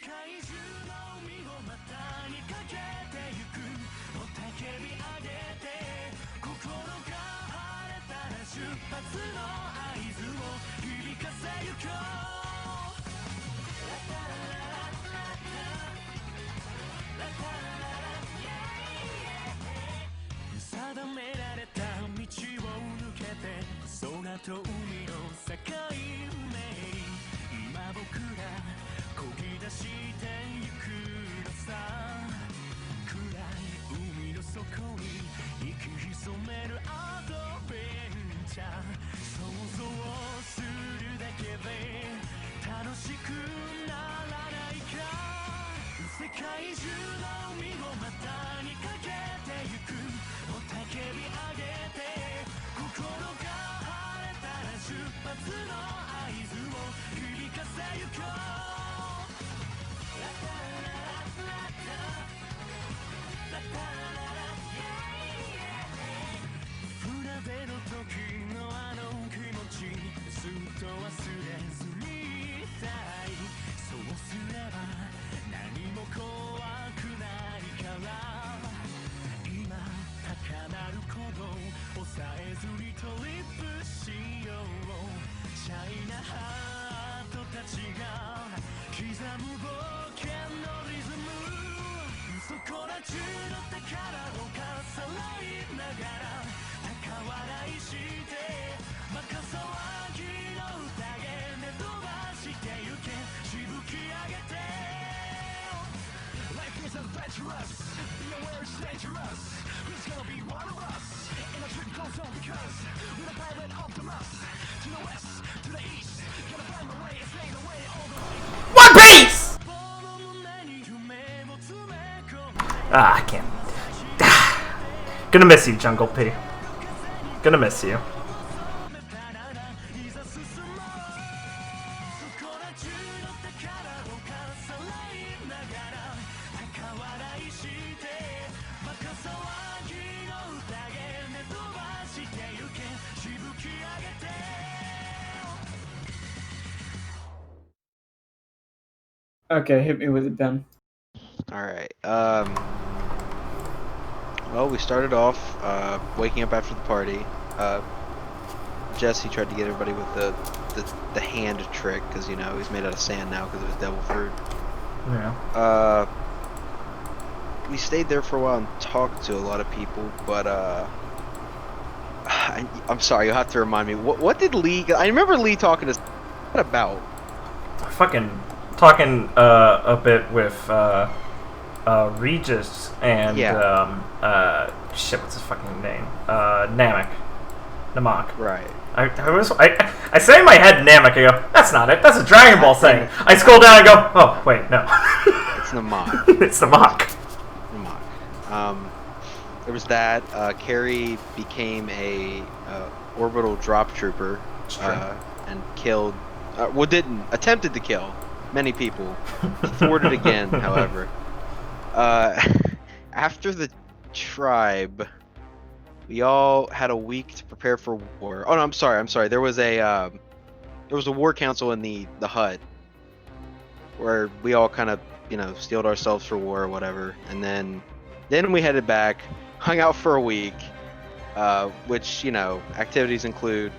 定められた道を抜けて空と海の境目に今僕ら漕ぎ出してゆくのさ。暗い海の底に息潜めるアドベンチャー、想像するだけで楽しくならないか。世界中の海を股にかけてゆく、雄たけび上げて心が晴れたら出発の合図を響かせゆこう。ラタラララタラタララ船出の時のあの気持ちずっと忘れずにいたい。そうすれば何も怖くないから、今高鳴る鼓動抑えずにトリップしよう。シャイなハートたちが刻む冒険のリズム、そこら中の宝を重ねながら高笑いしてバカ騒ぎの宴で飛ばしてゆけ、しぶき上げて。Life is adventurous, be aware it's dangerous. Who's gonna be one of us? In a trip goes on because we're the pirate Optimus. To the west, to the east, gonna find my way and stay the way all the way. One Piece! Ah, I can't. Gonna miss you, Jungle P. Gonna miss you. Okay, hit me with it, Ben. Alright, well, we started off, waking up after the party. Jesse tried to get everybody with the hand trick, because, you know, he's made out of sand now because of his devil fruit. Yeah. We stayed there for a while and talked to a lot of people, but, I'm sorry, you'll have to remind me, what did Lee, I remember Lee talking to, what about? Fucking talking a bit with Regis and shit, what's his fucking name? Namek. Right. I say in my head Namek, I go, that's not it, that's a Dragon Ball thing. I scroll down and go, oh wait, no. It's Namek. It's Namek. There was that. Carrie became a orbital drop trooper and killed, attempted to kill many people. Thwarted again, however. After the tribe, we all had a week to prepare for war. Oh no, I'm sorry. There was a war council in the hut where we all kind of, you know, steeled ourselves for war or whatever, and then we headed back, hung out for a week, which, you know, activities include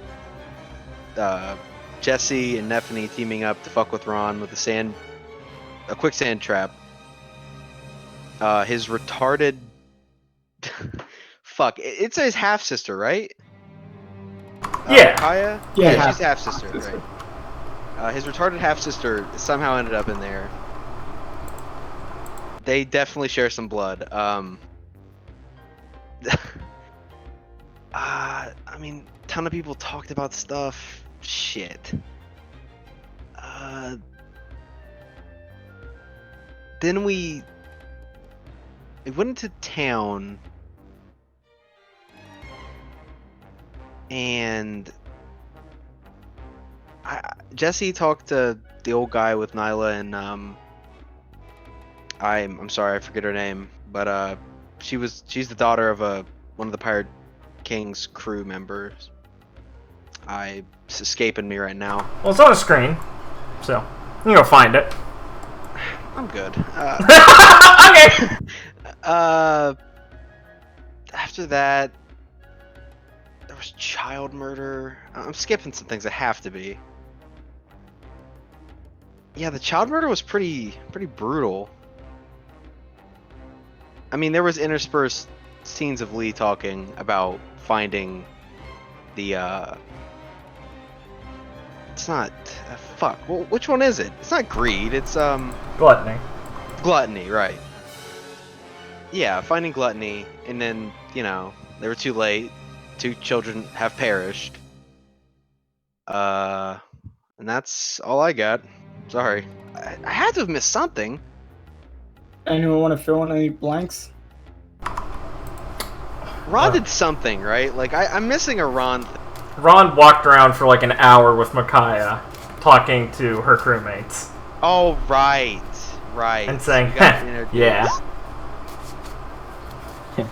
Jesse and Nephany teaming up to fuck with Ron with a quicksand trap. His retarded fuck, it's his half sister, right? Yeah. Kaya? Yeah, she's half sister, right? His retarded half sister somehow ended up in there. They definitely share some blood. I mean, a ton of people talked about stuff. Shit. Then we went into town, and Jesse talked to the old guy with Nyla, and I'm sorry, I forget her name, but she's the daughter of one of the Pirate King's crew members. It's escaping me right now. Well, it's on the screen, so you can go find it. I'm good. Okay. After that, there was child murder. I'm skipping some things that have to be. Yeah, the child murder was pretty brutal. I mean, there was interspersed scenes of Lee talking about finding the it's not fuck. Well, which one is it? It's not greed. It's Gluttony. gluttony, right? Yeah, finding gluttony, and then they were too late. 2 children have perished. And that's all I got. Sorry, I had to have missed something. Anyone want to fill in any blanks? Ron did something, right? Like I'm missing a Ron. Ron walked around for like an hour with Micaiah, talking to her crewmates. Oh right. And saying, We got introduced. yeah. Yeah.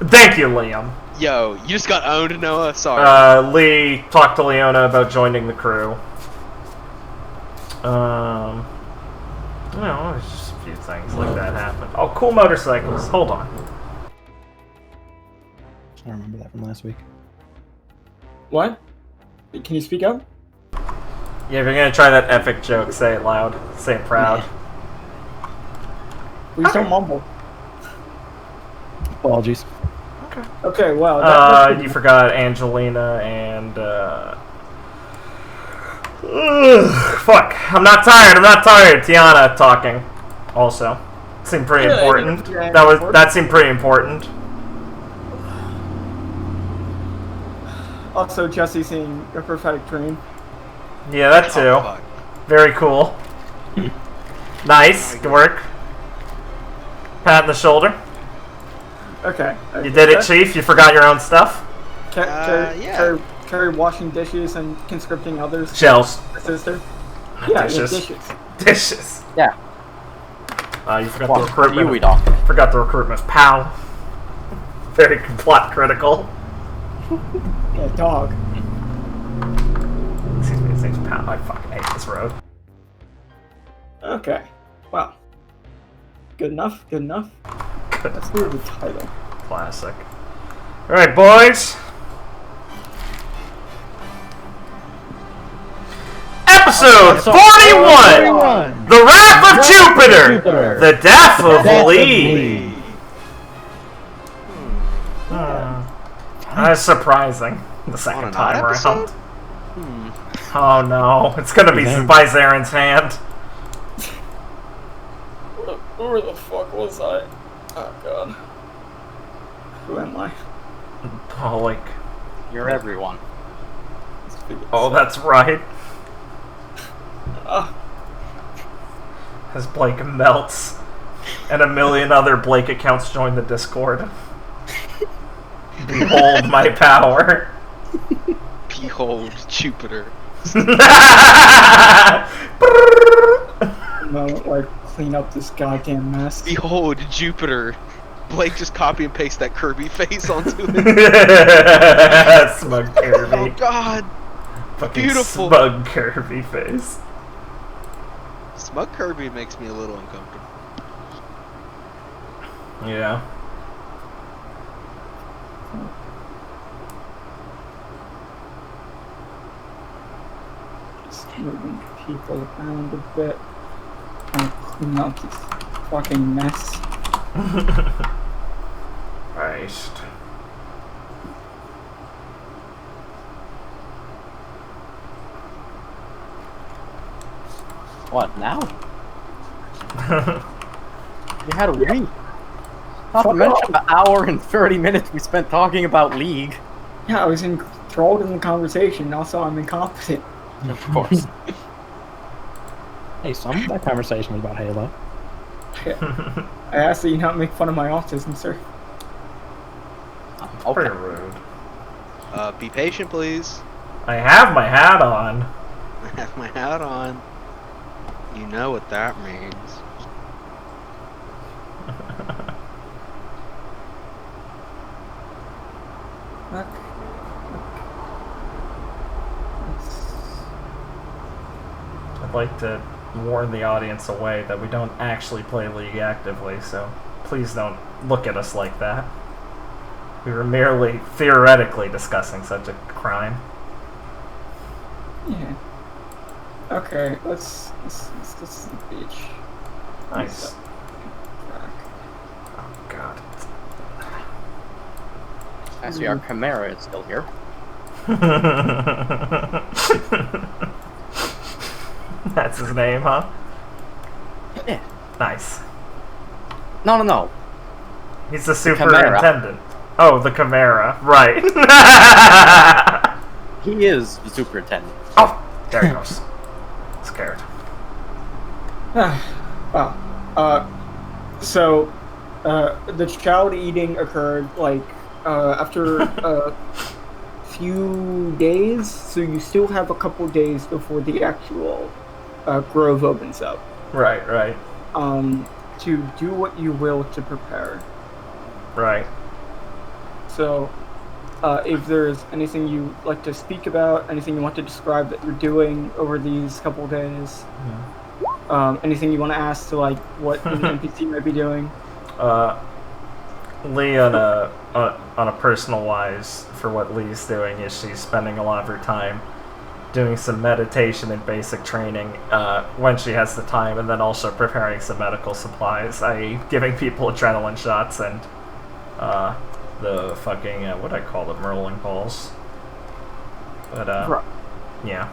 Thank you, Liam. Yo, you just got owned, Noah. Sorry. Lee talked to Leona about joining the crew. There's just a few things like that happened. Oh, cool motorcycles. Hold on. I remember that from last week. What? Can you speak up? Yeah, if you're gonna try that epic joke, say it loud. Say it proud. Please don't mumble. Apologies. Okay. Okay, wow. You forgot Angelina and, fuck. I'm not tired. Tiana talking. Also. Seemed pretty Yeah, important. yeah, That seemed pretty important. Also, Jesse seeing a prophetic dream. Yeah, that too. Oh, fuck. Very cool. Nice. Good work. Pat on the shoulder. Okay. You did it, Chief. You forgot your own stuff. Yeah. Carrie washing dishes and conscripting others. Shells. Her sister. Yeah, Dishes. dishes. Dishes. Yeah. You forgot What the are recruitment. we talking? Forgot the recruitment of Pal. Very plot critical. Yeah, dog. Excuse me, his name's Pal. I fucking hate this road. Okay. Wow. Good enough. Good. Let's do the title. Classic. Alright, boys. Episode 41! The Wrath of Jupiter! The Death of Lee! That's surprising. The second On an time odd around. episode? Oh no, it's gonna be by Zaren's hand. Where the fuck was I? Oh god. Who am I? Oh, like. You're everyone. Oh, that's right. Ah, As Blake melts, and a million other Blake accounts join the Discord. Behold my power. Behold Jupiter. no, like clean up this goddamn mess. Behold Jupiter. Blake just copy and paste that Kirby face onto it. Smug Oh Kirby. god. Fucking beautiful. Smug Kirby face. Smug Kirby makes me a little uncomfortable. Yeah. Just moving people around a bit. Trying to clean up this fucking mess. Christ. What, now? You had a week. Not to mention the hour and 30 minutes we spent talking about League. Yeah, I was enthralled in the conversation. Also, I'm incompetent. Of course. Hey, some of that conversation was about Halo. I asked that you not make fun of my autism, sir. Okay. Pretty rude. Be patient, please. I have my hat on. I have my hat on. You know what that means. Look. I'd like to warn the audience away that we don't actually play League actively, so please don't look at us like that. We were merely theoretically discussing such a crime. Yeah. Okay, let's go to the beach. Nice. Oh god. I see our Chimera is still here. That's his name, huh? Yeah. Nice. No. He's the Chimera. superintendent. Oh, the Chimera. Right. He is the superintendent. Oh, there he goes. Scared. So, the child eating occurred, like, after a few days, so you still have a couple days before the actual grove opens up. Right. To do what you will to prepare. Right. So, if there's anything you like to speak about, anything you want to describe that you're doing over these couple days, anything you want to ask to, like, what an NPC might be doing. Lee, on a personal wise, for what Lee's doing is she's spending a lot of her time doing some meditation and basic training when she has the time, and then also preparing some medical supplies, i.e. giving people adrenaline shots and the fucking, what I call them, rolling balls. But, Right. yeah.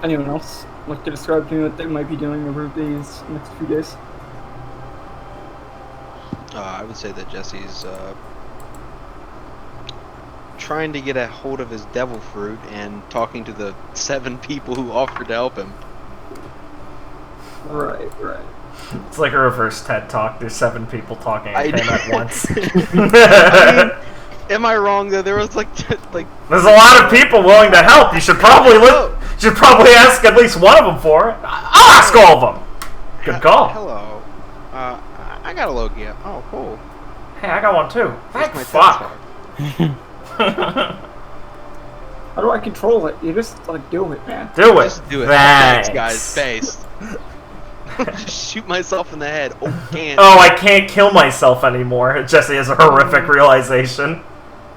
Anyone else like to describe to me what they might be doing over these next few days? I would say that Jesse's trying to get a hold of his devil fruit and talking to the 7 people who offered to help him. Right. It's like a reverse TED Talk. There's 7 people talking at him at once. I mean, am I wrong though? There was like There's a lot of people willing to help. You should probably ask at least one of them for it. I'll ask all of them. Good call. Hello. I got a Logia. Oh, cool. Hey, I got one too. Here's Thank my fuck. How do I control it? You just, like, do it, man. Do it. Just do it. Thanks. Thanks, guys. Face. Just shoot myself in the head. Oh, can't. Oh, I can't kill myself anymore. Jesse has a horrific realization.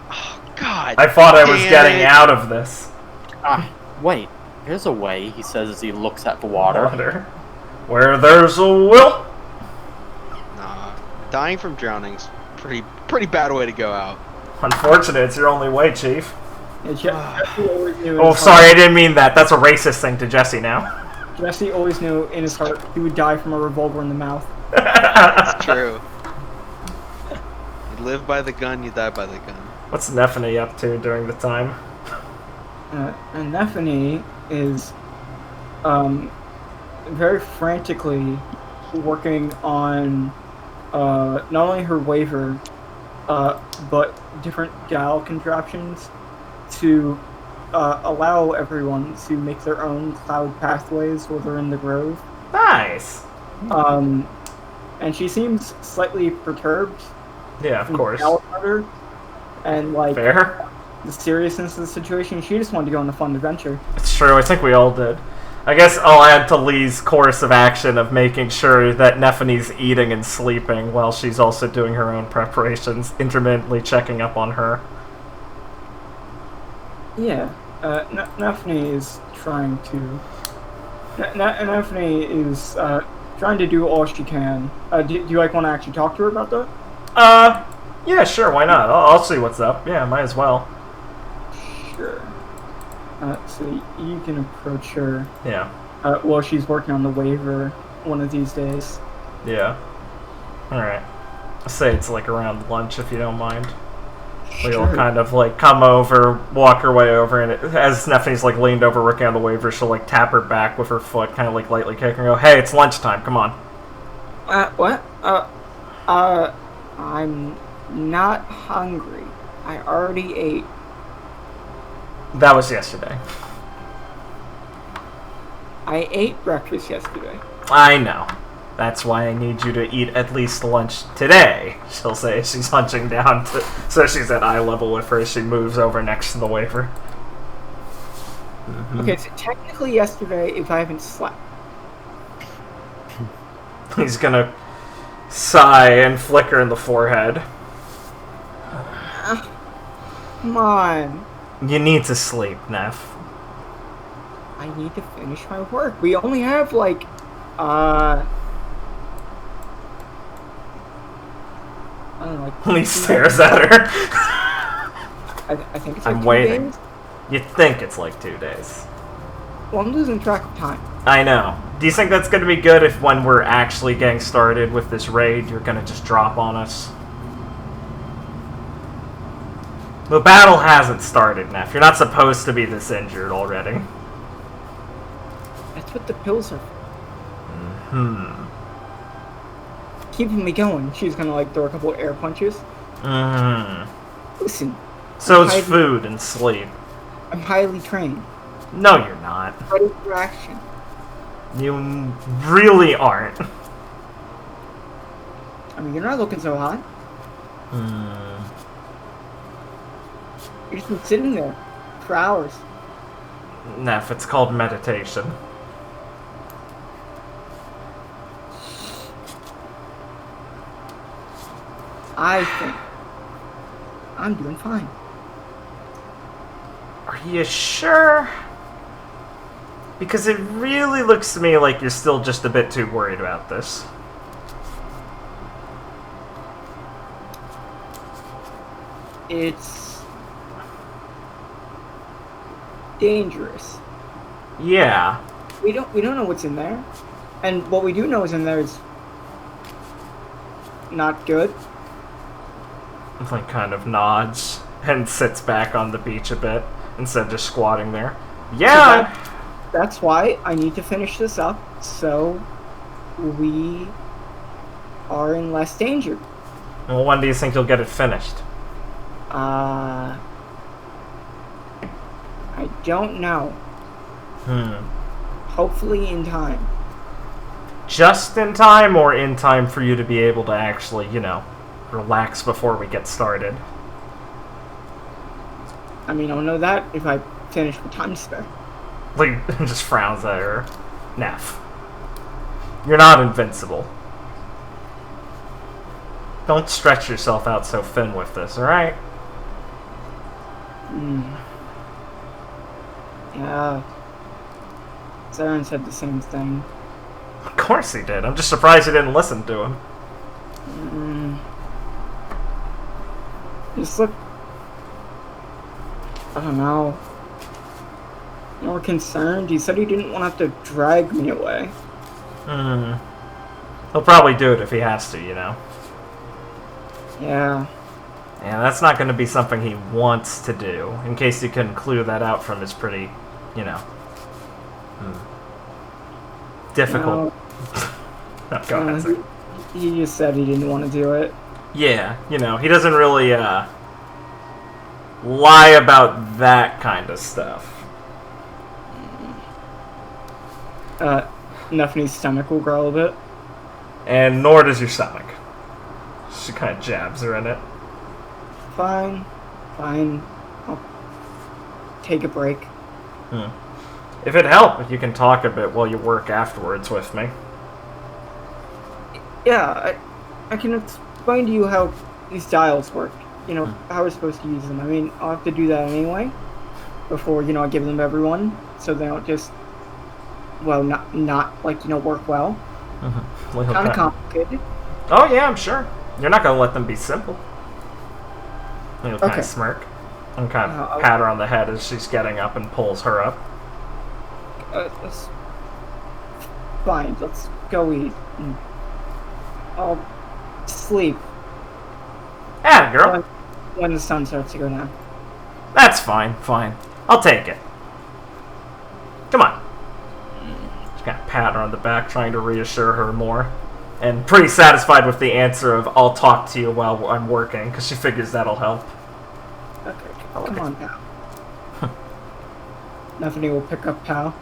Oh, God. I thought I was damn getting it. out of this. Wait, there's a way, he says as he looks at the water. Where there's a will. Nah. Dying from drowning's pretty bad way to go out. Unfortunate, it's your only way, Chief. Yeah, Jesse always knew in Oh, his sorry, I heart, didn't mean that. That's a racist thing to Jesse now. Jesse always knew in his heart he would die from a revolver in the mouth. It's true. You live by the gun, you die by the gun. What's Nephany up to during the time? And Nephany is very frantically working on not only her waiver, but different gal contraptions to allow everyone to make their own cloud pathways while they're in the grove. Nice. And she seems slightly perturbed. Yeah, of from course. gal murder and, like, Fair. the seriousness of the situation. She just wanted to go on a fun adventure. It's true, I think we all did. I guess I'll add to Lee's course of action of making sure that Nephany's eating and sleeping while she's also doing her own preparations, intermittently checking up on her. Yeah, Nephany is trying to. Nephany is trying to do all she can. Do you like want to actually talk to her about that? Yeah, sure, why not? I'll see what's up. Yeah, might as well. Sure. So you can approach her Yeah. while she's working on the waiver one of these days. Yeah. Alright. I'll say it's like around lunch if you don't mind. We'll Sure. kind of like come over, walk her way over, and as Nephany's like leaned over working on the waiver, she'll like tap her back with her foot, kind of like lightly kick her and go, "Hey, it's lunchtime, come on." What? I'm not hungry. I already ate. That was yesterday. I ate breakfast yesterday. I know. That's why I need you to eat at least lunch today, she'll say as she's hunching down so she's at eye level with her as she moves over next to the waiver. Okay, so technically yesterday, if I haven't slept. He's gonna sigh and flicker in the forehead. Come on. You need to sleep, Neff. I need to finish my work. We only have, like, I don't know, like... He stares at her. I think it's like I'm 2 waiting. days. You think it's like 2 days. Well, I'm losing track of time. I know. Do you think that's going to be good if when we're actually getting started with this raid, you're going to just drop on us? The battle hasn't started, Neff. You're not supposed to be this injured already. That's what the pills are for. Keeping me going. She's gonna, like, throw a couple air punches. Listen. So is food and sleep. I'm highly trained. No, you're not. Ready for action. You really aren't. I mean, you're not looking so hot. You've just been sitting there for hours. Neff, it's called meditation. I think I'm doing fine. Are you sure? Because it really looks to me like you're still just a bit too worried about this. It's dangerous. Yeah. We don't know what's in there, and what we do know is in there is not good. Like, kind of nods and sits back on the beach a bit instead of just squatting there. Yeah. So that's why I need to finish this up so we are in less danger. Well, when do you think you'll get it finished? I don't know. Hopefully in time. Just in time, or in time for you to be able to actually, you know, relax before we get started? I mean, I'll know that if I finish with time to spare. Like, just frowns at her. Neff. You're not invincible. Don't stretch yourself out so thin with this, alright? Yeah. Saren said the same thing. Of course he did. I'm just surprised you didn't listen to him. Just look... I don't know. More concerned. He said he didn't want to have to drag me away. He'll probably do it if he has to, you know? Yeah. Yeah, that's not going to be something he wants to do, in case you can clue that out from his pretty, you know, difficult... No, go ahead, sir. He just said he didn't want to do it. Yeah, you know, he doesn't really, lie about that kind of stuff. Neffany's stomach will growl a bit. And nor does your stomach. She kind of jabs her in it. Fine. I'll take a break. If it helps, you can talk a bit while you work afterwards with me. Yeah, I can explain to you how these dials work. You know, how we're supposed to use them. I mean, I'll have to do that anyway. Before, you know, I give them to everyone. So they don't just, well, not like, you know, work well. Kind of complicated. Oh, yeah, I'm sure. You're not going to let them be simple. He'll kind of smirk and kind of pat her on the head as she's getting up and pulls her up. Fine, let's go eat. I'll sleep. Yeah, girl. When the sun starts to go down. That's fine. I'll take it. Come on. Just kind of pat her on the back, trying to reassure her more. And pretty satisfied with the answer of, I'll talk to you while I'm working, because she figures that'll help. Okay, come on, pal. Neffany will pick up Pal.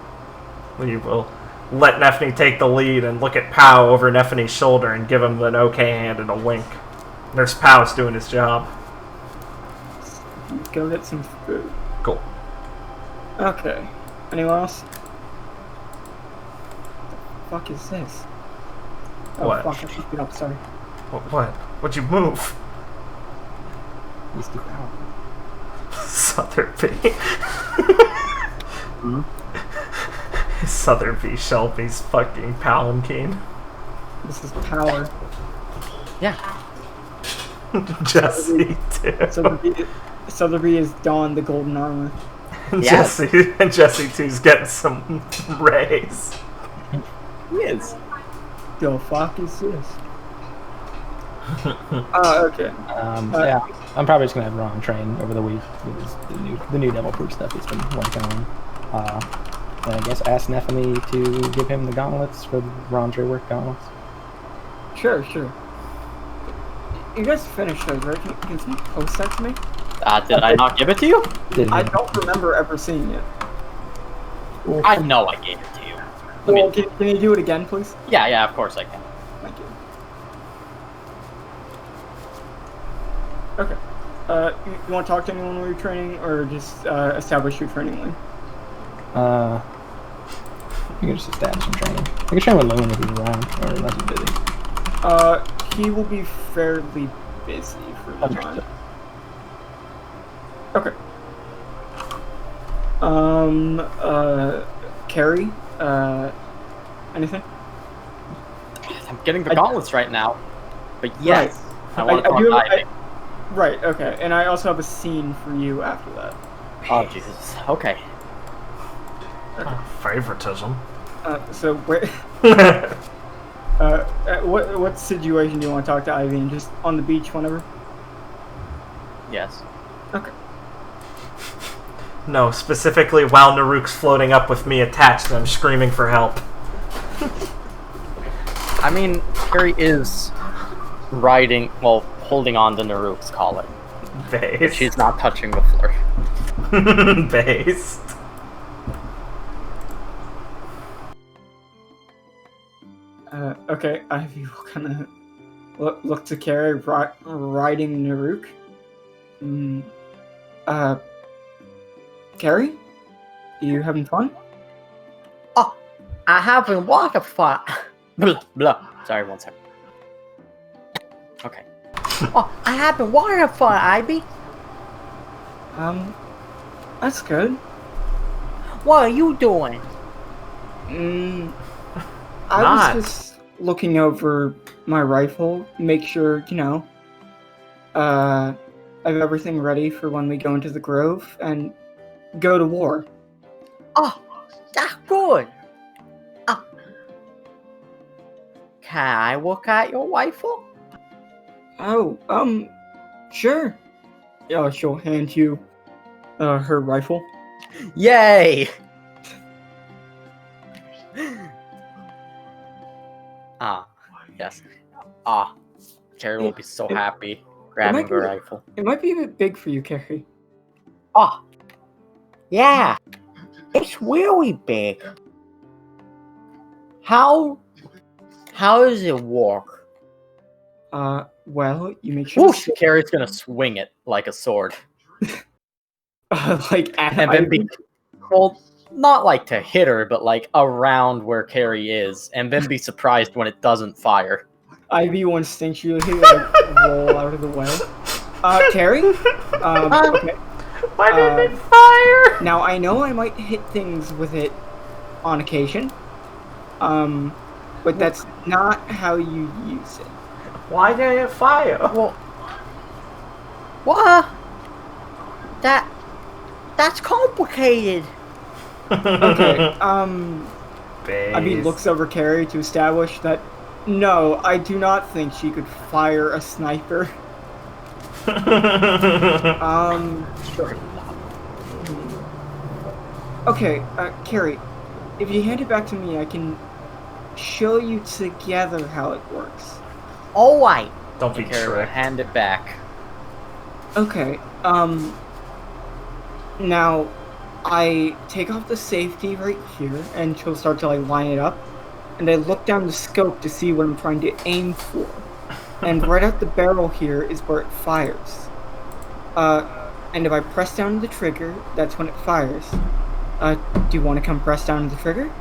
We will let Neffany take the lead and look at Pow over Neffany's shoulder and give him an okay hand and a wink. Nurse Pow's doing his job. Go get some food. Cool. Okay. Anyone else? What the fuck is this? Oh What? fuck, I fucked it up, sorry. What? What'd you move? He's too powerful. Southerby. Hmm? Southerby Shelby's fucking palanquin. This is power. Yeah. Jesse too. Southerby is Dawn the golden armor. Yes. Jesse too's getting some rays. He is. The fuck is this? Okay. Yeah, I'm probably just gonna have Ron train over the week with the new Devil Proof stuff he's been working on. And I guess ask Nephany to give him the gauntlets for the Ron Work gauntlets. Sure. You guys finished those, right? Can you post that to me? Did I not give it to you? I don't remember ever seeing it. I know I gave it to you. Well, can you do it again, please? Yeah, of course I can. Thank you. Okay. You want to talk to anyone while you're training, or just establish your training lane? You can just establish some training. I can train with Loon if he's around, or unless he's busy. He will be fairly busy for the time. Okay. Carrie, anything? I'm getting the gauntlets right now. But yes, Right. I want to I do talk have- diving. Right, okay. And I also have a scene for you after that. Oh, Jesus. Okay. Favoritism. So, where... what situation do you want to talk to Ivy in? Just on the beach whenever? Yes. Okay. No, specifically while Naruk's floating up with me attached and I'm screaming for help. I mean, Carrie is holding on to Naruk's collar. Based. She's not touching the floor. Based. Okay, Ivy will kind of look to Carrie riding Naruk. Carrie? You having fun? Oh, I having water fun. Blah, blah. Sorry, one second. Okay. Oh, I having water fun, Ivy. That's good. What are you doing? I was just looking over my rifle, make sure, I have everything ready for when we go into the grove and go to war. Oh, that's good. Can I look at your rifle? Oh, sure. Yeah, she'll hand you, her rifle. Yay! Yes. Carrie will be so happy grabbing might the be- rifle. It might be a bit big for you, Carrie. Yeah. It's really big. How does it work? Well, you make sure. Whoosh! Carrie's gonna swing it like a sword. Like at And then Ivy. well, not like to hit her, but like around where Carrie is, and then be surprised when it doesn't fire. Ivy will instinctually like roll out of the way. Carrie? Okay. Why didn't it fire? Now I know I might hit things with it on occasion. But that's not how you use it. Why didn't it fire? Well, what? That's complicated. Okay, Ivy Base. looks over Carrie to establish that no, I do not think she could fire a sniper. Sure. Okay, Carrie, if you hand it back to me, I can show you together how it works. All right. Don't be Carrie will tricked. hand it back. Okay, now, I take off the safety right here, and she'll start to, like, line it up, and I look down the scope to see what I'm trying to aim for. And right at the barrel here is where it fires. And if I press down the trigger, that's when it fires. Do you want to come press down on the trigger?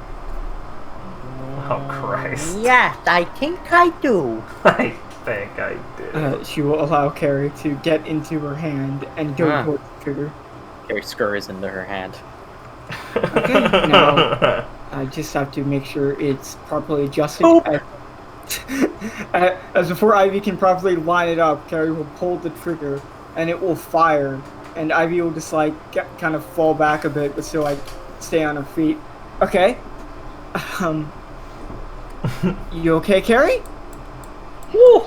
Oh, Christ. Yes, I think I do. I think I do. She will allow Carrie to get into her hand and go towards the trigger. Carrie scurries into her hand. Okay, now I just have to make sure it's properly adjusted. As before Ivy can properly line it up, Carrie will pull the trigger and it will fire. And Ivy will just like kind of fall back a bit, but still like stay on her feet. Okay. You okay, Carrie? Whew.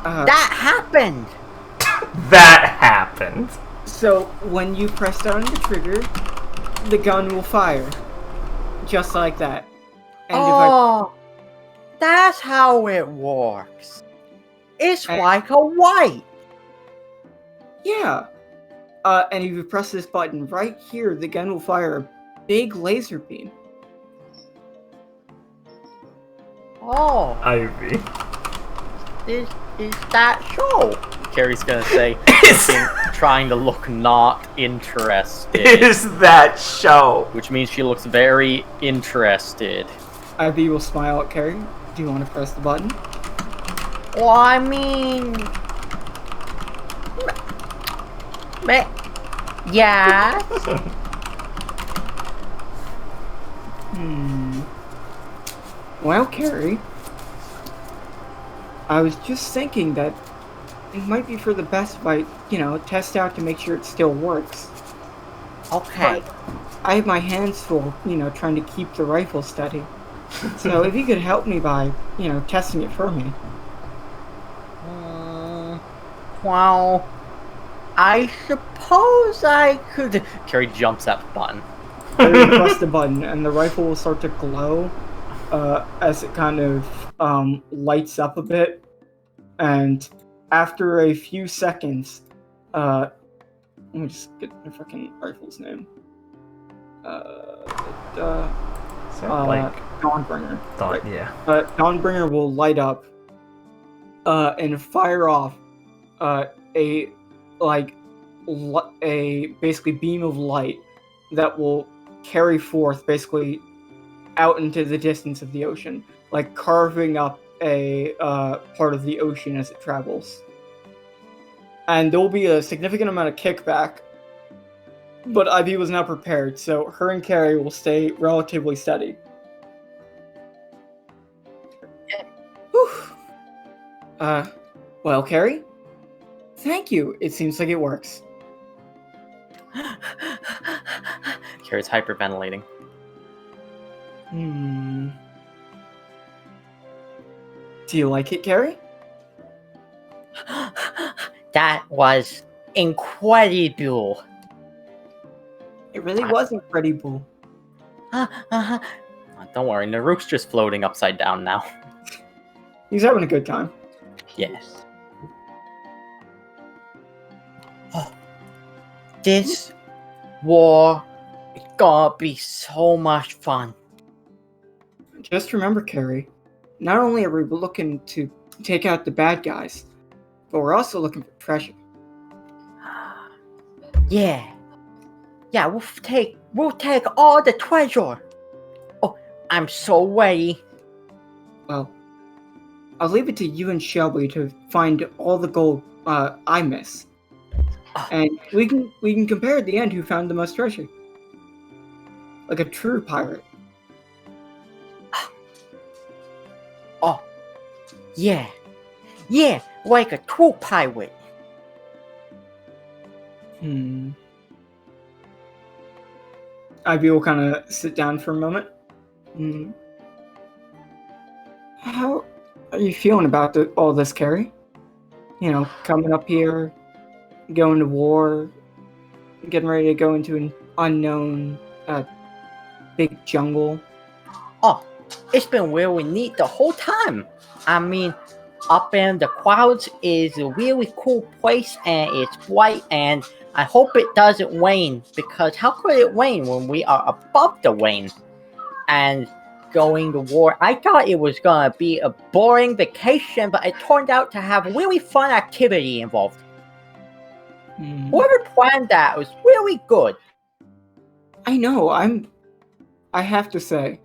That happened. That happened. So when you press down the trigger, the gun will fire, just like that. And That's how it works. It's And- like a white. Yeah. And if you press this button right here, the gun will fire a big laser beam. Oh, Ivy. is that so? Carrie's gonna say, trying to look not interested. Is that show? Which means she looks very interested. Ivy will smile at Carrie. Do you want to press the button? Well, I mean, yeah. Well, Carrie, I was just thinking that it might be for the best if I, test out to make sure it still works. Okay. But I have my hands full, trying to keep the rifle steady. So if you could help me by, testing it for me. Well, I suppose I could. Carrie jumps at the button. Carrie will press the button, and the rifle will start to glow as it kind of lights up a bit. And after a few seconds, let me just get the fucking rifle's name. Dawnbringer. Yeah. Dawnbringer will light up and fire off a basically beam of light that will carry forth basically out into the distance of the ocean, like carving up a part of the ocean as it travels. And there will be a significant amount of kickback, but Ivy was not prepared, so her and Carrie will stay relatively steady. Whew. Well, Carrie? Thank you. It seems like it works. Carrie's hyperventilating. Do you like it, Carrie? That was incredible. It really was incredible. Don't worry, Naruk's just floating upside down now. He's having a good time. Yes. This war is gonna be so much fun. Just remember, Carrie, not only are we looking to take out the bad guys, but we're also looking for treasure. Yeah, we'll take all the treasure. Oh, I'm so ready. Well, I'll leave it to you and Shelby to find all the gold I miss. And we can compare at the end who found the most treasure. Like a true pirate. Oh, yeah, like a true pirate. Ivy will kind of sit down for a moment. How are you feeling about all this, Carrie? Coming up here, going to war, getting ready to go into an unknown big jungle. Oh, it's been really neat the whole time. I mean, up in the clouds is a really cool place, and it's bright, and I hope it doesn't rain, because how could it rain when we are above the rain? And going to war, I thought it was gonna be a boring vacation, but it turned out to have really fun activity involved. Whoever planned that was really good. I know. I have to say,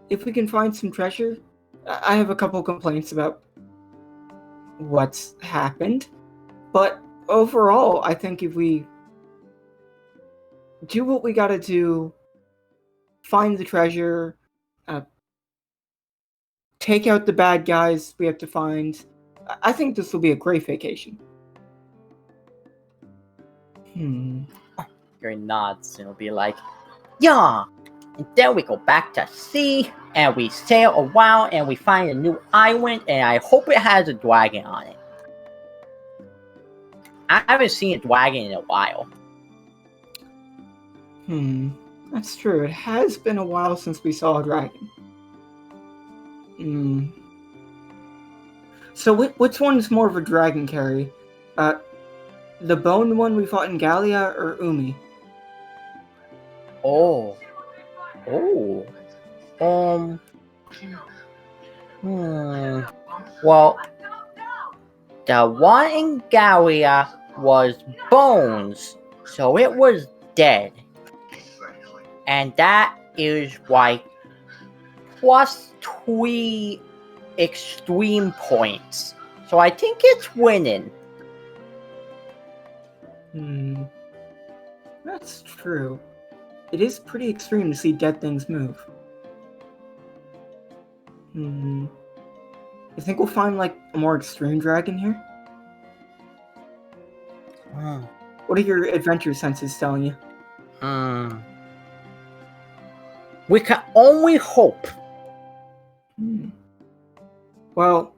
if we can find some treasure, I have a couple complaints about what's happened, but overall, I think if we do what we gotta do, find the treasure, take out the bad guys we have to find, I think this will be a great vacation. Gary nods and it'll be like, yeah. And then we go back to sea and we sail a while and we find a new island and I hope it has a dragon on it. I haven't seen a dragon in a while. That's true. It has been a while since we saw a dragon. So which one's more of a dragon, Carrie? The bone one we fought in Gallia or Umi? Oh. Well, the one in Gallia was bones, so it was dead. And that is like +3 extreme points. So I think it's winning. That's true. It is pretty extreme to see dead things move. You think we'll find like a more extreme dragon here? What are your adventure senses telling you? We can only hope. Well,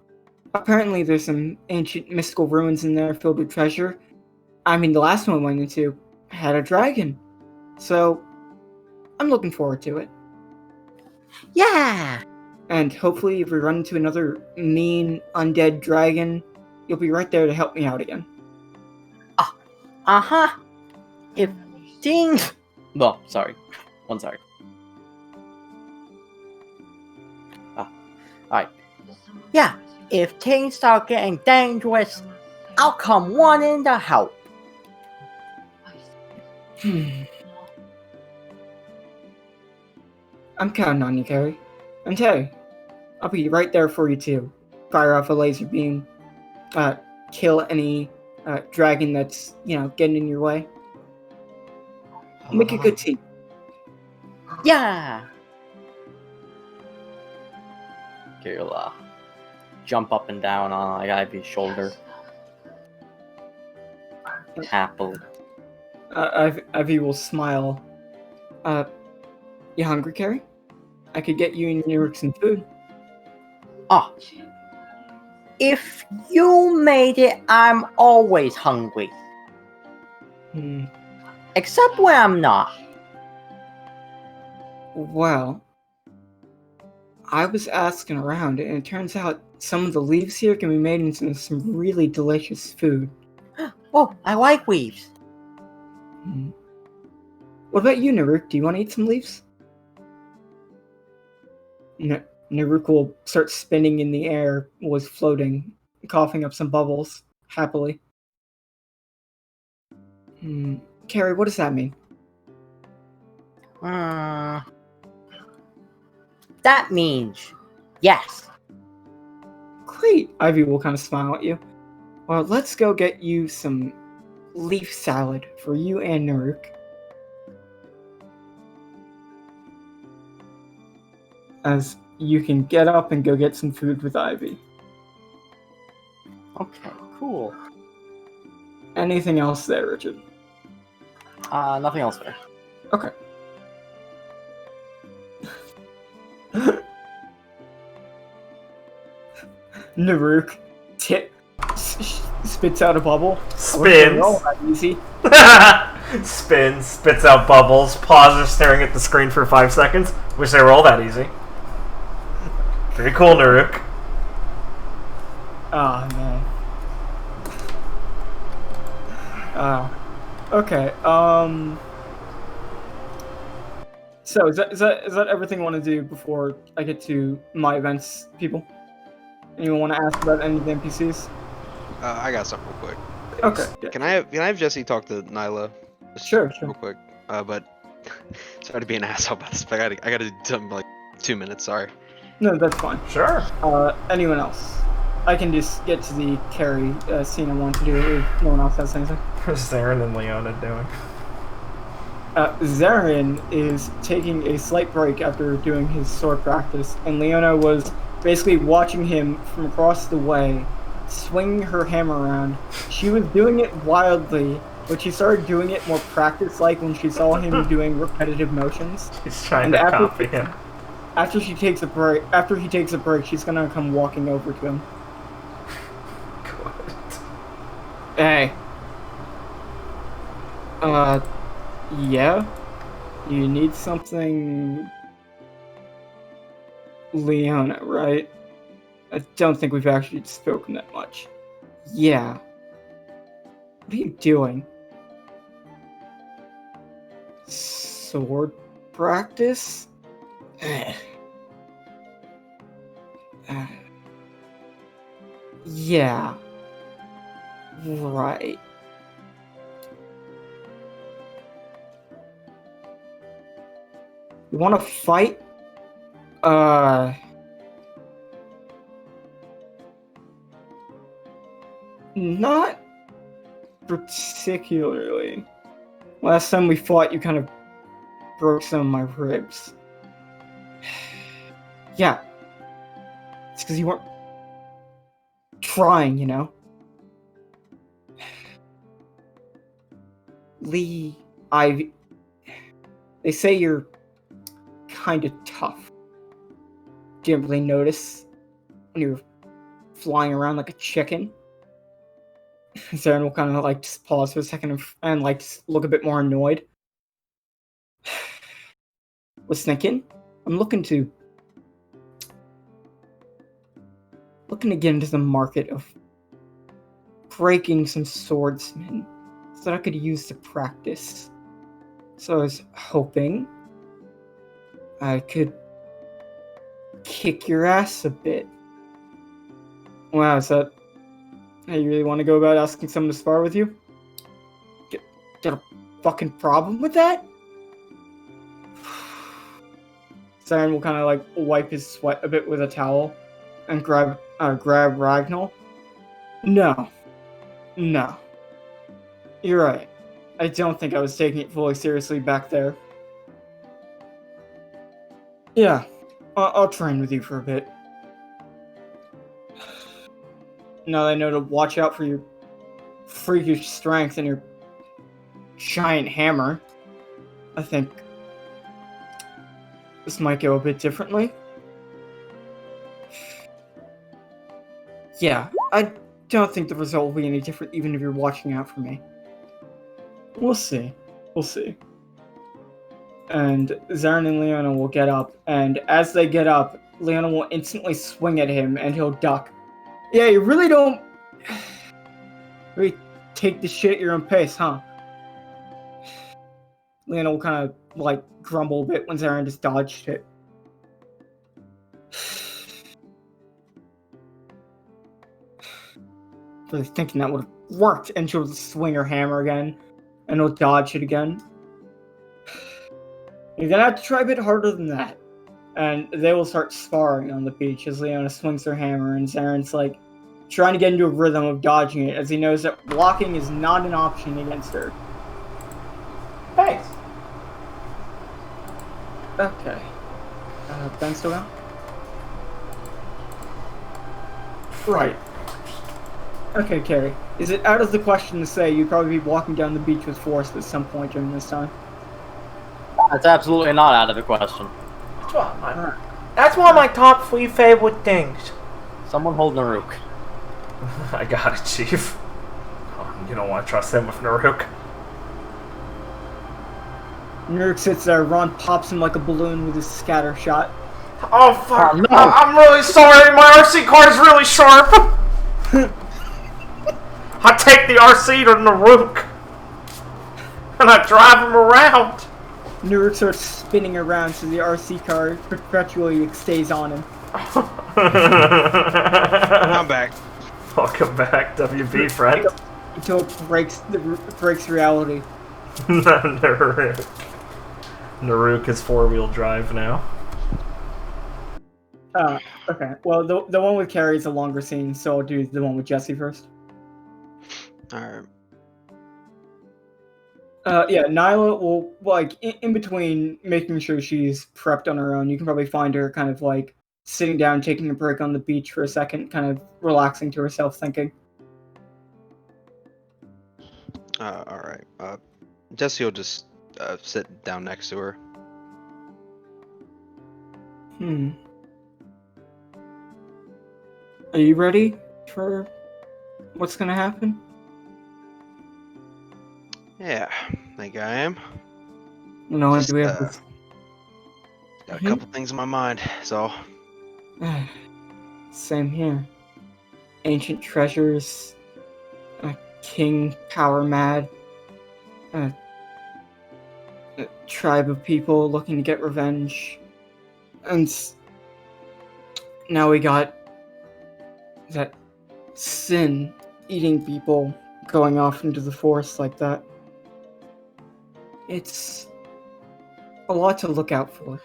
apparently there's some ancient mystical ruins in there filled with treasure. I mean, the last one we went into had a dragon. So, I'm looking forward to it. Yeah! And hopefully if we run into another mean, undead dragon, you'll be right there to help me out again. If things... Well, sorry. One sorry. Alright. Yeah, if things start getting dangerous, I'll come running to help. I'm counting on you, Carrie. And Terry, I'll be right there for you too. Fire off a laser beam. Kill any dragon that's, getting in your way. Make a good team. Yeah! You'll jump up and down on Ivy's shoulder. Happily. Ivy will smile. You hungry, Carrie? I could get you and New some food. If you made it, I'm always hungry. Except when I'm not. Well, I was asking around, and it turns out some of the leaves here can be made into some really delicious food. Oh, I like leaves. What about you, Naruk? Do you want to eat some leaves? Naruk will start spinning in the air, was floating, coughing up some bubbles, happily. Carrie, what does that mean? That means yes. Great! Ivy will kind of smile at you. Well, let's go get you some leaf salad for you and Naruk. As you can get up and go get some food with Ivy. Okay, cool. Anything else there, Richard? Nothing else there. Okay. Naruk spits out a bubble. Spins. All that easy. Spins, spits out bubbles, pauses staring at the screen for 5 seconds. Wish they were all that easy. Pretty cool, Naruk. Oh, man. Okay, so is that everything I want to do before I get to my events, people? Anyone want to ask about any of the NPCs? I got something real quick. Okay. Yeah. Can I have Jesse talk to Nyla? Just Sure. Real quick. But sorry to be an asshole about this, but I gotta do something like 2 minutes. Sorry. No, that's fine. Sure. Anyone else? I can just get to the carry scene I want to do if no one else has anything. What's Zarin and Leona doing? Zarin is taking a slight break after doing his sword practice, and Leona was basically watching him from across the way, swinging her hammer around. She was doing it wildly, but she started doing it more practice-like when she saw him doing repetitive motions. He's trying to copy him. After he takes a break, she's gonna come walking over to him. Good. Hey. Yeah? You need something... Leona, right? I don't think we've actually spoken that much. Yeah. What are you doing? Sword practice? Yeah. Right. You wanna fight? Not particularly. Last time we fought, you kind of broke some of my ribs. Yeah. It's because you weren't trying, you know? Lee, Ivy... They say you're kind of tough. Didn't really notice when you were flying around like a chicken. Zarin will kind of like just pause for a second and like look a bit more annoyed. Was thinking, I'm looking to get into the market of breaking some swordsmen so that I could use to practice. So I was hoping I could kick your ass a bit. Wow, is that how you really want to go about asking someone to spar with you? Got a fucking problem with that? Zarin will kind of like wipe his sweat a bit with a towel and grab Ragnall. No. You're right. I don't think I was taking it fully seriously back there. Yeah, I'll train with you for a bit. Now that I know to watch out for your freakish strength and your giant hammer, I think this might go a bit differently. Yeah, I don't think the result will be any different even if you're watching out for me. We'll see. And Zarin and Leona will get up, and as they get up, Leona will instantly swing at him, and he'll duck. Yeah, you really don't... really take the shit at your own pace, huh? Leona will kind of, like, grumble a bit when Zarin just dodged it. Really thinking that would have worked, and she'll swing her hammer again, and he'll dodge it again. You're gonna have to try a bit harder than that. And they will start sparring on the beach as Leona swings her hammer, and Zarin's like trying to get into a rhythm of dodging it as he knows that blocking is not an option against her. Thanks. Okay. Ben's still down? Right. Okay, Carrie. Is it out of the question to say you'd probably be walking down the beach with Forrest at some point during this time? That's absolutely not out of the question. That's one of my top 3 favorite things. Someone hold Naruk. I got it, Chief. Oh, you don't want to trust him with Naruk. Nurk sits there, Ron pops him like a balloon with his scatter shot. Oh, fuck. Oh, no. I'm really sorry. My RC car is really sharp. I take the RC to Naruk. And I drive him around. Nurk starts spinning around so the RC car perpetually stays on him. I'm back. Welcome back, WB friend. Until it breaks reality. Naruk is 4-wheel drive now. Okay. Well, the one with Carrie is a longer scene, so I'll do the one with Jesse first. Alright. Yeah, Nyla will, like, in between making sure she's prepped on her own, you can probably find her kind of, like, sitting down, taking a break on the beach for a second, kind of relaxing to herself, thinking. Alright. Jesse will just sit down next to her. Are you ready for what's gonna happen? Yeah, I think I am. No, Just, do we have this? got a couple things in my mind, so. Same here. Ancient treasures, a king power mad, a tribe of people looking to get revenge, and now we got that sin eating people going off into the forest like that. It's a lot to look out for.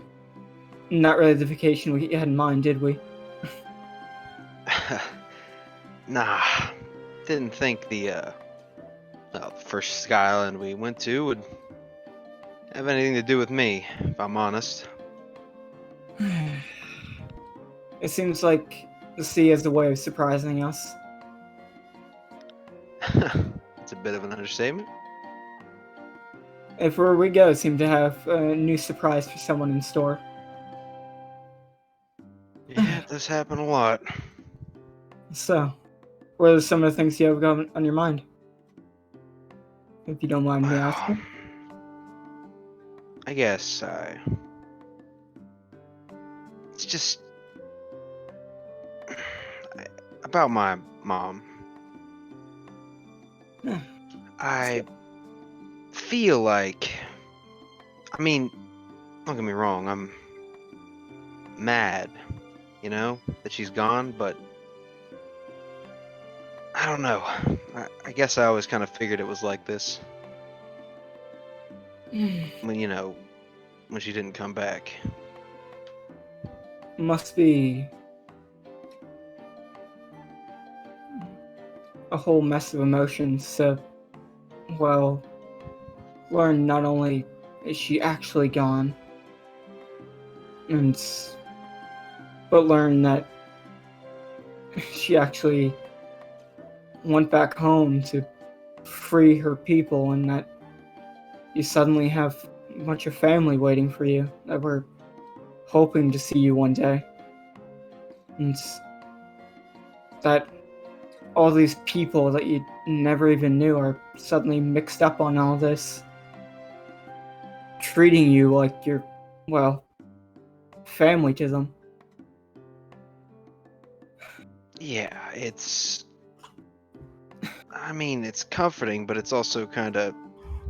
Not really the vacation we had in mind, did we? Nah, didn't think the first Sky Island we went to would have anything to do with me, if I'm honest. It seems like the sea has a way of surprising us. It's a bit of an understatement. Everywhere we go, seem to have a new surprise for someone in store. Yeah, it does happen a lot. So, what are some of the things you have going on your mind? If you don't mind me asking. I guess it's just about my mom. I feel like, I mean, don't get me wrong, I'm mad, that she's gone, but I don't know. I guess I always kind of figured it was like this. When she didn't come back. Must be a whole mess of emotions to, well, learn not only is she actually gone, but learn that she actually went back home to free her people, and that you suddenly have a bunch of family waiting for you that were hoping to see you one day. And that all these people that you never even knew are suddenly mixed up on all this, treating you like you're, well, family to them. Yeah, it's comforting, but it's also kind of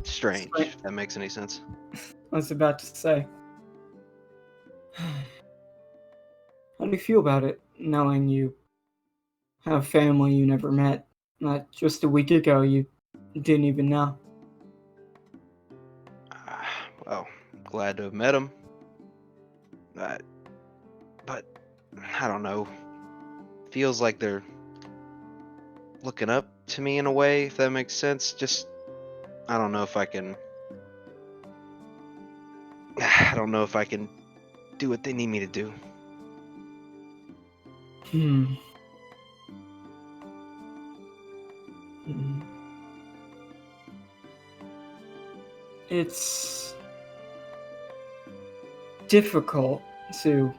strange, if that makes any sense. I was about to say. How do you feel about it, knowing you have family you never met, that just a week ago you didn't even know? Well, glad to have met him. But I don't know. Feels like they're looking up to me in a way, if that makes sense. Just, I don't know if I can do what they need me to do. It's difficult to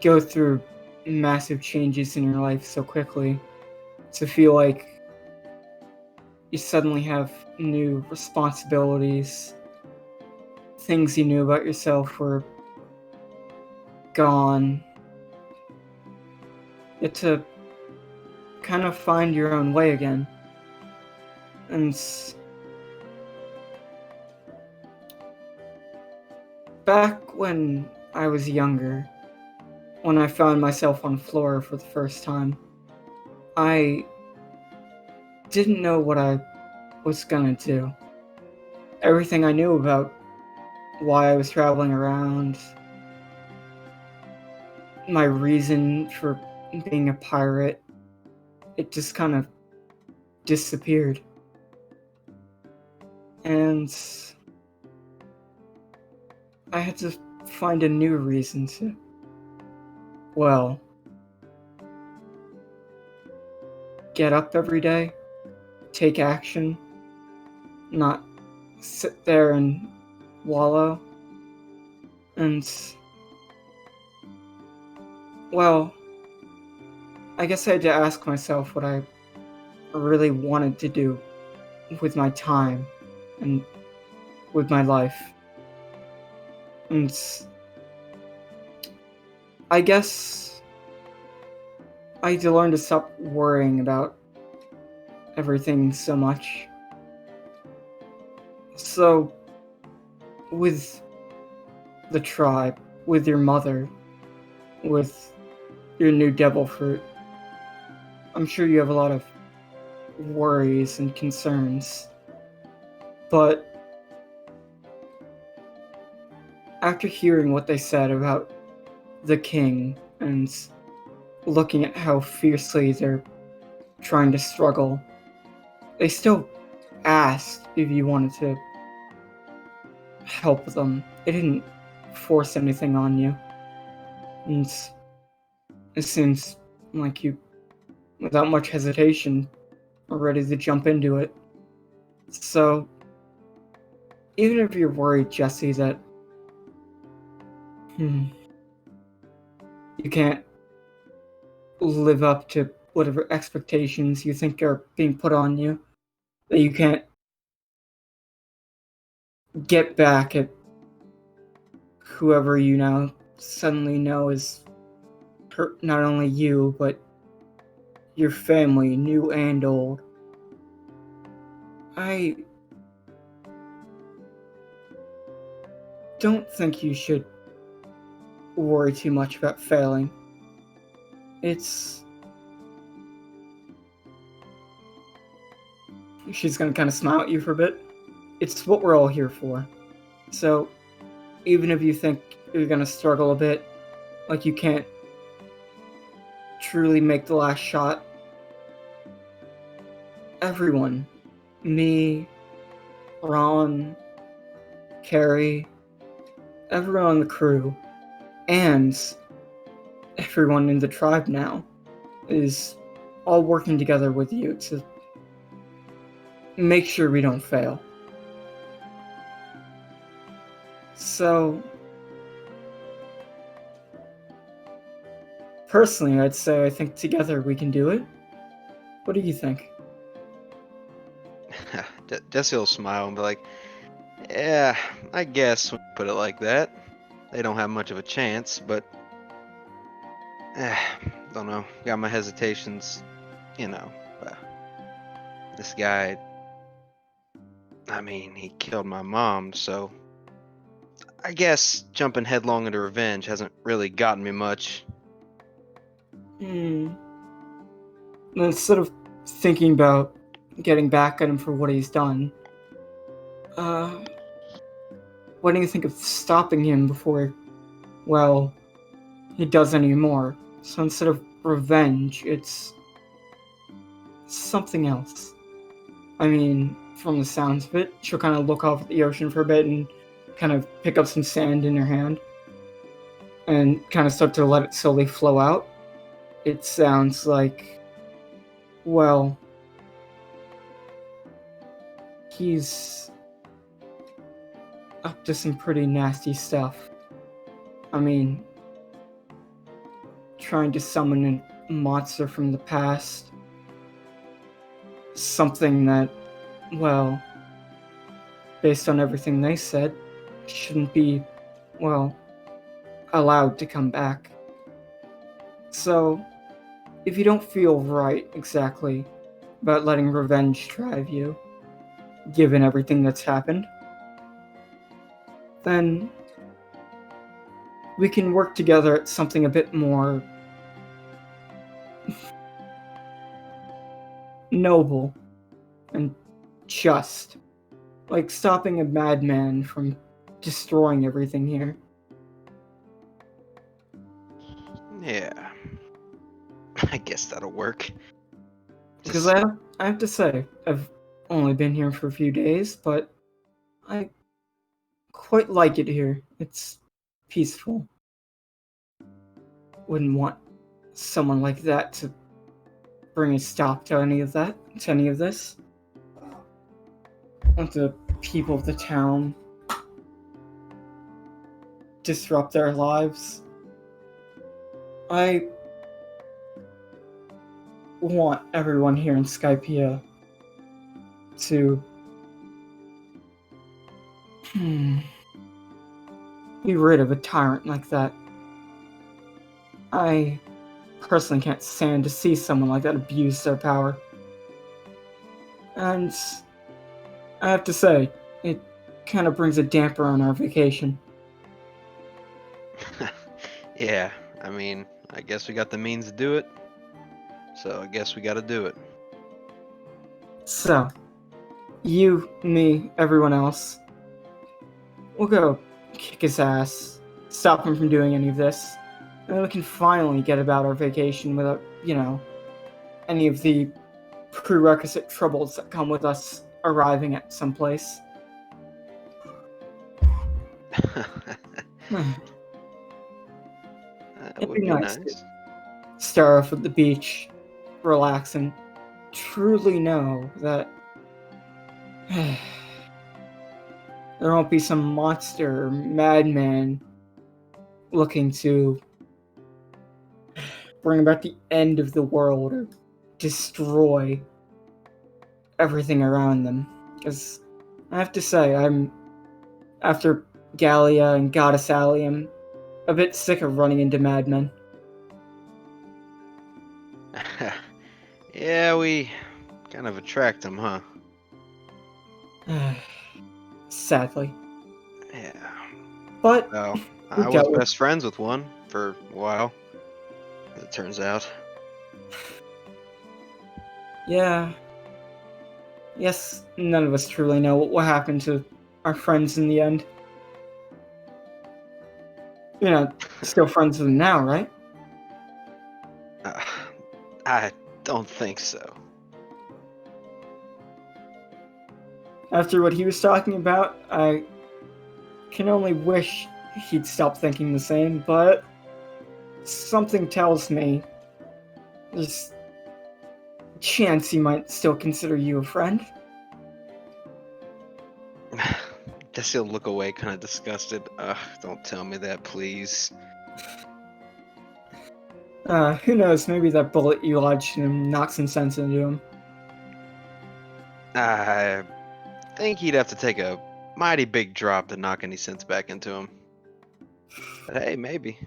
go through massive changes in your life so quickly, to feel like you suddenly have new responsibilities, things you knew about yourself were gone. You have to kind of find your own way again. And back when I was younger, when I found myself on floor for the first time, I didn't know what I was gonna do. Everything I knew about why I was traveling around, my reason for being a pirate, it just kind of disappeared. And I had to find a new reason to, well, get up every day, take action, not sit there and wallow. And, well, I guess I had to ask myself what I really wanted to do with my time and with my life. And I guess I had to learn to stop worrying about everything so much. So, with the tribe, with your mother, with your new devil fruit, I'm sure you have a lot of worries and concerns. But after hearing what they said about the king and looking at how fiercely they're trying to struggle, they still asked if you wanted to help them. They didn't force anything on you. And it seems like you, without much hesitation, are ready to jump into it. So, even if you're worried, Jesse, that you can't live up to whatever expectations you think are being put on you, that you can't get back at whoever you now suddenly know is hurt not only you, but your family, new and old. I don't think you should worry too much about failing. She's gonna kind of smile at you for a bit. It's what we're all here for. So, even if you think you're gonna struggle a bit, like you can't truly make the last shot, everyone, me, Ron, Carrie, everyone on the crew, and everyone in the tribe now is all working together with you to make sure we don't fail. So, personally, I'd say I think together we can do it. What do you think? Jesse will smile and be like, yeah, I guess when you put it like that. They don't have much of a chance, but don't know. Got my hesitations, you know. This guy, I mean, he killed my mom, so I guess jumping headlong into revenge hasn't really gotten me much. Instead of thinking about getting back at him for what he's done, what do you think of stopping him before, well, he does any more? So instead of revenge, it's something else. I mean, from the sounds of it, she'll kind of look off at the ocean for a bit and kind of pick up some sand in her hand and kind of start to let it slowly flow out. It sounds like, well, he's up to some pretty nasty stuff. I mean, trying to summon a monster from the past. Something that, well, based on everything they said, shouldn't be, well, allowed to come back. So, if you don't feel right exactly about letting revenge drive you, given everything that's happened, then we can work together at something a bit more noble and just. Like stopping a madman from destroying everything here. Yeah. I guess that'll work. Because Just- I have to say, I've only been here for a few days, but I quite like it here. It's peaceful. Wouldn't want someone like that to bring a stop to any of this. Want the people of the town disrupt their lives. I want everyone here in Skypea to be rid of a tyrant like that. I personally can't stand to see someone like that abuse their power. And I have to say, it kind of brings a damper on our vacation. yeah, I mean, I guess we got the means to do it. So I guess we gotta do it. So, you, me, everyone else, we'll go kick his ass, stop him from doing any of this, and then we can finally get about our vacation without, any of the prerequisite troubles that come with us arriving at some place. That It'd would be be nice nice. Stare off at the beach, relax, and truly know that there won't be some monster or madman looking to bring about the end of the world or destroy everything around them. Because I have to say, after Gallia and Goddess Alley, I'm a bit sick of running into madmen. Yeah, we kind of attract them, huh? Sadly. Yeah. But Well, we I was dealt with best friends with one for a while, as it turns out. yeah. Yes, none of us truly know what happened to our friends in the end. You're not still friends with them now, right? Uh, I don't think so. After what he was talking about, I can only wish he'd stop thinking the same, but something tells me there's a chance he might still consider you a friend. Guess he'll look away, kind of disgusted. Don't tell me that, please. Who knows, maybe that bullet you lodged in him knocked some sense into him. I think he'd have to take a mighty big drop to knock any sense back into him. But hey, maybe.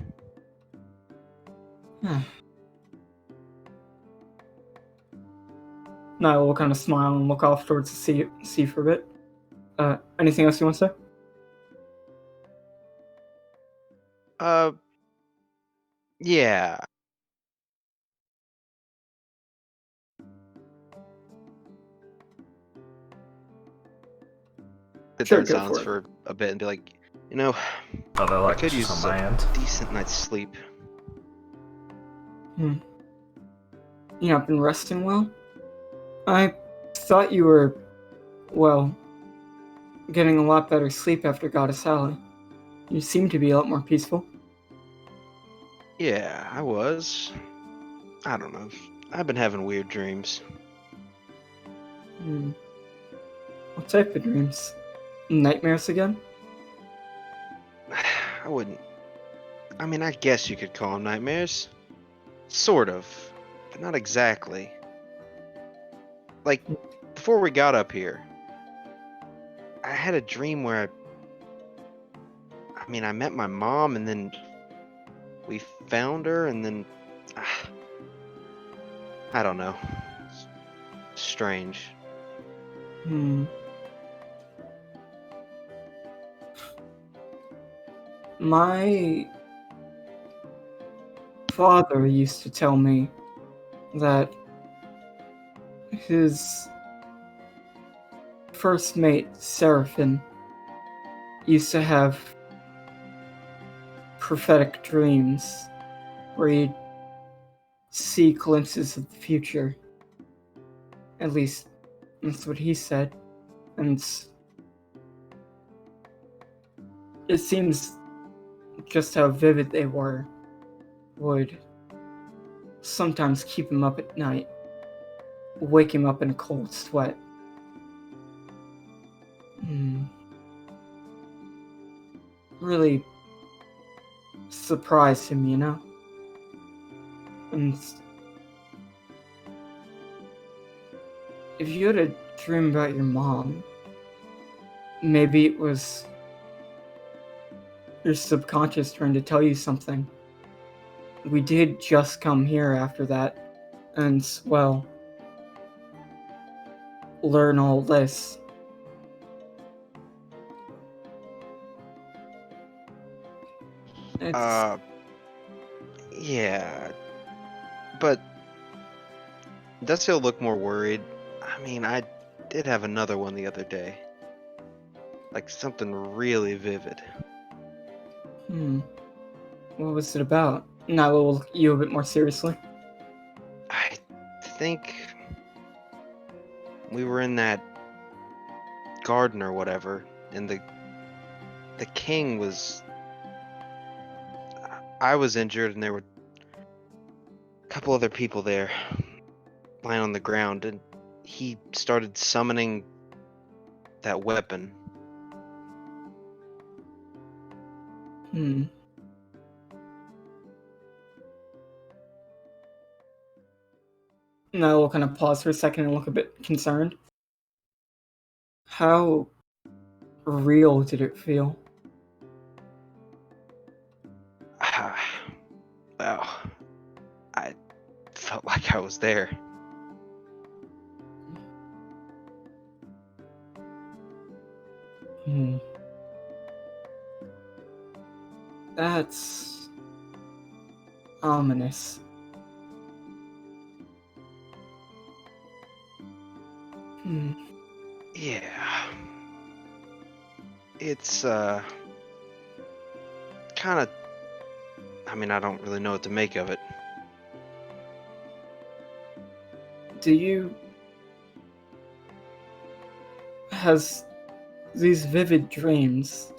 Nyla will kind of smile and look off towards the sea for a bit. Anything else you want to say? Yeah. Sit Sure, there in go silence for it. for a bit and be like, Oh, they're I like could just use on my a end. decent night's sleep. You not been resting well? I thought you were, well, getting a lot better sleep after Goddess Alley. You seem to be a lot more peaceful. Yeah, I was. I don't know. I've been having weird dreams. What type of dreams? Nightmares again? I wouldn't. I mean, I guess you could call them nightmares. Sort of. But not exactly. Like, before we got up here, I had a dream where I met my mom and then we found her and then. I don't know. It's strange. My father used to tell me that his first mate, Seraphim, used to have prophetic dreams where he'd see glimpses of the future. At least, that's what he said. And it seems just how vivid they were would sometimes keep him up at night, wake him up in a cold sweat. Really surprised him, you know? And if you had a dream about your mom, maybe it was your subconscious trying to tell you something. We did just come here after that, and, well, learn all this. It's... Yeah. But does he look more worried? I mean, I did have another one the other day. Like something really vivid. What was it about? Now we'll look at you a bit more seriously. I think we were in that garden or whatever, and the king was... I was injured, and there were a couple other people there, lying on the ground, and he started summoning that weapon. Now we'll kind of pause for a second and look a bit concerned. How real did it feel? Well, I felt like I was there. That's ominous. Yeah. It's kind of... I mean, I don't really know what to make of it. Do you... Has these vivid dreams...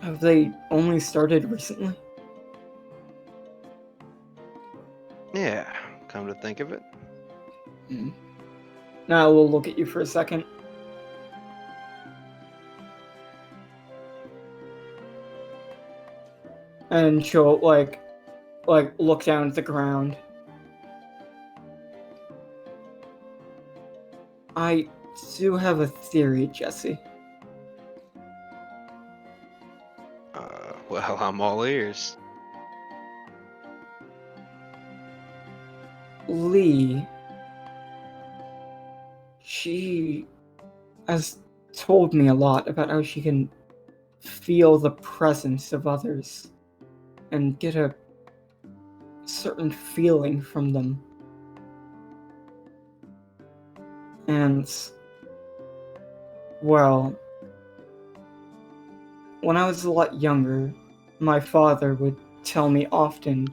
Have they only started recently? Yeah, come to think of it. Now we'll look at you for a second. And she'll, like look down at the ground. I do have a theory, Jesse. Well, I'm all ears. Lee, she has told me a lot about how she can feel the presence of others and get a certain feeling from them. And, well, when I was a lot younger, my father would tell me often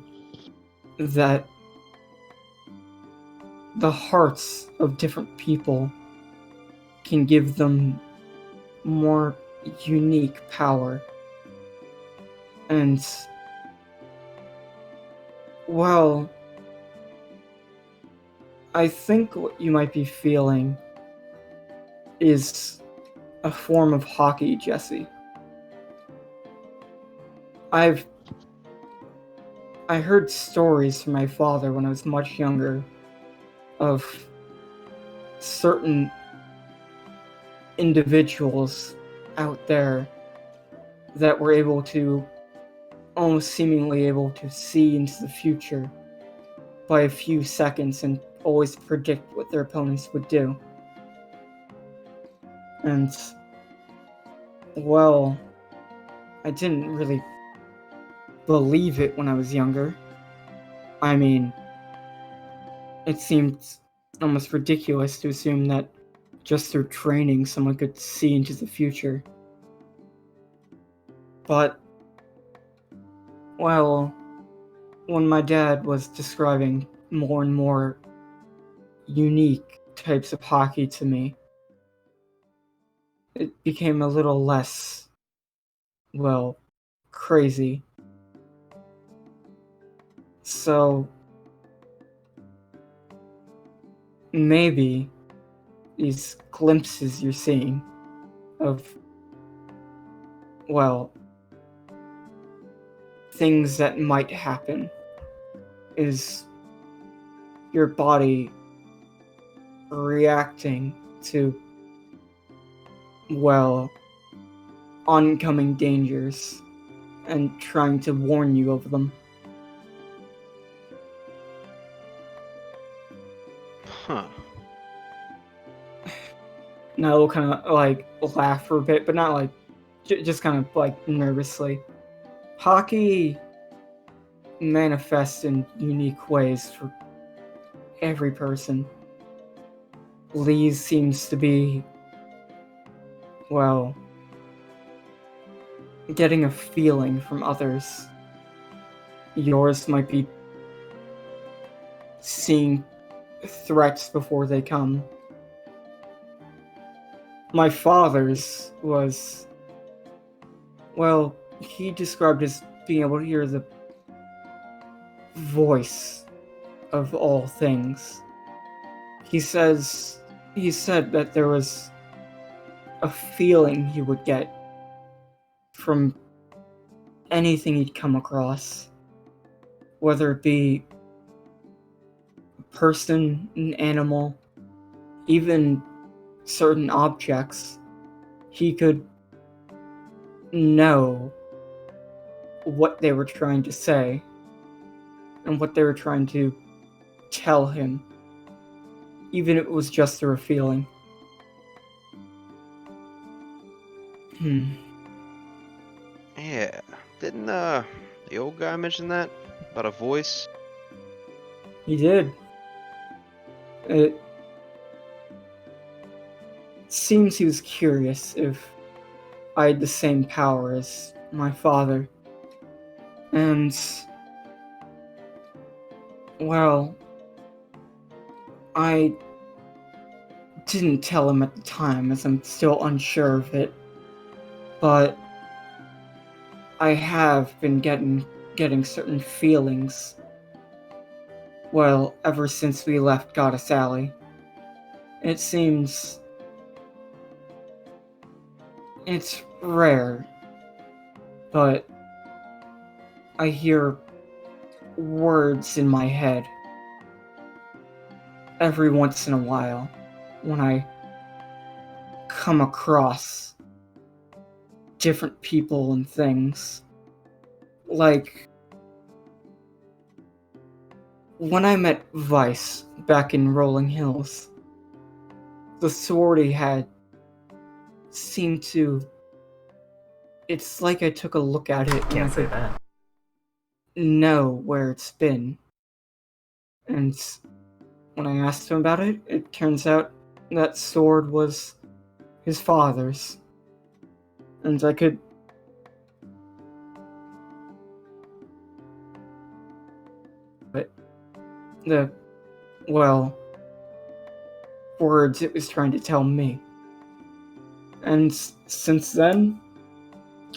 that the hearts of different people can give them more unique power. And, well, I think what you might be feeling is a form of hockey, Jesse. I heard stories from my father when I was much younger of certain individuals out there that were able to, almost seemingly able to see into the future by a few seconds and always predict what their opponents would do. And, well, I didn't really believe it when I was younger. I mean, it seemed almost ridiculous to assume that just through training someone could see into the future. But, well, when my dad was describing more and more unique types of hockey to me, it became a little less, well, crazy. So, maybe these glimpses you're seeing of, well, things that might happen is your body reacting to, well, oncoming dangers and trying to warn you of them. Huh. Now we'll kind of like laugh for a bit, but not like just kind of like nervously. Hockey manifests in unique ways for every person. Lee's seems to be, well, getting a feeling from others. Yours might be seeing threats before they come. My father's was, well, he described as being able to hear the voice of all things. He said that there was a feeling he would get from anything he'd come across, whether it be a person, an animal, even certain objects. He could know what they were trying to say and what they were trying to tell him, even if it was just through a feeling. Yeah. Didn't the old guy mention that about a voice? He did. It seems he was curious if I had the same power as my father. And, well, I didn't tell him at the time, as I'm still unsure of it, but I have been getting certain feelings, well, ever since we left Goddess Alley. It seems it's rare, but I hear words in my head every once in a while when I come across different people and things. Like when I met Vice back in Rolling Hills, the sword he had seemed to... It's like I took a look at it and I Can't say could that. know where it's been. And when I asked him about it, it turns out that sword was his father's. And I could... But the, well, words it was trying to tell me. And since then,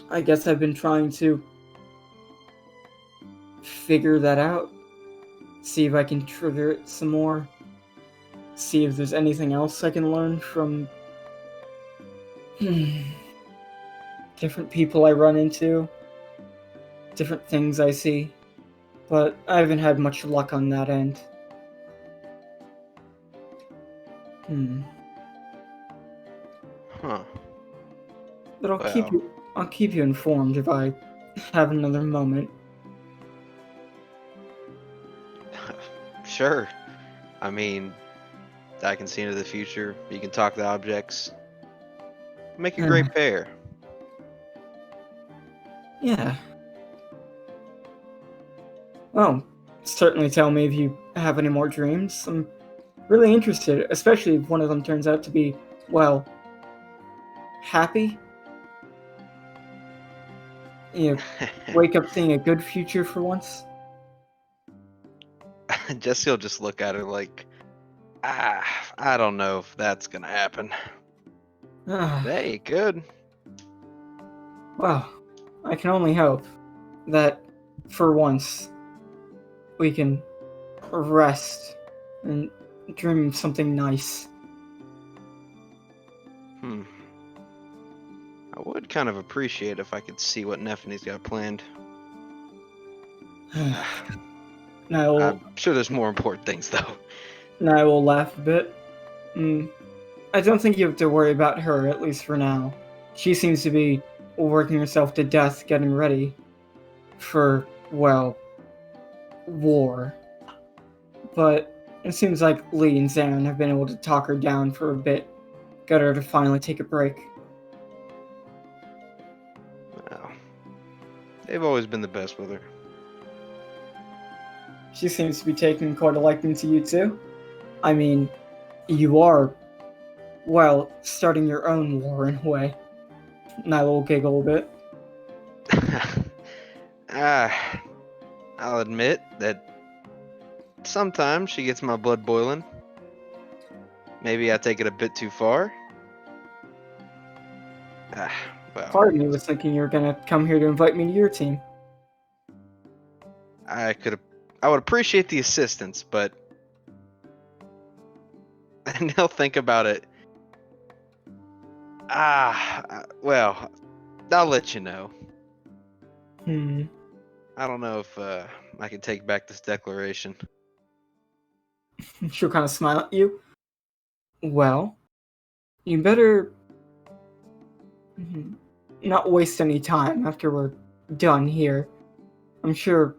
I guess I've been trying to figure that out. See if I can trigger it some more. See if there's anything else I can learn from different people I run into, different things I see. But I haven't had much luck on that end. Huh. But I'll keep you informed if I have another moment. Sure. I mean, I can see into the future. You can talk to objects. Make a great pair. Yeah. Well, certainly tell me if you have any more dreams. I'm really interested, especially if one of them turns out to be well, happy. You know, wake up seeing a good future for once. Jesse'll just look at her like, I don't know if that's gonna happen. Ah, Hey, good. well, I can only hope that for once we can rest and dream of something nice. I would kind of appreciate if I could see what Neffany's got planned. I'm sure there's more important things, though. I will laugh a bit. I don't think you have to worry about her, at least for now. She seems to be working herself to death getting ready for, well, war. But it seems like Lee and Zan have been able to talk her down for a bit, get her to finally take a break. Well, they've always been the best with her. She seems to be taking quite a liking to you too. I mean, you are, well, starting your own war in a way. And I will giggle a bit. I'll admit that sometimes she gets my blood boiling. Maybe I take it a bit too far. Well, Part of me was thinking you were gonna come here to invite me to your team. I would appreciate the assistance, but now think about it. Well, I'll let you know. I don't know if I can take back this declaration. She'll kind of smile at you. Well, you better not waste any time after we're done here. I'm sure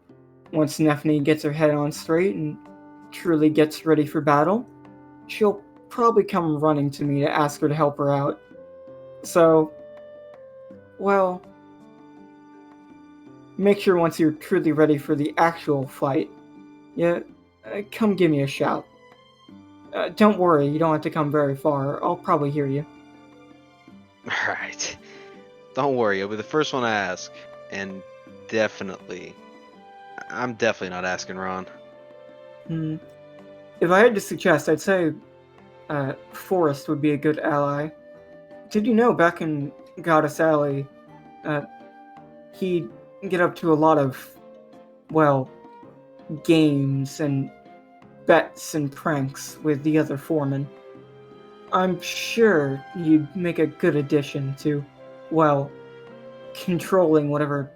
once Neffany gets her head on straight and truly gets ready for battle, she'll probably come running to me to ask her to help her out. So, well, make sure once you're truly ready for the actual fight, come give me a shout. Don't worry, you don't have to come very far. I'll probably hear you. Alright. Don't worry, I'll be the first one to ask. And I'm definitely not asking Ron. If I had to suggest, I'd say Forrest would be a good ally. Did you know back in Goddess Alley, he'd get up to a lot of, well, games and bets and pranks with the other foremen. I'm sure you'd make a good addition to, well, controlling whatever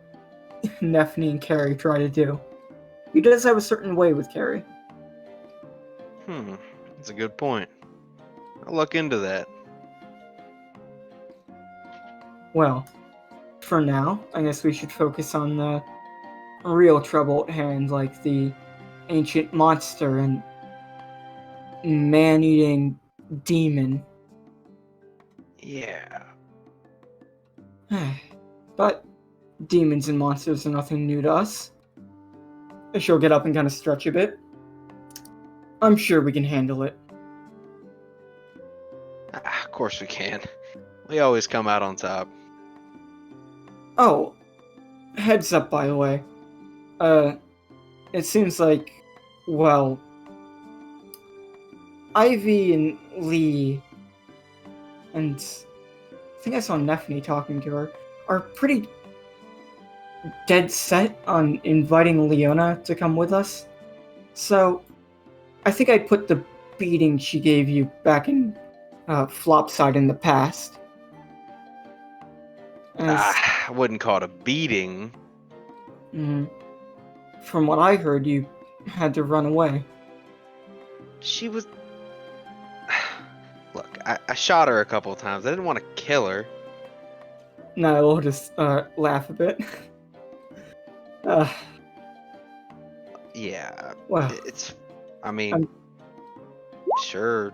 Neffany and Carrie try to do. He does have a certain way with Carrie. That's a good point. I'll look into that. Well, for now, I guess we should focus on the real trouble at hand, like the ancient monster and man-eating demon. Yeah. But demons and monsters are nothing new to us. She'll get up and kind of stretch a bit. I'm sure we can handle it. Of course we can. We always come out on top. Oh, heads up, by the way. It seems like, well, Ivy and Lee, and I think I saw Neffany talking to her, are pretty dead set on inviting Leona to come with us. So, I think I'd put the beating she gave you back in Flopside in the past. I wouldn't call it a beating. From what I heard, you had to run away. She was... Look, I shot her a couple of times. I didn't want to kill her. No, we'll just laugh a bit. Yeah. Well, I mean, sure.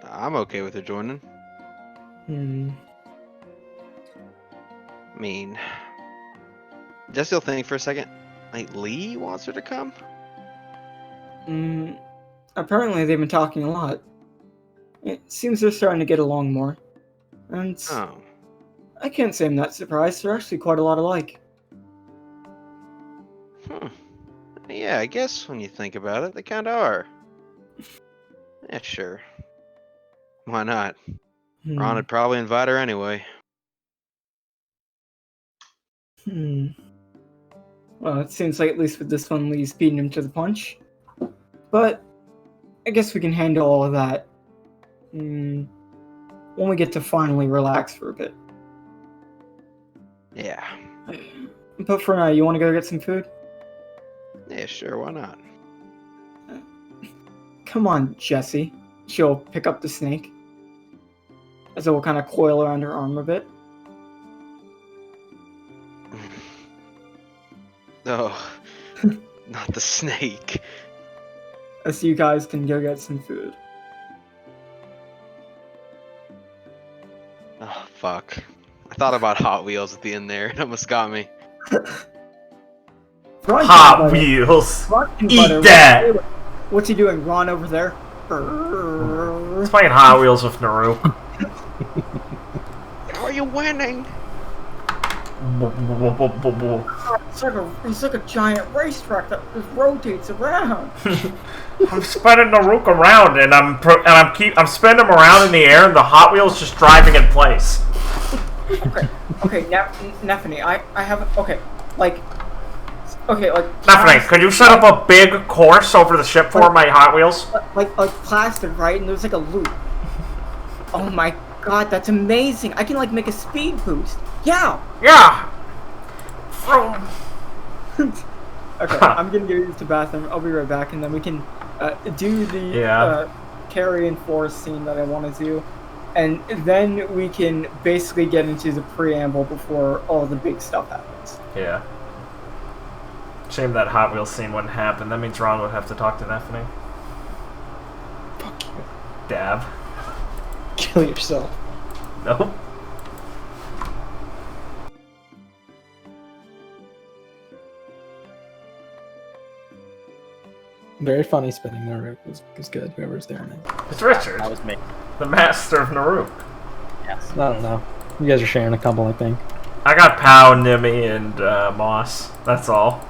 I'm okay with her joining. I mean, just still think for a second. Like, Lee wants her to come? Apparently they've been talking a lot. It seems they're starting to get along more. And Oh. I can't say I'm that surprised. They're actually quite a lot alike. Yeah, I guess when you think about it, they kinda are. Yeah, sure. Why not? Ron would probably invite her anyway. Well, it seems like at least with this one, Lee's beating him to the punch. But I guess we can handle all of that when we get to finally relax for a bit. Yeah. But for now, you want to go get some food? Yeah, sure, why not? Come on, Jessie. She'll pick up the snake. As it will kind of coil around her arm a bit. Oh, not the snake. As you guys can go get some food. Oh, fuck. I thought about Hot Wheels at the end there. It almost got me. Hot Wheels! Eat that! What's he doing? Ron over there? He's playing Hot Wheels with Naruk. How are you winning? It's like a giant racetrack that just rotates around. I'm spinning Naruk around, and I'm spinning him around in the air, and the Hot Wheels just driving in place. Okay, Nephany, I have like. Nephany, could you set up a big course over the ship for my Hot Wheels? Like plastic, right? And there's like a loop. Oh my god, that's amazing! I can like make a speed boost. Yeah. Yeah. Okay, I'm gonna go use the bathroom. I'll be right back, and then we can do the Carrie and Forrest scene that I want to do, and then we can basically get into the preamble before all the big stuff happens. Yeah. Shame that Hot Wheels scene wouldn't happen. That means Ron would have to talk to Nephany. Fuck you. Dab. Kill yourself. Nope. Very funny spinning Naruk was good, whoever's there now. It's Richard. That was me. The master of Naruk. Yes. I don't know. You guys are sharing a couple, I think. I got Pow, Nimmy, and Moss. That's all.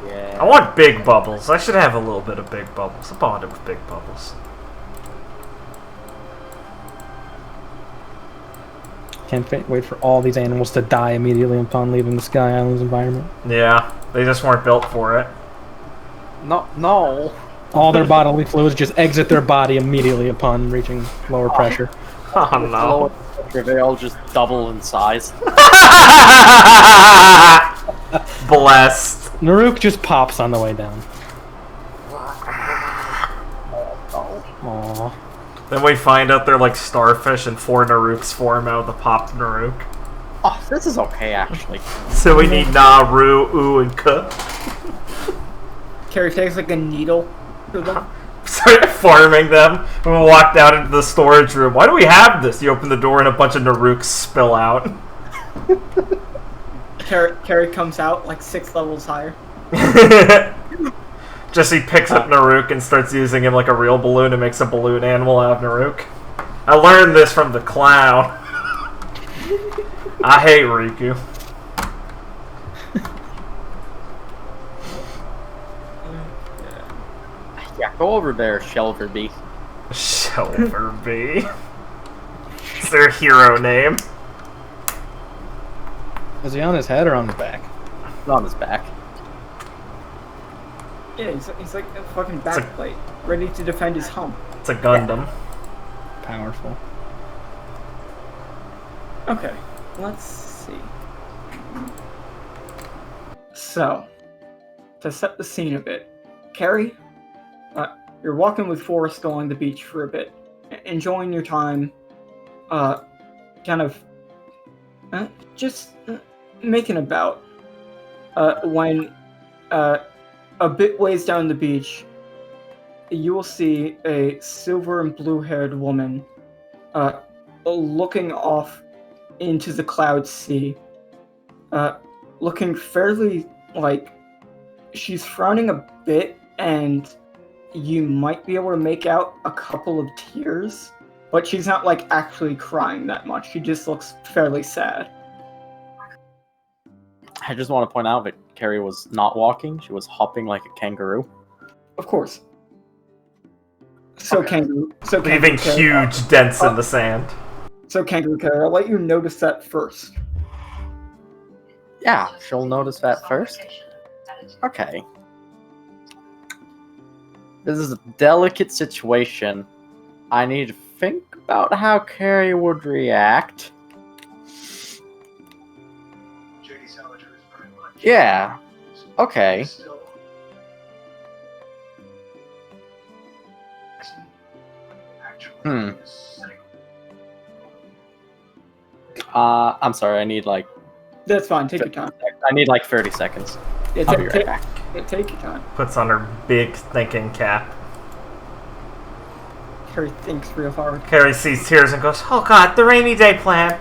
Yeah. I want Big Bubbles. I should have a little bit of Big Bubbles. I bonded with Big Bubbles. Can't wait for all these animals to die immediately upon leaving the Sky Islands environment. Yeah, they just weren't built for it. No. All their bodily fluids just exit their body immediately upon reaching lower pressure. Oh no. They all just double in size. Blessed. Naruk just pops on the way down. Aww. Then we find out they're like starfish and 4 Naruks form out of the popped Naruk. Oh, this is okay, actually. So we need Naru, U, and K. Carrie takes like a needle to them. Start farming them. We walk down into the storage room. Why do we have this? You open the door and a bunch of Naruks spill out. Carrie comes out like 6 levels higher. Jesse picks up Naruk and starts using him like a real balloon and makes a balloon animal out of Naruk. I learned this from the clown. I hate Riku. Yeah, go over there, Shelverby. Shelverby. It's their hero name. Is he on his head or on his back? He's on his back. Yeah, he's like a fucking backplate, ready to defend his hump. It's a Gundam. Powerful. Okay, let's see. So, to set the scene a bit, Carrie, you're walking with Forrest along the beach for a bit, enjoying your time, kind of just making about, when a bit ways down the beach, you will see a silver and blue-haired woman looking off into the cloud sea, looking fairly like she's frowning a bit and you might be able to make out a couple of tears, but she's not like actually crying that much. She just looks fairly sad. I just want to point out that Carrie was not walking; she was hopping like a kangaroo. Of course. So kangaroo. Leaving huge dents in the sand. So kangaroo Carrie, I'll let you notice that first. Yeah, she'll notice that first. Okay. This is a delicate situation. I need to think about how Carrie would react. Yeah. Okay. I'm sorry, I need like... That's fine, take your time. I need like 30 seconds. Yeah, I'll be right back. Yeah, take your time. Puts on her big thinking cap. Carrie thinks real hard. Carrie sees tears and goes, "Oh god, the rainy day plan.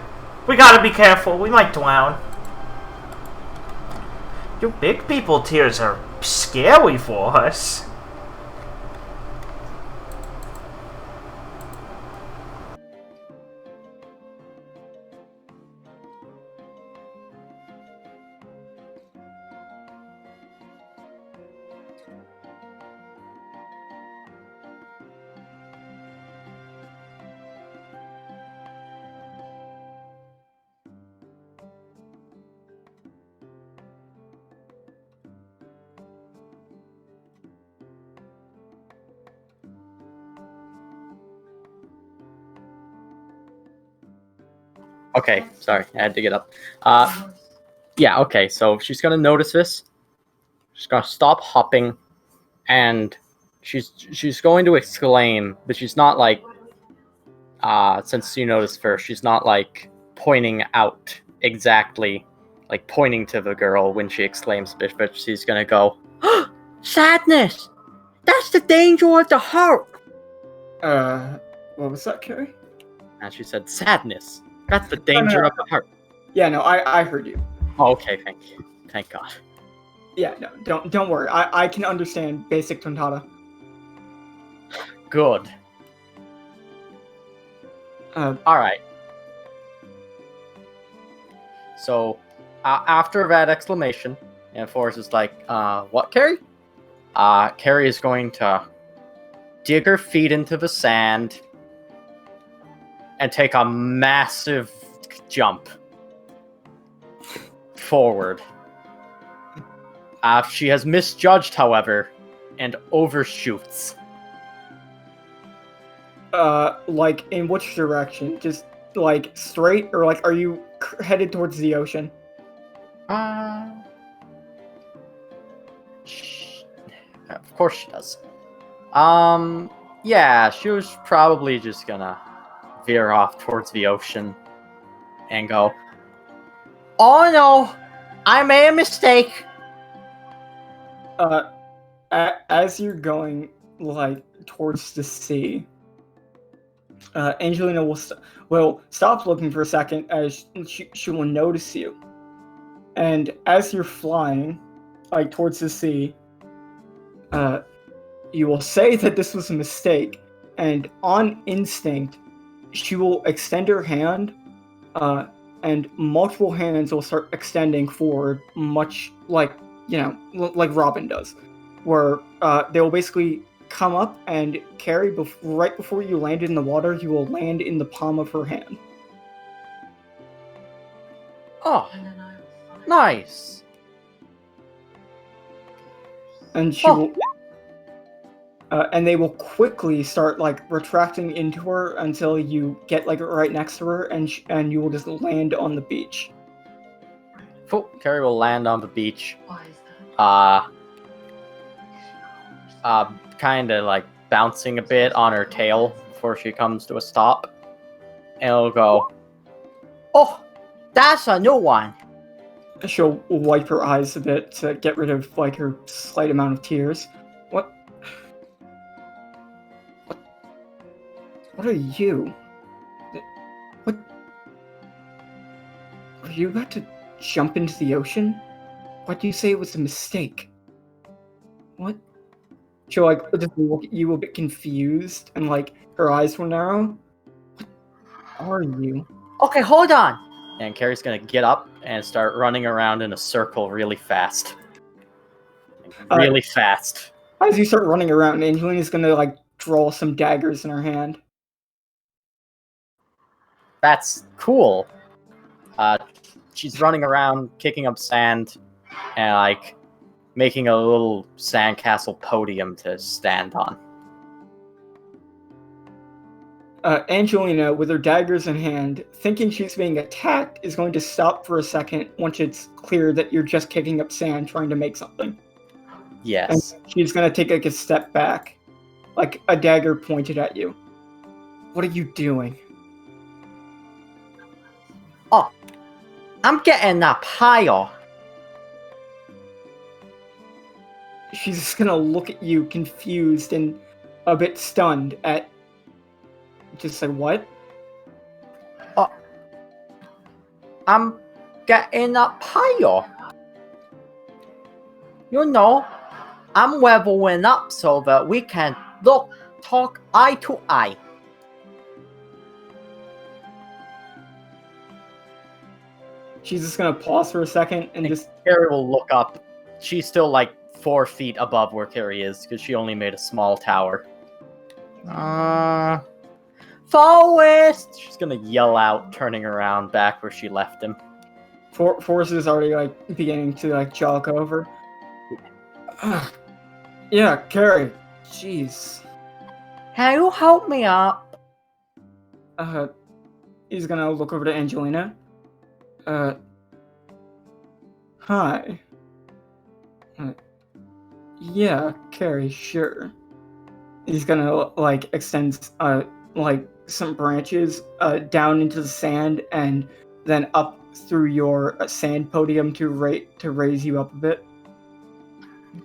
We gotta be careful, we might drown." "You big people tears are scary for us." Okay, sorry, I had to get up. Yeah, okay, so she's gonna notice this. She's gonna stop hopping, and she's going to exclaim, but she's not like, since you noticed first, she's not like pointing out exactly, like pointing to the girl when she exclaims, but she's gonna go, Sadness! That's the danger of the heart! What was that, Carrie? and she said, sadness. That's the danger of the heart. Yeah, no, I heard you. Oh, okay, thank you. Thank God. Yeah, no, don't worry. I can understand basic Tontata. Good. Alright. So, after that exclamation, and Forrest is like, what, Carrie? Carrie is going to dig her feet into the sand and take a massive jump forward. She has misjudged, however, and overshoots. Like, in which direction? Just, like, straight? Or, like, are you headed towards the ocean? Of course she does. Yeah, she was probably just gonna veer off towards the ocean and go, Oh no! I made a mistake! As you're going, like, towards the sea, Angelina will stop looking for a second as she will notice you. And as you're flying, like, towards the sea, you will say that this was a mistake, and on instinct, she will extend her hand, and multiple hands will start extending forward, much like, you know, like Robin does, where they will basically come up and carry right before you land in the water. You will land in the palm of her hand. oh, nice. And she will, and they will quickly start like retracting into her until you get like right next to her, and you will just land on the beach. Carrie will land on the beach. Kind of like bouncing a bit on her tail before she comes to a stop. And it'll go, Oh, that's a new one. She'll wipe her eyes a bit to get rid of like her slight amount of tears. What are you? What? Are you about to jump into the ocean? Why'd you say it was a mistake? What? she'll like just look at you a bit confused, and like her eyes will narrow. What are you? Okay, hold on. And Carrie's gonna get up and start running around in a circle really fast. Really fast. As you start running around, Angelina's gonna like draw some daggers in her hand. That's cool. She's running around, kicking up sand, and like making a little sandcastle podium to stand on. Angelina, with her daggers in hand, thinking she's being attacked, is going to stop for a second once it's clear that you're just kicking up sand trying to make something. Yes. And she's going to take like a step back, like a dagger pointed at you. What are you doing? Oh, I'm getting a pile. She's just going to look at you confused and a bit stunned at... Just say what? I'm getting a pile. You know, I'm leveling up so that we can talk eye to eye. She's just gonna pause for a second and just... Carrie will look up. She's still like 4 feet above where Carrie is because she only made a small tower. Forest! She's gonna yell out, turning around back where she left him. Forrest is already like beginning to like jog over. Yeah, Carrie. Jeez. Can you help me up? He's gonna look over to Angelina. Hi. Yeah, Carrie, sure. He's gonna like extend like some branches down into the sand and then up through your sand podium to raise you up a bit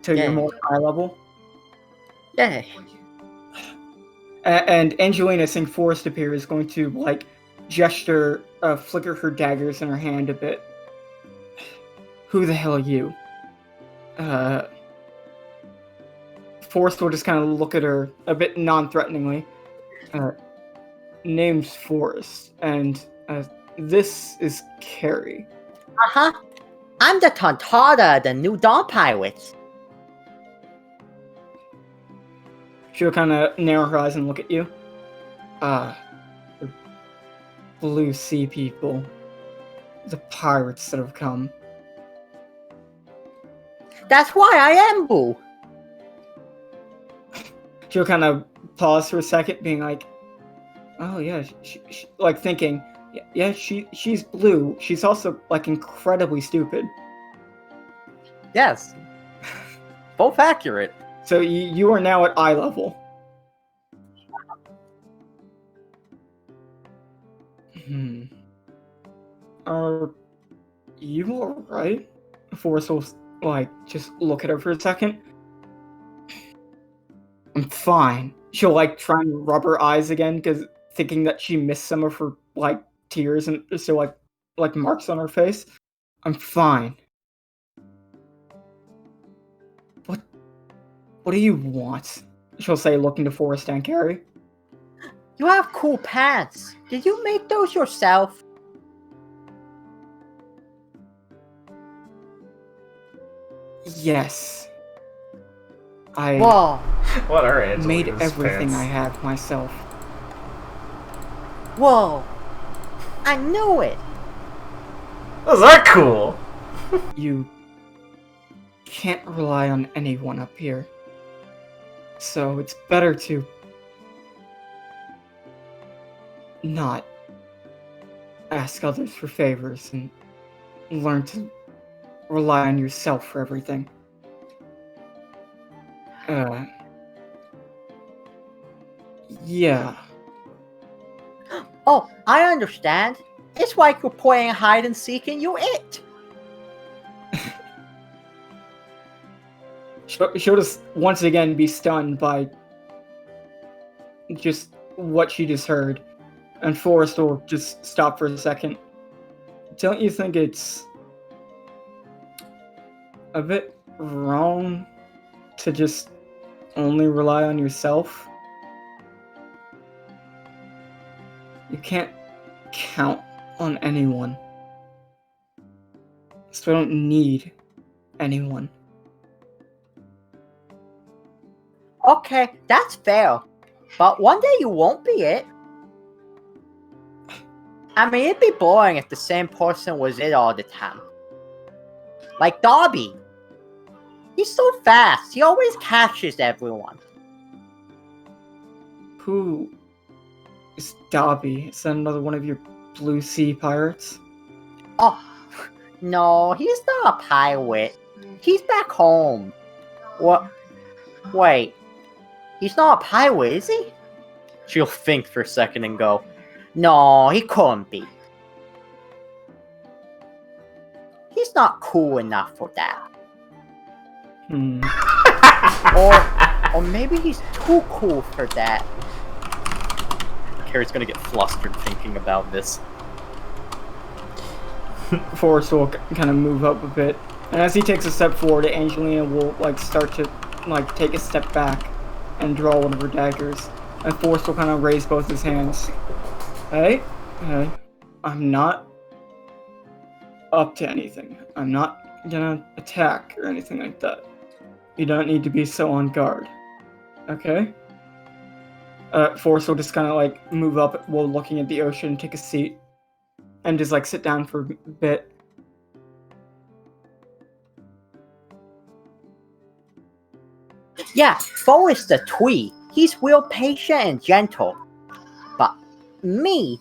to your more high level. Yeah. And Angelina, seeing Forrest appear, is going to like gesture, flicker her daggers in her hand a bit. Who the hell are you? Forrest will just kind of look at her a bit non-threateningly. Name's Forrest, and this is Carrie. Uh-huh. I'm the Tontata, the new Dawn Pirates. She'll kind of narrow her eyes and look at you. The Blue Sea people. The pirates that have come. That's why I am Boo. She'll kind of pause for a second, being like, "Oh yeah," she like thinking, "Yeah, she's blue. She's also like incredibly stupid." Yes. Both accurate. So you are now at eye level. Are you alright? Forrest will like just look at her for a second. I'm fine. She'll like try and rub her eyes again because thinking that she missed some of her like tears and so like marks on her face. I'm fine. What do you want? She'll say, looking to Forrest and Carrie. You have cool pants. Did you make those yourself? Yes. I Whoa. What are Angelina's made everything pants? I have myself. Whoa. I knew it. Those are cool. You can't rely on anyone up here. So it's better to not ask others for favors and learn to rely on yourself for everything. Yeah. Oh, I understand. It's like you're playing hide and seek and you it. She'll just once again be stunned by just what she just heard. And Forrest will just stop for a second. Don't you think it's a bit wrong to just only rely on yourself, you can't count on anyone. So I don't need anyone. Okay, that's fair. But one day you won't be it. I mean, it'd be boring if the same person was it all the time. Like Dobby. He's so fast. He always catches everyone. Who is Dobby? Is that another one of your blue sea pirates? Oh, no, he's not a pirate. He's back home. What? Wait. He's not a pirate, is he? She'll think for a second and go, No, he couldn't be. He's not cool enough for that. Or maybe he's too cool for that. Carrie's gonna get flustered thinking about this. Forrest will kind of move up a bit, and as he takes a step forward, Angelina will start to take a step back and draw one of her daggers. And Forrest will kind of raise both his hands. Hey, I'm not up to anything. I'm not gonna attack or anything like that. You don't need to be so on guard. Okay? Forrest will just kind of move up while looking at the ocean, take a seat, and just sit down for a bit. Yeah, Forrest the Twee. He's real patient and gentle. But me,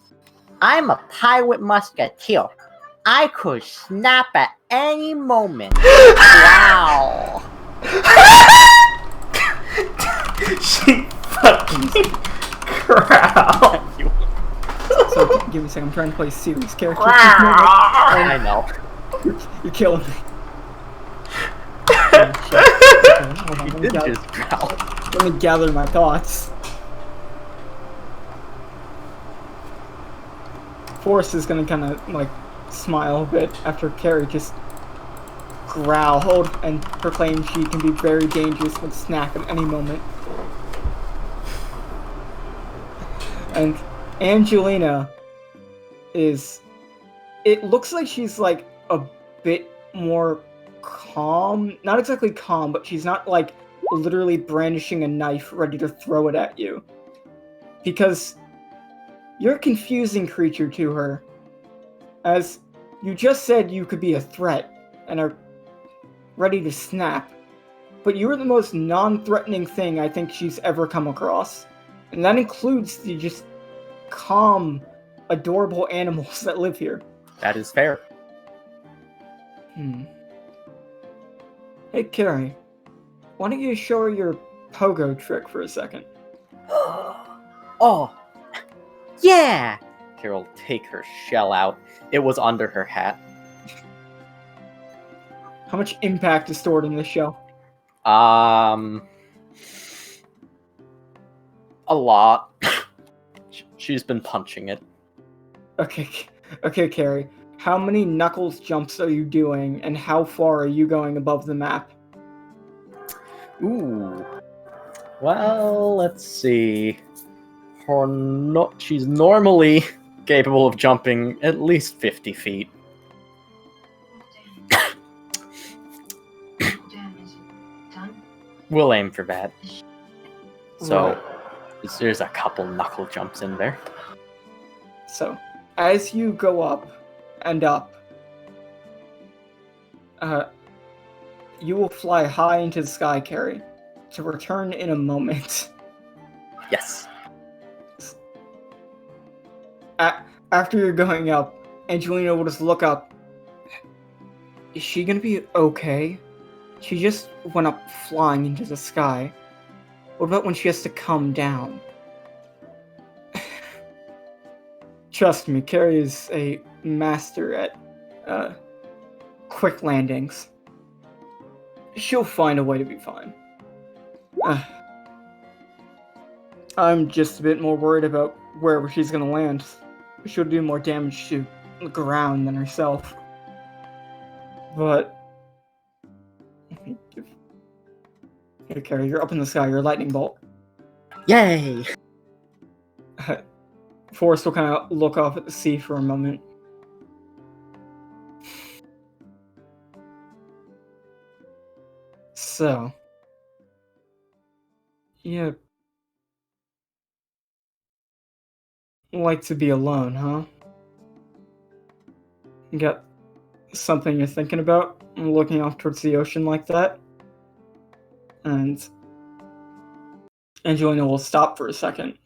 I'm a pirate musketeer. I could snap at any moment. Wow. She fucking growl. So give me a second. I'm trying to play a serious character. I know. You're killing me. He did just growl. Let me gather my thoughts. Forrest is gonna kind of smile a bit after Carrie just growled and proclaimed she can be very dangerous and snap at any moment. And Angelina it looks like she's a bit more calm. Not exactly calm, but she's not literally brandishing a knife ready to throw it at you. Because you're a confusing creature to her. As you just said you could be a threat and are ready to snap. But you're the most non-threatening thing I think she's ever come across. And that includes the just calm, adorable animals that live here. That is fair. Hey, Carrie. Why don't you show her your pogo trick for a second? Oh. Yeah. Carol take her shell out. It was under her hat. How much impact is stored in this shell? A lot. She's been punching it. Okay, Carrie. How many knuckles jumps are you doing, and how far are you going above the map? Ooh. Well, let's see. She's normally capable of jumping at least 50 feet. We'll aim for that. So, there's a couple knuckle jumps in there. So, as you go up and up, you will fly high into the sky, Carrie, to return in a moment. Yes. After you're going up, Angelina will just look up. Is she gonna be okay? She just went up flying into the sky. What about when she has to come down? Trust me, Carrie is a master at quick landings. She'll find a way to be fine. I'm just a bit more worried about wherever she's gonna land. She'll do more damage to the ground than herself. But Here, Carrie, you're up in the sky. You're a lightning bolt. Yay! Forrest will kind of look off at the sea for a moment. So, you like to be alone, huh? You got something you're thinking about, looking off towards the ocean like that? And Angelina will stop for a second.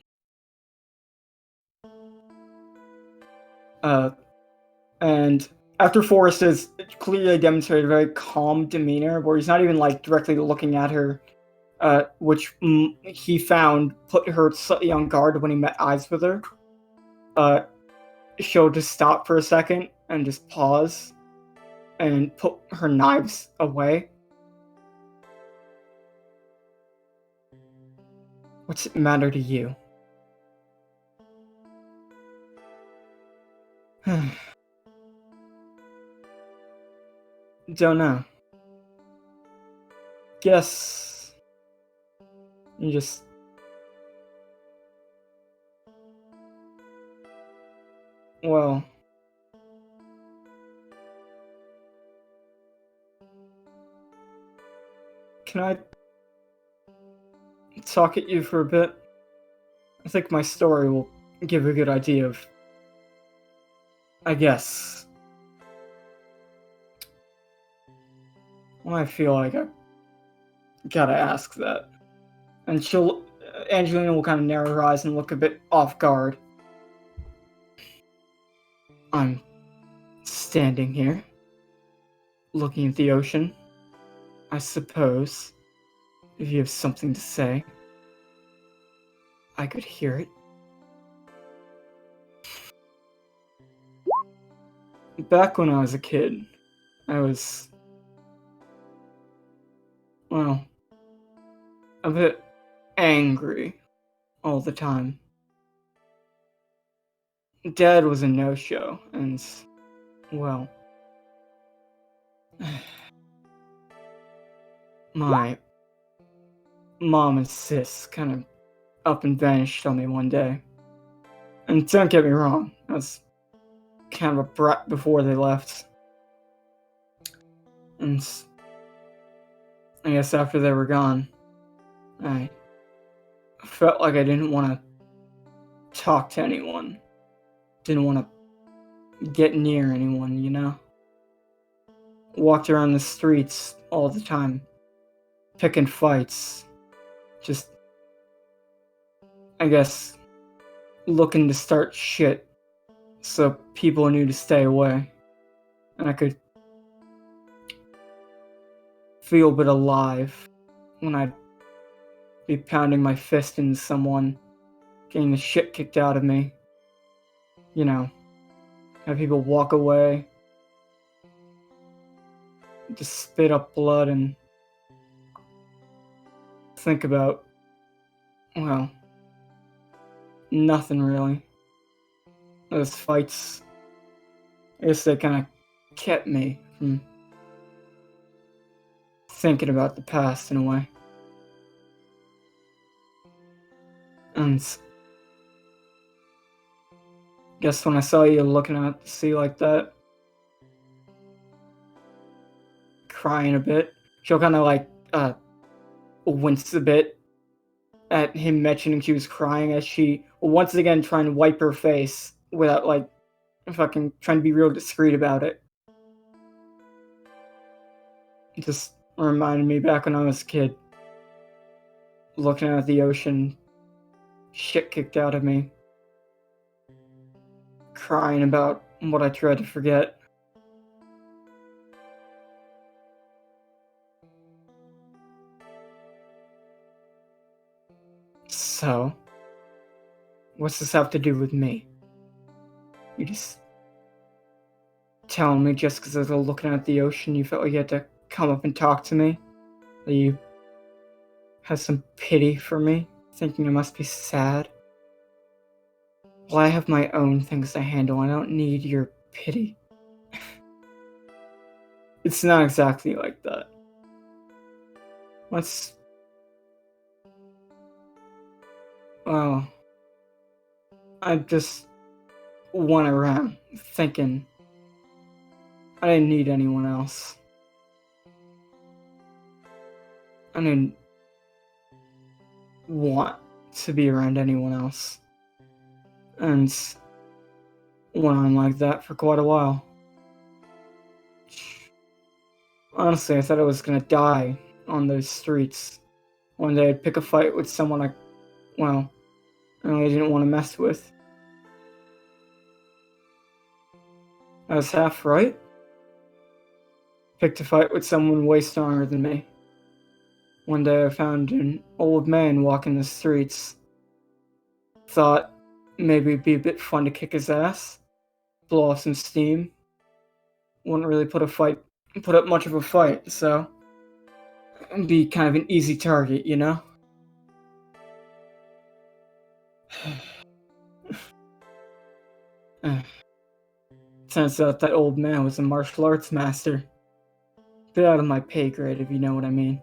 And after Forrest has clearly demonstrated a very calm demeanor, where he's not even like directly looking at her, which he found put her slightly on guard when he met eyes with her. She'll just stop for a second and just pause and put her knives away. What's it matter to you? Don't know. Guess you just well, can I talk at you for a bit? I think my story will give a good idea of, I guess, well, I feel like I gotta ask that. And Angelina will kind of narrow her eyes and look a bit off guard. I'm standing here, looking at the ocean. I suppose, if you have something to say, I could hear it. Back when I was a kid, I was, well, a bit angry all the time. Dad was a no-show, and, well, my mom and sis kind of up and vanished on me one day. And don't get me wrong, I was kind of a brat before they left. And I guess after they were gone, I felt like I didn't want to talk to anyone. Didn't want to get near anyone, you know? Walked around the streets all the time, picking fights. Just, I guess, looking to start shit so people knew to stay away. And I could feel a bit alive when I'd be pounding my fist into someone, getting the shit kicked out of me. You know, have people walk away, just spit up blood and think about, well, nothing really. Those fights, I guess they kind of kept me from thinking about the past in a way. And guess when I saw you looking out the sea like that, crying a bit, she'll kind of like wince a bit at him mentioning she was crying as she once again trying to wipe her face without like fucking trying to be real discreet about it. It just reminded me back when I was a kid, looking out at the ocean, shit kicked out of me, crying about what I tried to forget. So, what's this have to do with me? You just telling me just because I was looking at the ocean you felt like you had to come up and talk to me? That you have some pity for me, thinking I must be sad? Well, I have my own things to handle. I don't need your pity. It's not exactly like that. Let's Well, I just went around thinking I didn't need anyone else. I didn't want to be around anyone else. And went on like that for quite a while. Honestly, I thought I was gonna die on those streets. One day I'd pick a fight with someone I really didn't want to mess with. I was half right. Picked a fight with someone way stronger than me. One day I found an old man walking the streets. Thought maybe it'd be a bit fun to kick his ass, blow off some steam. Wouldn't really put up much of a fight, so it'd be kind of an easy target, you know? Turns out that old man was a martial arts master. Bit out of my pay grade, if you know what I mean.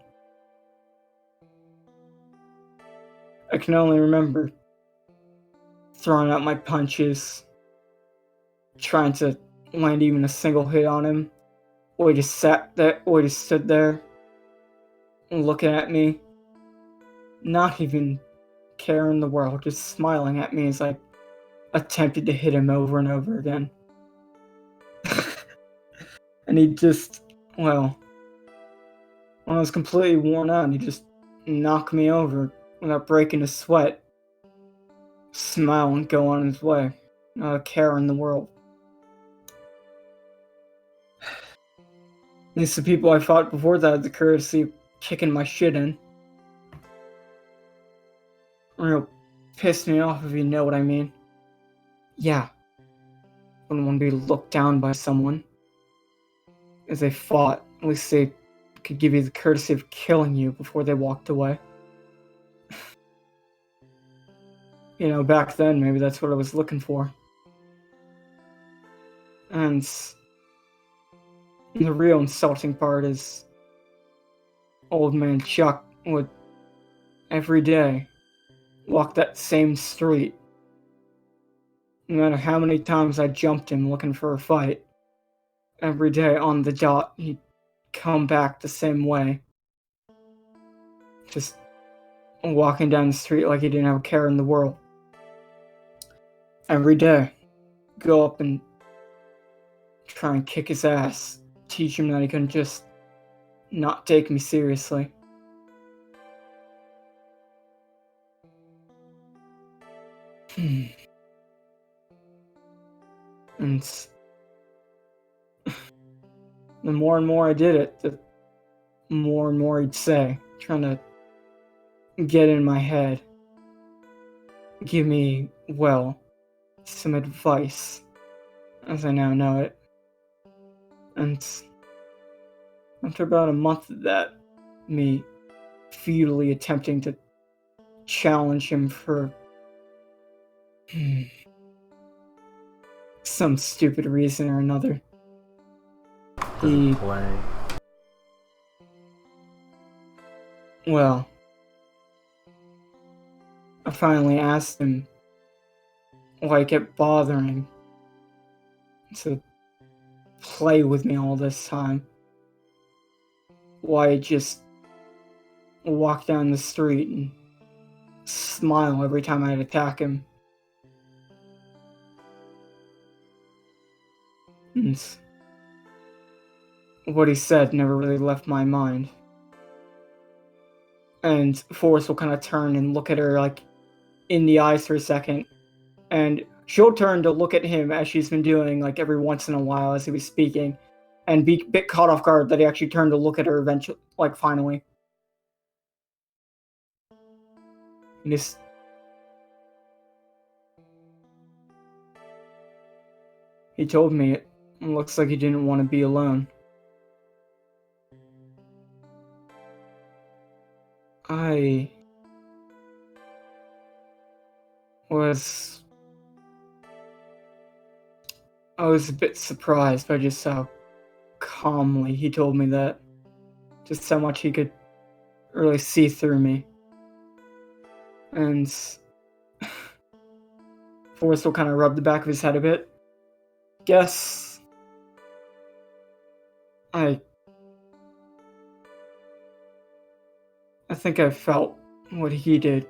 I can only remember throwing out my punches, trying to land even a single hit on him. Or he just stood there, looking at me, not even caring the world, just smiling at me as I attempted to hit him over and over again. And he just, when I was completely worn out, he just knocked me over without breaking a sweat, smile and go on his way, not a care in the world. At least the people I fought before that had the courtesy of kicking my shit in. Real pissed me off, if you know what I mean. Yeah. Wouldn't want to be looked down by someone. As they fought, at least they could give you the courtesy of killing you before they walked away. You know, back then, maybe that's what I was looking for. And the real insulting part is old man Chuck would every day walk that same street. No matter how many times I jumped him looking for a fight, every day on the dot he'd come back the same way. Just walking down the street like he didn't have a care in the world. Every day, go up and try and kick his ass. Teach him that he couldn't just not take me seriously. And the more and more I did it, the more and more he'd say, trying to get in my head. Give me, some advice, as I now know it. And after about a month of that, me futilely attempting to challenge him for some stupid reason or another, he Play. I finally asked him why he kept bothering to play with me all this time. Why he just walk down the street and smile every time I'd attack him. And what he said never really left my mind. And Forrest will kind of turn and look at her like in the eyes for a second, and she'll turn to look at him as she's been doing like every once in a while as he was speaking, and be a bit caught off guard that he actually turned to look at her eventually, like finally. And he told me it looks like he didn't want to be alone. I was a bit surprised by just how calmly he told me that. Just how much he could really see through me. And Forrest will kind of rub the back of his head a bit. Guess I think I felt what he did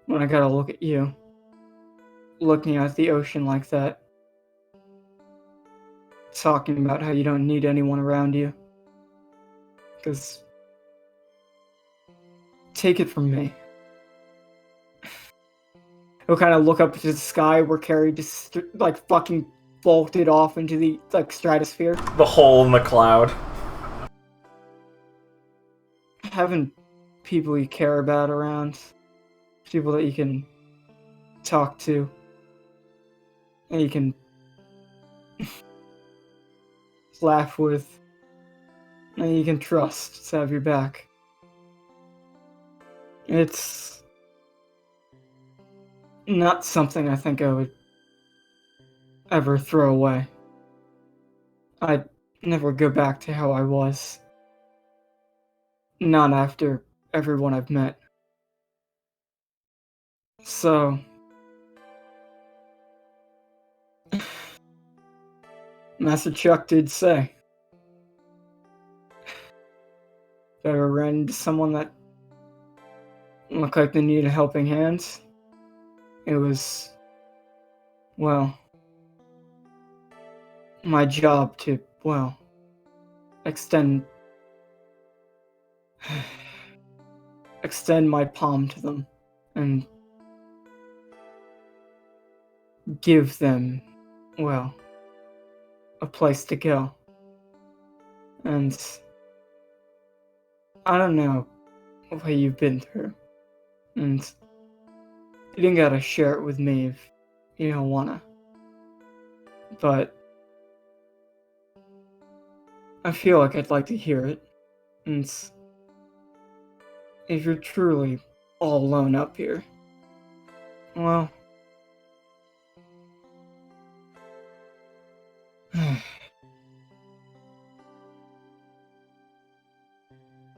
when I got a look at you. Looking at the ocean like that. Talking about how you don't need anyone around you. Because, take it from me. He'll kind of look up to the sky where Carrie just, fucking vaulted off into the, stratosphere. The hole in the cloud. Having people you care about around. People that you can talk to. And you can laugh with. And you can trust to have your back. It's not something I think I would ever throw away. I'd never go back to how I was. Not after everyone I've met. So, Master Chuck did say, if I ever ran into someone that looked like they needed a helping hand, it was, well, my job to, well, extend my palm to them and give them, well, a place to go. And I don't know what you've been through, and you didn't gotta share it with me if you don't wanna. But I feel like I'd like to hear it, and if you're truly all alone up here, well,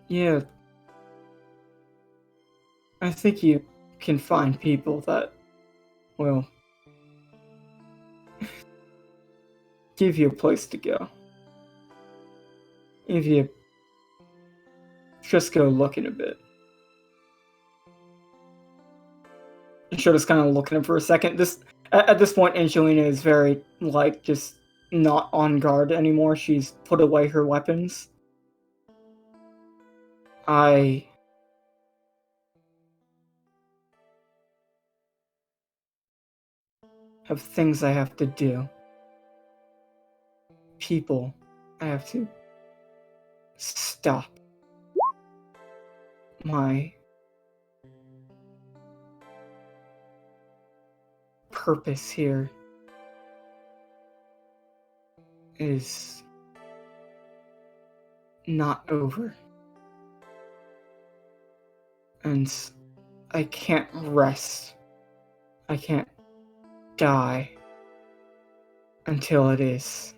yeah, I think you can find people that will give you a place to go. If you just go looking a bit. Shota's kind of looking at him for a second. At this point, Angelina is very, just not on guard anymore. She's put away her weapons. I have things I have to do. People I have to stop. My purpose here is not over. And I can't rest. I can't die until it is.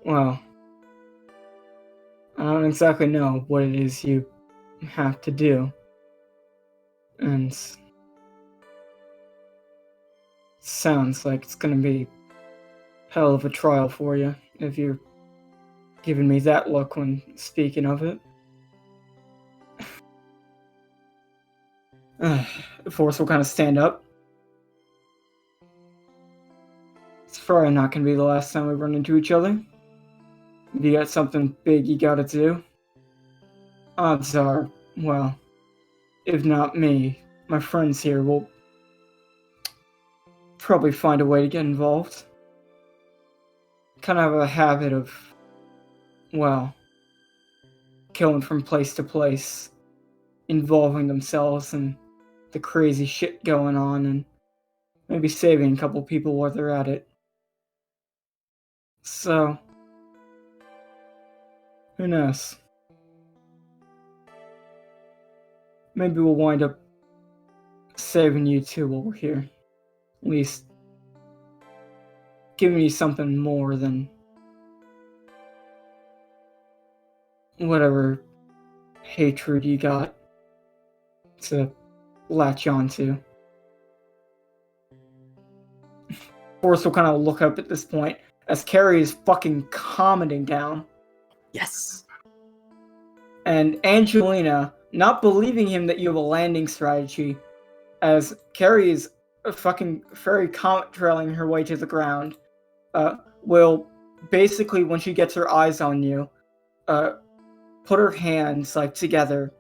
Well, I don't exactly know what it is you have to do. And sounds like it's gonna be hell of a trial for you if you're giving me that look when speaking of it. Forrest will kind of stand up. It's probably not gonna be the last time we run into each other. If you got something big you gotta do, odds are, well, if not me, my friends here will probably find a way to get involved. Kind of have a habit of, well, going from place to place, involving themselves in the crazy shit going on, and maybe saving a couple people while they're at it. So, who knows? Maybe we'll wind up saving you too while we're here. At least, giving you something more than whatever hatred you got to latch onto. Forrest will kind of look up at this point as Carrie is fucking commenting down. Yes. And Angelina, not believing him that you have a landing strategy, as Carrie is fucking very comet trailing her way to the ground, will basically, when she gets her eyes on you, put her hands like together,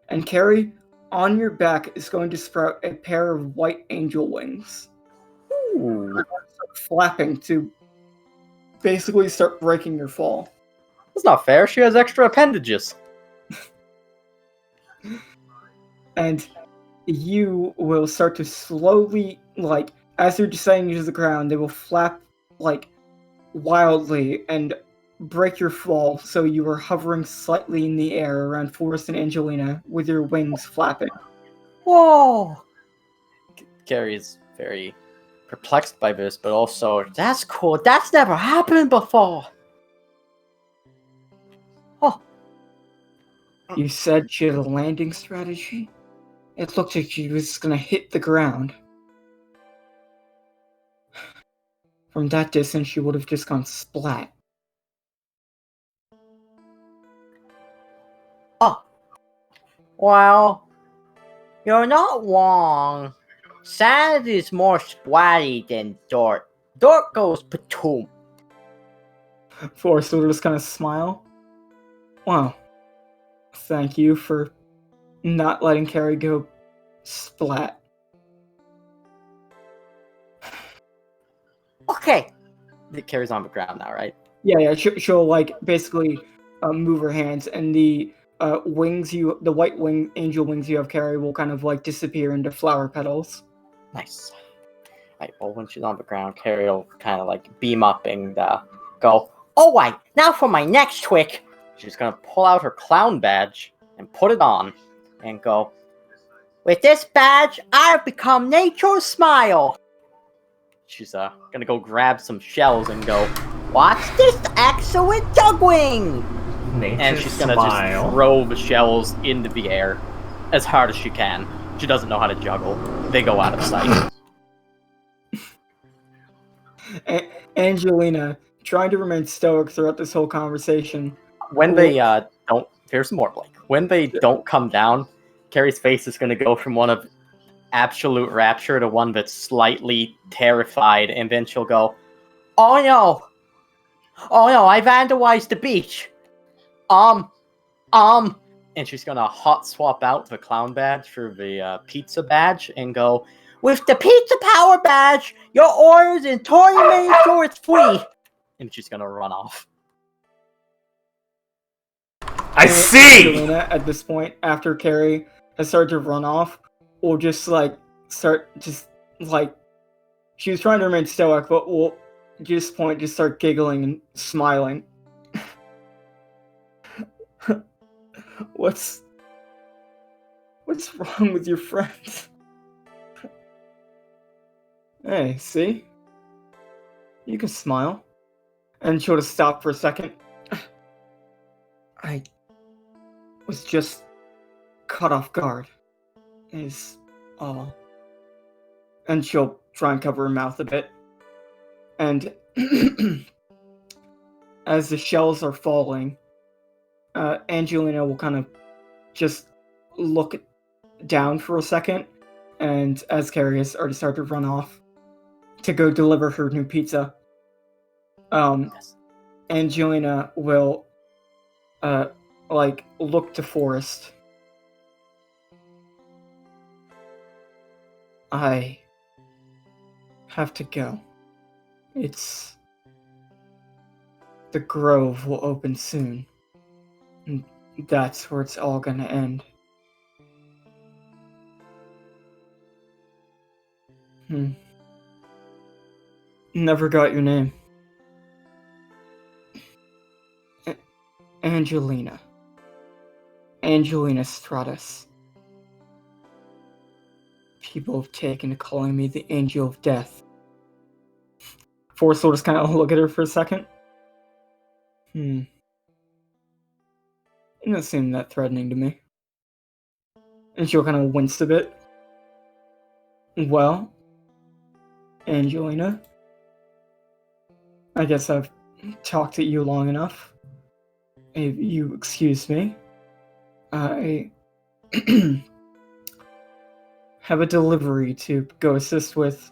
and Carrie, on your back is going to sprout a pair of white angel wings. Ooh. They're going to start flapping to basically start breaking your fall. That's not fair. She has extra appendages. And you will start to slowly, like, as you're descending to the ground, they will flap, like, wildly and break your fall, so you are hovering slightly in the air around Forrest and Angelina with your wings flapping. Whoa! Carrie is very perplexed by this, but also, That's cool. That's never happened before. Oh, You said she had a landing strategy? It looked like she was gonna hit the ground. From that distance, she would have just gone splat. well, you're not wrong. Sand is more splatty than dirt. Dirt goes patoom. Forrest will just kind of smile. Wow. Thank you for not letting Carrie go splat. Okay, Carrie's on the ground now, right? Yeah, she'll like basically move her hands, and the the white wing angel wings you have, Carrie, will kind of like disappear into flower petals. Nice. Right, well, when she's on the ground, Carrie will kind of like beam up and go. alright, now for my next trick. She's gonna pull out her clown badge and put it on and go. With this badge, I've become nature's smile. She's gonna go grab some shells and go. What's this excellent juggling? And she's gonna just throw the shells into the air as hard as she can. She doesn't know how to juggle. They go out of sight. Angelina, trying to remain stoic throughout this whole conversation. When they don't, there's more, Blake. When they don't come down, Carrie's face is gonna go from one of absolute rapture to one that's slightly terrified, and then she'll go, Oh no, I vandalized the beach. and she's gonna hot swap out the clown badge for the pizza badge and go. With the pizza power badge, your order's in 20 minutes or it's free. And she's gonna run off. I see! Angelina, at this point, after Carrie has started to run off, will just like she was trying to remain stoic, but will at this point just start giggling and smiling. What's wrong with your friend? Hey, see? You can smile. And she'll just stop for a second. I was just caught off guard, is all. And she'll try and cover her mouth a bit. And as the shells are falling, Angelina will kind of just look down for a second, and as Carrie has already started to run off to go deliver her new pizza, Angelina will look to Forrest. I have to go. The Grove will open soon. And that's where it's all gonna end. Never got your name. Angelina. Angelina Stratus. People have taken to calling me the Angel of Death. Forrest will just kind of look at her for a second. It doesn't seem that threatening to me. And she'll kind of wince a bit. Well, Angelina, I guess I've talked to you long enough. If you excuse me, I have a delivery to go assist with.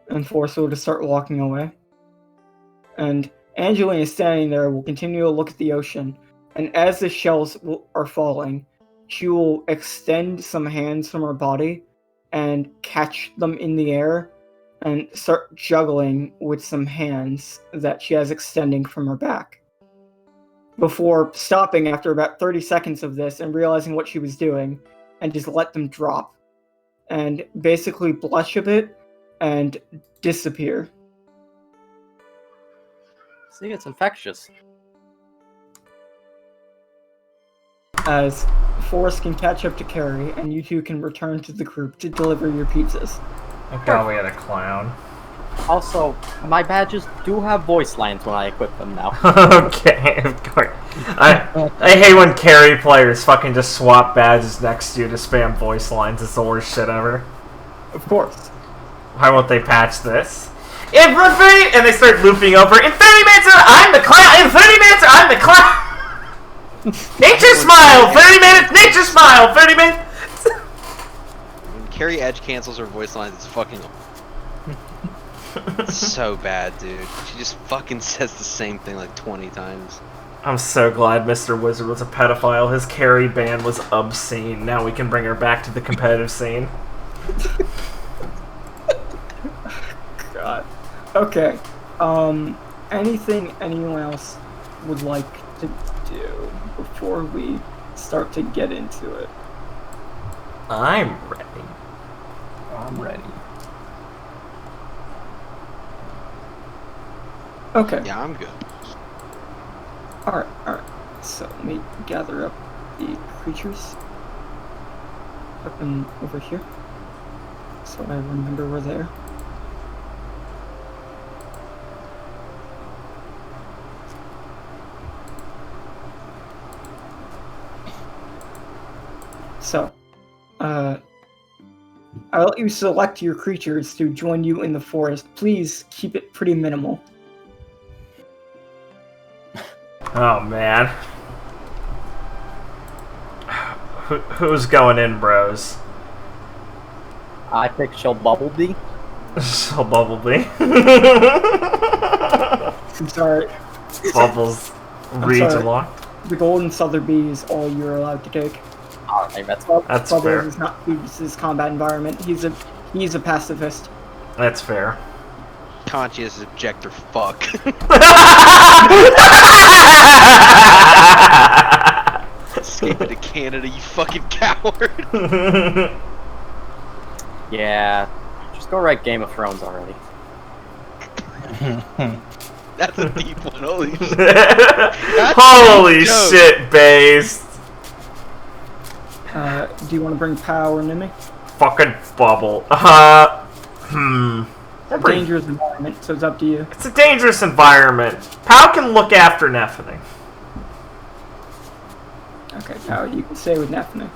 And Forrest will just start walking away. And Angelina standing there will continue to look at the ocean. And as the shells are falling, she will extend some hands from her body and catch them in the air and start juggling with some hands that she has extending from her back. Before stopping after about 30 seconds of this and realizing what she was doing, and just let them drop. And basically blush a bit and disappear. See, it's infectious. As Forrest can catch up to Carrie, and you two can return to the group to deliver your pizzas. Thank God we had a clown. Also, my badges do have voice lines when I equip them now. Okay, of course. I hate when carry players fucking just swap badges next to you to spam voice lines. It's the worst shit ever. Of course. Why won't they patch this? And they start looping over. In 30 minutes, I'm the clown. In 30 minutes, I'm the clown. Nature smile. 30 minutes. Nature smile. 30 minutes. When Carrie Edge cancels her voice lines, it's fucking it's so bad, dude. She just fucking says the same thing like 20 times. I'm so glad Mr. Wizard was a pedophile. His carry ban was obscene. Now we can bring her back to the competitive scene. God. Okay. Anything anyone else would like to do before we start to get into it? I'm ready. I'm ready. Okay. Yeah, I'm good. Alright. So let me gather up the creatures. Up and over here. So I remember we're there. So, I'll let you select your creatures to join you in the forest. Please keep it pretty minimal. Oh, man. Who's going in, bros? I picked Shell Bubblebee. So Bubblebee. I'm sorry. Bubbles reads locked. The golden Sotheby is all you're allowed to take. Alright, that's That's Bubbles fair. is not his combat environment. He's a pacifist. That's fair. Conscious objector fuck. Escaping to Canada, you fucking coward. yeah. Just go write Game of Thrones already. That's a deep one, holy shit. Holy shit, based. Do you want to bring Pow or Nimi? Fucking bubble. Dangerous environment, so it's up to you. It's a dangerous environment. Pow can look after Nephany. Okay, Pow, you can stay with Nephany.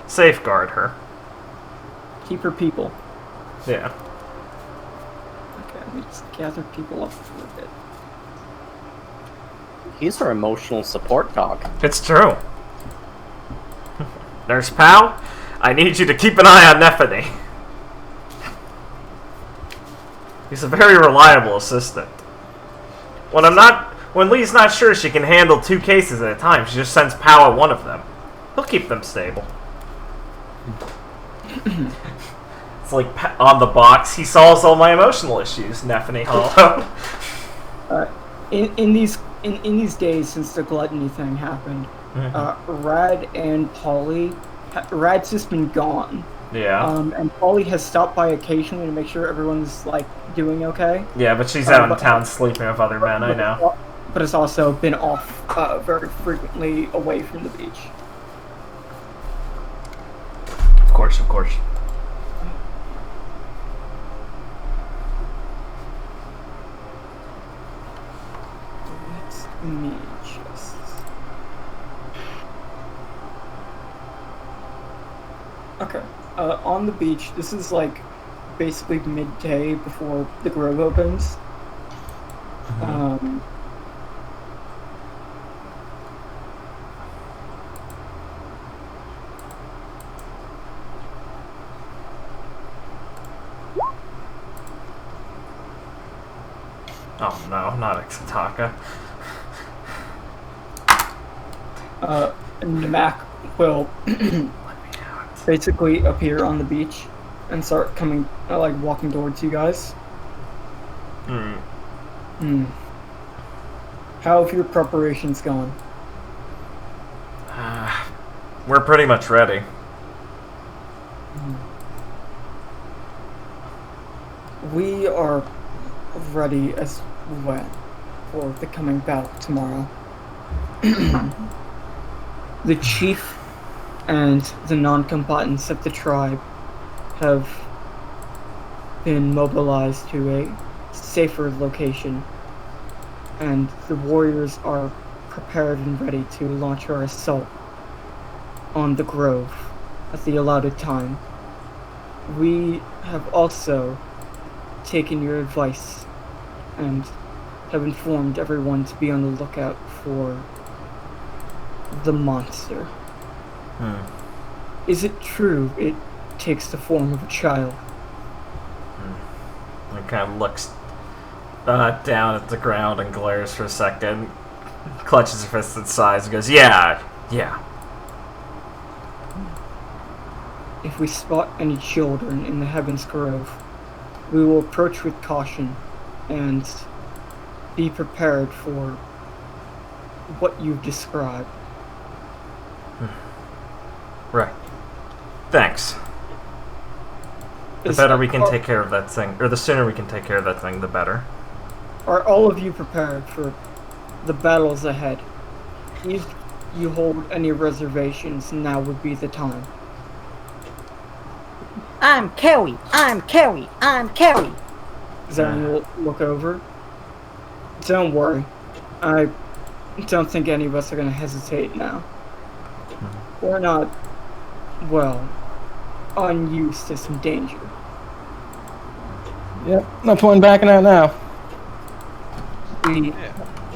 Safeguard her. Keep her people. Yeah. Okay, let me just gather people up for a bit. He's our emotional support dog. It's true. Nurse Pow, I need you to keep an eye on Nephany. He's a very reliable assistant. When Lee's not sure she can handle 2 cases at a time, she just sends Pow at one of them. He'll keep them stable. It's like on the box, he solves all my emotional issues, Nephany Hollow. In these days since the gluttony thing happened, Rad and Polly, Rad's just been gone. Yeah. And Polly has stopped by occasionally to make sure everyone's like doing okay. Yeah, but she's out in town sleeping with other men, I know. But it's also been off very frequently away from the beach. Of course, of course. me just... Okay. On the beach, this is like basically midday before the grove opens. Oh no, not Ixataka. Namak will basically appear on the beach and start coming, like walking towards you guys. How have your preparations gone? We're pretty much ready. We are ready as well for the coming battle tomorrow. The chief and the non-combatants of the tribe have been mobilized to a safer location, and the warriors are prepared and ready to launch our assault on the grove at the allotted time. We have also taken your advice and have informed everyone to be on the lookout for the monster. Is it true it takes the form of a child? He kind of looks down at the ground and glares for a second, clutches his fist at sides and goes, yeah. If we spot any children in the Heavens Grove, we will approach with caution and be prepared for what you've described. Right. Thanks. The better we can take care of that thing, or the sooner we can take care of that thing, the better. Are all of you prepared for the battles ahead? If you hold any reservations, now would be the time. I'm Kelly. Zan will look over. Don't worry. I don't think any of us are going to hesitate now. We're not, well, unused to some danger. Yep, no point backing out now. We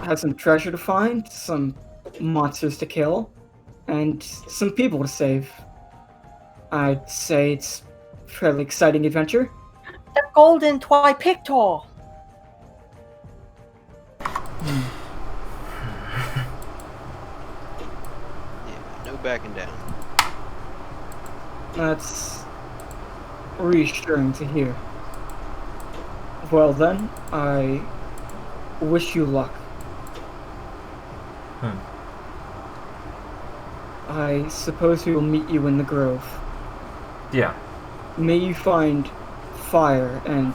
have some treasure to find, some monsters to kill, and some people to save. I'd say it's a fairly exciting adventure. The golden Twipictor. No backing down. That's reassuring to hear. Well then, I wish you luck. I suppose we will meet you in the grove. Yeah. May you find fire and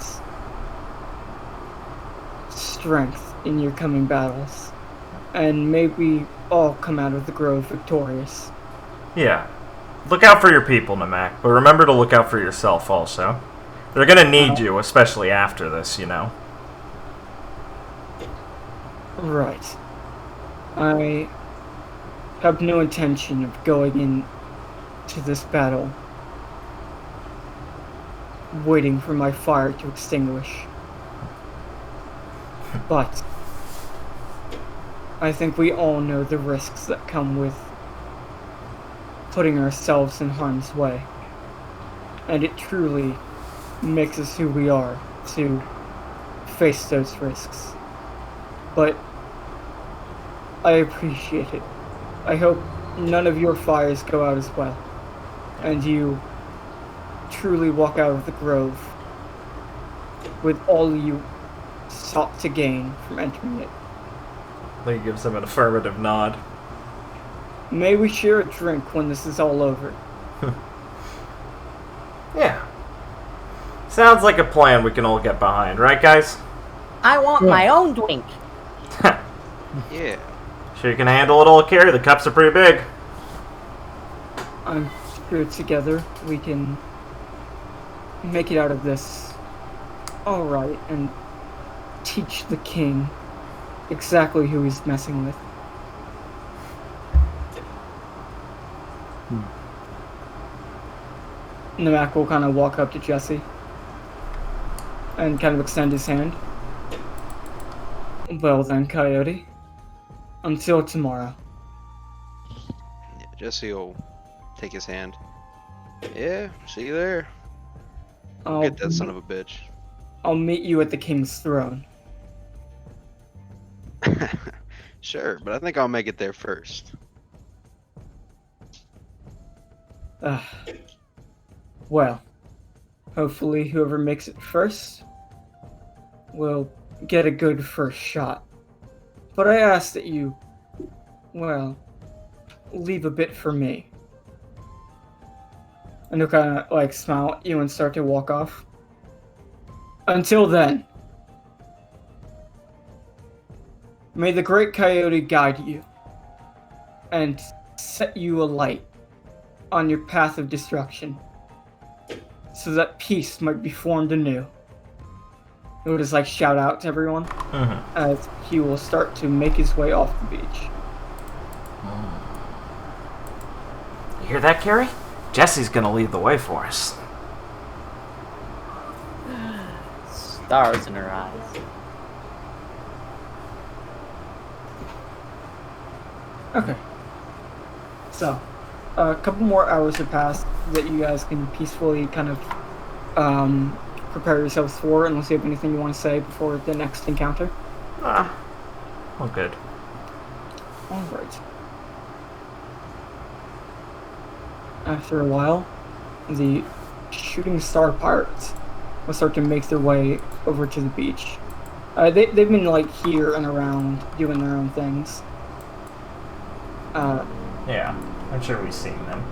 strength in your coming battles. And may we all come out of the grove victorious. Yeah. Look out for your people, Namak, but remember to look out for yourself also. They're gonna need you, especially after this, you know. Right. I have no intention of going into this battle waiting for my fire to extinguish. But I think we all know the risks that come with putting ourselves in harm's way. And it truly makes us who we are to face those risks. But I appreciate it. I hope none of your fires go out as well, and you truly walk out of the grove with all you sought to gain from entering it. Lee gives him an affirmative nod. May we share a drink when this is all over. Yeah. Sounds like a plan we can all get behind, right, guys? I want my own drink. Yeah. Sure you can handle it all, Carrie? The cups are pretty big. I'm sure together we can make it out of this alright and teach the king exactly who he's messing with. Namak will kind of walk up to Jesse and kind of extend his hand. Well then, Coyote. Until tomorrow. Yeah, Jesse will take his hand. Yeah, see you there. I'll, Get that son of a bitch. I'll meet you at the king's throne. Sure, but I think I'll make it there first. Well, hopefully whoever makes it first will get a good first shot. But I ask that you, well, leave a bit for me. And he'll kind of like smile at you and start to walk off. Until then, may the great coyote guide you and set you alight on your path of destruction, so that peace might be formed anew. He will just like shout out to everyone as he will start to make his way off the beach. You hear that, Carrie? Jesse's gonna lead the way for us. Stars in her eyes. Okay. So, a couple more hours have passed that you guys can peacefully kind of prepare yourselves for, unless you have anything you want to say before the next encounter. Well, good. Alright. After a while, the Shooting Star Pirates will start to make their way over to the beach. They've been like here and around doing their own things. Yeah, I'm sure we've seen them.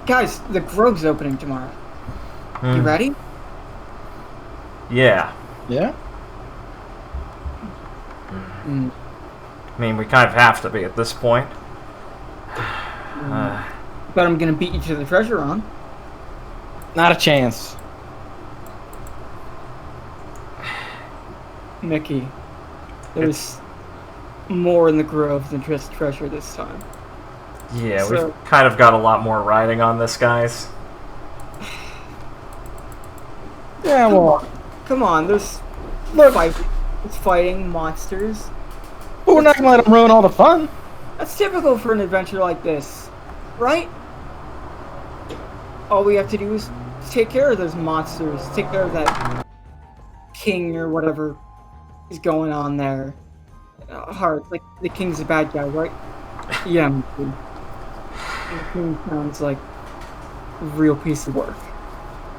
Guys, the Grove's opening tomorrow. You ready? Yeah. Yeah? I mean, we kind of have to be at this point. But I'm gonna beat you to the treasure on. Not a chance. Mickey, there's more in the Grove than just treasure this time. Yeah, So- we've kind of got a lot more riding on this, guys. Yeah, well, Come on, there's it's fighting monsters. but we're not gonna let them ruin all the fun. That's typical for an adventure like this, right? All we have to do is take care of those monsters, take care of that king or whatever is going on there. Hard, like the king's a bad guy, right? Yeah, Mickey. The king sounds like a real piece of work.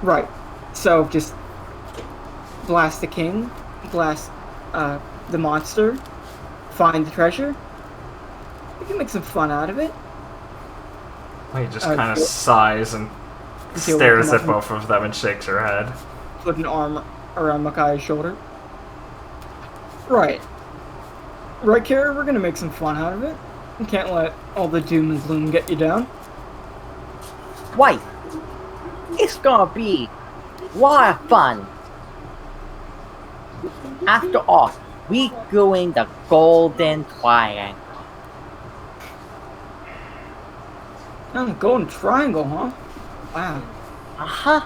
Right. So just blast the king, blast the monster, find the treasure. We can make some fun out of it. He just kind of sighs and Okay, stares we'll at come up both of them and shakes her head. Put an arm around Makai's shoulder. Right. Right, Kara, we're gonna make some fun out of it. We can't let all the doom and gloom get you down. Wait, it's gonna be a lot of fun. After all, we doing the Golden Triangle. Oh, Golden Triangle, huh? Wow. Uh-huh.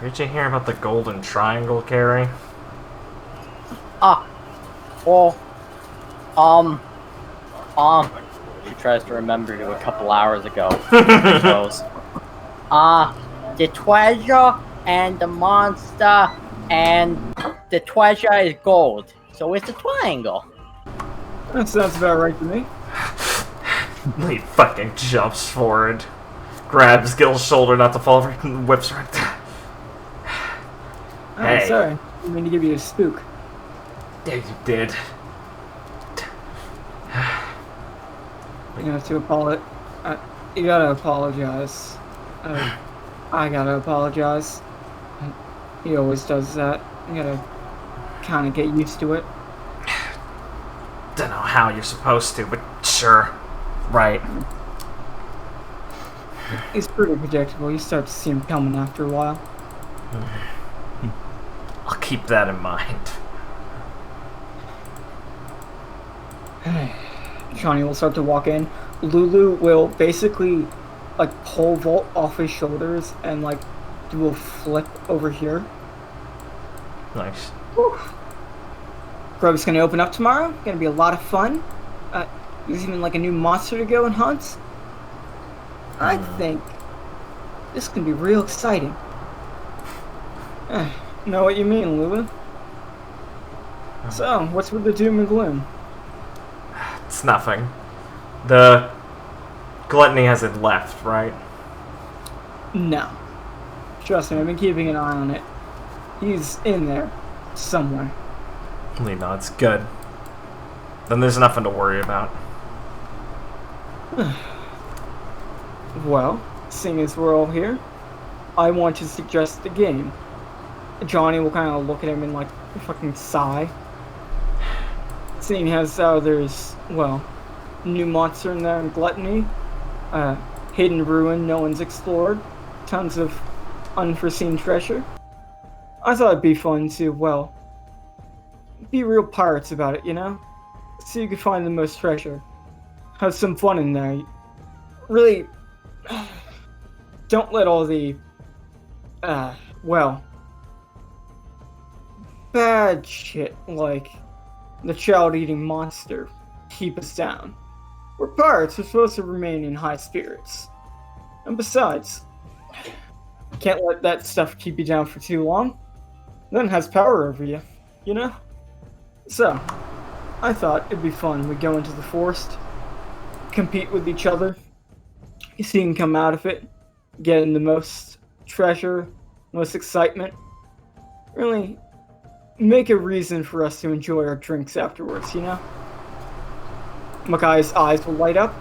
Did you hear about the Golden Triangle, Carrie? Well, she tries to remember to a couple hours ago. She goes, the treasure and the monster and the treasure is gold. So it's a triangle. That sounds about right to me. He fucking jumps forward, grabs Gil's shoulder not to fall over, and whips right there. Oh, Hey. sorry. I mean to give you a spook. Yeah, you did. You have to apologize. You gotta apologize. I gotta apologize. He always does that. You gotta kind of get used to it. Don't know how you're supposed to, but sure. Right. He's pretty predictable. You start to see him coming after a while. I'll keep that in mind. Johnny will start to walk in. Lulu will basically like pole vault off his shoulders and like do a flip over here. Nice. Grove's gonna open up tomorrow. Gonna be a lot of fun. There's even like a new monster to go and hunt. I think this is gonna be real exciting. Know what you mean, Lulu? So, what's with the doom and gloom? It's nothing. The gluttony hasn't left, right? No. Trust me, I've been keeping an eye on it. He's in there somewhere. Lee nods. Good. Then there's nothing to worry about. Well, seeing as we're all here, I want to suggest a game. Johnny will kind of look at him and like fucking sigh. Seeing as how there's, well, new monster in there and gluttony, hidden ruin no one's explored, tons of unforeseen treasure. I thought it'd be fun to, well, be real pirates about it, you know? So you could find the most treasure. Have some fun in there. Really, don't let all the, well, bad shit like the child-eating monster keep us down. We're pirates, we're supposed to remain in high spirits. And besides, can't let that stuff keep you down for too long. Then it has power over you, you know? So, I thought it'd be fun. We'd go into the forest, compete with each other, see him come out of it, getting the most treasure, most excitement. Really make a reason for us to enjoy our drinks afterwards, you know? Makai's eyes will light up.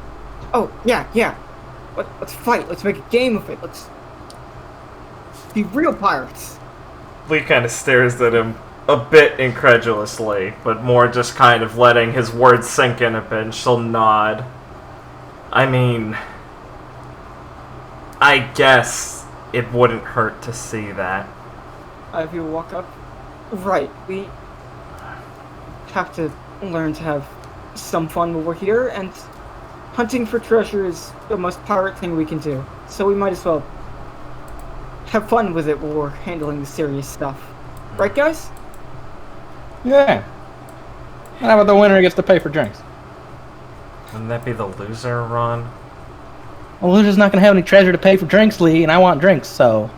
Oh, yeah. Let's fight. Let's make a game of it. Let's be real pirates. Lee kind of stares at him a bit incredulously, but more just kind of letting his words sink in a bit, and she'll nod. I mean, I guess it wouldn't hurt to see that. Ivy will walk up. Right, we have to learn to have some fun when we're here, and hunting for treasure is the most pirate thing we can do. So we might as well have fun with it while we're handling the serious stuff. Right, guys? Yeah. And how about the winner gets to pay for drinks? Wouldn't that be the loser, Ron? Well, loser's not going to have any treasure to pay for drinks, Lee, and I want drinks, so...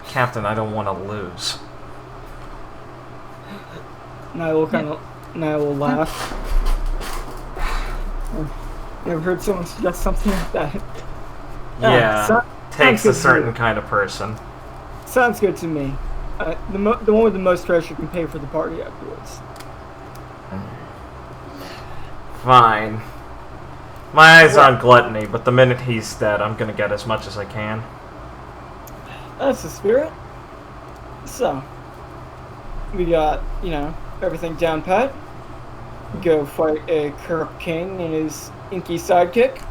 Captain, I don't want to lose. Niall will laugh. Never heard someone suggest something like that. Yeah, takes a good certain kind of person. Sounds good to me. The one with the most treasure can pay for the party afterwards. Fine. My eyes are on gluttony, but the minute he's dead, I'm gonna get as much as I can. That's the spirit. So, we got, you know, everything down pat. Go fight a corrupt king and his inky sidekick.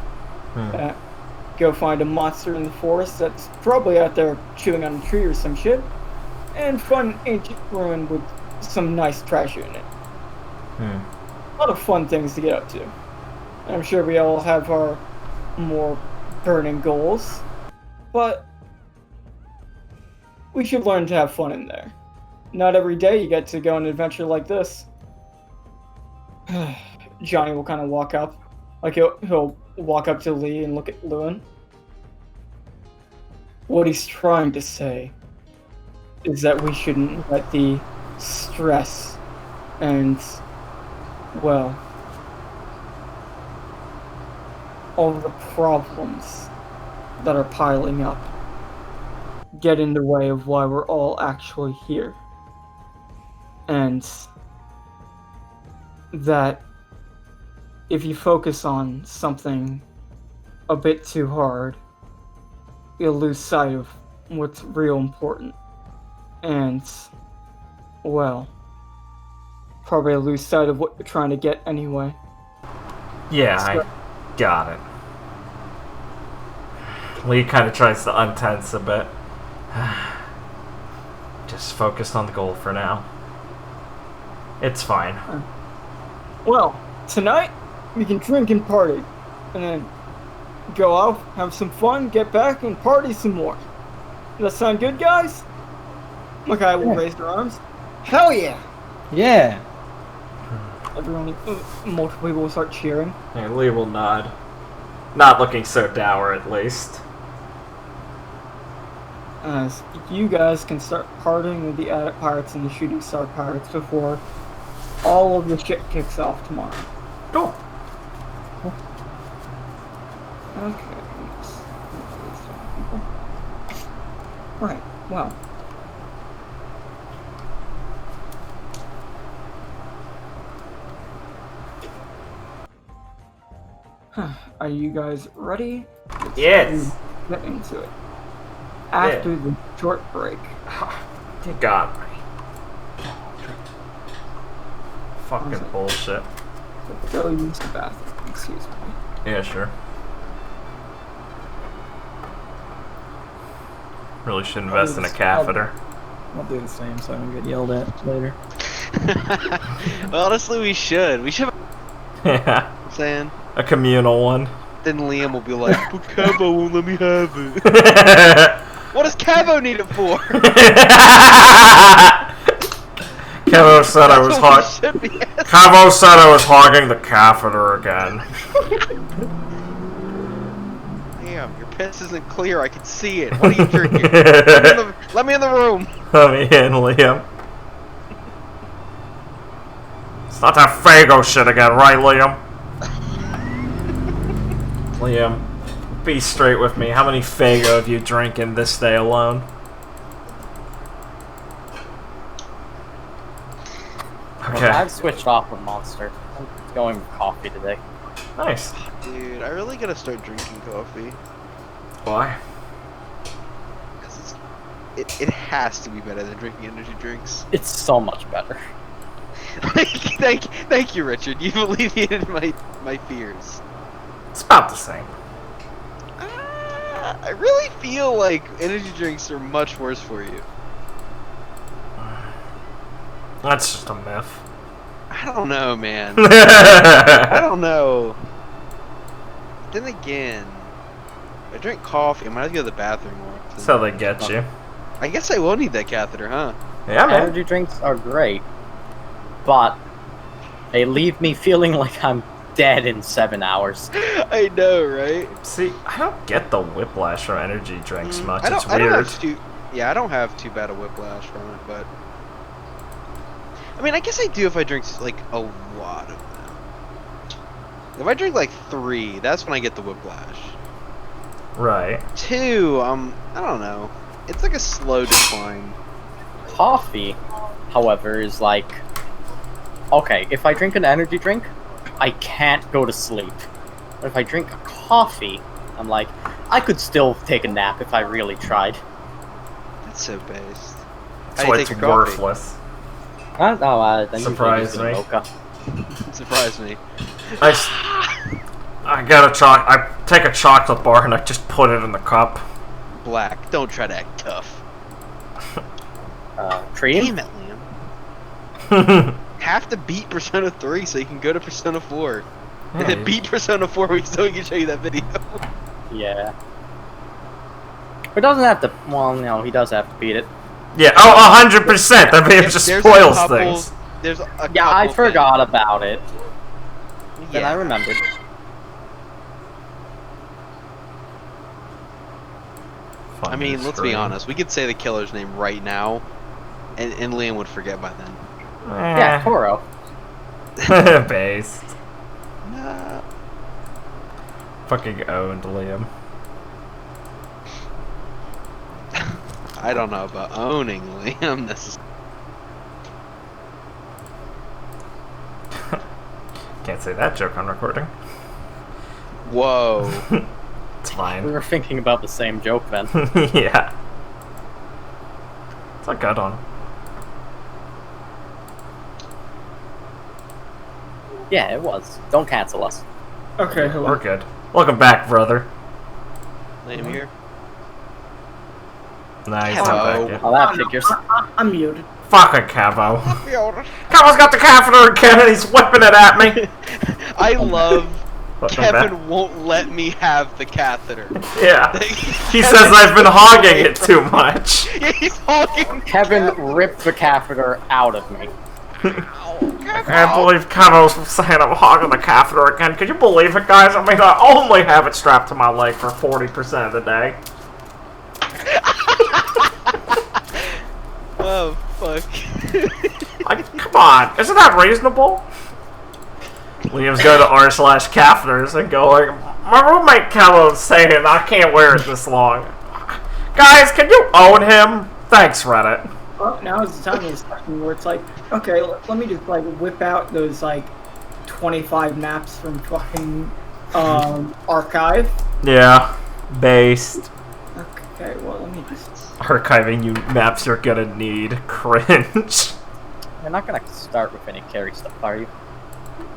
Go find a monster in the forest that's probably out there chewing on a tree or some shit. And find an ancient ruin with some nice treasure in it. A lot of fun things to get up to. I'm sure we all have our more burning goals, but we should learn to have fun in there. Not every day you get to go on an adventure like this. Johnny will kind of walk up. Like, he'll walk up to Lee and look at Lewin. What he's trying to say is that we shouldn't let the stress and, well, all the problems that are piling up get in the way of why we're all actually here. And that if you focus on something a bit too hard, you'll lose sight of what's real important. And, well, probably lose sight of what you're trying to get anyway. Yeah, I got it. Lee kind of tries to untense a bit. Just focused on the goal for now. It's fine. Well, tonight we can drink and party, and then go out, have some fun, get back, and party some more. Does that sound good, guys? Makai will raise their arms. Hell yeah! Yeah. Everyone, multiple people will start cheering. And Lee will nod. Not looking so dour, at least. You guys can start partying with the Addict Pirates and the Shooting Star Pirates before all of the shit kicks off tomorrow. Cool. Okay. Right, well. Are you guys ready? Yes. Get into it. After the short break. You got me. Fucking bullshit. Go use the bathroom. Excuse me. Yeah, sure. Really should invest in a catheter. I'll do the same so I don't get yelled at later. Well, honestly, we should. We should. Yeah. I'm saying. A communal one. Then Liam will be like, but Cavo won't let me have it. What does Cavo need it for? Cavo said I was Cavo said I was hogging the catheter again. Damn, your piss isn't clear. I can see it. What are you drinking? Let me in the room. Let me in, Liam. It's not that Fago shit again, right, Liam? Liam, be straight with me. How many Fago have you drinking this day alone? Okay. Well, I've switched off with Monster. I'm going with coffee today. Nice. Dude, I really gotta start drinking coffee. Why? Because it has to be better than drinking energy drinks. It's so much better. Thank you, Richard. You've alleviated my fears. It's about the same. I really feel like energy drinks are much worse for you. That's just a myth. I don't know, man. I don't know. Then again, I drink coffee. I might have to go to the bathroom more. So they get you. I guess I will need that catheter, huh? Yeah, man. Energy drinks are great, but they leave me feeling like I'm dead in 7 hours. I know, right? See, I don't get the whiplash from energy drinks much. I It's don't weird. I don't have too bad a whiplash from it, but I mean, I guess I do if I drink like a lot of them. If I drink like 3, that's when I get the whiplash. Right. 2, I don't know. It's like a slow decline. Coffee, however, is like, okay, if I drink an energy drink, I can't go to sleep. But if I drink a coffee, I'm like, I could still take a nap if I really tried. That's so based. So it's worthless. Then Surprise me. Surprise me. I take a chocolate bar and I just put it in the cup. Black, don't try to act tough. Cream? Damn it, Liam. Have to beat Persona 3 so you can go to Persona 4. And then beat Persona 4 so we can show you that video. Yeah. But doesn't have to, well, no, he does have to beat it. Yeah, 100%. That video just spoils things. There's a Yeah, I couple forgot about it. Then Yeah. I remembered. I mean, let's be honest. We could say the killer's name right now, and Liam would forget by then. Yeah, Toro. Based. Nah. Fucking owned, Liam. I don't know about owning Liam. Can't say that joke on recording. Whoa. It's We fine. were thinking about the same joke then. Yeah. It's a good one. Yeah, it was. Don't cancel us. Okay, hello. We're good. Welcome back, brother. Liam here. Nice. Hello. Oh, that figures. I'm muted. Fuck it, Cavo. Cavo's got the catheter again and he's whipping it at me. I love What, I'm back? Kevin won't let me have the catheter. Yeah. He says I've been hogging it too much. Yeah, he's hogging. Kevin ripped the catheter out of me. I can't believe Cavo's saying I'm hogging the catheter again. Could you believe it, guys? I mean, I only have it strapped to my leg for 40% of the day. Oh, fuck. Come on, isn't that reasonable? Liam's going to r/catheters and going, my roommate Kello's saying I can't wear it this long. Guys, can you own him? Thanks, Reddit. Well, now is the time of this question where it's like, okay, let me just like whip out those like 25 maps from fucking archive. Yeah, based. Okay, well let me just. Archiving you maps you're gonna need. Cringe. You're not gonna start with any carry stuff, are you?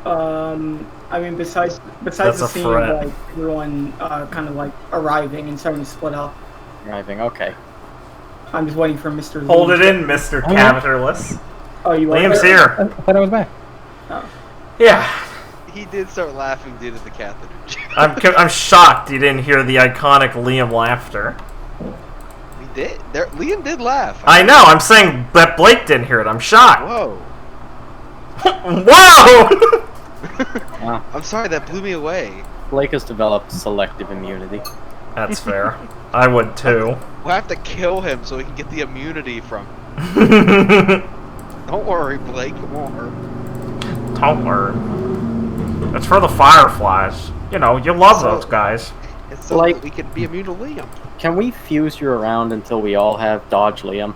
I mean, besides That's the a scene threat. of like everyone kind of like arriving and starting to split up, Driving, okay. I'm just waiting for Mr. Hold Lee. it in, Mr. Oh, Catheterless. Oh, you are Liam's there? here. I thought I was back. Yeah. He did start laughing due to the catheter. I'm shocked you didn't hear the iconic Liam laughter. We did. Liam did laugh. I know, I'm saying that Blake didn't hear it. I'm shocked. Whoa. Whoa! I'm sorry, that blew me away. Blake has developed selective immunity. That's fair. I would too. We'll have to kill him so we can get the immunity from him. Don't worry, Blake. It won't hurt. Don't worry. It's for the Fireflies. You know, you love those guys. It's so Like- that we can be immune to Liam. Can we fuse you around until we all have Dodge Liam?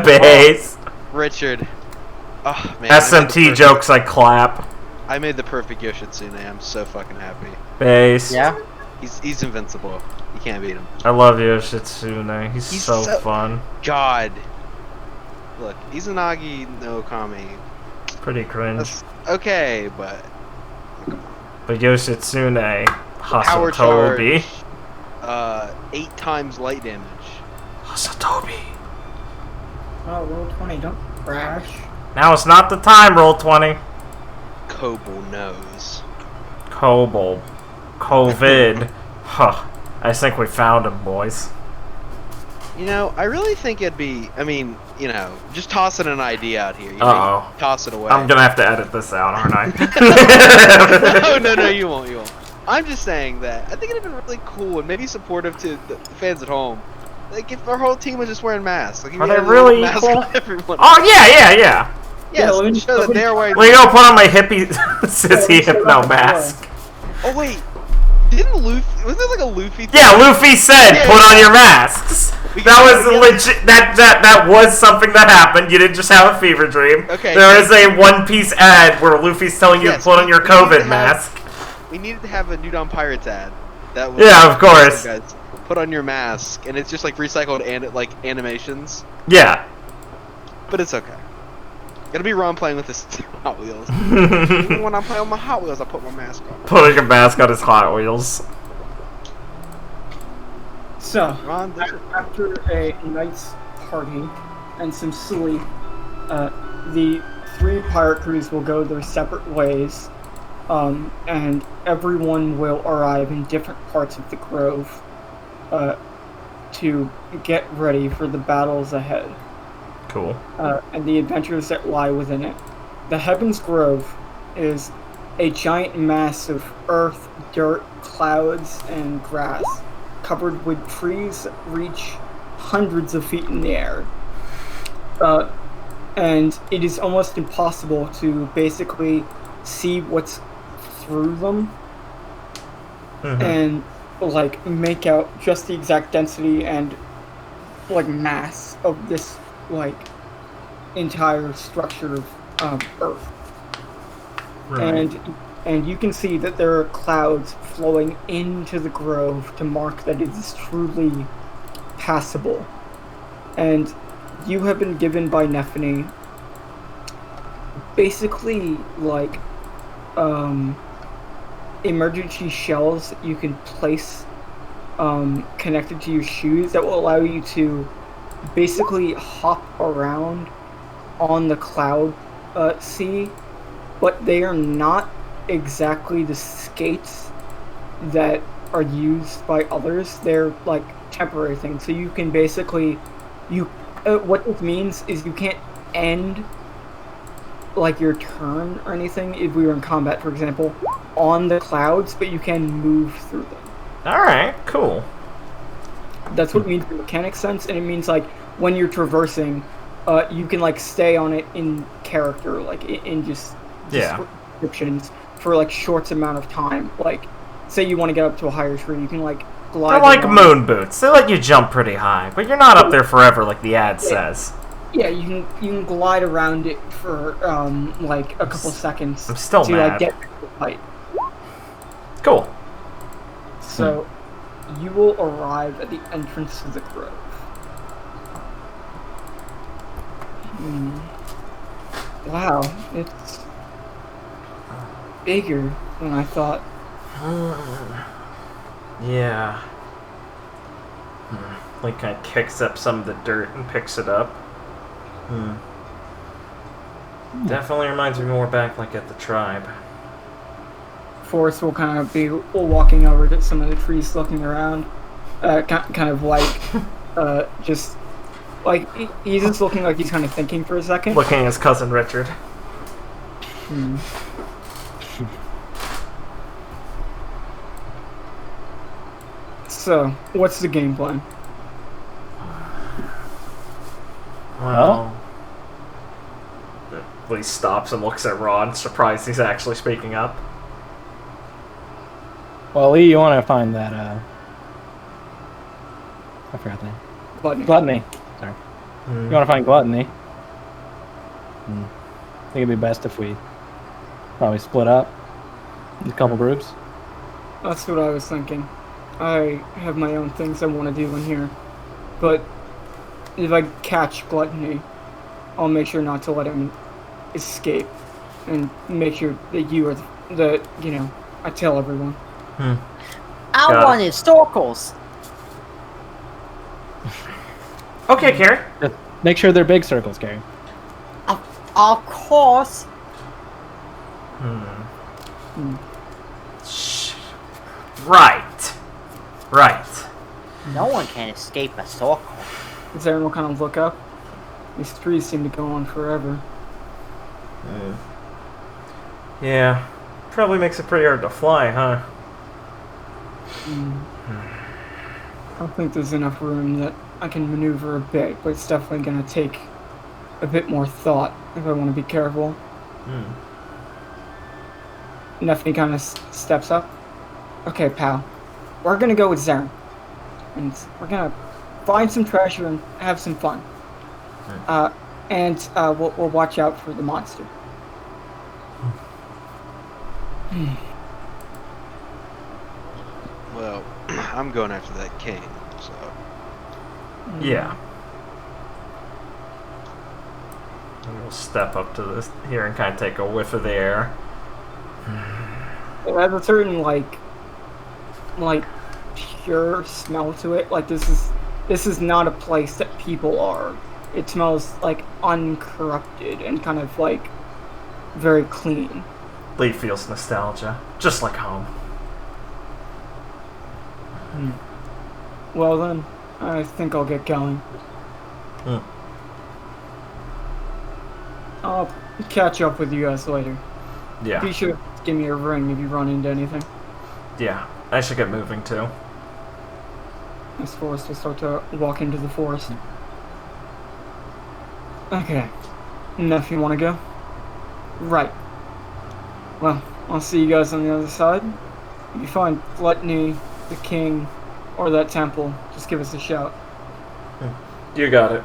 Base. Richard. Oh, man. I made the SMT perfect- jokes I clap. I made the perfect Yoshitsune. I'm so fucking happy. Base. Yeah? He's invincible. You can't beat him. I love Yoshitsune. He's He's so so- fun. God. Look, Izanagi no Kami. Pretty cringe. That's okay, but But Yoshitsune, power Hasatobi. charge, 8 times light damage. Hasatobi. Oh, roll 20, don't crash. Now is not the time, roll 20. Kobo knows. Kobold. COVID. Huh. I think we found him, boys. You know, I really think it'd be. I mean, you know, just tossing an idea out here. You Uh-oh. Toss it away. I'm gonna have to edit this out, aren't I? no, you won't. You won't. I'm just saying that I think it'd have been really cool and maybe supportive to the fans at home. Like if our whole team was just wearing masks. Like, if Are we they had a little really mask equal? on everyone. Oh, yeah. Yes, let me- show that they're wearing. Well, you go put on my hippie sissy hypno mask. Oh wait, didn't Luffy? Was there like a Luffy? Thing? Yeah, Luffy said, Yeah, put yeah. on your masks. We That got was together. legit. That was something that happened. You didn't just have a fever dream. Okay. There is a One Piece ad where Luffy's telling you Yes, to put on your we need to COVID have- mask. We needed to have a New Dawn Pirates ad. That was Yeah, of course. Guys, put on your mask, and it's just like recycled and like animations. Yeah. But it's okay. Gotta be Ron playing with his Hot Wheels. Even when I'm playing with my Hot Wheels, I put my mask on. Putting a mask on his Hot Wheels. So, Ron, there's after a night's party and some sleep, the 3 pirate crews will go their separate ways, and everyone will arrive in different parts of the grove to get ready for the battles ahead Cool. and the adventures that lie within it. The Heavens Grove is a giant mass of earth, dirt, clouds, and grass, covered with trees that reach hundreds of feet in the air. And it is almost impossible to basically see what's through them and like make out just the exact density and like mass of this like entire structure of Earth. Right. And you can see that there are clouds flowing into the grove to mark that it is truly passable. And you have been given by Nephany basically like emergency shells you can place connected to your shoes that will allow you to basically hop around on the cloud sea, but they are not exactly the skates that are used by others. They're like temporary things, so you can basically what this means is you can't end like your turn or anything if we were in combat, for example, on the clouds, but you can move through them. Alright, cool. That's what it means in mechanic sense, and it means like when you're traversing, you can like stay on it in character, like in just descriptions for like short amount of time. Like, say you want to get up to a higher tree, you can like glide. They're like moon boots. They let you jump pretty high, but you're not up there forever like the ad says. Yeah, you can glide around it for like a couple seconds. I'm still to mad. like get to the height. Cool. So, you will arrive at the entrance to the grove. Wow, it's bigger than I thought. Yeah. Link kind of kicks up some of the dirt and picks it up. Definitely reminds me more back like at the tribe. Forrest will kind of be walking over to some of the trees, looking around, kind of like, just like he's just looking like he's kind of thinking for a second. Looking at his cousin Richard. So, what's the game plan? Well, Lee stops and looks at Ron, surprised he's actually speaking up. Well, Lee, you want to find that, I forgot the name. Gluttony. Sorry. You want to find Gluttony. I think it'd be best if we probably split up in a couple groups. That's what I was thinking. I have my own things I want to do in here. But if I catch Gluttony, I'll make sure not to let him escape. And make sure that you are I tell everyone. I wanted circles. Okay, Carrie. Just make sure they're big circles, Carrie. Of course. Right. No one can escape a circle. Does everyone kind of look up? These trees seem to go on forever. Yeah. Probably makes it pretty hard to fly, huh? I don't think there's enough room that I can maneuver a bit, but it's definitely going to take a bit more thought if I want to be careful. Neffany kind of steps up. Okay, pal. We're going to go with Zaren. And we're going to find some treasure and have some fun. We'll watch out for the monster. Well, I'm going after that king, so. Yeah. And we'll step up to this here and kind of take a whiff of the air. It has a certain like pure smell to it. Like this is not a place that people are. It smells like uncorrupted and kind of like very clean. Lee feels nostalgia, just like home. Well then, I think I'll get going. I'll catch up with you guys later. Yeah. Be sure to give me a ring if you run into anything. Yeah, I should get moving too. As Forrest will start to walk into the forest. Okay. Enough, you want to go? Right. Well, I'll see you guys on the other side. If you find Gluttony, the king, or that temple, just give us a shout. You got it.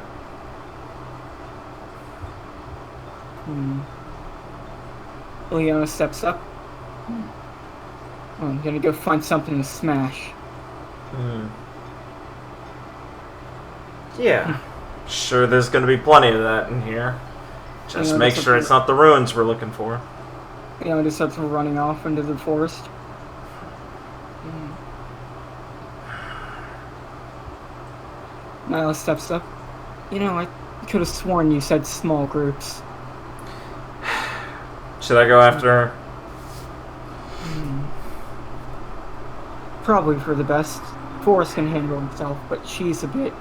Leona steps up. I'm gonna go find something to smash. Yeah. Sure, there's gonna be plenty of that in here. Just Yeah, make that's sure okay. it's not the ruins we're looking for. Leona just starts running off into the forest. Miles steps up. You know, I could have sworn you said small groups. Should I go after her? Probably for the best. Forrest can handle himself, but she's a bit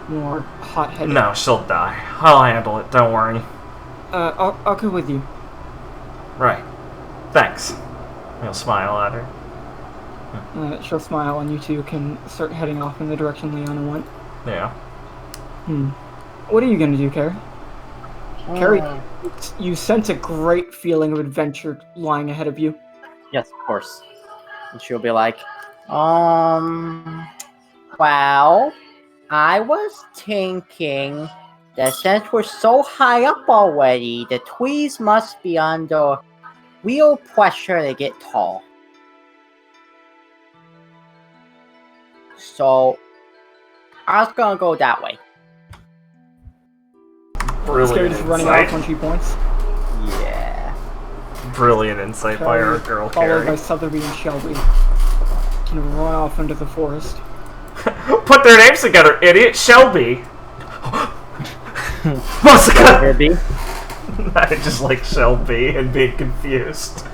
more hot-headed. No, she'll die. I'll handle it, don't worry. I'll go with you. Right. Thanks. He'll smile at her. She'll smile, and you two can start heading off in the direction Leona went. Yeah. What are you gonna do, Carrie? Carrie, you sense a great feeling of adventure lying ahead of you. Yes, of course. And she'll be like, well, I was thinking that since we're so high up already, the trees must be under real pressure to get tall. So, I was gonna go that way. Brilliant Just running off insight. when she points. Yeah. Brilliant insight by our girl, Followed by Carrie. Sotheby and Shelby. And run off into the forest. Put their names together, idiot! Shelby! What's the Kirby. I just like Shelby and being confused.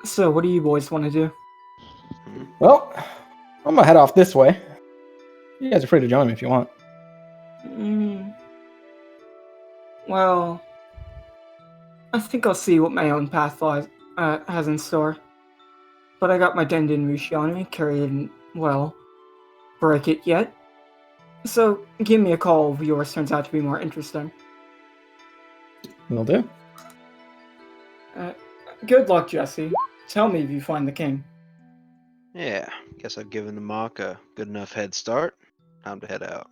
So, what do you boys want to do? Well, I'm gonna head off this way. You guys are free to join me if you want. Well, I think I'll see what my own path has in store. But I got my Dendin Mushi on me, Carrie didn't, well, break it yet. So, give me a call if yours turns out to be more interesting. Will do. Good luck, Jesse. Tell me if you find the king. Yeah, guess I've given the mock a good enough head start. Time to head out.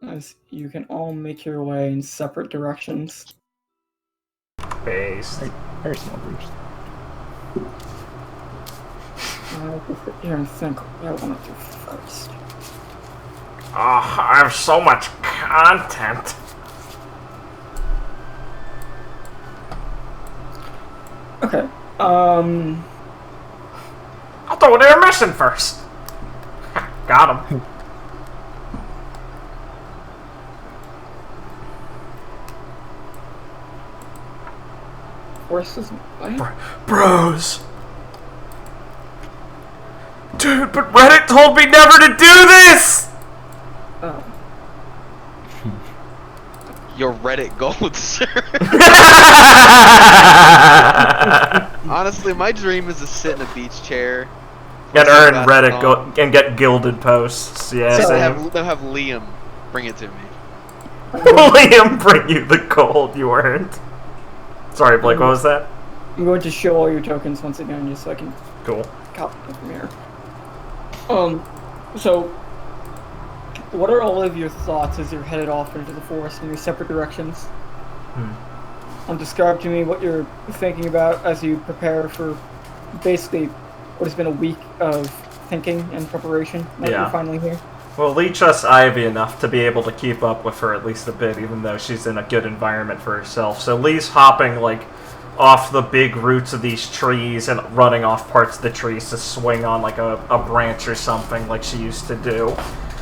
As you can all make your way in separate directions. Based. Very small groups. I'll just sit here and think what I want to do first. Oh, I have so much content. Okay, I'll do an intermission first. Got him. Forrest is what? Bros. Dude, but Reddit told me never to do this! Oh. Your Reddit gold, sir. Honestly, my dream is to sit in a beach chair And earn Some Reddit song. and get gilded posts. Yeah, So same. they'll have Liam bring it to me. Liam, bring you the gold you earned. Sorry, Blake, what was that? I'm going to show all your tokens once again, just so I can Cool. copy them from here. So, what are all of your thoughts as you're headed off into the forest in your separate directions? Describe to me what you're thinking about as you prepare for basically what has been a week of thinking and preparation. Now that Yeah. you're finally here. Well, Lee trusts Ivy enough to be able to keep up with her at least a bit, even though she's in a good environment for herself. So Lee's hopping, like, off the big roots of these trees and running off parts of the trees to swing on, like, a branch or something like she used to do.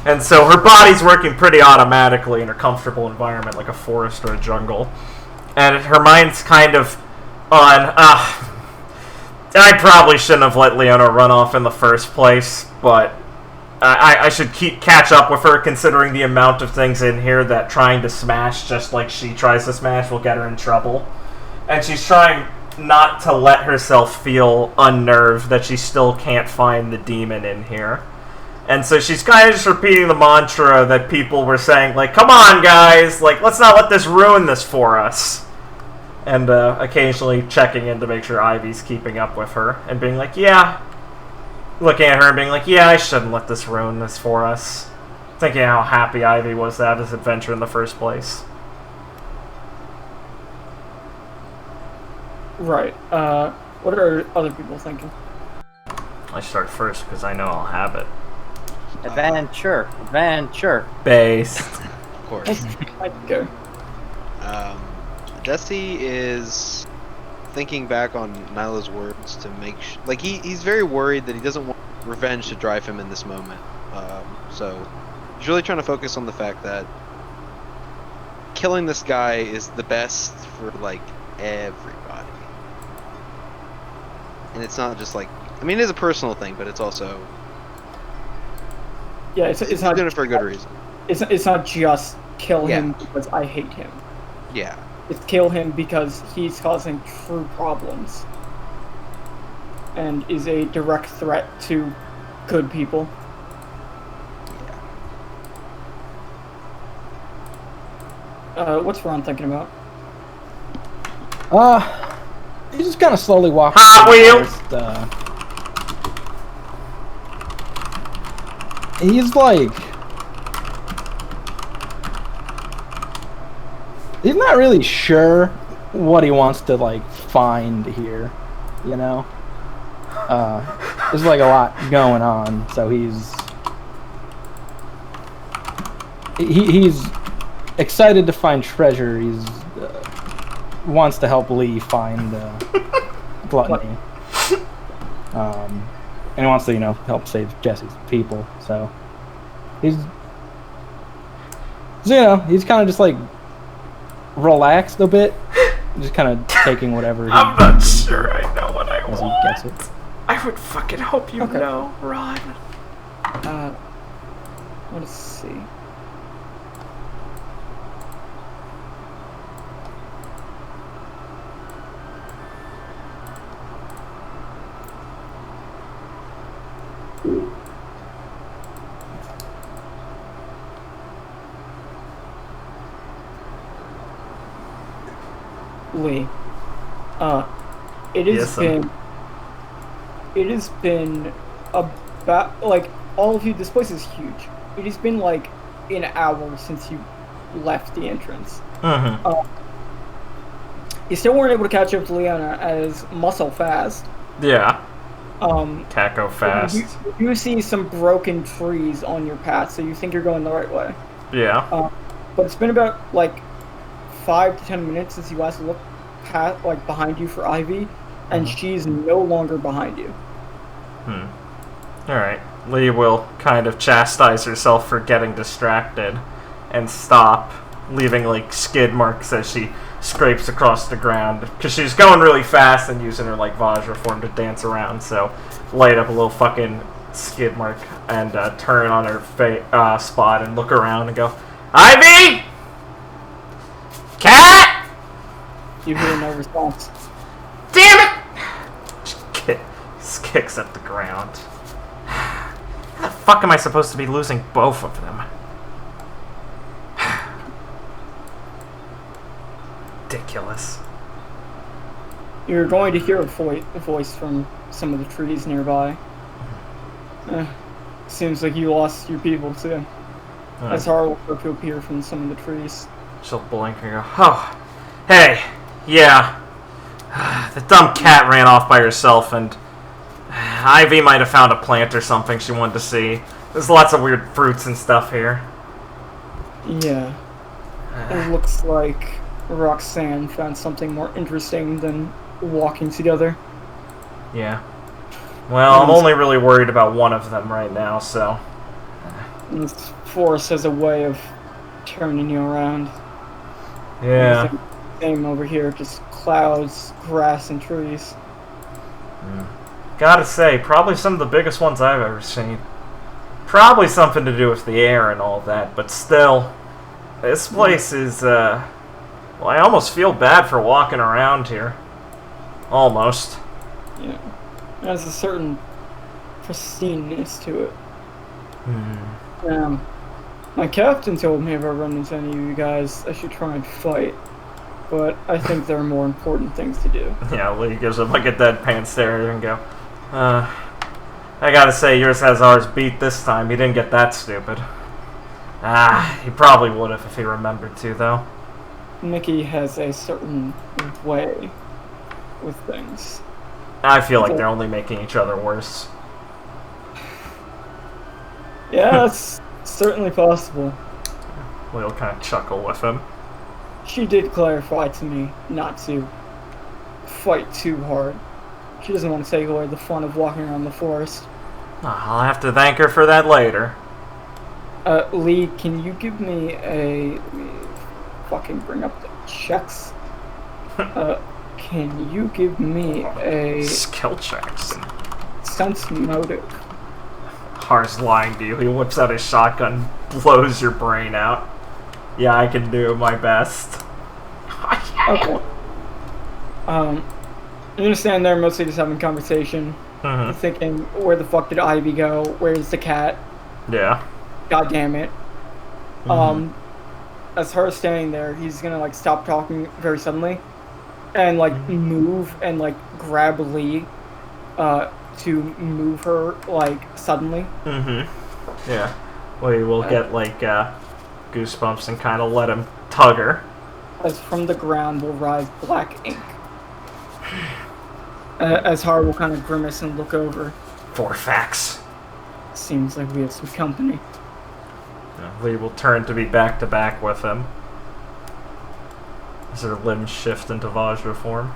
And so her body's working pretty automatically in her comfortable environment, like a forest or a jungle. And her mind's kind of on, I probably shouldn't have let Leona run off in the first place, but I should catch up with her, considering the amount of things in here that trying to smash just like she tries to smash will get her in trouble. And she's trying not to let herself feel unnerved that she still can't find the demon in here. And so she's kind of just repeating the mantra that people were saying, like, come on, guys, like, let's not let this ruin this for us. And occasionally checking in to make sure Ivy's keeping up with her and being like, yeah. Looking at her and being like, yeah, I shouldn't let this ruin this for us. Thinking how happy Ivy was to have this adventure in the first place. Right. What are other people thinking? I start first because I know I'll have it. Adventure. Based. Of course. I'd go. Dusty is thinking back on Nyla's words to make like he's very worried that he doesn't want revenge to drive him in this moment. So he's really trying to focus on the fact that killing this guy is the best for like everybody, and it's not just like, I mean, it is a personal thing, but it's also it's not doing it for a good reason. It's not just kill him because I hate him. Yeah. It's kill him because he's causing true problems and is a direct threat to good people. Yeah. What's Ron thinking about? He's just kind of slowly walking. Hot Wheels! He's like... He's not really sure what he wants to, like, find here, you know? There's, like, a lot going on, so he's excited to find treasure. He's wants to help Lee find gluttony. And he wants to, you know, help save Jesse's people, so... He's kind of just, like, relaxed a bit, just kind of taking whatever. I'm not sure I know what I want. He gets it. I would fucking hope you know, Ron. Let's see. Lee, it has been about, like, all of you, this place is huge. It has been like an hour since you left the entrance. You still weren't able to catch up to Leona as muscle fast. Yeah. Caco fast. You see some broken trees on your path, so you think you're going the right way. Yeah. But it's been about, like, 5 to 10 minutes since you last looked past, like, behind you for Ivy, and she's no longer behind you. Alright. Lee will kind of chastise herself for getting distracted and stop, leaving, like, skid marks as she scrapes across the ground. Because she's going really fast and using her, like, Vajra form to dance around, so light up a little fucking skid mark and turn on her spot and look around and go, Ivy! Cat! You hear no response. Damn it! She kicks at the ground. How the fuck am I supposed to be losing both of them? Ridiculous. You're going to hear a voice from some of the trees nearby. Seems like you lost your people too. As Hara will start to appear from some of the trees. She'll blink and go, oh, hey, yeah. The dumb cat ran off by herself, and Ivy might have found a plant or something she wanted to see. There's lots of weird fruits and stuff here. Yeah. It looks like Roxanne found something more interesting than walking together. Yeah. Well, I'm only really worried about one of them right now, so... This forest has a way of turning you around. Yeah. Same over here, just clouds, grass, and trees. Gotta say, probably some of the biggest ones I've ever seen. Probably something to do with the air and all that, but still, this place is, well, I almost feel bad for walking around here. Almost. Yeah. It has a certain pristineness to it. My captain told me if I run into any of you guys, I should try and fight. But I think there are more important things to do. Yeah, Lee gives him like a deadpan stare and go, I gotta say, yours has ours beat this time. He didn't get that stupid. He probably would have if he remembered to, though. Mickey has a certain way with things. I feel like they're only making each other worse. Yeah, that's certainly possible. We'll kind of chuckle with him. She did clarify to me not to fight too hard. She doesn't want to take away the fun of walking around the forest. I'll have to thank her for that later. Lee, can you give me a... Let me fucking bring up the checks. Can you give me a... Skill checks. sense motive? Har's lying to you. He whips out his shotgun, blows your brain out. Yeah, I can do my best. Okay. You're gonna stand there mostly just having conversation. Mm-hmm. Thinking, where the fuck did Ivy go? Where's the cat? Yeah. God damn it. Mm-hmm. As her standing there, he's gonna like stop talking very suddenly and like move and like grab Lee to move her like suddenly. Mm-hmm. Yeah. We will get like goosebumps and kind of let him tug her. As from the ground will rise black ink. As Har will kind of grimace and look over. 4 facts. Seems like we have some company. Lee will turn to be back to back with him. As her limbs shift into Vajra form.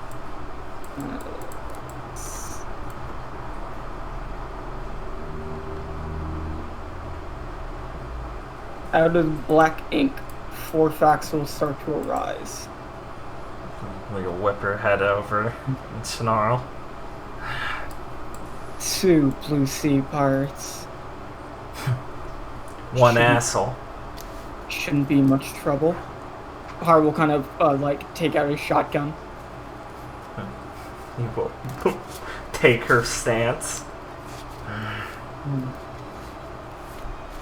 Out of black ink, 4 facts will start to arise. Lee will whip her head over and snarl. 2 blue sea pirates. 1 asshole. Shouldn't be much trouble. Har will kind of like take out his shotgun. He will take her stance.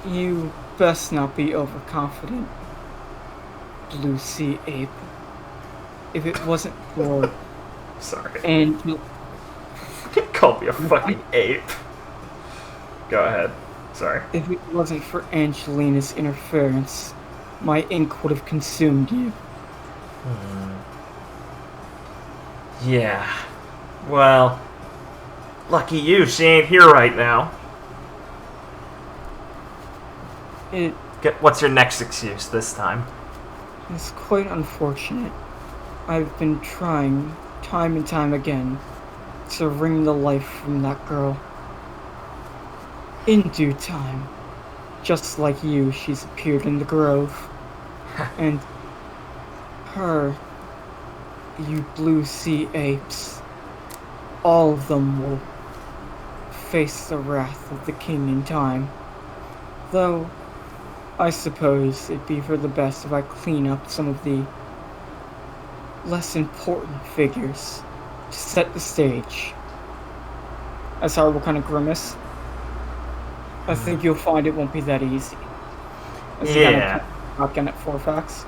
You best not be overconfident, blue sea ape. If it wasn't for Sorry. Angel, You called me a fucking ape. Go ahead. Sorry. if it wasn't for Angelina's interference, my ink would have consumed you. Yeah. Well, lucky you, she ain't here right now. It What's your next excuse this time? is quite unfortunate. I've been trying, time and time again, to wring the life from that girl. In due time, just like you, she's appeared in the grove. And her, you blue sea apes, all of them will face the wrath of the king in time. Though, I suppose it'd be for the best if I clean up some of the less important figures to set the stage. As Har will kind of grimace. I think you'll find it won't be that easy. As he kind of shotgun at 4 facts.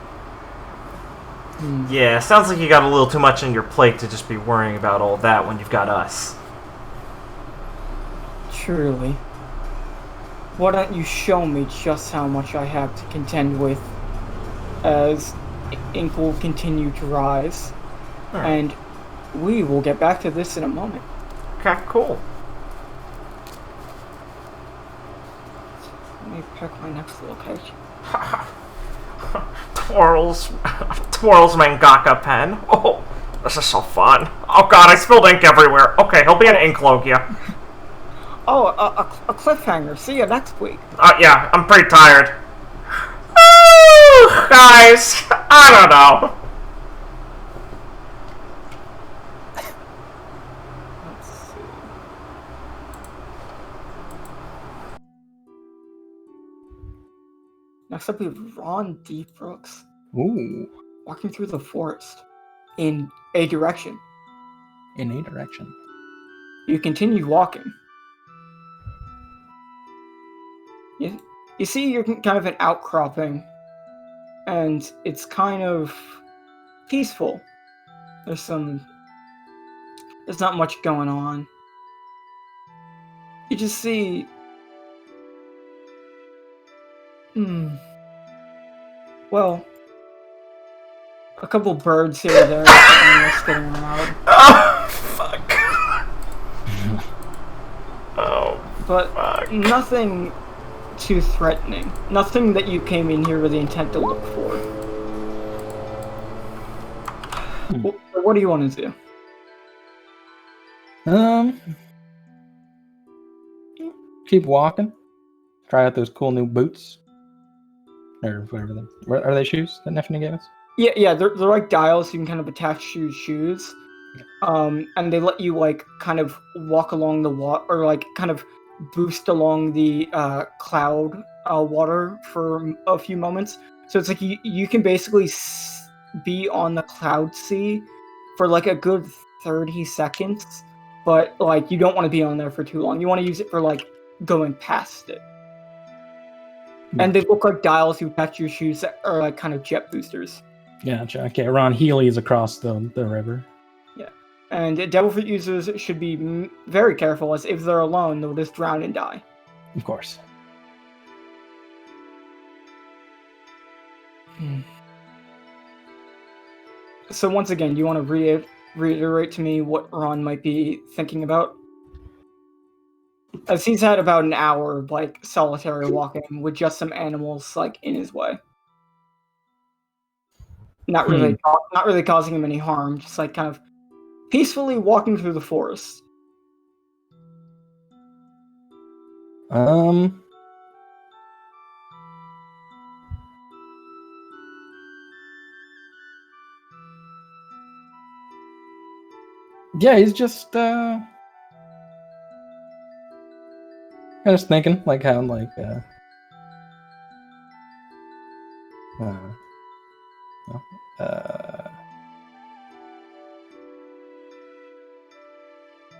Yeah, sounds like you got a little too much on your plate to just be worrying about all that when you've got us. Truly. Why don't you show me just how much I have to contend with as ink will continue to rise. And we will get back to this in a moment. Okay, cool. Let me pick my next location. Twirls mangaka pen. Oh, this is so fun. Oh god, I spilled ink everywhere. Okay, he'll be an ink logia. Oh, a cliffhanger. See you next week. Yeah, I'm pretty tired. Woo, guys, I don't know. Let's see. Next up we have Ron D. Brooks Ooh, walking through the forest in a direction. in a direction. You continue walking. You see you're kind of an outcropping, and it's kind of peaceful. There's not much going on. You just see well, a couple birds here and there just getting around. Oh, fuck. Oh, But fuck. nothing too threatening. Nothing that you came in here with the intent to look for. What do you want to do? Um, keep walking. Try out those cool new boots. Or whatever them. Are they shoes that Neffany gave us? Yeah, they're like dials you can kind of attach to your shoes. And they let you like kind of walk along the water, or like kind of boost along the cloud water for a few moments. So it's like you can basically be on the cloud sea for like a good 30 seconds, but like you don't want to be on there for too long. You want to use it for like going past it. And they look like dials you attach to your shoes that are like kind of jet boosters. Gotcha. Okay, Ron Healy's across the river. Yeah. And Devilfruit users should be very careful, as if they're alone, they'll just drown and die. Of course. So once again, do you want to reiterate to me what Ron might be thinking about? As he's had about an hour of like solitary walking with just some animals like in his way. Not really causing him any harm, just like kind of peacefully walking through the forest. Yeah, he's just thinking like how like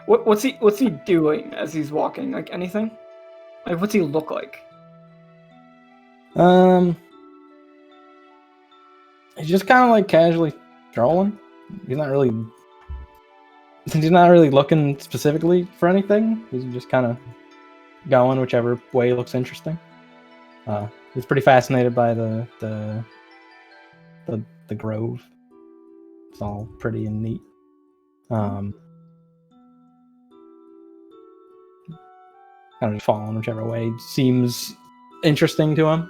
What's he doing as he's walking? Like anything? Like what's he look like? He's just kind of like casually strolling. He's not really looking specifically for anything. He's just kind of going whichever way looks interesting. He's pretty fascinated by the grove. It's all pretty and neat. Kind of just following whichever way seems interesting to him.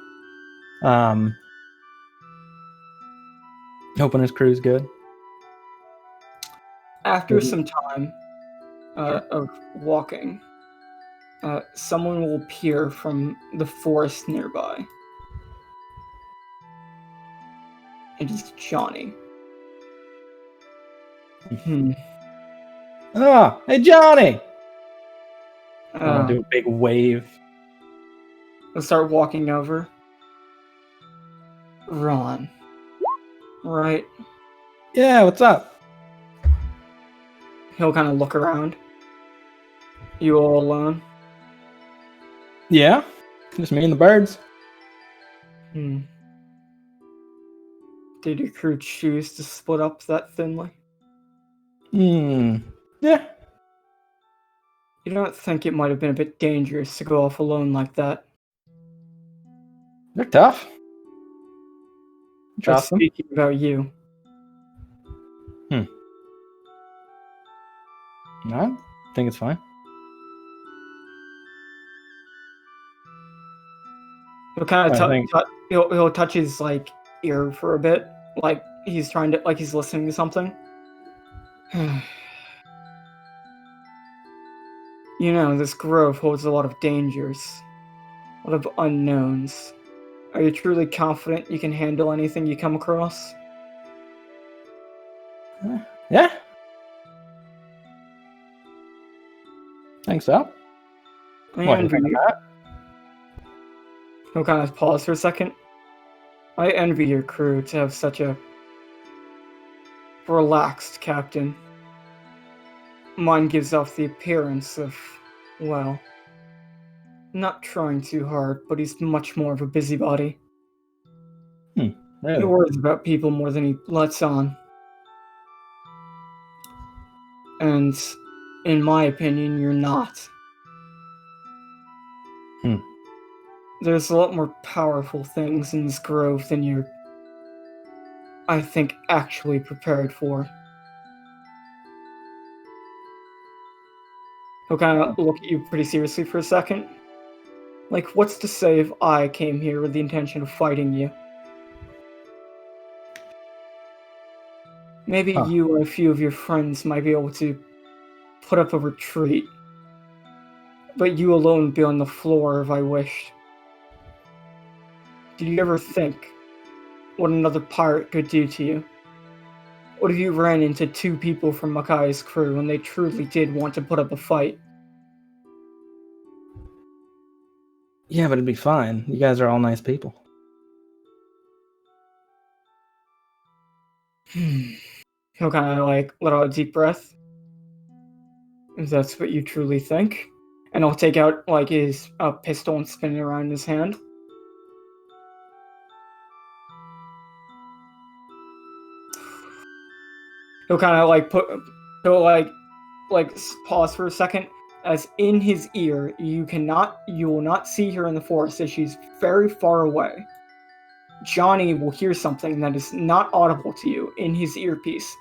Hoping his crew's good. After some time of walking, someone will appear from the forest nearby. It is Johnny. Oh, hey Johnny! I'll do a big wave. He'll start walking over. Ron. Right. Yeah, what's up? He'll kind of look around. You all alone? Yeah, just me and the birds. Did your crew choose to split up that thinly? Yeah. You don't think it might have been a bit dangerous to go off alone like that? They're tough. Just speaking about you. I think it's fine. He'll kind of he'll touch his like ear for a bit, like he's trying to he's listening to something. You know, this grove holds a lot of dangers, a lot of unknowns. Are you truly confident you can handle anything you come across? Yeah. Think so. What, you think of that? He'll kind of pause for a second. I envy your crew to have such a relaxed captain. Mine gives off the appearance of, well, not trying too hard, but he's much more of a busybody. Really? He worries about people more than he lets on. And, in my opinion, you're not. There's a lot more powerful things in this grove than you're, I think, actually prepared for. He'll kind of look at you pretty seriously for a second. Like, what's to say if I came here with the intention of fighting you? Maybe you or a few of your friends might be able to put up a retreat, but you alone be on the floor if I wished. Did you ever think what another pirate could do to you? What if you ran into 2 people from Makai's crew and they truly did want to put up a fight? Yeah, but it'd be fine. You guys are all nice people. He'll kind of like let out a deep breath. If that's what you truly think. And he'll take out like his pistol and spin it around in his hand. He'll kind of like he'll like pause for a second, as in his ear you will not see her in the forest as she's very far away. Johnny will hear something that is not audible to you in his earpiece.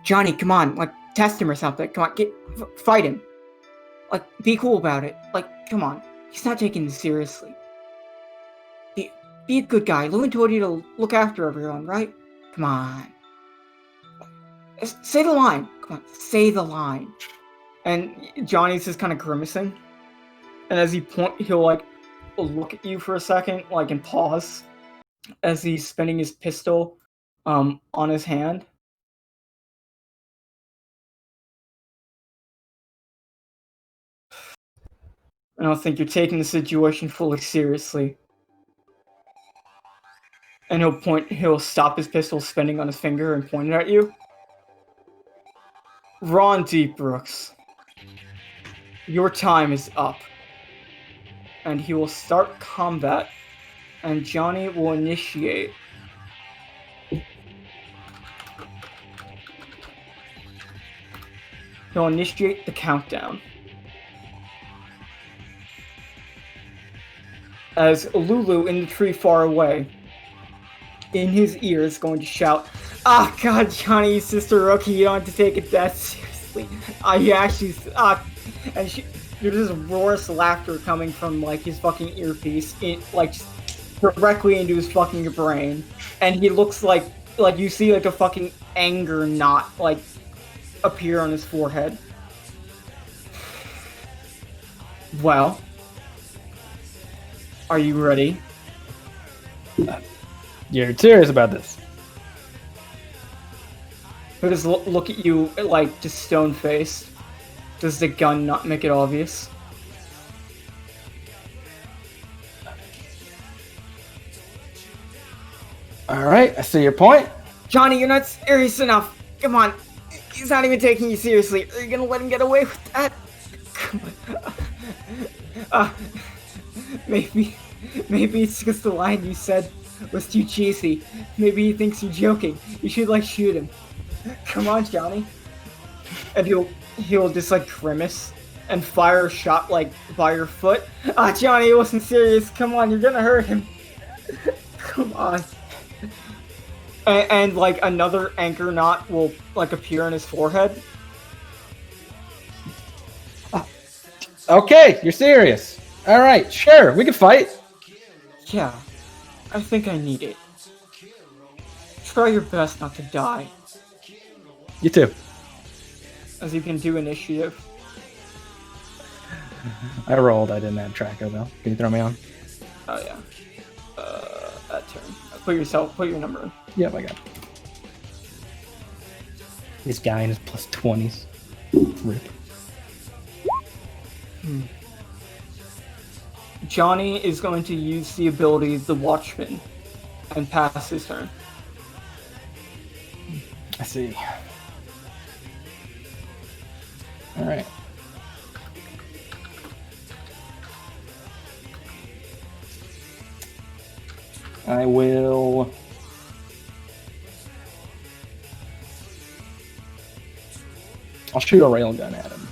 Johnny, come on, like test him or something. Come on, fight him. Like, be cool about it. Like, come on, he's not taking this seriously. Be a good guy. Lewin told you to look after everyone, right? Come on. Say the line. Come on, say the line. And Johnny's just kind of grimacing. And as he'll like look at you for a second, like, and pause as he's spinning his pistol on his hand. I don't think you're taking the situation fully seriously. And he'll stop his pistol spinning on his finger and point it at you. Ron Deepbrooks, your time is up. And he will start combat, and Johnny will initiate. He'll initiate the countdown. As Lulu in the tree far away, in his ear, is going to shout, "Ah, God, Johnny, Sister Rookie, you don't have to take it that seriously. And there's this roarous laughter coming from, like, his fucking earpiece, directly into his fucking brain. And he looks like you see, like, a fucking anger knot, like, appear on his forehead. Well, are you ready? You're serious about this? He'll just look at you, like, just stone-faced. Does the gun not make it obvious? Alright, I see your point. Johnny, you're not serious enough. Come on. He's not even taking you seriously. Are you gonna let him get away with that? Come on. Maybe it's because the line you said was too cheesy. Maybe he thinks you're joking. You should, like, shoot him. Come on, Johnny. And he'll just, like, grimace and fire a shot, like, by your foot. Johnny, it wasn't serious. Come on, you're gonna hurt him. Come on. And like, another anchor knot will, like, appear on his forehead. Okay, you're serious. Alright, sure, we can fight. Yeah, I think I need it. Try your best not to die. You too. As you can do initiative. I rolled, I didn't add tracker though. Can you throw me on? Oh yeah. That turn. Put your number in. Yep, I got it. This guy and his plus 20s. Rip. Johnny is going to use the ability The Watchman and pass his turn. I see. Alright. I will... I'll shoot a railgun at him.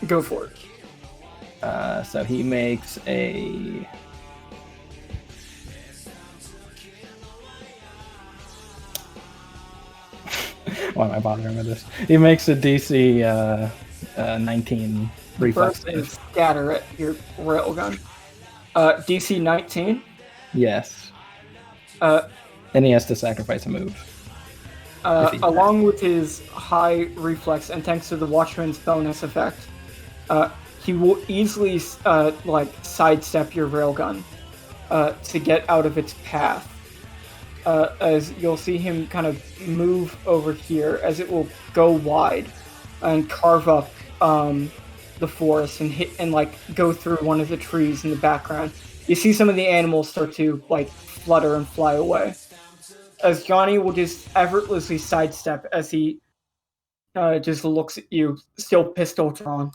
Go for it. So he makes a... Why am I bothering with this? He makes a DC 19 reflex. First is scatter at your railgun. DC 19? Yes. And And he has to sacrifice a move. If he's Along with his high reflex and thanks to the Watchman's bonus effect, he will easily sidestep your railgun to get out of its path. As you'll see him kind of move over here as it will go wide and carve up the forest and hit and go through one of the trees in the background. You see some of the animals start to flutter and fly away. As Johnny will just effortlessly sidestep as he just looks at you, still pistol drawn.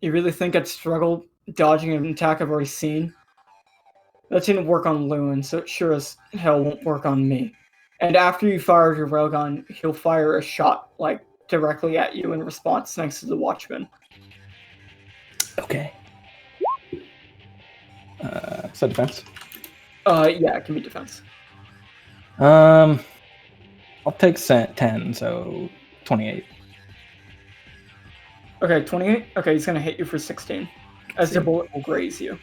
You really think I'd struggle dodging an attack I've already seen? That didn't work on Lewin, so it sure as hell won't work on me. And after you fire your railgun, he'll fire a shot, directly at you in response next to the Watchman. Okay. So defense? Yeah, it can be defense. I'll take 10, so 28. Okay, 28? Okay, he's gonna hit you for 16. As the bullet will graze you.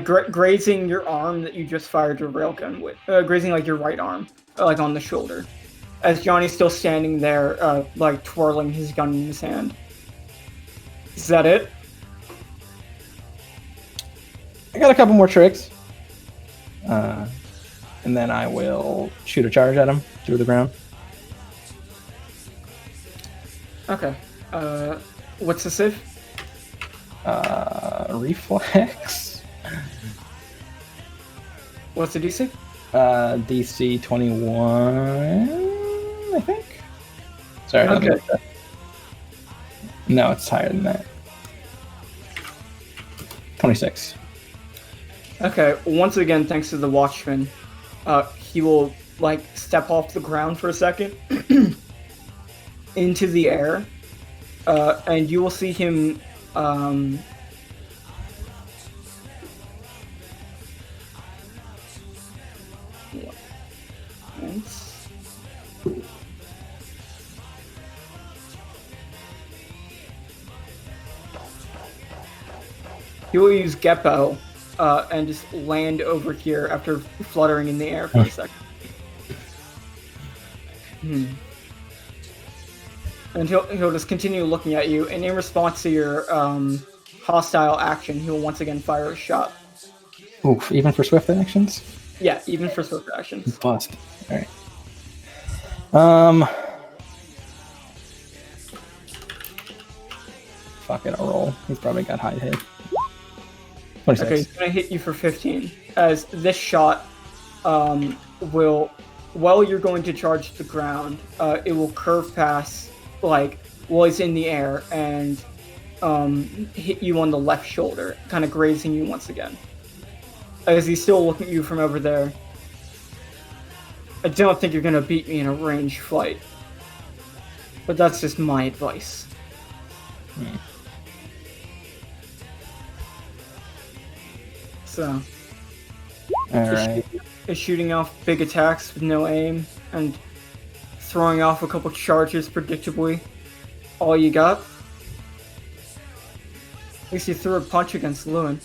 Grazing your arm that you just fired your railgun with. Grazing, your right arm. On the shoulder. As Johnny's still standing there, twirling his gun in his hand. Is that it? I got a couple more tricks. And then I will shoot a charge at him through the ground. Okay. What's the save? Reflex. What's the DC? DC 21, I think. Sorry. Okay. No, it's higher than that. 26. Okay, once again, thanks to the Watchman, he will, step off the ground for a second into the air, and you will see him, he will use Geppo, and just land over here after fluttering in the air for a second. And he'll just continue looking at you, and in response to your hostile action, he'll once again fire a shot. Oof, even for swift actions? Yeah, even for swift actions. Bust. Alright. Fuck it, I'll roll. He's probably got high hit. 26. Okay, he's gonna hit you for 15. As this shot will, while you're going to charge the ground, it will curve past, while he's in the air, and hit you on the left shoulder, kind of grazing you once again. As he's still looking at you from over there. I don't think you're gonna beat me in a ranged fight. But that's just my advice. So. Alright. Is shooting off big attacks with no aim, and throwing off a couple charges predictably all you got? At least you threw a punch against Lewin.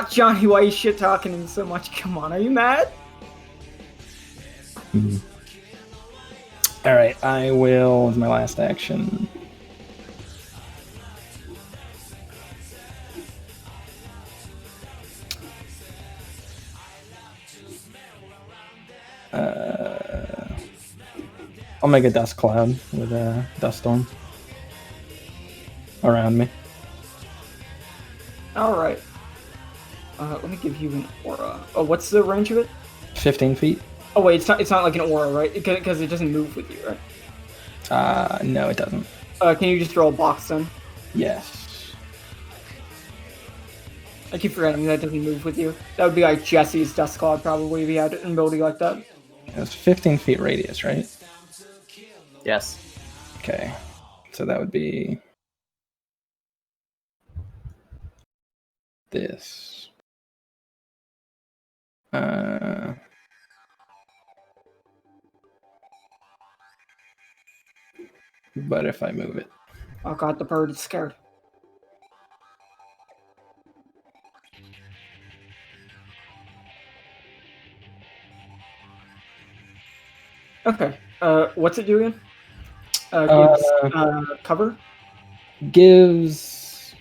Johnny, why are you shit-talking him so much? Come on, are you mad? Alright, I will, as my last action, I'll make a dust cloud with a dust storm around me. Alright. Let me give you an aura. Oh, what's the range of it? 15 feet? Oh wait, it's not like an aura, right? Because it doesn't move with you, right? No, it doesn't. Can you just throw a box then? Yes. I keep forgetting that doesn't move with you. That would be like Jesse's Dust Cloud, probably, if he had an ability like that. It's 15 feet radius, right? Yes. Okay. So that would be this. But if I move it. Oh god, the bird is scared. Okay. What's it doing? Gives cover. Gives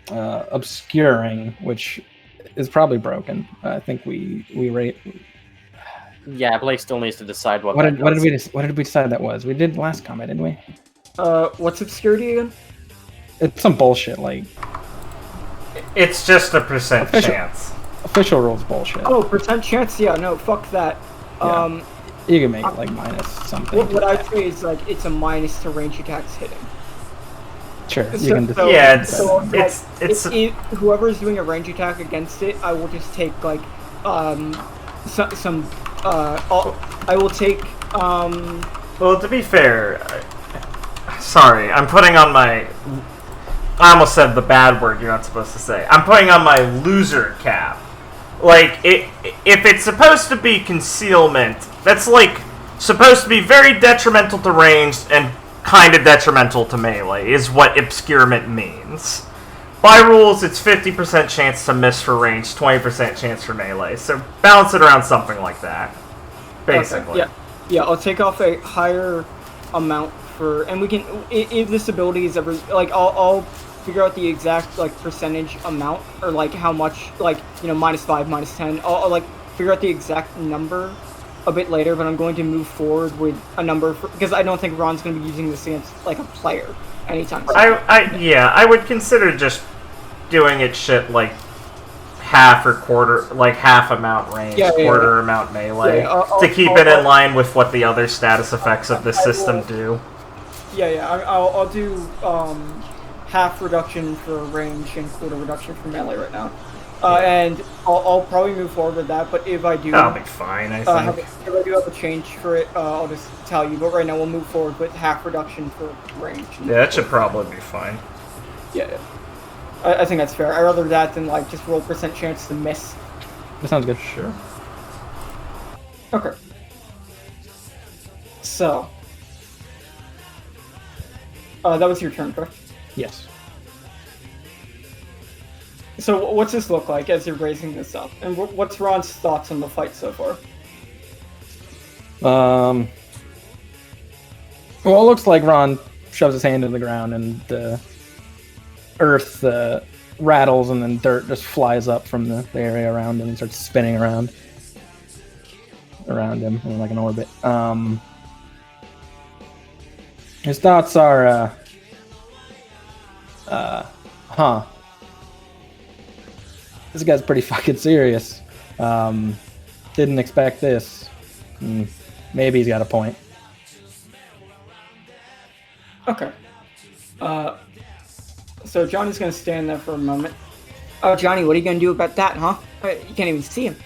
obscuring, which is probably broken. I think we rate. Yeah, Blake still needs to decide what. What did we decide that was? We did last combat, didn't we? What's obscurity again? It's some bullshit. Like It's just a percent chance. Official rules bullshit. Oh, percent chance? Yeah, no, fuck that. Yeah. You can make it like minus something. What I'd say is like it's a minus to range attacks hitting. Sure, you So- can. so- Yeah, so, like, it's if whoever's doing a range attack against it, I will just take like some I will take well, to be fair, sorry, I'm putting on my. I almost said the bad word you're not supposed to say. I'm putting on my loser cap. Like, if it's supposed to be concealment, that's like supposed to be very detrimental to ranged and kind of detrimental to melee, is what obscurement means. By rules, it's 50% chance to miss for ranged, 20% chance for melee. So balance it around something like that, basically. Okay, yeah, I'll take off a higher amount for, and we can if this ability is ever like I'll figure out the exact like percentage amount or like how much like -5, -10. I'll like figure out the exact number a bit later, but I'm going to move forward with a number because I don't think Ron's going to be using this against like a player anytime soon. I would consider just doing it shit like half or quarter, like half amount range, quarter amount melee, to keep it in line with what the other status effects of the system do. I'll do half reduction for range and quarter reduction for melee right now. And I'll probably move forward with that, but if I do... That'll be fine, I think. If I do have a change for it, I'll just tell you, but right now we'll move forward with half reduction for range. Yeah, that should probably be fine. Yeah. I think that's fair. I'd rather that than, like, just roll percent chance to miss. That sounds good. Sure. Okay. So... that was your turn, correct? Yes. So what's this look like as you're raising this up? And what's Ron's thoughts on the fight so far? Well, it looks like Ron shoves his hand in the ground and the earth rattles and then dirt just flies up from the area around him and starts spinning around him in like an orbit. His thoughts are, this guy's pretty fucking serious. Didn't expect this. Maybe he's got a point. Okay. So Johnny's gonna stand there for a moment. Oh, Johnny, what are you gonna do about that, huh? You can't even see him.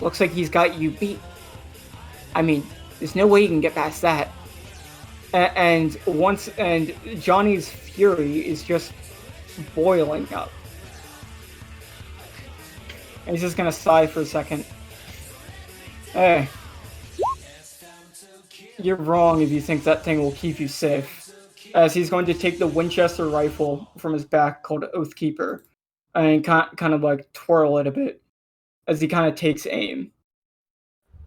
Looks like he's got you beat. I mean, there's no way you can get past that. And Johnny's fury is just boiling up. And he's just gonna sigh for a second. Hey. You're wrong if you think that thing will keep you safe. As he's going to take the Winchester rifle from his back called Oathkeeper and kind of like twirl it a bit as he kind of takes aim.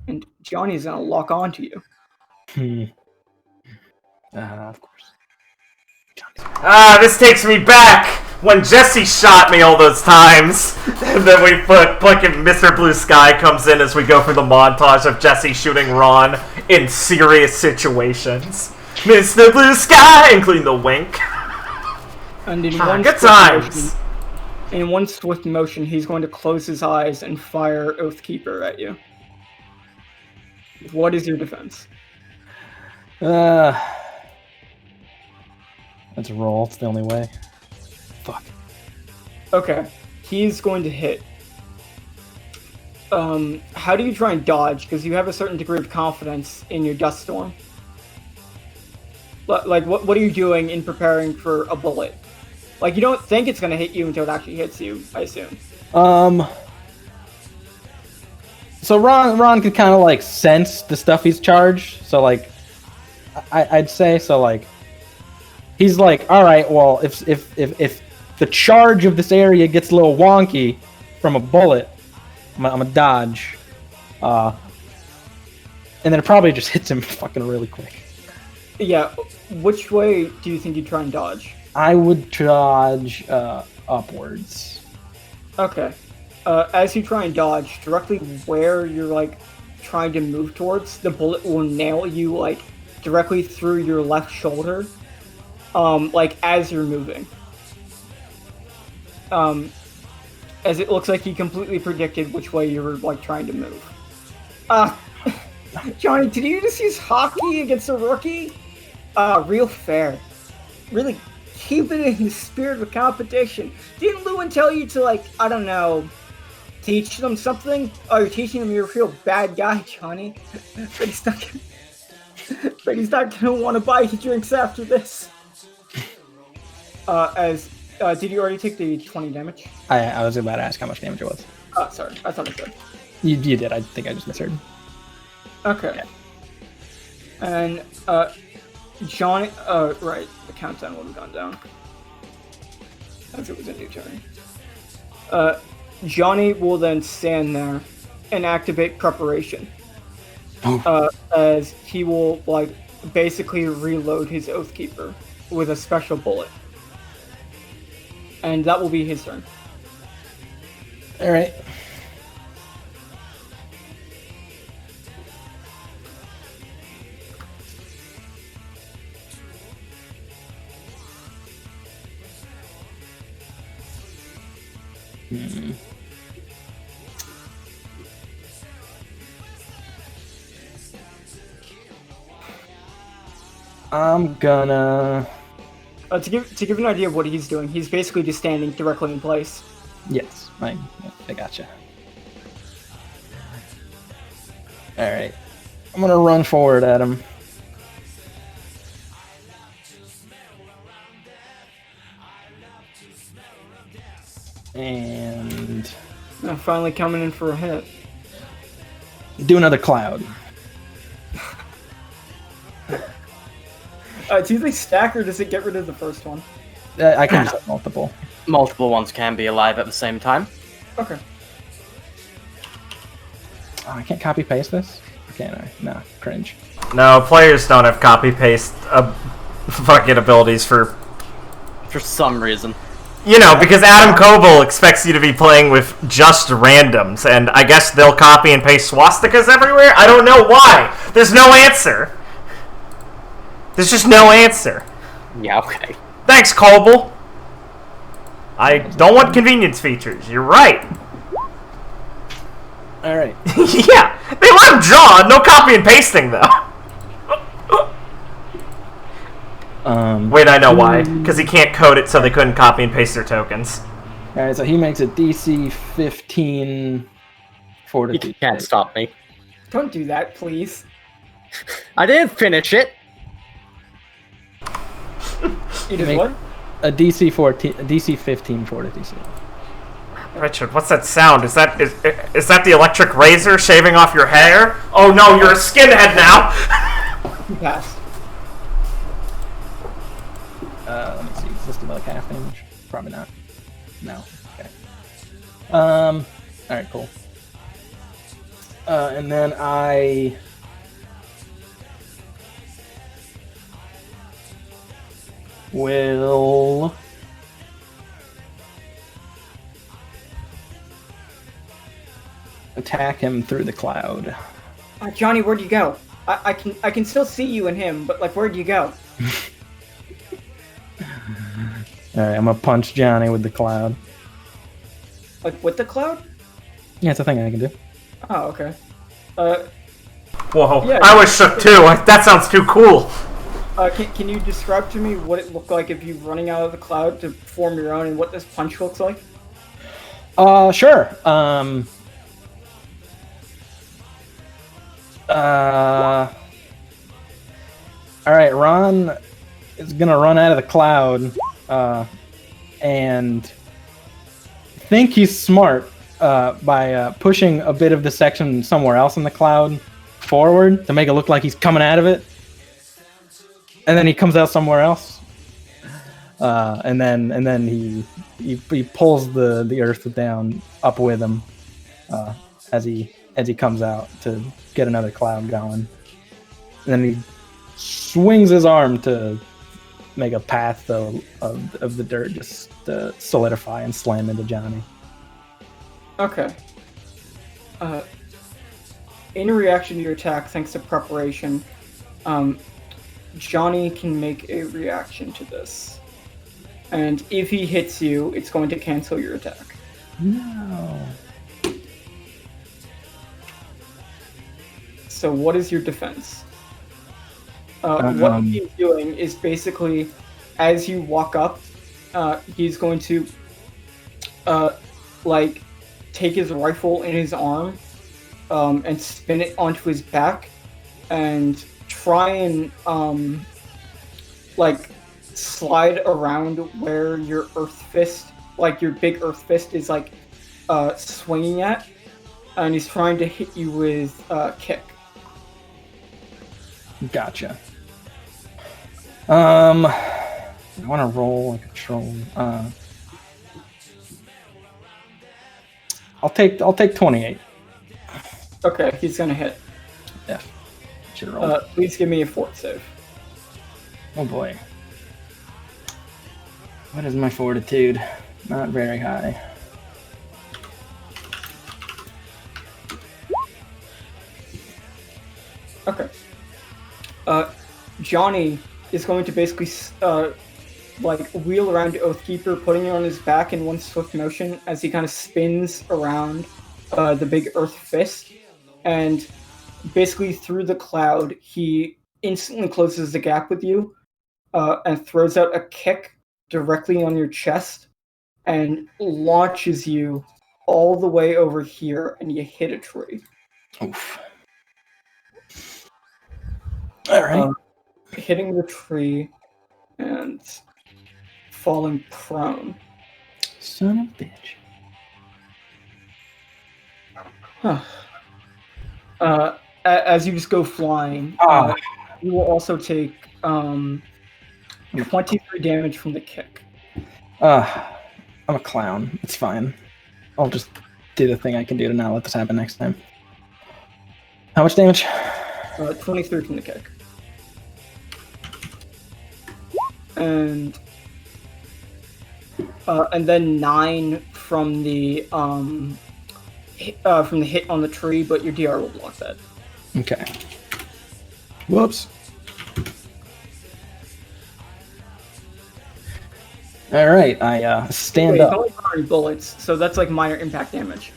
And Johnny's gonna lock onto you. Of course. This takes me back when Jesse shot me all those times. And then we fucking Mr. Blue Sky comes in as we go through the montage of Jesse shooting Ron in serious situations. Mr. Blue Sky, including the wink. And in Good times. In one swift motion, he's going to close his eyes and fire Oathkeeper at you. What is your defense? Let's roll. It's the only way. Fuck. Okay. He's going to hit. How do you try and dodge? Because you have a certain degree of confidence in your Dust Storm. Like, what are you doing in preparing for a bullet? Like, you don't think it's going to hit you until it actually hits you, I assume. So Ron could kind of, like, sense the stuff he's charged. So, like, I'd say, so, like, he's like, all right, well, if the charge of this area gets a little wonky from a bullet, I'm a dodge. and then it probably just hits him fucking really quick. Yeah. Which way do you think you try and dodge? I would dodge upwards. Okay. As you try and dodge, directly where you're like trying to move towards, the bullet will nail you like directly through your left shoulder. Like as you're moving. As it looks like he completely predicted which way you were like trying to move. Johnny, did you just use hockey against a rookie? Real fair. Really keep it in the spirit of competition. Didn't Lewin tell you to, like, I don't know, teach them something? Oh, you're teaching them you're a real bad guy, Johnny. But he's not gonna want to buy you drinks after this. Did you already take the 20 damage? I was about to ask how much damage it was. Sorry, I thought I said. You did. I think I just misheard. Okay. Yeah. And, Johnny, right, the countdown would have gone down. As it was a new turn. Johnny will then stand there and activate preparation. As he will, like, basically reload his Oathkeeper with a special bullet. And that will be his turn. Alright. I'm gonna... To give you an idea of what he's doing, he's basically just standing directly in place. Yes, I gotcha. Alright. I'm gonna run forward at him. And... Finally coming in for a hit. do another cloud. Do you think stack or does it get rid of the first one? I can just have multiple. Multiple ones can be alive at the same time. Okay. Oh, I can't copy paste this? Or can I? Nah, cringe. No, players don't have copy paste fucking abilities for some reason. You know, because Adam Koval expects you to be playing with just randoms, and I guess they'll copy and paste swastikas everywhere? I don't know why. There's no answer. There's just no answer. Yeah, okay. Thanks, Koval. I don't want convenience features. You're right. Alright. Yeah, they let him draw. No copy and pasting, though. Wait, I know why. Because he can't code it, so they couldn't copy and paste their tokens. Alright, so he makes a DC 15 fortitude. You can't stop me. Don't do that, please. I didn't finish it. You did what? A DC 15 fortitude. Richard, what's that sound? Is that the electric razor shaving off your hair? Oh no, you're a skinhead now! You passed. Let me see. Is this like half damage? Probably not. No. Okay. Alright, cool. And then I... will... attack him through the cloud. Johnny, where'd you go? I can still see you and him, but like, where'd you go? Alright, I'm gonna punch Johnny with the cloud. Like with the cloud? Yeah, it's a thing I can do. Oh, okay. Whoa, Yeah, I was shook too. That sounds too cool. Can you describe to me what it looked like if you running out of the cloud to form your own and what this punch looks like? Sure. Alright, Ron is gonna run out of the cloud, and think he's smart, by pushing a bit of the section somewhere else in the cloud forward to make it look like he's coming out of it. And then he comes out somewhere else. And then he pulls the earth down up with him, as he as he comes out to get another cloud going. And then he swings his arm to make a path of the dirt just solidify and slam into Johnny. Okay. In reaction to your attack, thanks to preparation, Johnny can make a reaction to this. And if he hits you, it's going to cancel your attack. No. So what is your defense? What he's doing is basically, as you walk up, he's going to, like, take his rifle in his arm, and spin it onto his back, and try and, like, slide around where your earth fist, like your big earth fist is, like, swinging at, and he's trying to hit you with kick. Gotcha. I want to roll a control. I'll take 28. Okay, he's gonna hit. Yeah. Should roll. Please give me a fort save. Oh boy. What is my fortitude? Not very high. Okay. Johnny is going to basically like wheel around to Oathkeeper, putting it on his back in one swift motion as he kind of spins around the big earth fist, and basically through the cloud he instantly closes the gap with you, and throws out a kick directly on your chest and launches you all the way over here, and you hit a tree. Oof. All right. Hitting the tree and falling prone. Son of a bitch. Huh. As you just go flying, you will also take 23 damage from the kick. I'm a clown. It's fine. I'll just do the thing I can do to not let this happen next time. How much damage? 23 from the kick. And then 9 from the hit on the tree, but your DR will block that. Okay. Whoops. All right, I stand up. It's only 9 bullets, so that's like minor impact damage.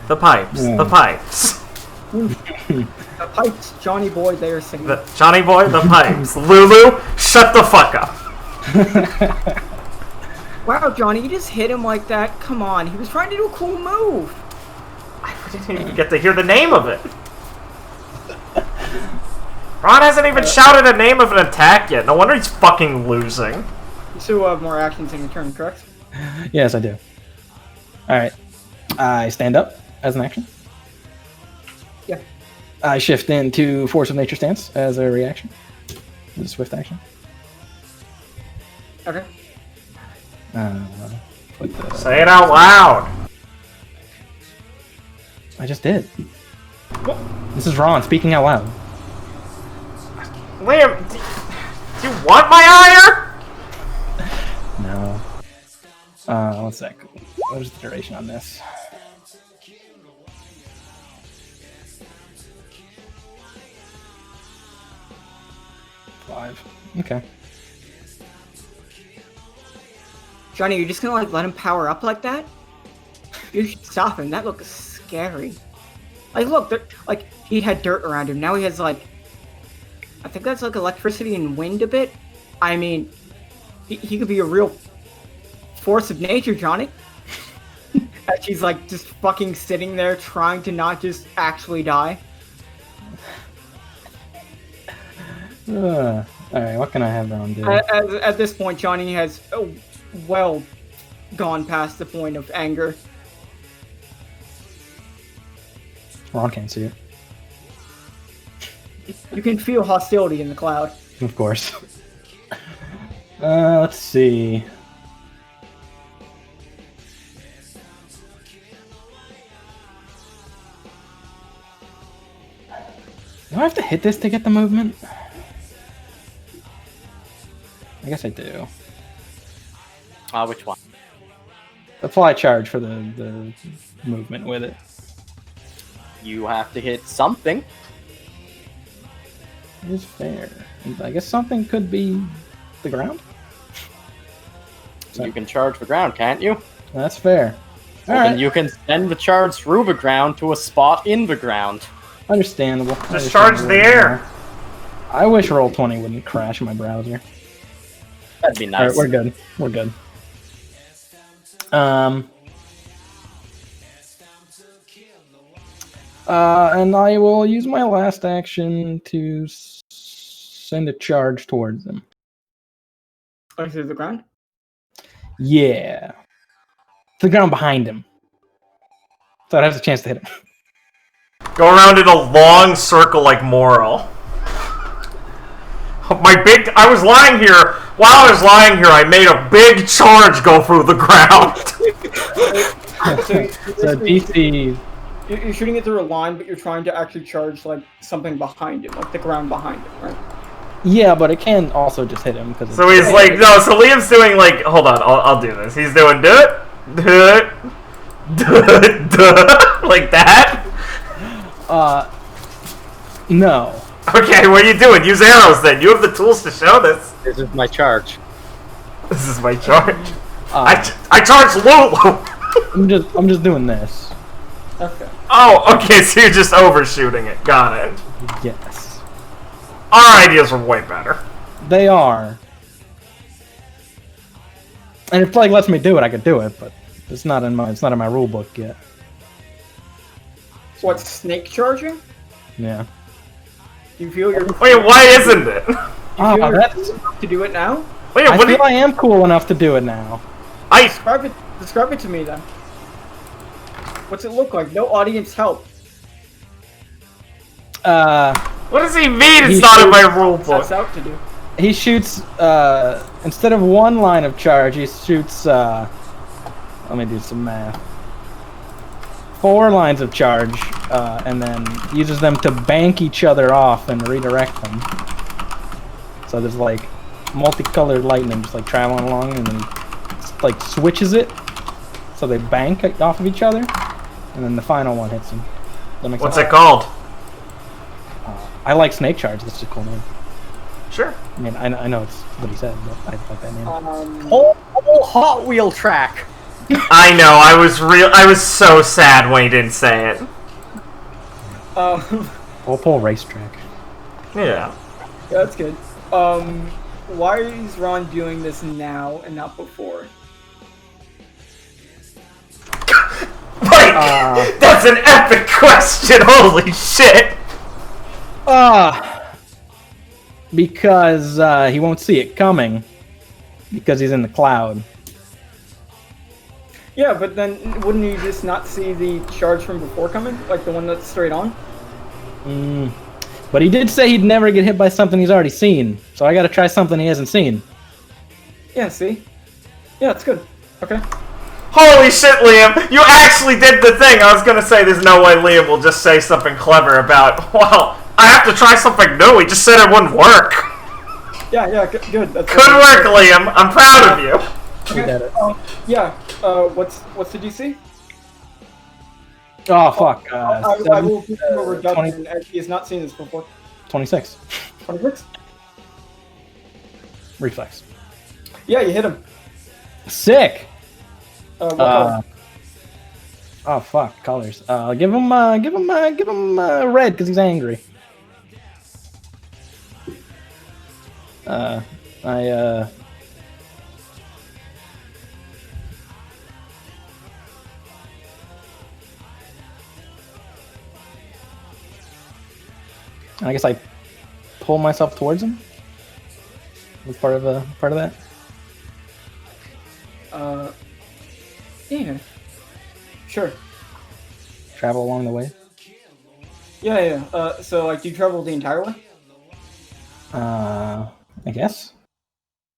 The pipes. Yeah. The pipes. The pipes, Johnny boy, they are singing. Johnny boy, the pipes. Lulu, shut the fuck up. Wow, Johnny, you just hit him like that. Come on, he was trying to do a cool move. I didn't even get to hear the name of it. Ron hasn't even shouted a name of an attack yet. No wonder he's fucking losing. You still have more actions in your turn, correct? Yes, I do. All right. I stand up as an action. Yeah. I shift into Force of Nature stance as a reaction. As a swift action. Okay. Say it out loud. I just did. This is Ron speaking out loud. Liam, do you want my ire? No. One sec. What is the duration on this? Five. Okay. Johnny, you're just gonna like let him power up like that? You should stop him. That looks scary. Like, look, like he had dirt around him. Now he has like, I think that's like electricity and wind a bit. I mean, he could be a real force of nature, Johnny. And she's like just fucking sitting there trying to not just actually die. Alright, what can I have Ron do? At this point, Johnny has well gone past the point of anger. Ron can't see it. You can feel hostility in the cloud. Of course. Let's see. I have to hit this to get the movement? I guess I do. Which one? Apply charge for the movement with it. You have to hit something. It is fair. And I guess something could be the ground? So, You can charge the ground, can't you? that's fair. Well, Alright, then you can send the charge through the ground to a spot in the ground. understandable. Just charge the air. I wish Roll20 wouldn't crash my browser. That'd be nice. Alright, we're good. We're good. And I will use my last action to send a charge towards them. Like through the ground? Yeah. To the ground behind him. So it has a chance to hit him. Go around in a long circle like Moral. I was lying here. While I was lying here, I made a big charge go through the ground. So DC. You're shooting it through a line, but you're trying to actually charge like something behind it, like the ground behind it, right? Yeah, but it can also just hit him because. So he's like, no. So Liam's doing like, hold on, I'll do this. He's doing do it, like that. No. Okay, what are you doing? Use arrows then. You have the tools to show this. This is my charge. This is my charge. I charge Lulu. I'm just doing this. Okay. Oh, okay. So you're just overshooting it. Got it. Yes. Our ideas were way better. They are. And if Plague lets me do it, I could do it, but it's not in my rule book yet. What, snake charging? Yeah. Do you feel you're Wait, why isn't it? Oh, that's. to do it now? Wait, I what? feel I am cool enough to do it now. Describe it to me then. What's it look like? No audience help. What does he mean? It's He not in my shoots- rule book. That's out to do. He shoots, instead of one line of charge, he shoots, let me do some math. 4 lines of charge, and then uses them to bank each other off and redirect them. So there's like multicolored lightning just like traveling along, and then like switches it so they bank off of each other, and then the final one hits them. What's it called? I like Snake Charge. That's a cool name. Sure. I mean, I know it's what he said, but I like that name. Whole Hot Wheel track. I know. I was so sad when he didn't say it. Pole racetrack. Yeah. That's good. Why is Ron doing this now and not before? Like, that's an epic question. Holy shit. Because he won't see it coming. Because he's in the cloud. Yeah, but then wouldn't you just not see the charge from before coming? Like the one that's straight on? But he did say he'd never get hit by something he's already seen. So I gotta try something he hasn't seen. Yeah, see? Yeah, it's good. Okay. Holy shit, Liam. You actually did the thing. I was going to say there's no way Liam will just say something clever about, well, I have to try something new. He just said it wouldn't work. Yeah, good. That's Good work, Liam. I'm proud of you. He did it. Yeah. What's the DC? Oh, fuck. I will give him a 20 reduction as he has not seen this before. 26. 26? Reflex. Yeah, you hit him. Sick! What color? Oh, fuck. Colors. Give him red, because he's angry. I guess I pull myself towards him. Was part of that. Yeah. Sure. Travel along the way. Yeah. So like, do you travel the entire way? I guess.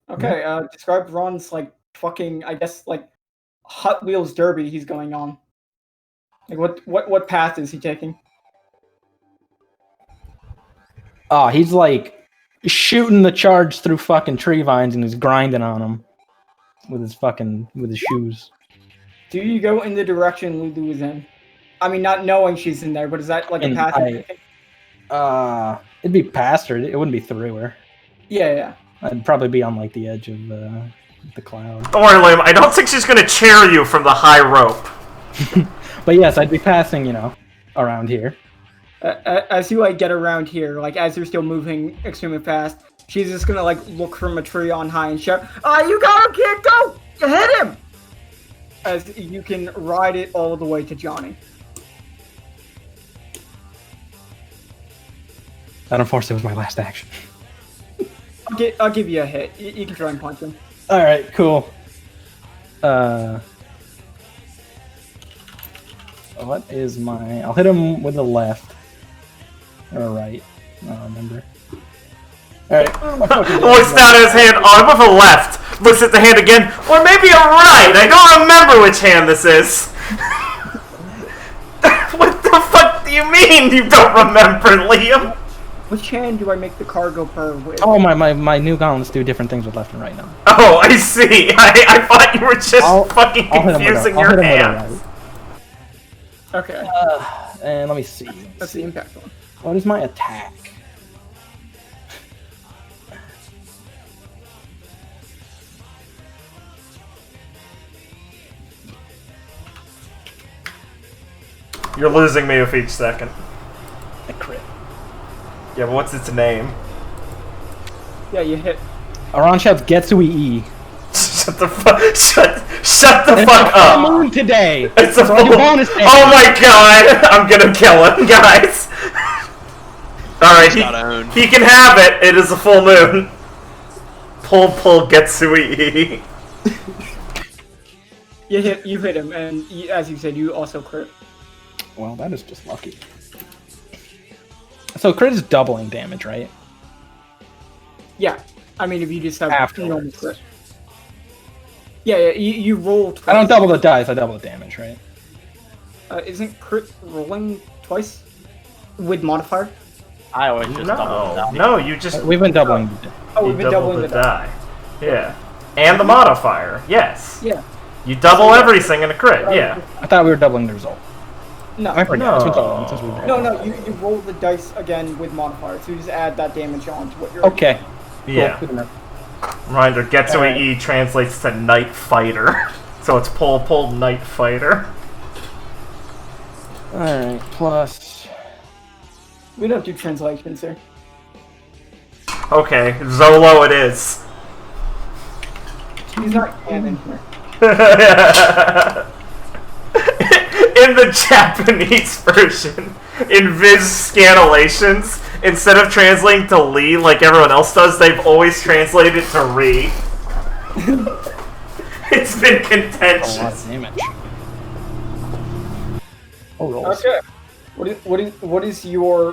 Okay. Describe Ron's like fucking, I guess, like Hot Wheels derby he's going on. Like what path is he taking? Oh, he's like shooting the charge through fucking tree vines and he's grinding on them with his shoes. Do you go in the direction Lulu is in? I mean, not knowing she's in there, but is that like a passive? It'd be past her. It wouldn't be through her. Yeah. I'd probably be on like the edge of the cloud. Don't worry, Liam. I don't think she's gonna chair you from the high rope. But yes, I'd be passing, around here. As you like get around here, like as you're still moving extremely fast, she's just gonna like look from a tree on high and shout, you got him, kid! Go! You hit him! As you can ride it all the way to Johnny. That unfortunately was my last action. I'll give you a hit. You can try and punch him. Alright, cool. What is I'll hit him with the left. Or right. I don't remember. Alright. Looks down at his hand. Oh, with a left. Looks at the hand again. Or maybe a right. I don't remember which hand this is. What the fuck do you mean you don't remember, Liam? Which hand do I make the cargo purr with? Oh, my new gauntlets do different things with left and right now. Oh, I see. I thought you were just fucking confusing your hands. Okay. And let me see. That's the impact one. What is my attack? You're losing me with each second. A crit. Yeah, but what's its name? Yeah, you hit. Aran shouts Getsui E. Shut the fuck! Shut the It's fuck a up! full moon today. It's a So I do full. bonus damage. Oh my god! I'm gonna kill him, guys. All right, he can have it. It is a full moon. Pull Getsui. You hit him, and as you said, you also crit. Well, that is just lucky. So crit is doubling damage, right? Yeah, I mean if you just have Afterwards. normal crit. Yeah, you roll twice. I don't double the dice, I double the damage, right? Isn't crit rolling twice with modifier? I always just double that. No, you just We've been doubling. Oh, you we've been double doubling the die. Yeah, and the modifier. Yes. Yeah. You double everything in a crit. Yeah. I thought we were doubling the result. No. I forgot. No. It's been so long since we've done No, you roll the dice again with modifier, so you just add that damage on to what you're. Okay. Yeah. Cool. Good enough. Reminder: Getsui E translates to Night Fighter, so it's pull Night Fighter. Alright, plus... We don't do translations here. Okay, Zolo it is. He's not canon here. In the Japanese version, in Viz scanlations, instead of translating to Lee like everyone else does, they've always translated it to Ri. It's been A lot contentious. of damage. Oh, rolls. Okay. What is your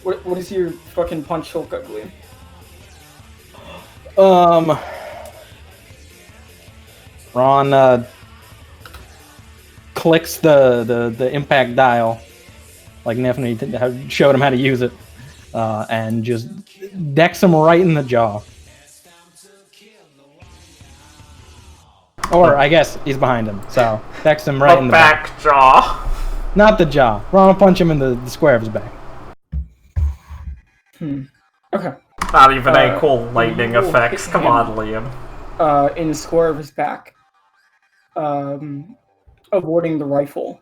what is your fucking punch Hulk ugly? Ron clicks the impact dial, like Nefni showed him how to use it, and just decks him right in the jaw. Or I guess he's behind him, so decks him right in The the back jaw. Not the jaw. Ron will punch him in the square of his back. Okay. Not even any cool lightning you will effects. hit Come him. on, Liam. In the square of his back. Avoiding the rifle.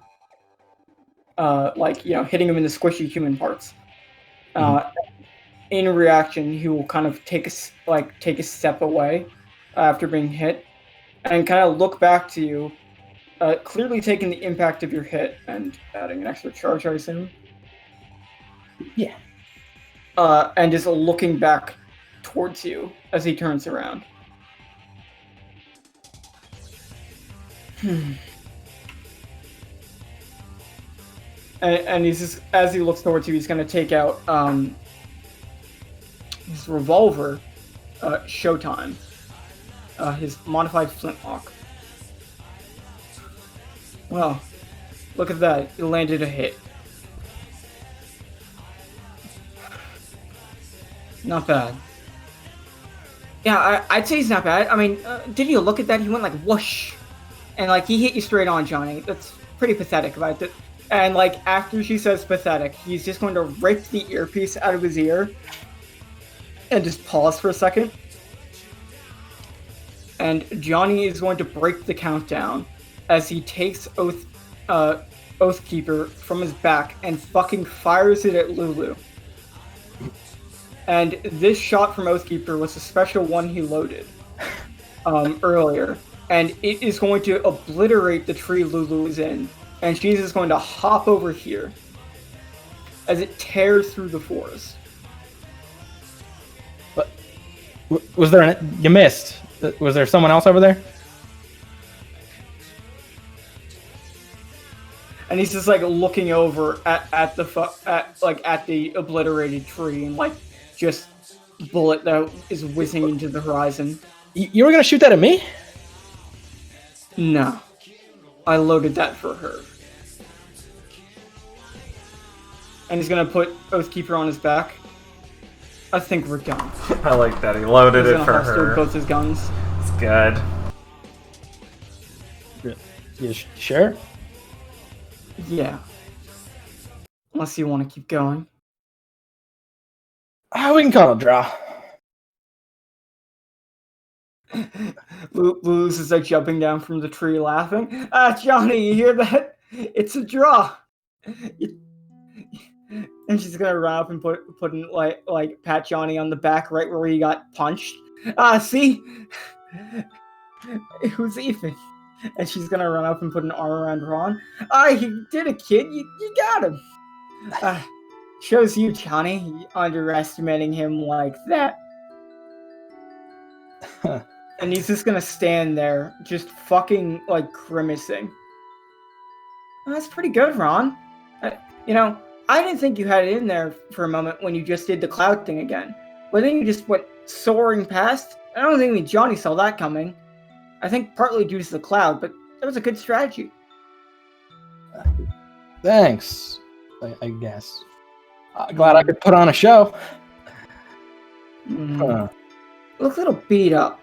Hitting him in the squishy human parts. In reaction, he will kind of take a step away after being hit, and kind of look back to you, clearly taking the impact of your hit and adding an extra charge, I assume. Yeah. And just looking back towards you as he turns around. And he's just, as he looks towards you, he's going to take out his revolver, Showtime, his modified flintlock. Well, look at that. It landed a hit. Not bad. Yeah, I'd say he's not bad. I mean, did you look at that? He went like whoosh, and like he hit you straight on, Johnny. That's pretty pathetic, right? And like after she says pathetic, he's just going to rip the earpiece out of his ear and just pause for a second. And Johnny is going to break the countdown as he takes Oathkeeper from his back and fucking fires it at Lulu. And this shot from Oathkeeper was a special one he loaded earlier. And it is going to obliterate the tree Lulu is in. And she's just going to hop over here as it tears through the forest. But was there you missed? Was there someone else over there? And he's just like looking over at the obliterated tree and like just bullet that is whizzing into the horizon. You were gonna shoot that at me? No, I loaded that for her. And he's gonna put Oathkeeper on his back. I think we're done. I like that. He loaded He's it gonna for holster her. both his guns. It's good. You sure? Yeah. Unless you want to keep going. We can call it a draw. Luz is like jumping down from the tree laughing. Johnny, you hear that? It's a draw. And she's gonna run up and put pat Johnny on the back right where he got punched. See? It was even. And she's gonna run up and put an arm around Ron. You did it, kid. You got him. Shows you, Johnny, underestimating him like that. And he's just gonna stand there, just fucking, like, grimacing. That's pretty good, Ron. I didn't think you had it in there for a moment when you just did the cloud thing again. But then you just went soaring past. I don't think Johnny saw that coming. I think partly due to the cloud, but that was a good strategy. Thanks, I guess. Glad I could put on a show. Look a little beat up.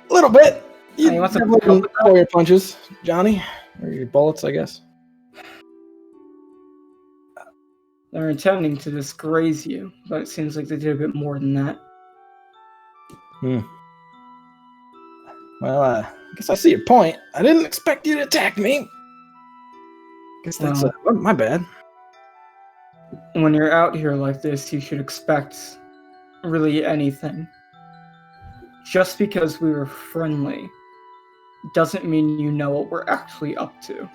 A little bit. You want some help with throw your punches, Johnny? Or your bullets, I guess. They're intending to disgrace you, but it seems like they did a bit more than that. Well, I guess I see your point. I didn't expect you to attack me. Guess that's my bad. When you're out here like this, you should expect really anything. Just because we were friendly doesn't mean you know what we're actually up to.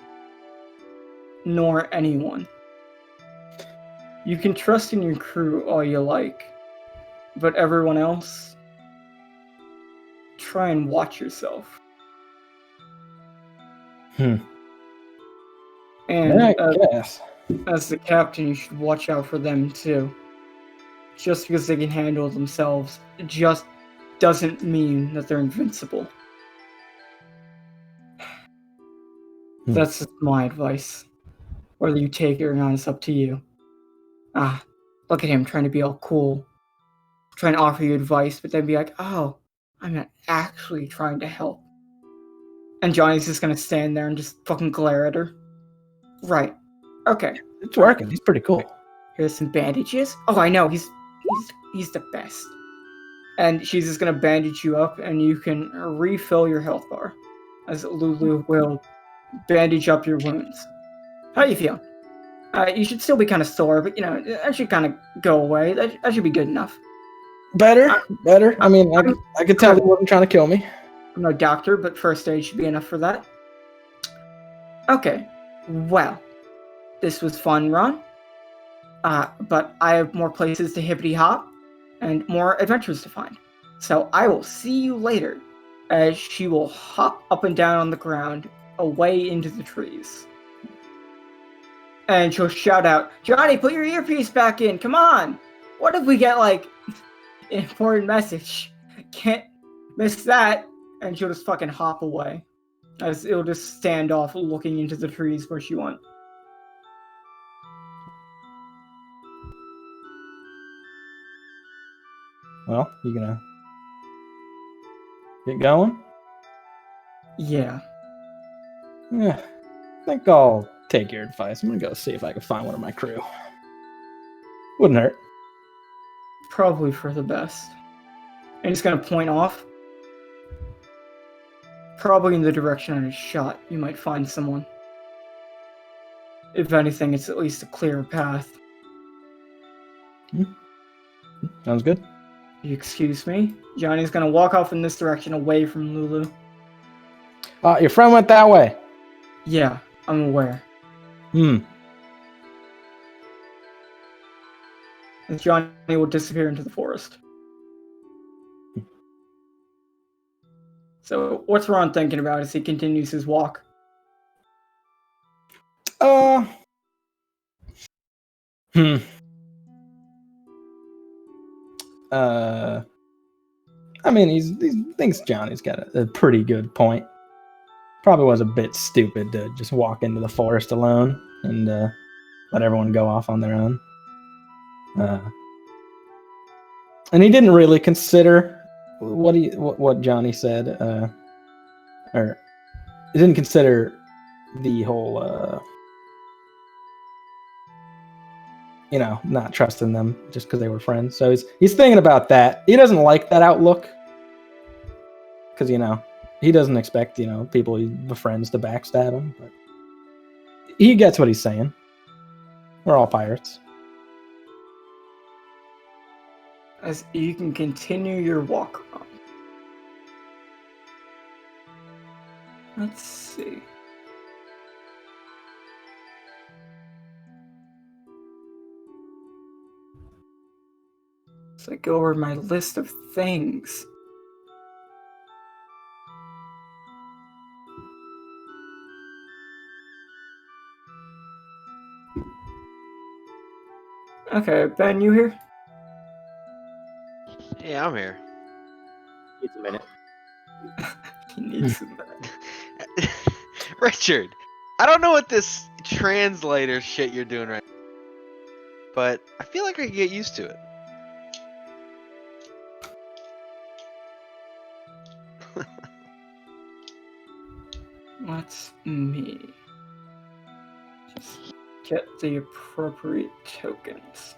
Nor anyone. You can trust in your crew all you like, but everyone else, try and watch yourself. And I guess. As the captain, you should watch out for them too. Just because they can handle themselves just doesn't mean that they're invincible. That's just my advice. Whether you take it or not, it's up to you. Look at him trying to be all cool. Trying to offer you advice, but then be like, oh, I'm not actually trying to help. And Johnny's just gonna stand there and just fucking glare at her. Right. Okay. It's working. He's pretty cool. Here's some bandages. Oh, I know. He's the best. And she's just gonna bandage you up, and you can refill your health bar, as Lulu will bandage up your wounds. How you feel? You should still be kind of sore, but that should kind of go away. That should be good enough. Better. I mean, I could tell he wasn't trying to kill me. I'm no doctor, but first aid should be enough for that. Okay. Well, this was fun, Ron. But I have more places to hippity hop and more adventures to find. So I will see you later, as she will hop up and down on the ground, away into the trees. And she'll shout out, Johnny, put your earpiece back in, come on! What if we get, an important message? Can't miss that. And she'll just fucking hop away, as it'll just stand off looking into the trees where she went. Well, you gonna get going? Yeah. Yeah. I think I'll take your advice. I'm gonna go see if I can find one of my crew. Wouldn't hurt. Probably for the best. And he's gonna point off. Probably in the direction I just shot. You might find someone. If anything, it's at least a clearer path. Sounds good. You excuse me? Johnny's gonna walk off in this direction away from Lulu. Your friend went that way. Yeah, I'm aware. Hmm. And Johnny will disappear into the forest. So, what's Ron thinking about as he continues his walk? Hmm. I mean, he thinks Johnny's got a pretty good point. Probably was a bit stupid to just walk into the forest alone and let everyone go off on their own. And he didn't really consider what Johnny said, or he didn't consider the whole, not trusting them just because they were friends. So he's thinking about that. He doesn't like that outlook because he doesn't expect people he befriends to backstab him. But he gets what he's saying. We're all pirates. As you can continue your walk around. Let's see. So I go over my list of things. Okay, Ben, you here? Yeah, I'm here. It's a minute. He needs a minute. Richard, I don't know what this translator shit you're doing right now, but I feel like I can get used to it. Let's me just get the appropriate tokens.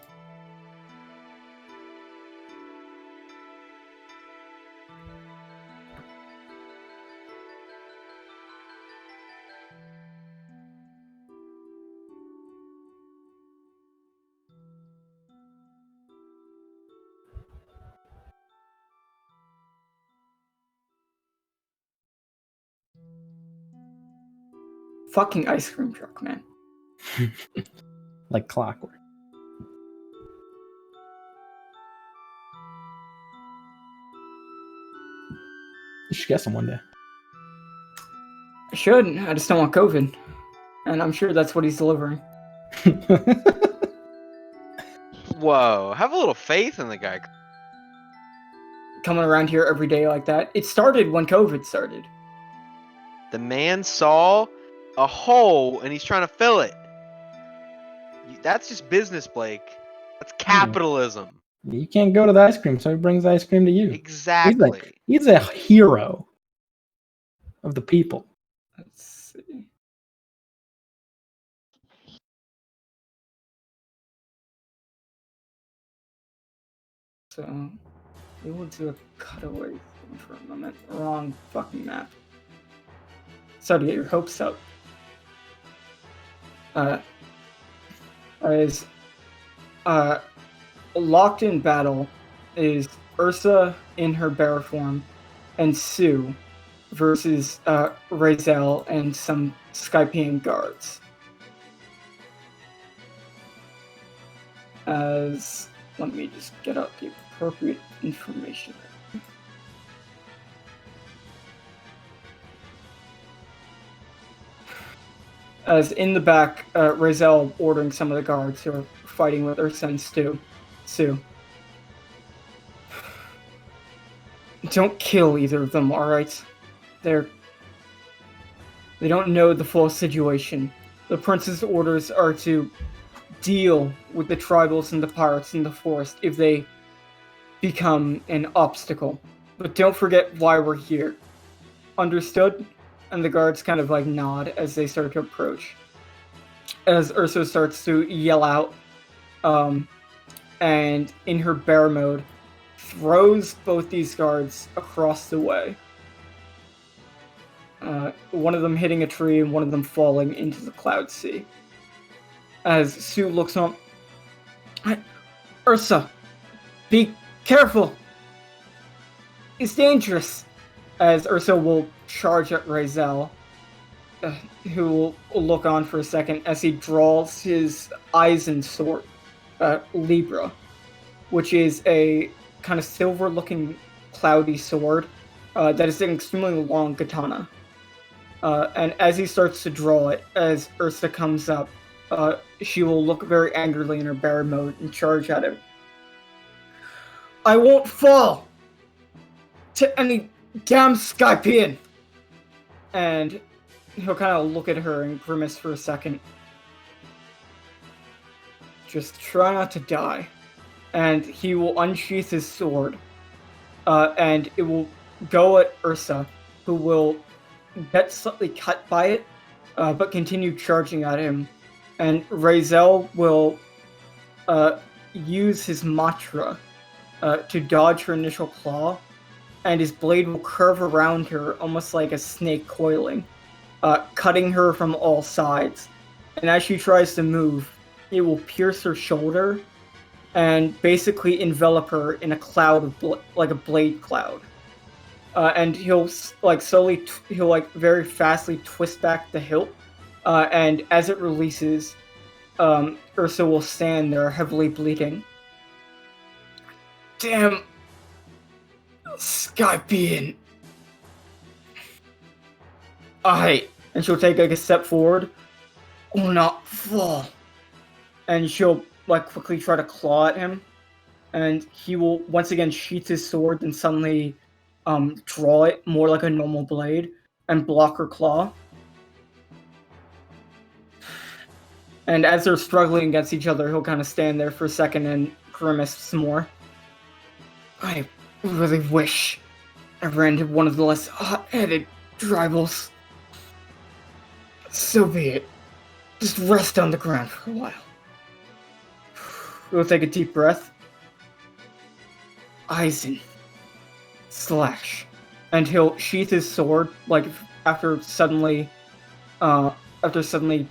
Fucking ice cream truck, man. Like clockwork. You should get some one day. I should. I just don't want COVID. And I'm sure that's what he's delivering. Whoa, have a little faith in the guy. Coming around here every day like that. It started when COVID started. The man saw a hole and he's trying to fill it. That's just business, Blake. That's capitalism. You can't go to the ice cream, so he brings the ice cream to you. Exactly. He's a hero of the people. Let's see. So, we will do a cutaway thing for a moment. Wrong fucking map. Sorry to get your hopes up. As locked in battle is Ursa in her bear form and Sue versus Razel and some Skypian guards. As let me just get out the appropriate information. As in the back, Razel ordering some of the guards who are fighting with Ursa and Sue. Don't kill either of them, alright? They don't know the full situation. The prince's orders are to deal with the tribals and the pirates in the forest if they become an obstacle. But don't forget why we're here. Understood? And the guards kind of like nod as they start to approach. As Ursa starts to yell out, and in her bear mode, throws both these guards across the way. One of them hitting a tree and one of them falling into the cloud sea. As Sue looks on, Ursa, be careful! It's dangerous! As Ursa will charge at Razel, who will look on for a second as he draws his Eisen sword, Libra, which is a kind of silver-looking cloudy sword that is an extremely long katana. And as he starts to draw it, as Ursa comes up, she will look very angrily in her bear mode and charge at him. I won't fall to any damn Skypian! And he'll kind of look at her and grimace for a second. Just try not to die. And he will unsheath his sword, and it will go at Ursa, who will get slightly cut by it, but continue charging at him. And Razel will use his Matra to dodge her initial claw, and his blade will curve around her almost like a snake coiling, cutting her from all sides. And as she tries to move, it will pierce her shoulder and basically envelop her in a cloud of like a blade cloud. And he'll very fastly twist back the hilt, and as it releases, Ursa will stand there heavily bleeding. Damn Skypian. And she'll take like a step forward. Will not fall. And she'll like quickly try to claw at him. And he will once again sheath his sword and suddenly draw it more like a normal blade and block her claw. And as they're struggling against each other, he'll kind of stand there for a second and grimace some more. I really wish I ran into one of the less hot-headed tribals. So be it. Just rest on the ground for a while. We'll take a deep breath. Eisen. Slash. And he'll sheath his sword, like, after suddenly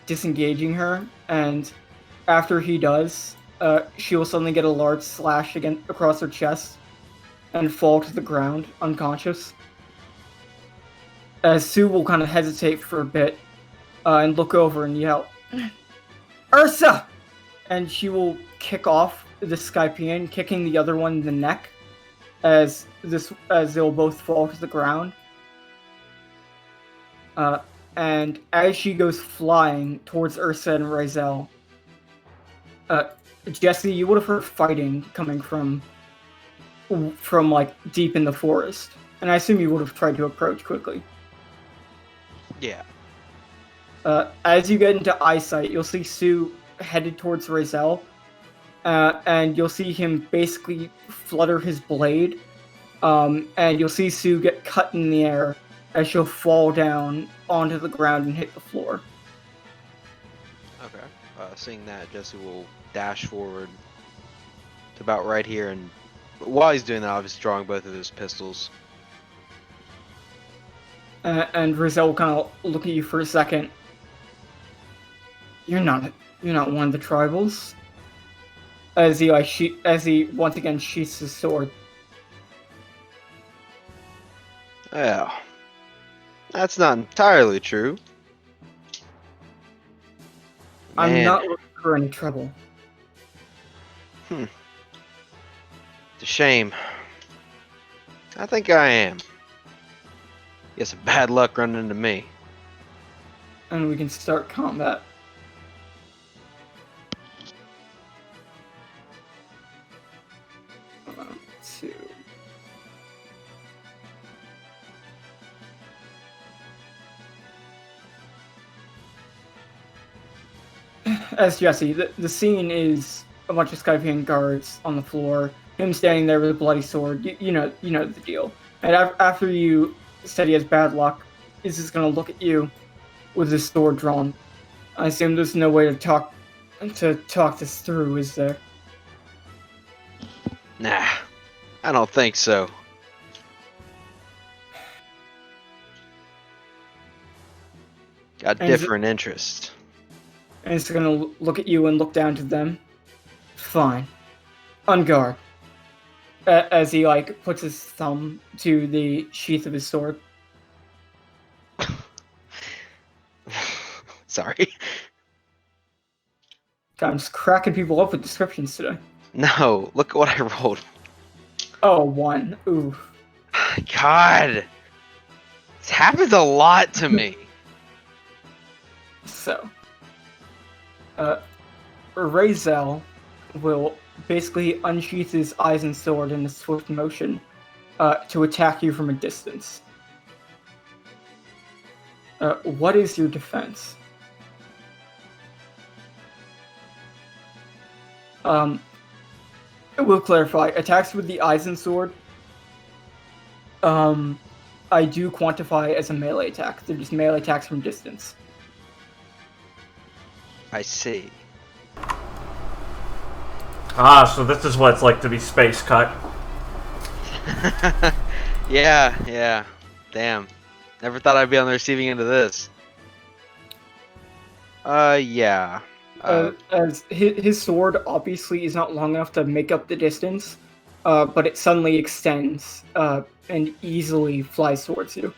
disengaging her, and after he does, she will suddenly get a large slash across her chest and fall to the ground, unconscious. As Sue will kind of hesitate for a bit, and look over and yell, Ursa! And she will kick off the Skypian, kicking the other one in the neck, as they'll both fall to the ground. And as she goes flying towards Ursa and Razel, Jesse, you would have heard fighting coming from like deep in the forest, and I assume you would have tried to approach quickly. Yeah. As you get into eyesight, you'll see Sue headed towards Razel, and you'll see him basically flutter his blade, and you'll see Sue get cut in the air as she'll fall down onto the ground and hit the floor. Okay. Seeing that, Jesse will dash forward to about right here, and while he's doing that, obviously drawing both of his pistols. And Razel will kind of look at you for a second. You're not one of the tribals. As he once again sheaths his sword. Well, that's not entirely true. I'm Man. not looking for any trouble. It's a shame. I think I am. Guess bad luck running into me. And we can start combat. Two. As Jesse, the scene is a bunch of Skypian guards on the floor, him standing there with a bloody sword. You know the deal. And after you said he has bad luck, he's just gonna look at you with his sword drawn. I assume there's no way to talk this through, is there? Nah, I don't think so. Got different interests. And he's gonna look at you and look down to them. Fine. On guard. As he puts his thumb to the sheath of his sword. Sorry. God, I'm just cracking people up with descriptions today. No, look at what I rolled. Oh, 1. Ooh. God. This happens a lot to me. So, Razel will basically unsheath his Eisen sword in a swift motion to attack you from a distance. What is your defense? I will clarify. Attacks with the Eisen sword, I do quantify as a melee attack. They're just melee attacks from distance. I see. So this is what it's like to be space cut. Yeah. Damn. Never thought I'd be on the receiving end of this. Yeah. As his sword obviously is not long enough to make up the distance, but it suddenly extends and easily flies towards you.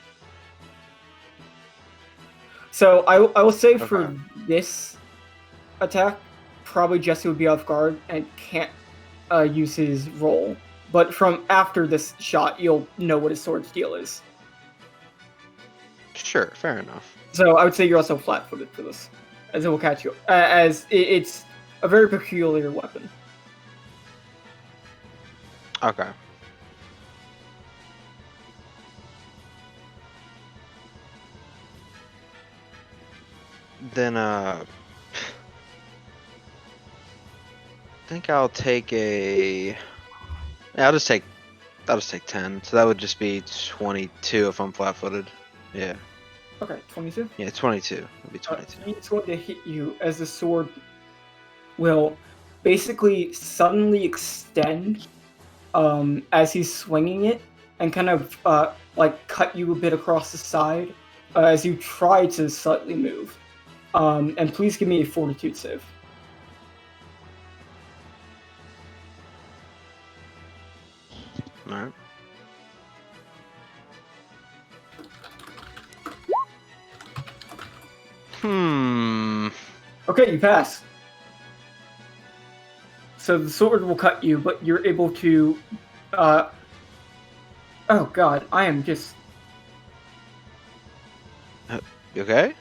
So I will say for this attack, probably Jesse would be off guard and can't use his roll. But from after this shot, you'll know what his sword's deal is. Sure, fair enough. So I would say you're also flat-footed for this, as it will catch you. As it's a very peculiar weapon. Okay. Then, I think I'll take a... Yeah, I'll just take 10. So that would just be 22 if I'm flat-footed. Yeah. Okay, 22? Yeah, 22. It'll be 22. He's going to hit you as the sword will basically suddenly extend as he's swinging it and kind of cut you a bit across the side as you try to slightly move. And please give me a fortitude save. Alright. Okay, you pass. So the sword will cut you, but you're able to... Oh god, I am just... You okay?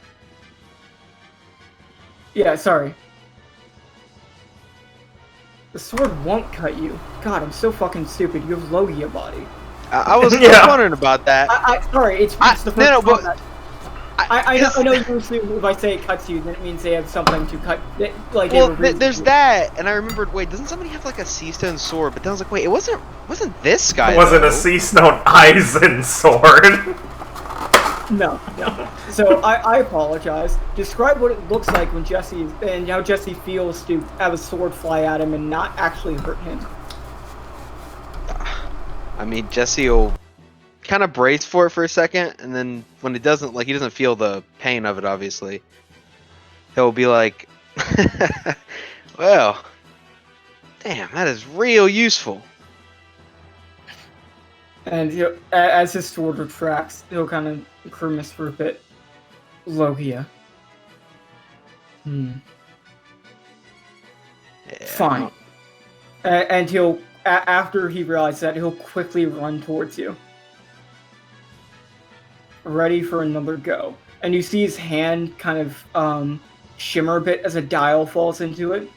Yeah, sorry. The sword won't cut you. God, I'm so fucking stupid. You have Logia body. I was wondering about that. Sorry, it's the first no, time but... I know usually if I say it cuts you, then it means they have something to cut. There's that, and I remembered. Wait, doesn't somebody have like a sea stone sword? But then I was like, wait, it wasn't this guy. It wasn't a sea stone Eisen sword. No. So I apologize. Describe what it looks like when Jesse and how Jesse feels to have a sword fly at him and not actually hurt him. I mean, Jesse will kind of brace for it for a second, and then when it doesn't, he doesn't feel the pain of it, obviously, he'll be like, well, damn, that is real useful. And as his sword retracts, he'll kind of grimace for a bit. Logia. Yeah. Fine. And he'll, after he realizes that, he'll quickly run towards you. Ready for another go. And you see his hand kind of shimmer a bit as a dial falls into it.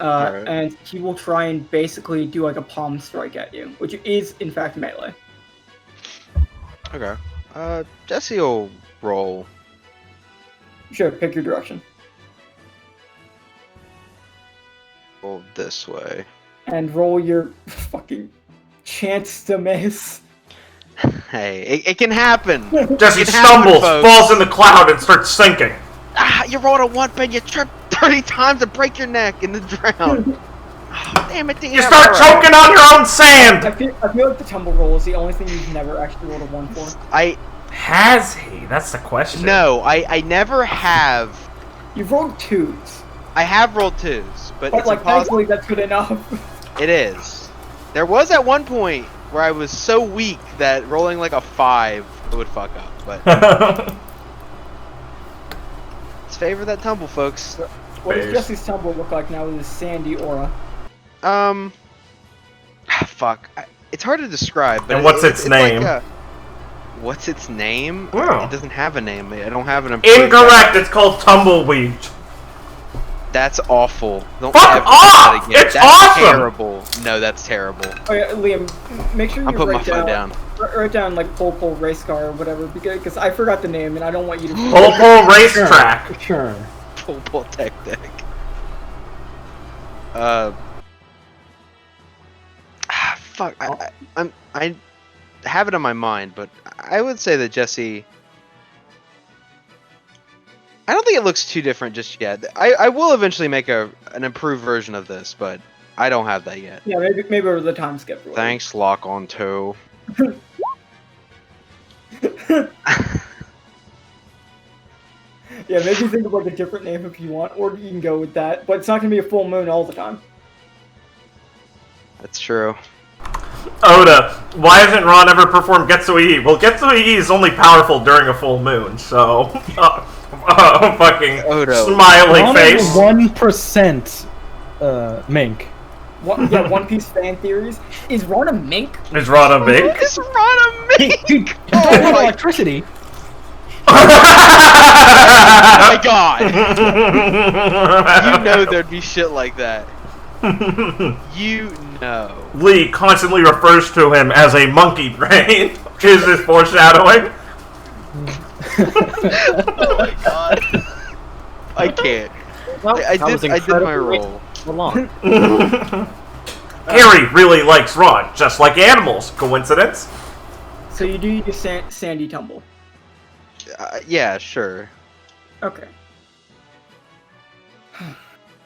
Right. And he will try and basically do a palm strike at you, which is in fact melee. Okay. Jesse will roll. Sure, pick your direction. this way. And roll your fucking chance to miss. Hey, it can happen. Jesse It can happen, stumbles, folks. falls in the cloud, and starts sinking. You rolled a 1 and you trip 30 times and break your neck in the drown. Oh, damn it, You start alright. choking on your own sand! I feel like the tumble roll is the only thing you've never actually rolled a 1 for. Has he? That's the question. No, I never have. You've rolled 2s. I have rolled 2s, but But it's like, impossible. thankfully, that's good enough. It is. There was at one point where I was so weak that rolling like a 5 would fuck up, but let's favor that tumble, folks. What does Bears. Jesse's tumble look like now with his sandy aura? Fuck. It's hard to describe, but And what's its name? What's its name? Oh. It doesn't have a name. I don't have an improved- Incorrect! It's called Tumbleweed. That's awful. Don't Fuck ever do off! that again. It's That's awesome! terrible. No, that's terrible. Oh yeah, Liam, make sure you I'm putting my write foot down. Write down like Pole Race Car or whatever, because I forgot the name and I don't want you to. Pole Racetrack. Sure. Full tech deck. Fuck. I have it on my mind, but I would say that Jesse. I don't think it looks too different just yet. I will eventually make an improved version of this, but I don't have that yet. Yeah, maybe over the time skip. Thanks, Lock on Toe. Yeah, maybe think of like a different name if you want, or you can go with that. But it's not gonna be a full moon all the time. That's true. Oda, why hasn't Ron ever performed Getsuii? Well, Getsuii is only powerful during a full moon, so... fucking Odo. smiley Ron face. is 1% mink. Yeah, One Piece fan theories. Is Ron a mink? Is Ron a mink? Is Ron a mink? Dude, Oh my- electricity. Oh my god! You know there'd be shit like that. You know. Lee constantly refers to him as a monkey brain. Is this foreshadowing? Oh my god. I can't. Well, I that was did my incredibly roll. long. Harry really likes Ron, just like animals. Coincidence? So you do your sandy tumble. Yeah, sure. Okay.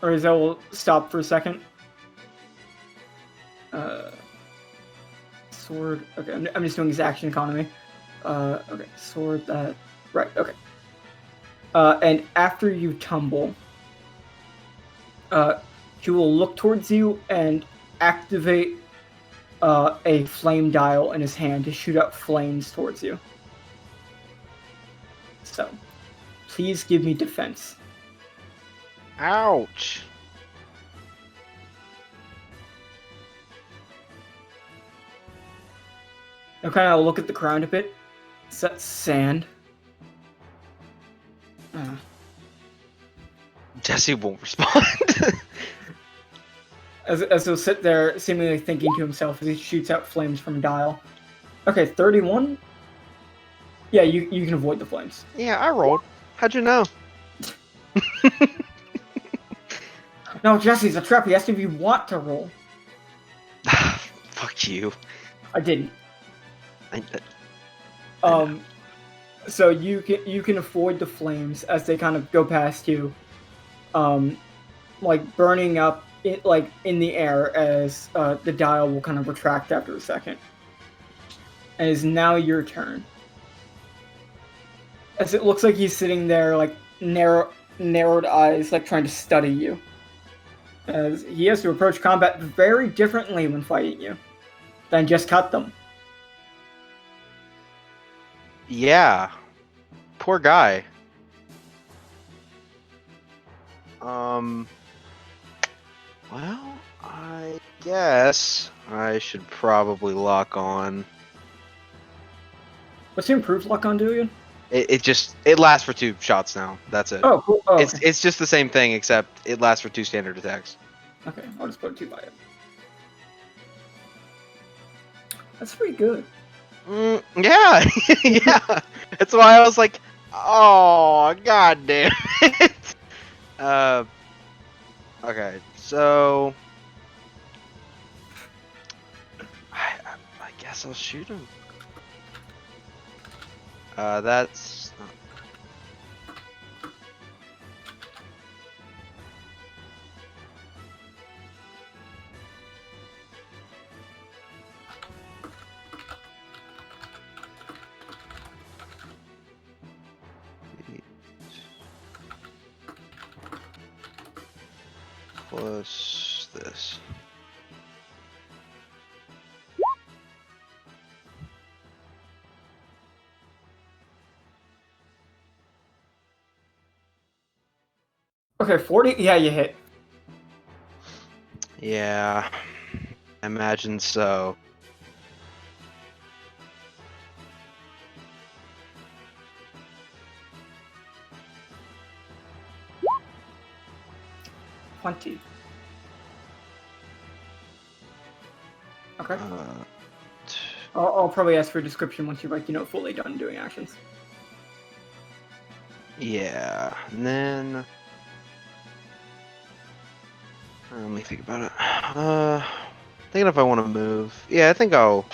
Or is that will stop for a second? Sword. Okay, I'm just doing his action economy. Okay, sword that. Right. Okay. And after you tumble, he will look towards you and activate a flame dial in his hand to shoot out flames towards you. So, please give me defense. Ouch. Now kind of look at the ground a bit. Is that sand? Jesse won't respond. As he'll sit there, seemingly thinking to himself as he shoots out flames from a dial. Okay, 31? Yeah, you can avoid the flames. Yeah, I rolled. How'd you know? No, Jesse's a trap. He asked if you want to roll. Fuck you. I didn't. I- So you can avoid the flames as they kind of go past you, like burning up in the air as the dial will kind of retract after a second. And it's now your turn. As it looks like he's sitting there, like narrowed eyes, like trying to study you. As he has to approach combat very differently when fighting you than just cut them. Yeah. Poor guy. Well, I guess I should probably lock on. What's the improved luck on doing? It lasts for 2 shots now. That's it. Oh, cool. Oh, okay. It's just the same thing except it lasts for 2 standard attacks. Okay, I'll just put 2 by it. That's pretty good. Yeah, yeah. That's why I was like, oh, god damn it. Okay, so guess I'll shoot him. That's. Plus this. Okay, 40. Yeah, you hit. Yeah, I imagine so. Plenty. Okay. I'll probably ask for a description once you're like, fully done doing actions. Yeah, and then let me think about it. Thinking if I want to move. Yeah, I think I'll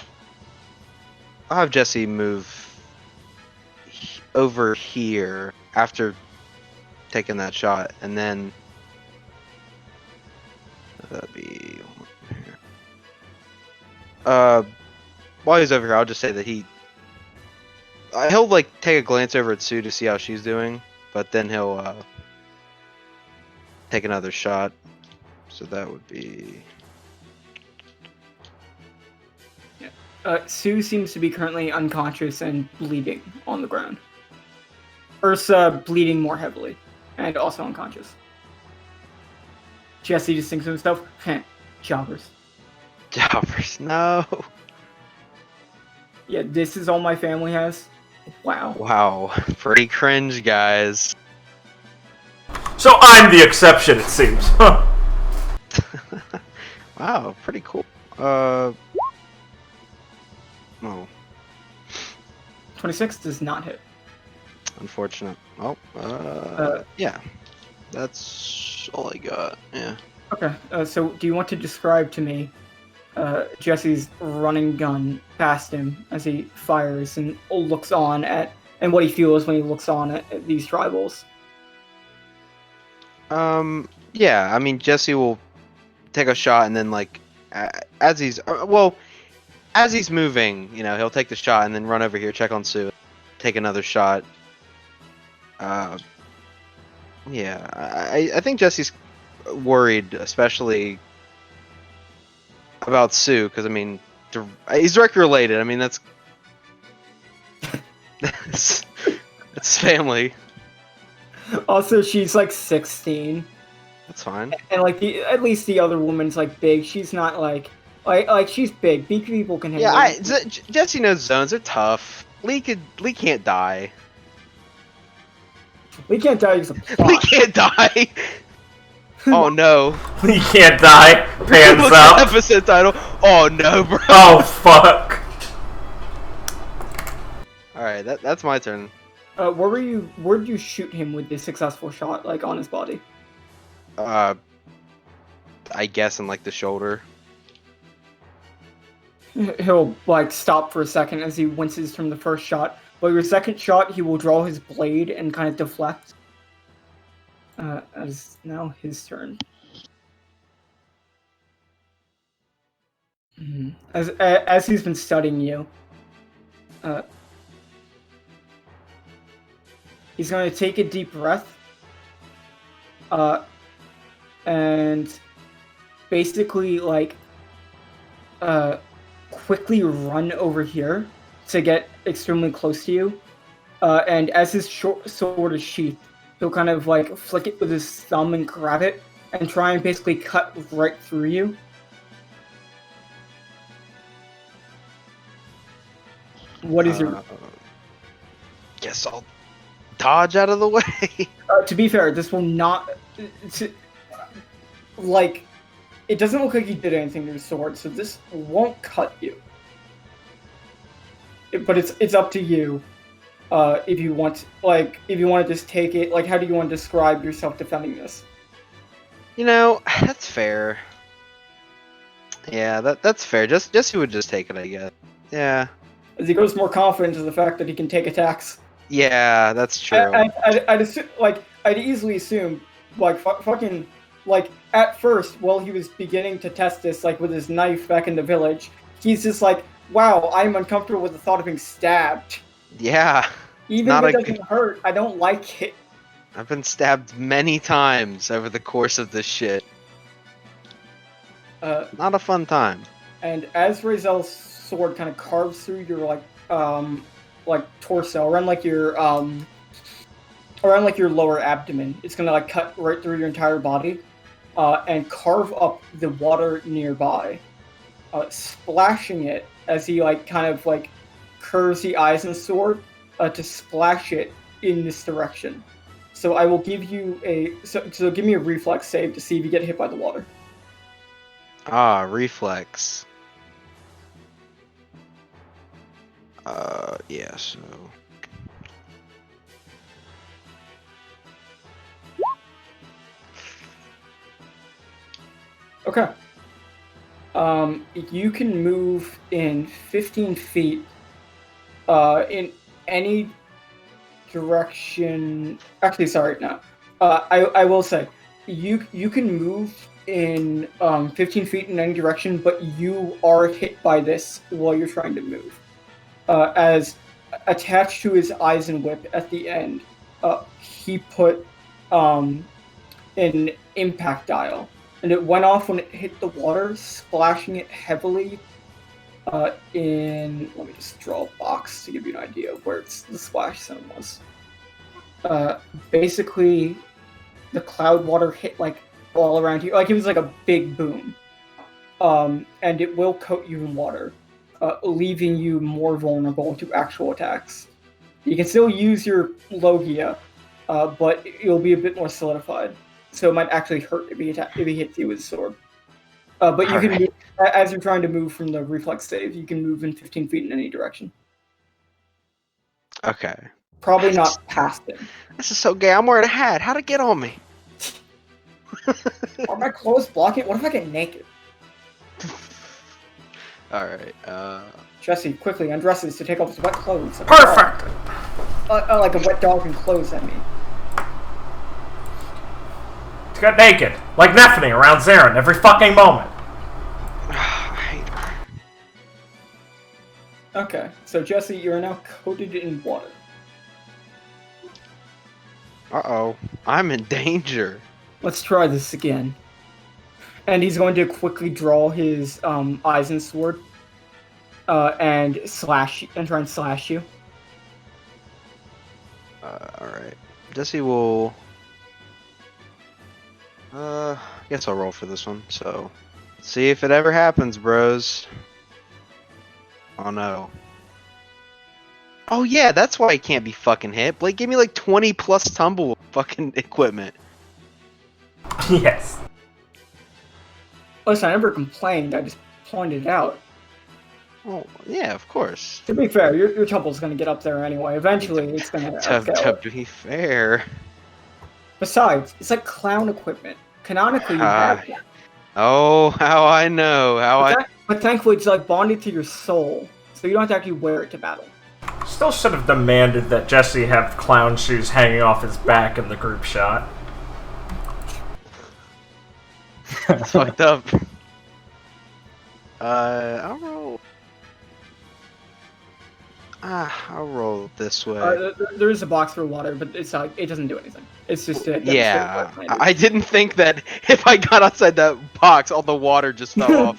have Jesse move over here after taking that shot, and then that'd be here. While he's over here, I'll just say that he'll like take a glance over at Sue to see how she's doing, but then he'll take another shot. So that would be. Sue seems to be currently unconscious and bleeding on the ground. Ursa bleeding more heavily and also unconscious. Jesse just thinks to himself, jobbers. Jobbers, no. Yeah, this is all my family has. Wow. Wow, pretty cringe, guys. So I'm the exception, it seems. Huh. Wow, pretty cool. Oh. 26 does not hit. Unfortunate. Oh, yeah. That's all I got, yeah. Okay, so do you want to describe to me Jesse's running gun past him as he fires and looks on at, and what he feels when he looks on at these tribals? Yeah, I mean, Jesse will take a shot and then, like, as he's moving, he'll take the shot and then run over here, check on Sue, take another shot. Yeah, I think Jesse's worried, especially about Sue, because, I mean, he's directly related. I mean, that's family. Also, she's like 16. That's fine. And like at least the other woman's like big. She's not like she's big. Big people can handle. Yeah, Jesse knows zones. They're tough. Lee can't die. We can't die because of plot. Lee can't die. Oh no. You can't die. Pans Look up. at the episode title. Oh no, bro. Oh fuck. All right, that's my turn. Where did you shoot him with this successful shot, like on his body? I guess in like the shoulder. He'll like stop for a second as he winces from the first shot. But your second shot, he will draw his blade and kind of deflect. As now his turn. As he's been studying you, he's going to take a deep breath, and basically like quickly run over here to get extremely close to you. And as his short sword is sheathed, he'll kind of like flick it with his thumb and grab it and try and basically cut right through you. What is your... Guess I'll dodge out of the way. To be fair, this will not... like, it doesn't look like he did anything to his sword, so this won't cut you. But it's up to you. If you want to just take it, like, how do you want to describe yourself defending this? That's fair. Yeah, that's fair. Jesse would just take it, I guess. Yeah. As he grows more confident in the fact that he can take attacks. Yeah, that's true. I'd assume, like, I'd easily assume, like, fucking, like, at first, while he was beginning to test this, like, with his knife back in the village, he's just like, wow, I'm uncomfortable with the thought of being stabbed. Yeah. Even if it doesn't hurt, I don't like it. I've been stabbed many times over the course of this shit. Not a fun time. And as Razel's sword kind of carves through your, like torso, around like your lower abdomen, it's gonna like cut right through your entire body, and carve up the water nearby, splashing it as he like kind of like curves the eyes in the sword to splash it in this direction. So I will give you so give me a reflex save to see if you get hit by the water. Reflex. Yeah, so... Okay. You can move in 15 feet, in any direction. Actually, sorry, no. I will say, you can move in 15 feet in any direction, but you are hit by this while you're trying to move. As attached to his Eisen whip at the end, he put an impact dial, and it went off when it hit the water, splashing it heavily in... Let me just draw a box to give you an idea of where the splash zone was. Basically, the cloud water hit like all around you. Like it was like a big boom. And it will coat you in water, leaving you more vulnerable to actual attacks. You can still use your Logia, but it'll be a bit more solidified. So it might actually hurt if he hits you with a sword. But you can move, as you're trying to move from the reflex save, you can move in 15 feet in any direction. Okay. Probably not past him. This is so gay. I'm wearing a hat. How'd it get on me? Are my clothes blocking? What if I get naked? Alright, Jesse quickly undresses to take off his wet clothes. Perfect! Like a wet dog in clothes, I mean. He got naked, like Nephany around Zarin every fucking moment. I hate her. Okay, so Jesse, you are now coated in water. Uh-oh. I'm in danger. Let's try this again. And he's going to quickly draw his Eisen sword and try and slash you. Alright. Jesse will... guess I'll roll for this one, so... Let's see if it ever happens, bros. Oh no. Oh yeah, that's why he can't be fucking hit. Blake gave me like 20 plus tumble fucking equipment. Yes. Listen, I never complained, I just pointed it out. Oh, yeah, of course. To be fair, your tumble's gonna get up there anyway. Eventually, it's gonna To be fair. Besides, it's like clown equipment. Canonically, you have one. Oh, how I know. But thankfully, it's like bonded to your soul, so you don't have to actually wear it to battle. Still should have demanded that Jesse have clown shoes hanging off his back in the group shot. It's fucked up. I'll roll. I'll roll this way. There is a box for water, but it's like it doesn't do anything. It's just yeah. I didn't think that if I got outside that box, all the water just fell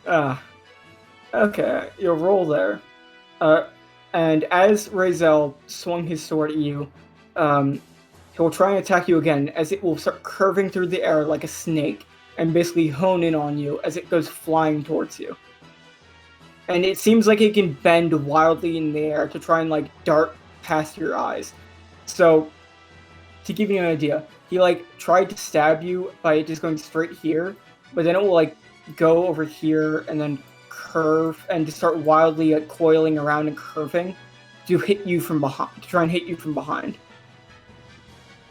off. Okay, you'll roll there. And as Razel swung his sword at you, he'll try and attack you again, as it will start curving through the air like a snake, and basically hone in on you as it goes flying towards you. And it seems like it can bend wildly in the air to try and like dart past your eyes. So, to give you an idea, he like tried to stab you by just going straight here, but then it will like go over here and then curve and just start wildly like coiling around and curving to hit you from behind, to try and hit you from behind.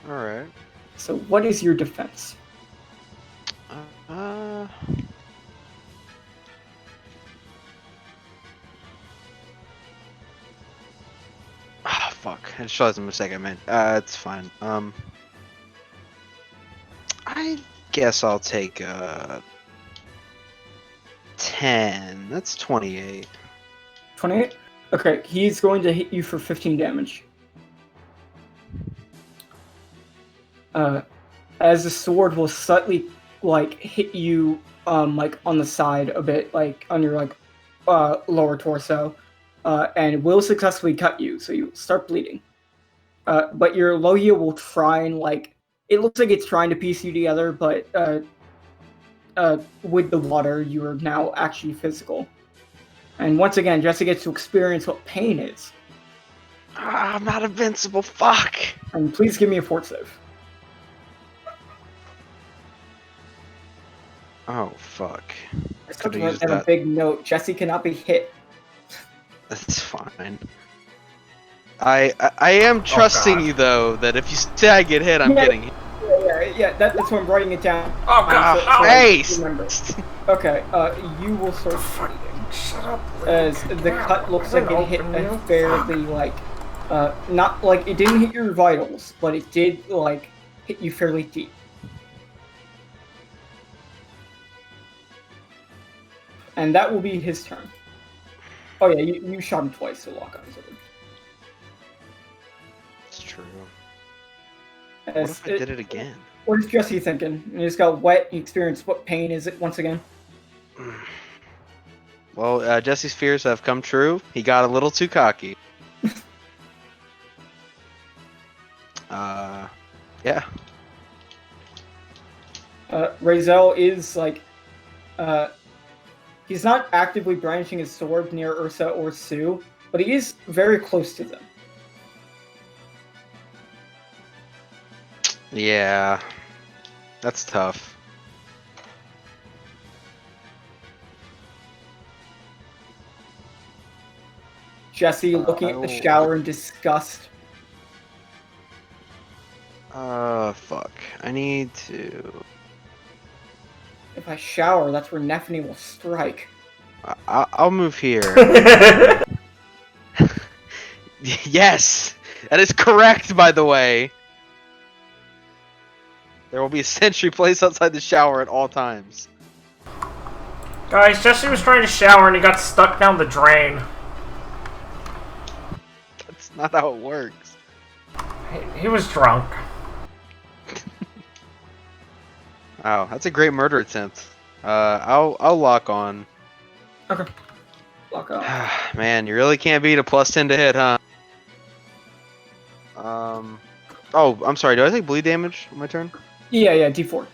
Alright. So what is your defense? fuck. I just realized a mistake I made. It's fine. I guess I'll take 10. That's 28. 28. Okay, he's going to hit you for 15 damage. As the sword will slightly like hit you like on the side a bit, like on your like lower torso, and will successfully cut you, so you start bleeding. But your Logia will try and like it looks like it's trying to piece you together, but with the water, you are now actually physical. And once again, Jesse gets to experience what pain is. I'm not invincible. Fuck. And please give me a fort save. Oh fuck. I Could've still used have a that. big note. Jesse cannot be hit. That's fine. I am trusting God. you though that if you say I get hit, I'm Yeah. getting hit. Yeah, that's why I'm writing it down. Oh god! so I Hey! remember. Okay, you will start bleeding. Shut up. As the cut looks like it hit a fairly like, not like it didn't hit your vitals, but it did like hit you fairly deep. And that will be his turn. Oh yeah, you shot him twice, so lock eyes over. It's true. As What if I did it again? What is Jesse thinking? He just got wet. He experienced what pain is it once again? Well, Jesse's fears have come true. He got a little too cocky. Yeah. Razel is like, he's not actively brandishing his sword near Ursa or Sue, but he is very close to them. Yeah. That's tough. Jesse looking at the shower in disgust. Fuck. I need to... If I shower, that's where Nephany will strike. I'll move here. Yes! That is correct, by the way. There will be a sentry placed outside the shower at all times. Guys, Jesse was trying to shower and he got stuck down the drain. That's not how it works. He was drunk. Wow, that's a great murder attempt. I'll lock on. Okay. Lock up. Man, you really can't beat a +10 to hit, huh? Oh, I'm sorry. Do I take bleed damage on my turn? Yeah, D4.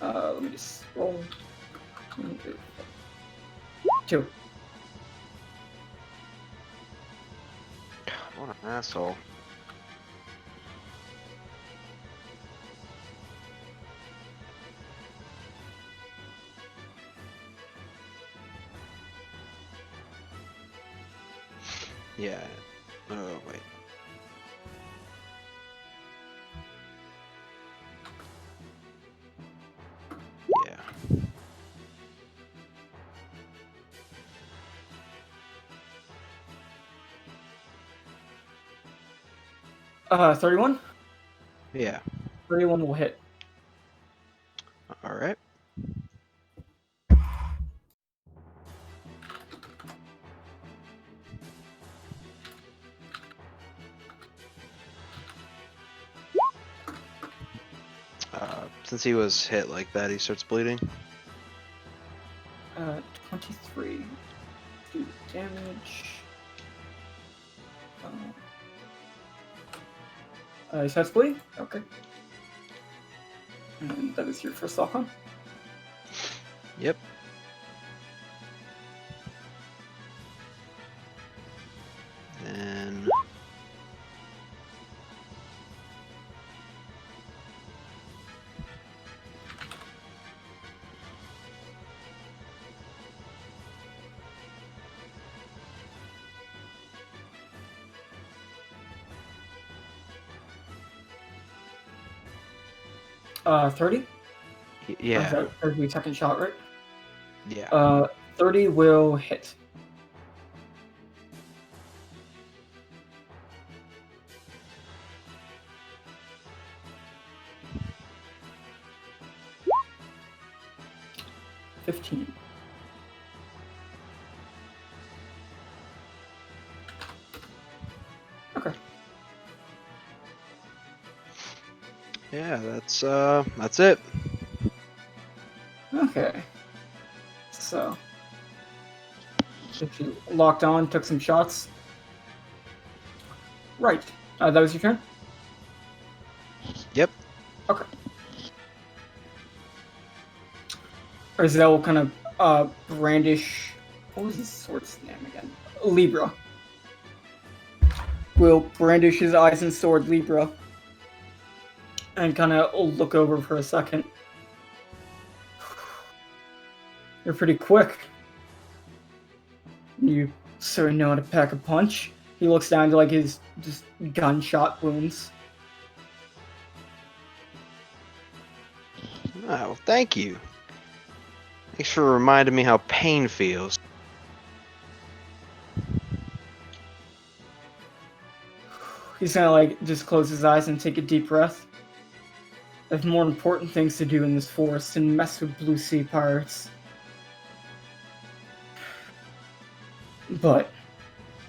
Let me just roll. 2. What an asshole. Yeah. Oh, wait. Yeah. 31? Yeah. 31 will hit. Alright. Since he was hit like that, he starts bleeding. 23. 2 damage. He starts bleeding? Okay. And that is your first lock on. Yep. And... Uh, 30? yeah. That would be second shot, right? Yeah. 30 will hit. 15. Okay. Yeah, that's it. Okay. So, if you locked on, took some shots. Right. That was your turn? Yep. Okay. Rizal will kind of brandish. What was his sword's name again? Libra. Will brandish his eyes and sword Libra and kind of look over for a second. You're pretty quick. You certainly know how to pack a punch. He looks down to like his just gunshot wounds. Oh, thank you. Thanks for reminding me how pain feels. He's gonna like just close his eyes and take a deep breath. I have more important things to do in this forest than mess with Blue Sea pirates. But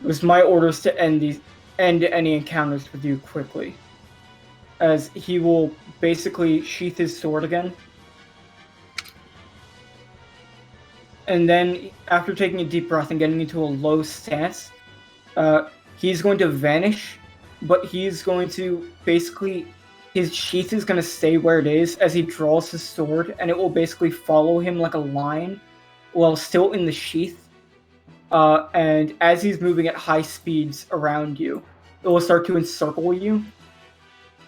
it was my orders to end any encounters with you quickly. As he will basically sheath his sword again. And then, after taking a deep breath and getting into a low stance, he's going to vanish, but he's going to basically, his sheath is going to stay where it is as he draws his sword, and it will basically follow him like a line while still in the sheath. And as he's moving at high speeds around you, it will start to encircle you.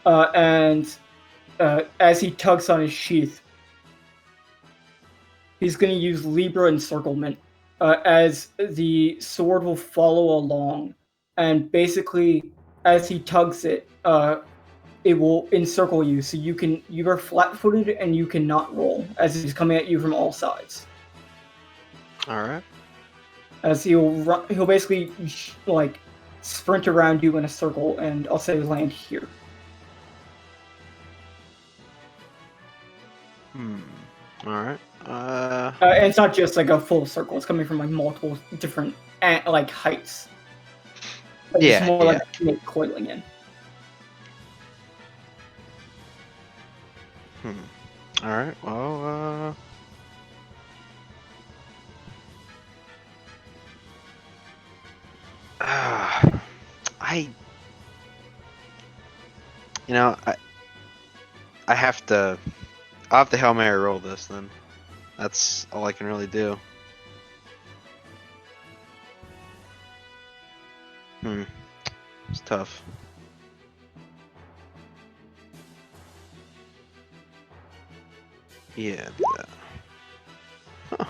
And as he tugs on his sheath, he's going to use Libra encirclement as the sword will follow along. And basically, as he tugs it, it will encircle you. So you are flat-footed and you cannot roll as he's coming at you from all sides. All right. As he'll basically like sprint around you in a circle, and I'll say land here. All right. And it's not just like a full circle; it's coming from like multiple different like heights. But Yeah, it's more yeah. like a snake coiling in. All right. Well, I have to. I'll have to Hail Mary roll this then. That's all I can really do. It's tough. Yeah. Huh.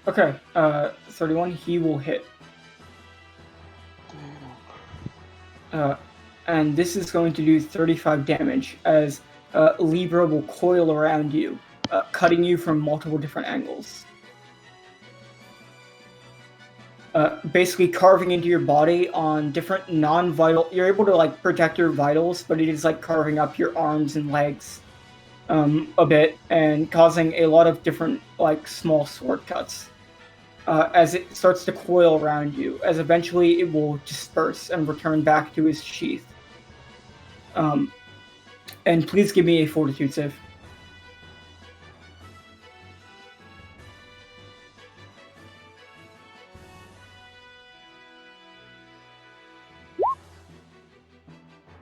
Okay, 31. He will hit. And this is going to do 35 damage as Libra will coil around you, cutting you from multiple different angles. Basically carving into your body on different non-vital. You're able to like protect your vitals, but it is like carving up your arms and legs a bit and causing a lot of different like small sword cuts. As it starts to coil around you, as eventually it will disperse and return back to his sheath. And please give me a fortitude save.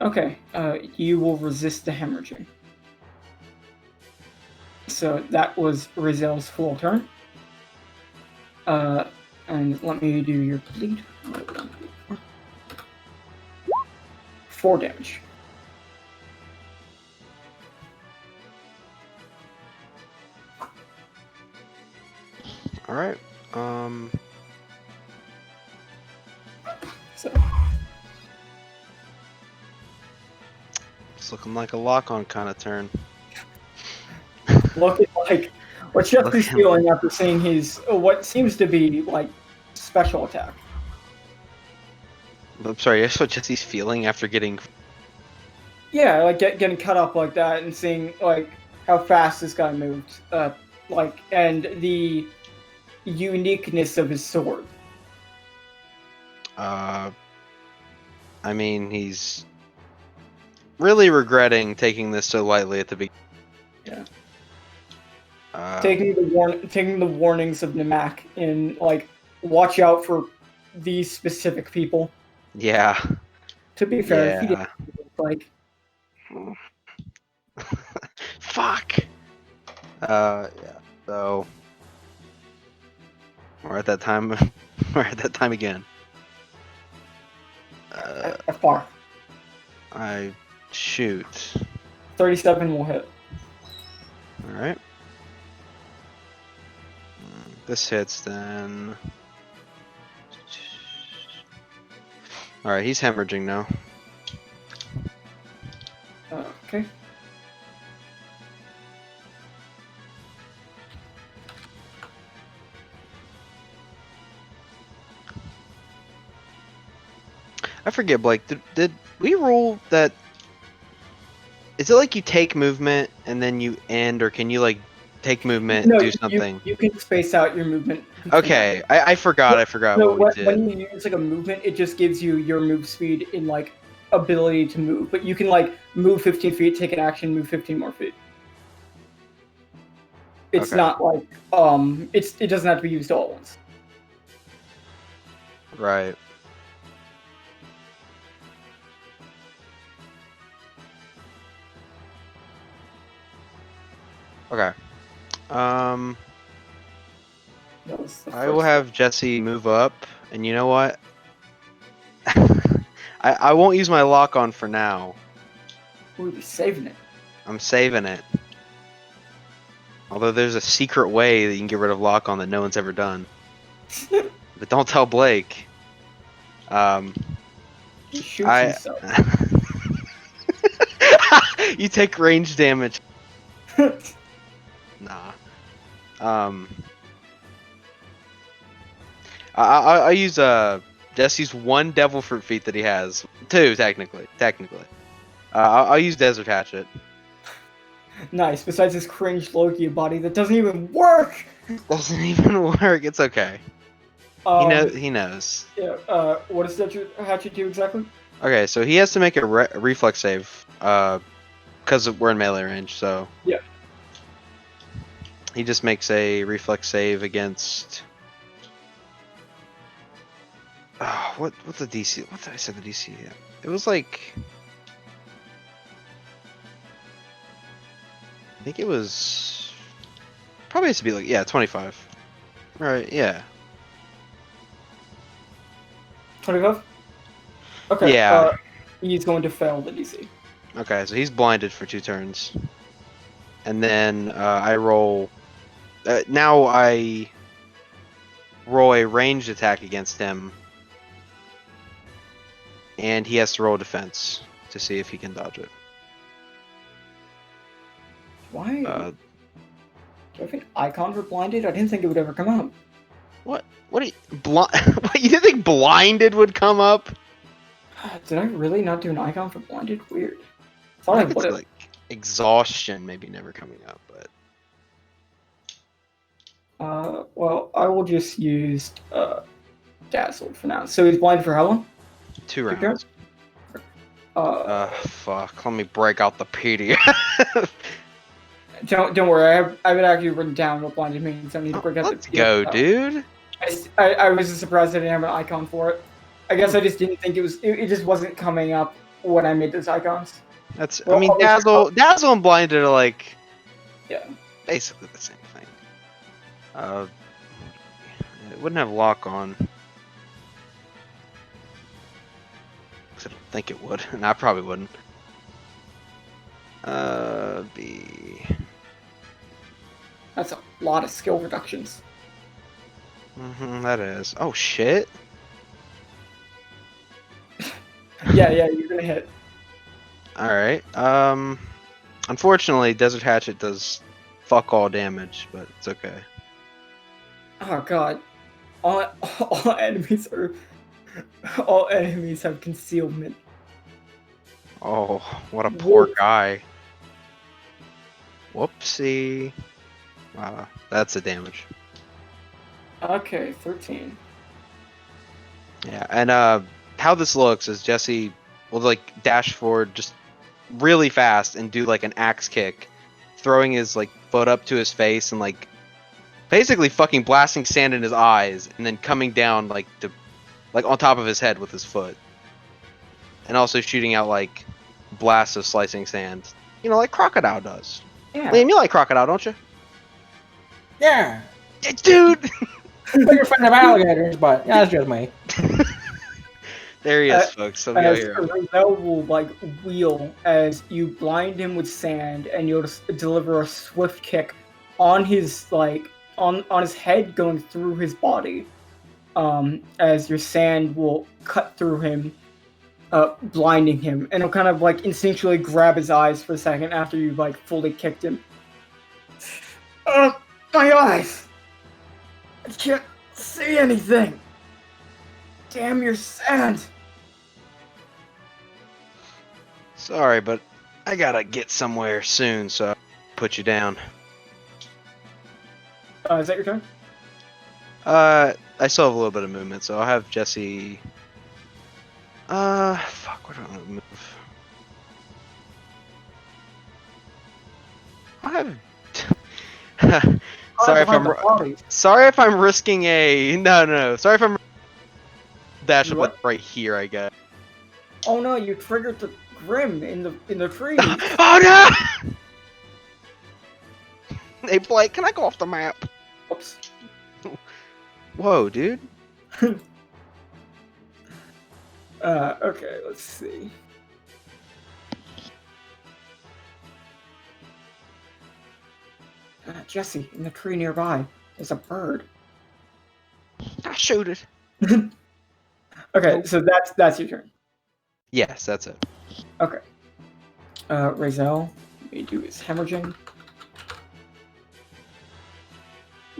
Okay, you will resist the hemorrhaging. So that was Rizal's full turn. And let me do your bleed. 4 damage. All right. So It's looking like a lock-on kind of turn. looking like what Jesse's feeling after seeing his what seems to be like special attack. I'm sorry. That's what Jesse's feeling after getting. Yeah, like getting cut up like that and seeing like how fast this guy moved. and the uniqueness of his sword. I mean, he's really regretting taking this so lightly at the beginning. Yeah. Taking Taking the warnings of Namak and watch out for these specific people. Yeah. To be fair, he didn't Fuck. Yeah. So we're at that time. We're at that time again. far. I shoot. 37 will hit. All right. This hits then. All right, he's hemorrhaging now. Okay. I forget, Blake. Did we rule that? Is it like you take movement and then you end, or can you like take movement and do something? You can space out your movement. Okay, I forgot. I forgot No, what we did. when you use like a movement, it just gives you your move speed in like ability to move. But you can like move 15 feet, take an action, move 15 more feet. It's Okay. not like it doesn't have to be used all at once. Right. Okay. That was the I will first have Jesse move up, and you know what? I won't use my lock on for now. Ooh, you're saving it. I'm saving it. Although there's a secret way that you can get rid of lock on that no one's ever done. But don't tell Blake. He shoots himself. You take range damage. Nah. I use Jesse's one devil fruit feat that he has. Two technically. I'll use Desert Hatchet. Nice. Besides his cringe Loki body that doesn't even work. Doesn't even work. It's okay. He knows. Yeah. What does Hatchet do exactly? Okay, so he has to make a reflex save, because we're in melee range. So yeah, he just makes a reflex save against. What's the DC? What did I say the DC? It was like. I think it was. Probably has to be like 25. Right? Yeah. 25. Okay. Yeah. He's going to fail the DC. Okay, so he's blinded for 2 turns, and then I roll. Now I roll a ranged attack against him, and he has to roll defense to see if he can dodge it. Why? Do I have an icon for blinded? I didn't think it would ever come up. What? What? What? You didn't think blinded would come up? Did I really not do an icon for blinded? Weird. Thought I would have. Like exhaustion maybe never coming up, but. Well, I will just use dazzled for now. So he's blinded for how long? 2 rounds. Fuck. Let me break out the PDF. Don't worry. I have it actually written down what blinded means. I need to break out Let's the PDF. go, dude. I was just surprised I didn't have an icon for it. I guess I just didn't think it was. It just wasn't coming up when I made those icons. That's. Well, I mean, dazzle and blinded are like. Yeah. Basically the same thing. It wouldn't have lock on. I don't think it would, and I probably wouldn't. B. That's a lot of skill reductions. That is. Oh shit. Yeah, you're gonna hit. All right. Unfortunately, Desert Hatchet does fuck all damage, but it's okay. Oh god. All enemies have concealment. Oh, what a poor guy. Whoopsie. That's a damage. Okay, 13. Yeah, and how this looks is Jesse will like dash forward just really fast and do like an axe kick, throwing his like foot up to his face and like basically fucking blasting sand in his eyes, and then coming down like on top of his head with his foot, and also shooting out like blasts of slicing sand. You know, like Crocodile does. Yeah. Liam, you like Crocodile, don't you? Yeah. Yeah, dude. You're friend of alligators, but that's just me. There he is, folks. So As here. Rizal will like wheel as you blind him with sand, and you'll just deliver a swift kick on his like on his head, going through his body. As your sand will cut through him, blinding him, and it'll kind of like instinctually grab his eyes for a second after you've like fully kicked him. My eyes! I can't see anything! Damn your sand! Sorry, but I gotta get somewhere soon, so I'll put you down. Is that your turn? I still have a little bit of movement, so I'll have Jesse. Fuck, where do I want to move? I have. Sorry if I'm risking a no. Sorry if I'm dash up like right here, I guess. Oh no, you triggered the Grim in the tree. Oh no! Hey Blake, can I go off the map? Oops. Whoa, dude. Okay, let's see. Jesse, in the tree nearby, there's a bird. I shoot it. Okay, so that's your turn. Yes, that's it. Okay. Rizal, let me do his hemorrhaging.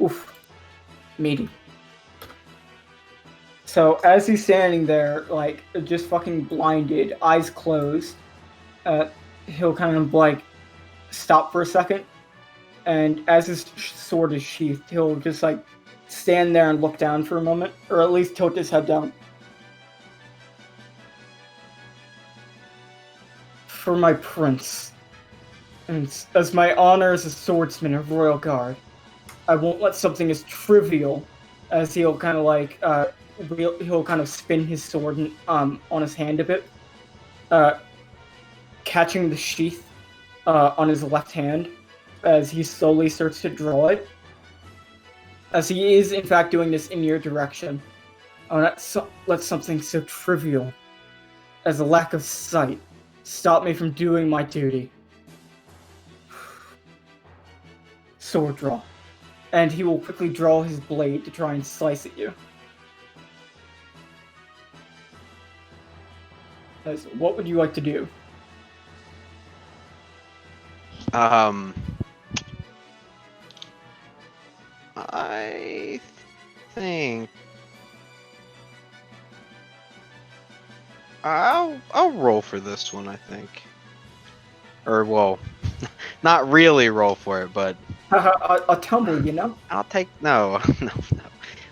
Oof. Meaty. So as he's standing there, like just fucking blinded, eyes closed, he'll kind of like stop for a second, and as his sword is sheathed, he'll just like stand there and look down for a moment, or at least tilt his head down. For my prince, and as my honor as a swordsman of Royal Guard, I won't let something as trivial as he'll kind of like he'll kind of spin his sword on his hand a bit, catching the sheath on his left hand as he slowly starts to draw it. As he is in fact doing this in your direction, I won't let something so trivial as a lack of sight stop me from doing my duty. Sword draw. And he will quickly draw his blade to try and slice at you. As, what would you like to do? I think I'll roll for this one, I think. Or well, not really roll for it, but a tumble, you know? I'll take no.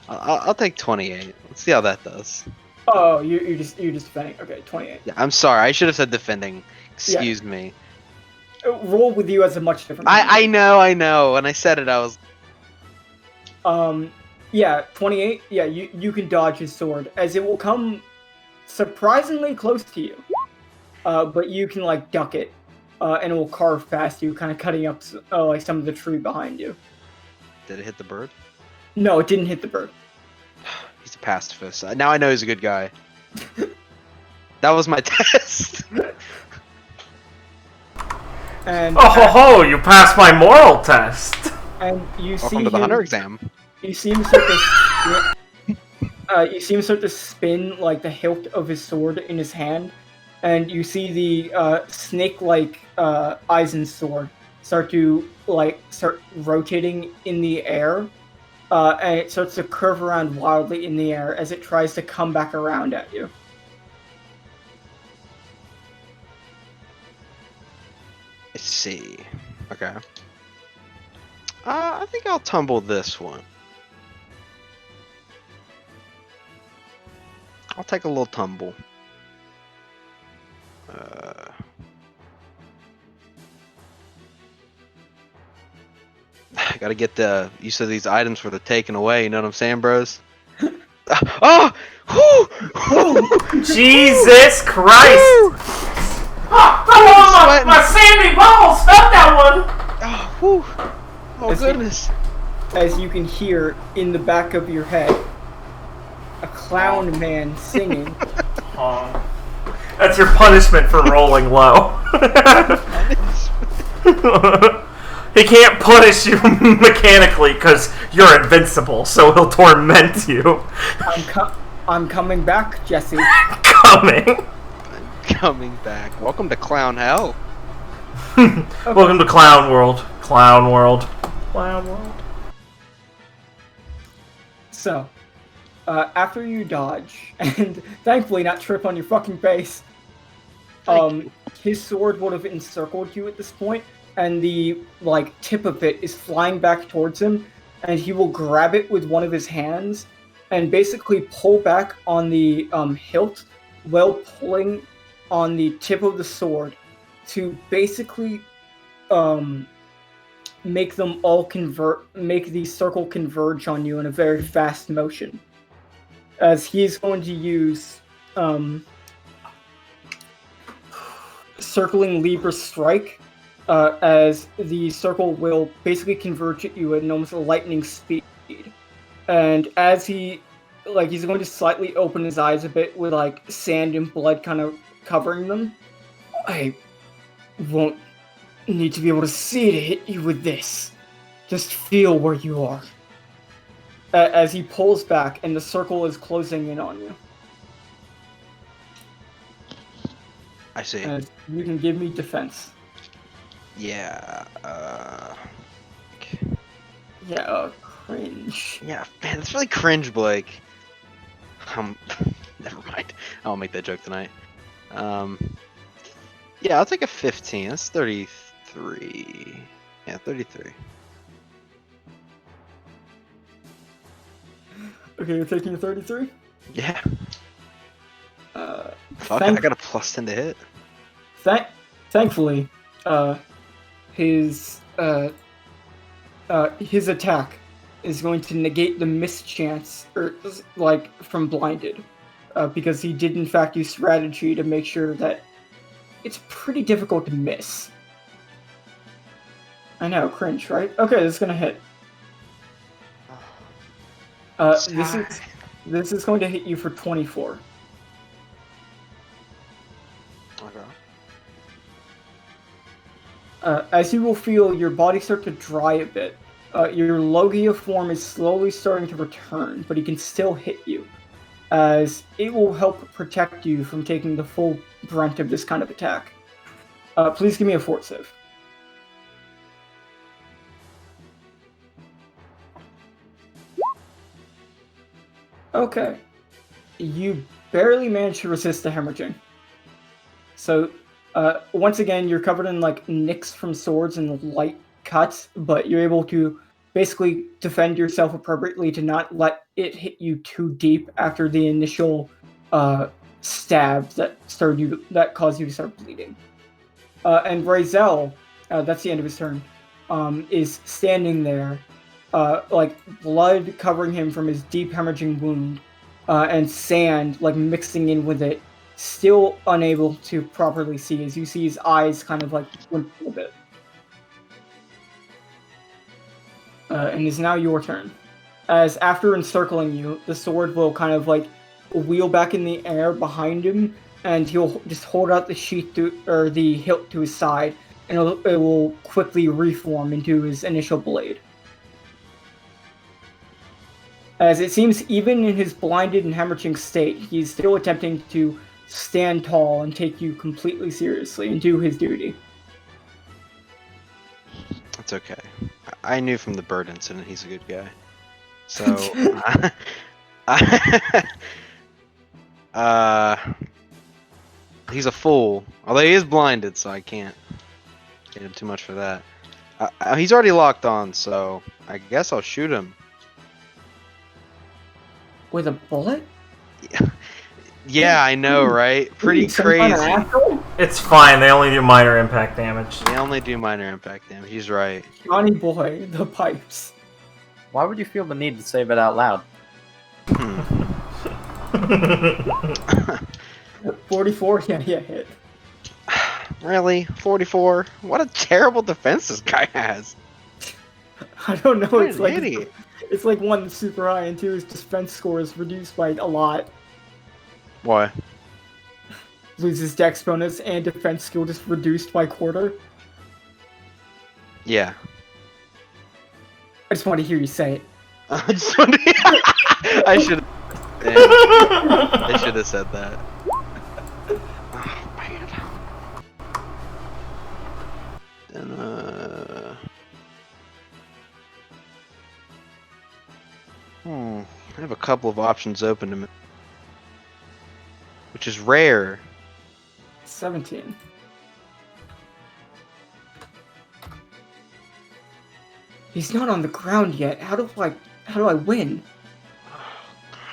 I'll take 28. Let's see how that does. Oh, you're just defending. Okay, 28. Yeah, I'm sorry. I should have said defending. Excuse me. Roll with you as a much different. I know. When I said it, I was. Yeah, 28. Yeah, you can dodge his sword as it will come surprisingly close to you. But you can like duck it, and it will carve past you, kind of cutting up like some of the tree behind you. Did it hit the bird? No, it didn't hit the bird. He's a pacifist. Now I know he's a good guy. That was my test. And Oh, you passed my moral test. And you see Welcome to the hunter exam. You see him start to. You see him start to spin like the hilt of his sword in his hand, and you see the snake-like Eisen sword start rotating in the air, and it starts to curve around wildly in the air as it tries to come back around at you. I see. Okay. I think I'll tumble this one. I'll take a little tumble. I gotta get the use of these items for the taken away. You know what I'm saying, bros? Oh! Whoo! Jesus Christ! Sweating. My sandy balls felt that one! Oh, whew. Oh As you- goodness. As you can hear in the back of your head, a clown man singing. That's your punishment for rolling low. He can't punish you mechanically because you're invincible, so he'll torment you. I'm coming back, Jesse. Coming. Coming back. Welcome to Clown Hell. Welcome to Clown World. Clown World. Clown World. So, after you dodge, and thankfully not trip on your fucking face, his sword would have encircled you at this point, and the tip of it is flying back towards him, and he will grab it with one of his hands and basically pull back on the hilt while pulling on the tip of the sword to basically make the circle converge on you in a very fast motion. As he's going to use Circling Libra Strike, as the circle will basically converge at you at an almost lightning speed. And as he's going to slightly open his eyes a bit with sand and blood kind of covering them. I won't need to be able to see to hit you with this. Just feel where you are. As he pulls back and the circle is closing in on you. I see. You can give me defense. Yeah. Yeah, cringe. Yeah, man, it's really cringe, Blake. Never mind. I won't make that joke tonight. Yeah, I'll take a 15. That's 33. Yeah, 33. Okay, you're taking a 33? Yeah. Fuck, I got a plus 10 to hit. Thankfully, his attack is going to negate the mischance, from blinded, because he did in fact use strategy to make sure that it's pretty difficult to miss. I know, cringe, right? Okay, this is gonna hit. This is going to hit you for 24. Okay. As you will feel your body start to dry a bit, your Logia form is slowly starting to return, but he can still hit you, as it will help protect you from taking the full brunt of this kind of attack. Please give me a fort save. Okay. You barely managed to resist the hemorrhaging. So, once again, you're covered in nicks from swords and light cuts, but you're able to basically defend yourself appropriately to not let it hit you too deep after the initial stabs that caused you to start bleeding. And Brazel, that's the end of his turn, is standing there, blood covering him from his deep hemorrhaging wound, and sand mixing in with it, still unable to properly see, as you see his eyes kind of twinkle a bit. And it's now your turn. As after encircling you, the sword will kind of wheel back in the air behind him, and he'll just hold out the sheath or the hilt to his side, and it will quickly reform into his initial blade. As it seems, even in his blinded and hemorrhaging state, he's still attempting to stand tall and take you completely seriously and do his duty. That's okay. I knew from the bird incident he's a good guy. So, he's a fool. Although he is blinded, so I can't get him too much for that. He's already locked on, so I guess I'll shoot him. With a bullet? Yeah, I know, right? Pretty Some kind of crazy. asshole? It's fine. They only do minor impact damage. They only do minor impact damage. He's right. Johnny boy, the pipes. Why would you feel the need to say it out loud? 44? Yeah, hit. Really? 44? What a terrible defense this guy has. I don't know. What It's an like idiot. it's like one that's super high, and two his defense score is reduced by a lot. Why? Loses dex bonus and defense skill just reduced by quarter. Yeah. I just want to hear you say it. I just wanted I should. I should have said that. Oh man. Then I have a couple of options open to me, which is rare. 17. He's not on the ground yet. How do I win?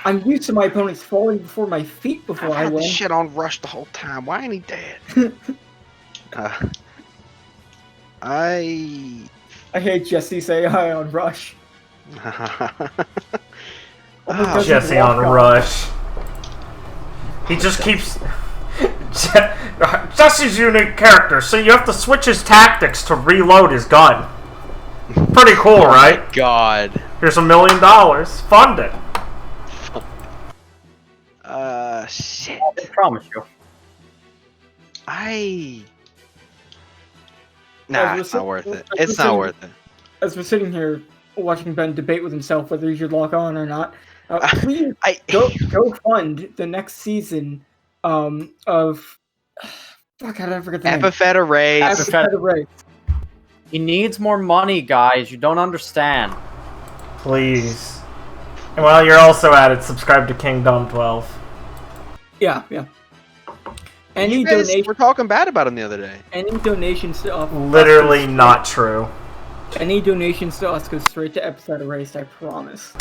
I'm used to my opponents falling before my feet before I've I had win. this shit on Rush the whole time. Why ain't he dead? I hate Jesse say hi on Rush. Oh, Jesse on Rush. He just keeps. Jesse's a unique character, so you have to switch his tactics to reload his gun. Pretty cool, right? God. Here's $1 million. Fund it. Shit. I promise you. Nah, it's not worth it. It's not worth it. As we're sitting here watching Ben debate with himself whether he should lock on or not, please go fund the next season of. Fuck, how did I forget the name? Epiphet Arrays. Epiphet Arrays. He needs more money, guys. You don't understand. Please. And while you're also at it, subscribe to Kingdom 12. Yeah. Any You guys donation, were talking bad about him the other day. any donations to us, Literally not true. any donations to us go straight to Epiphet Erased, I promise.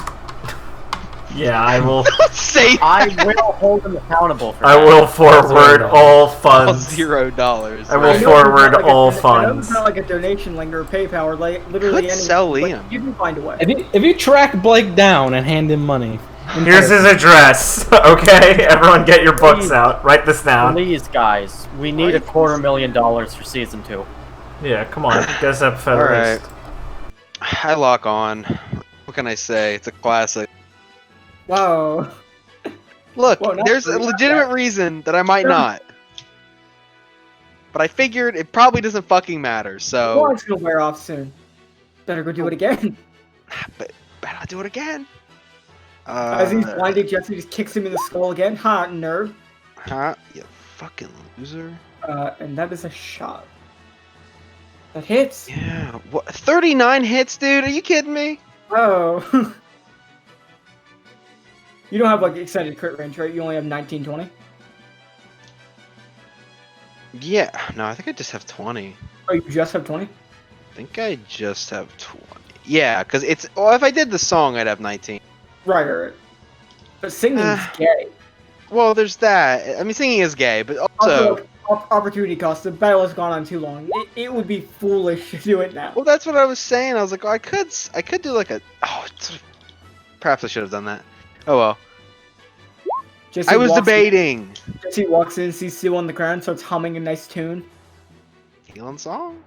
Yeah, I will. Say I will hold him accountable for I that. will forward all funds. $0. I will I know it's forward not like all I know it's funds. not like a donation link or PayPal or like literally Could any. sell but Liam. You can find a way. If you track Blake down and hand him money. Here's his address. Okay, everyone, get your books Please. out. Write this down. Please, guys. We need $250,000 for season 2. Yeah, come on. Guess up, All right. I lock on. What can I say? It's a classic. Wow. Look, Well, not there's a really, not legitimate reason that I might not. But I figured it probably doesn't fucking matter, so... Well, it's gonna wear off soon. Better go do it again. But better not do it again. As he's blinded, Jesse just kicks him in the skull again. Ha, nerd. Huh? You fucking loser. And that is a shot. That hits. Yeah. What? 39 hits, dude? Are you kidding me? Oh. You don't have like extended crit range, right? You only have 19-20. Yeah. No, I think I just have 20. Oh, you just have 20? I think I just have 20. Yeah, because it's... Well, if I did the song, I'd have 19. Right. But singing's gay. Well, there's that. I mean, singing is gay, but also... Opportunity cost. The battle has gone on too long. It would be foolish to do it now. Well, that's what I was saying. I was like, oh, I could do like a... Oh, perhaps I should have done that. Oh, well. Jesse I was walks debating. Jesse walks in, sees Sue on the ground, starts humming a nice tune. Healing song?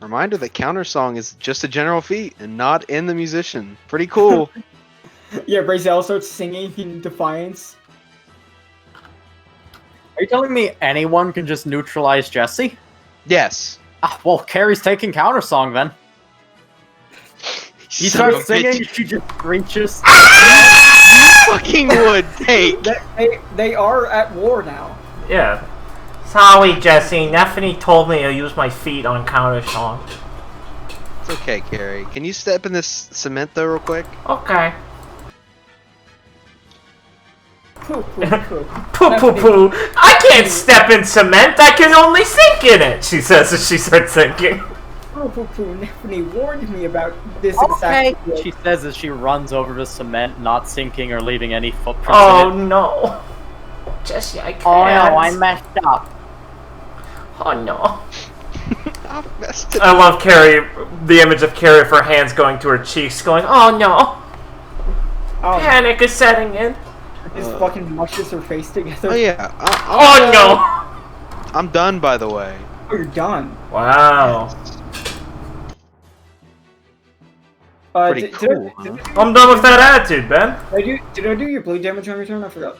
Reminder that counter song is just a general feat and not in the musician. Pretty cool. Yeah, Brazel starts singing in defiance. Are you telling me anyone can just neutralize Jesse? Yes. Ah, well, Carrie's taking countersong then. He Son of a starts singing, bitch. she just screeches. Fucking would take. They are at war now. Yeah. Sorry, Jesse. Neffany told me to use my feet on counter song. It's okay, Carrie. Can you step in this cement though real quick? Okay. Poo, poo, poo. Poo poo poo. I can't step in cement. I can only sink in it, she says as she starts sinking. Poo, poo, poo. Neffany warned me about this Okay. exactly. She says as she runs over the cement, not sinking or leaving any footprints Oh in it. no. Jesse, I can't. Oh no, I messed up. Oh no. I messed it I love Carrie, the image of Carrie with her hands going to her cheeks, going, oh no. Oh, Panic is setting in. just fucking mushes her face together. Oh yeah. Oh no. I'm done, by the way. Oh, you're done. Wow. Pretty cool, huh? I'm done with that attitude, Ben. Did I do your bleed damage on your turn? I forgot.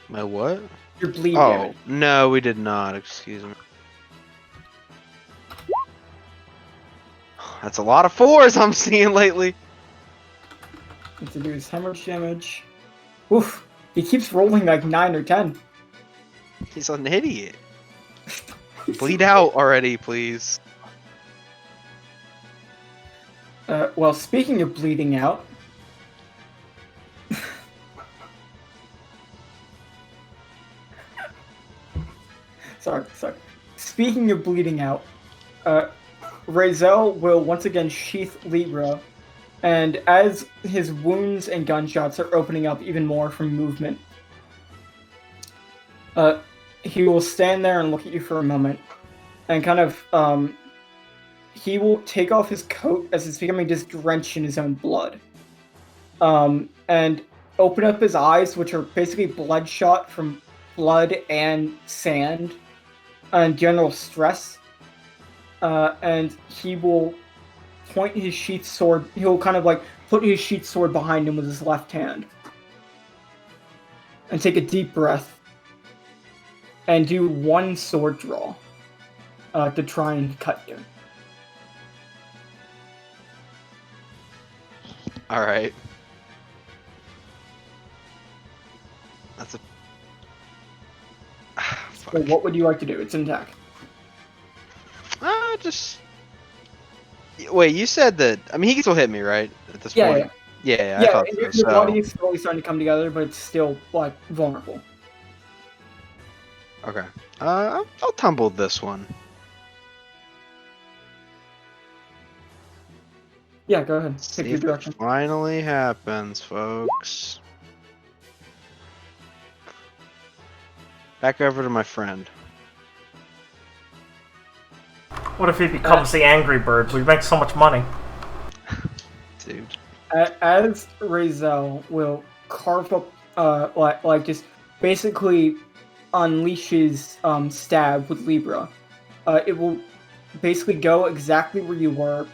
My what? Your bleed Oh, damage. no, we did not. Excuse me. That's a lot of 4s I'm seeing lately. Need to do his hemorrhage damage. Oof. He keeps rolling like 9 or 10. He's an idiot. Bleed out already, please. Well, speaking of bleeding out. sorry. Speaking of bleeding out, Razel will once again sheath Libra, and as his wounds and gunshots are opening up even more from movement, he will stand there and look at you for a moment, and kind of, he will take off his coat as it's becoming just drenched in his own blood. And open up his eyes, which are basically bloodshot from blood and sand and general stress. And he will point his sheath sword. He'll kind of like put his sheath sword behind him with his left hand. And take a deep breath. And do one sword draw to try and cut you. Alright. That's a... Fuck. So what would you like to do? It's an attack. Just... Wait, you said that... I mean, he can still hit me, right? At this Yeah, point? Yeah, I Yeah, thought and so. your So- body is slowly starting to come together, but it's still, like, vulnerable. Okay. I'll tumble this one. Yeah, go ahead. Pick See your if direction. it finally happens, folks. Back over to my friend. What if he becomes the Angry Bird? We'd make so much money. Dude. As Razel will carve up, like just basically unleash his stab with Libra, it will basically go exactly where you were.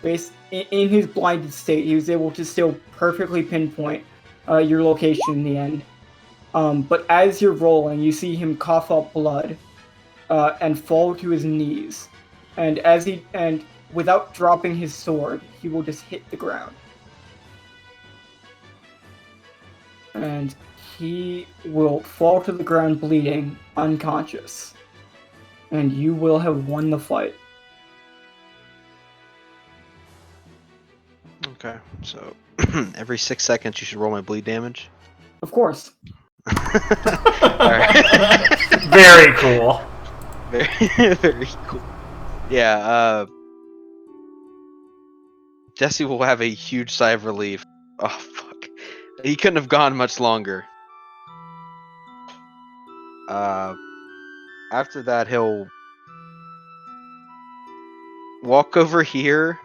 In his blinded state, he was able to still perfectly pinpoint your location in the end. But as you're rolling, you see him cough up blood and fall to his knees. And without dropping his sword, he will just hit the ground. And he will fall to the ground bleeding, unconscious. And you will have won the fight. Okay, so every 6 seconds you should roll my bleed damage. Of course. Alright. Very cool. Very cool. Yeah, Jesse will have a huge sigh of relief. Oh, fuck. He couldn't have gone much longer. After that, he'll walk over here.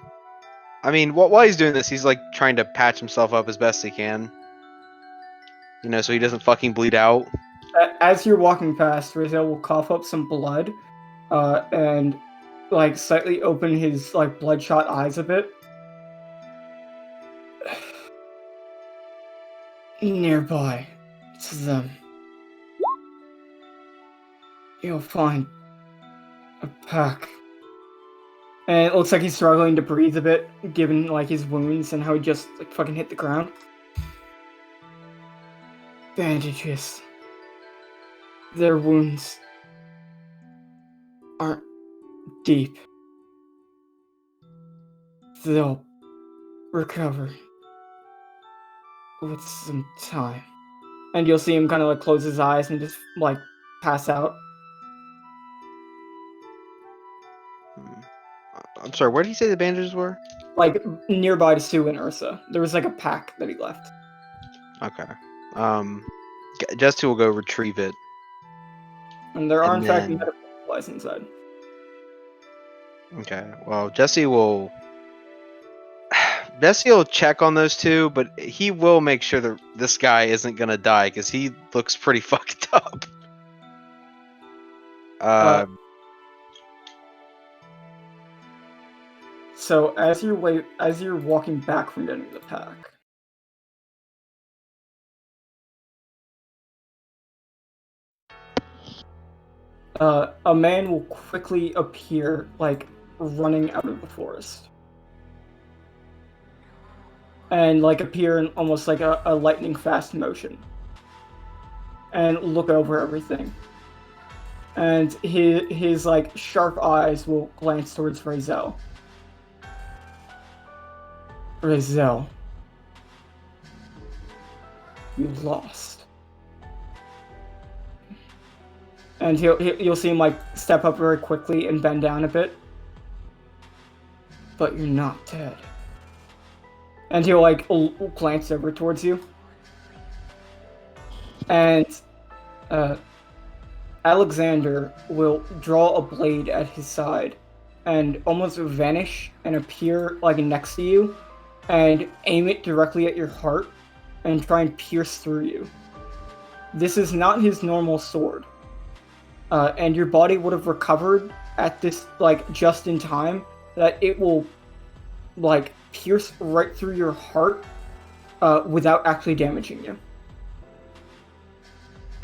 I mean, while he's doing this, he's like trying to patch himself up as best he can. You know, so he doesn't fucking bleed out. As you're walking past, Razel will cough up some blood, and like slightly open his like bloodshot eyes a bit. Nearby to them, you'll find a pack. And it looks like he's struggling to breathe a bit, given like his wounds and how he just like fucking hit the ground. Bandages. Their wounds aren't deep. They'll recover with some time. And you'll see him kind of like close his eyes and just like pass out. I'm sorry, where did he say the bandages were? Like nearby to Sue and Ursa. There was like a pack that he left. Okay. Jesse will go retrieve it. And there are And in fact then- medical supplies inside. Okay. Well, Jesse will check on those two, but he will make sure that this guy isn't gonna die because he looks pretty fucked up. So as you're walking back from getting the pack, a man will quickly appear, like running out of the forest, and like appear in almost like a lightning fast motion, and look over everything. And his like sharp eyes will glance towards Razel. Razel, you lost. And you'll see him like step up very quickly and bend down a bit. But you're not dead. And he'll like glance over towards you. And Alexander will draw a blade at his side and almost vanish and appear like next to you and aim it directly at your heart and try and pierce through you. This is not his normal sword. And your body would have recovered at this, like, just in time, that it will, like, pierce right through your heart without actually damaging you.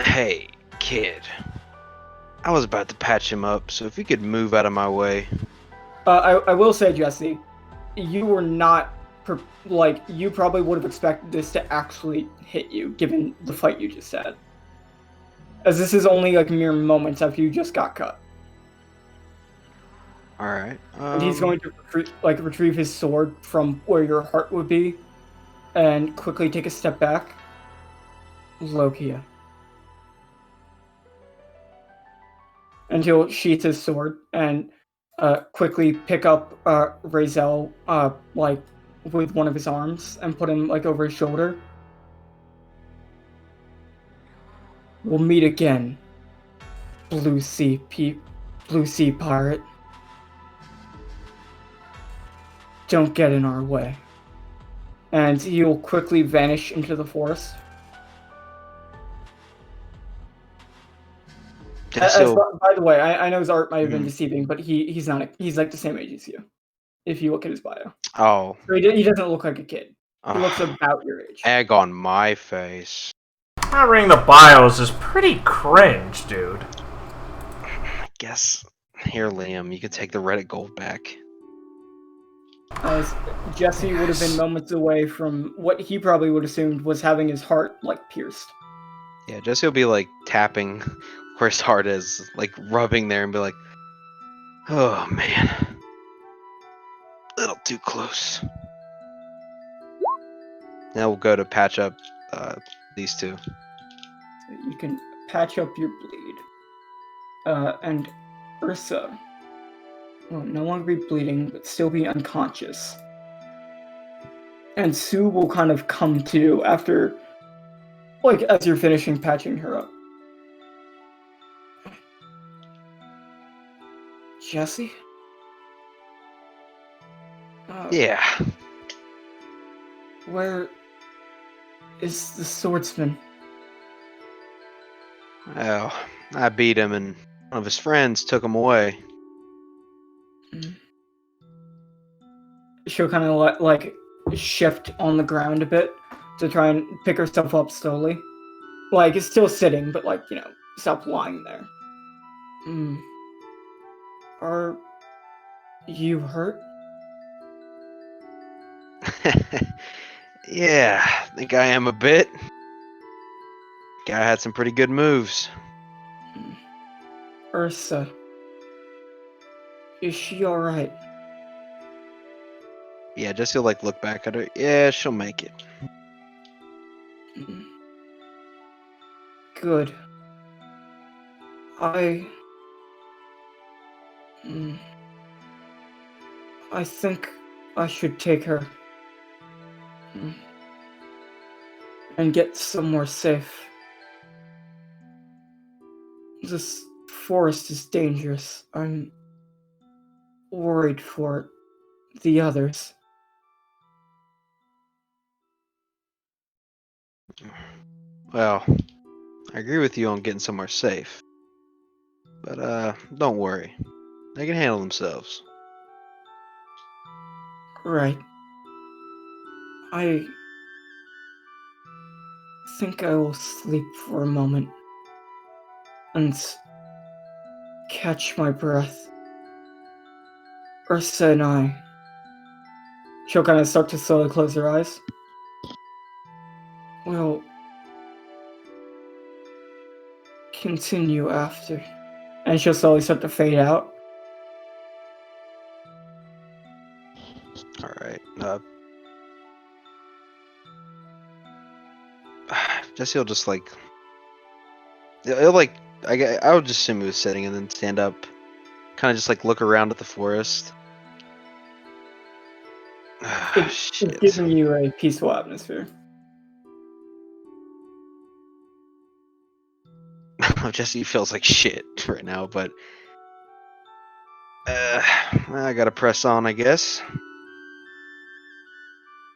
Hey, kid. I was about to patch him up, so if you could move out of my way. I will say, Jesse, you were not, you probably would have expected this to actually hit you, given the fight you just had. As this is only like mere moments after you just got cut. Alright. And he's going to retrieve his sword from where your heart would be and quickly take a step back. Lokia. And he'll sheath his sword and quickly pick up Razel like with one of his arms and put him like over his shoulder. We'll meet again, Blue Sea pirate. Don't get in our way. And he'll quickly vanish into the forest. By the way, I know his art might have been deceiving, but he's not. He's like the same age as you. If you look at his bio. Oh. So he doesn't look like a kid. He looks about your age. Egg on my face. Not reading the bios is pretty cringe, dude. I guess. Here, Liam, you could take the Reddit gold back. As Jesse would have been moments away from what he probably would have assumed was having his heart, like, pierced. Yeah, Jesse will be, like, tapping where his heart is, like, rubbing there and be like, oh, man. A little too close. Now we'll go to patch up these two. So you can patch up your bleed. And Ursa will no longer be bleeding, but still be unconscious. And Sue will kind of come to after, like, as you're finishing patching her up. Jesse? Yeah. Where is the swordsman? Well, I beat him and one of his friends took him away. She'll kind of like shift on the ground a bit to try and pick herself up slowly. Like, it's still sitting, but like, you know, stop lying there. Are you hurt? Yeah, I think I am a bit. Guy had some pretty good moves. Ursa. Is she alright? Yeah, just to like look back at her. Yeah, she'll make it. Good. I... I think I should take her. And get somewhere safe. This forest is dangerous. I'm worried for the others. Well, I agree with you on getting somewhere safe. But, don't worry. They can handle themselves. Right. I think I will sleep for a moment and catch my breath. Ursa and I. She'll kind of start to slowly close her eyes. We'll continue after. And she'll slowly start to fade out. Alright. Jesse will just like... He'll like... I would just assume he was sitting and then stand up. Kind of just like look around at the forest. It's Shit. giving you a peaceful atmosphere. Jesse feels like shit right now, but I gotta press on, I guess.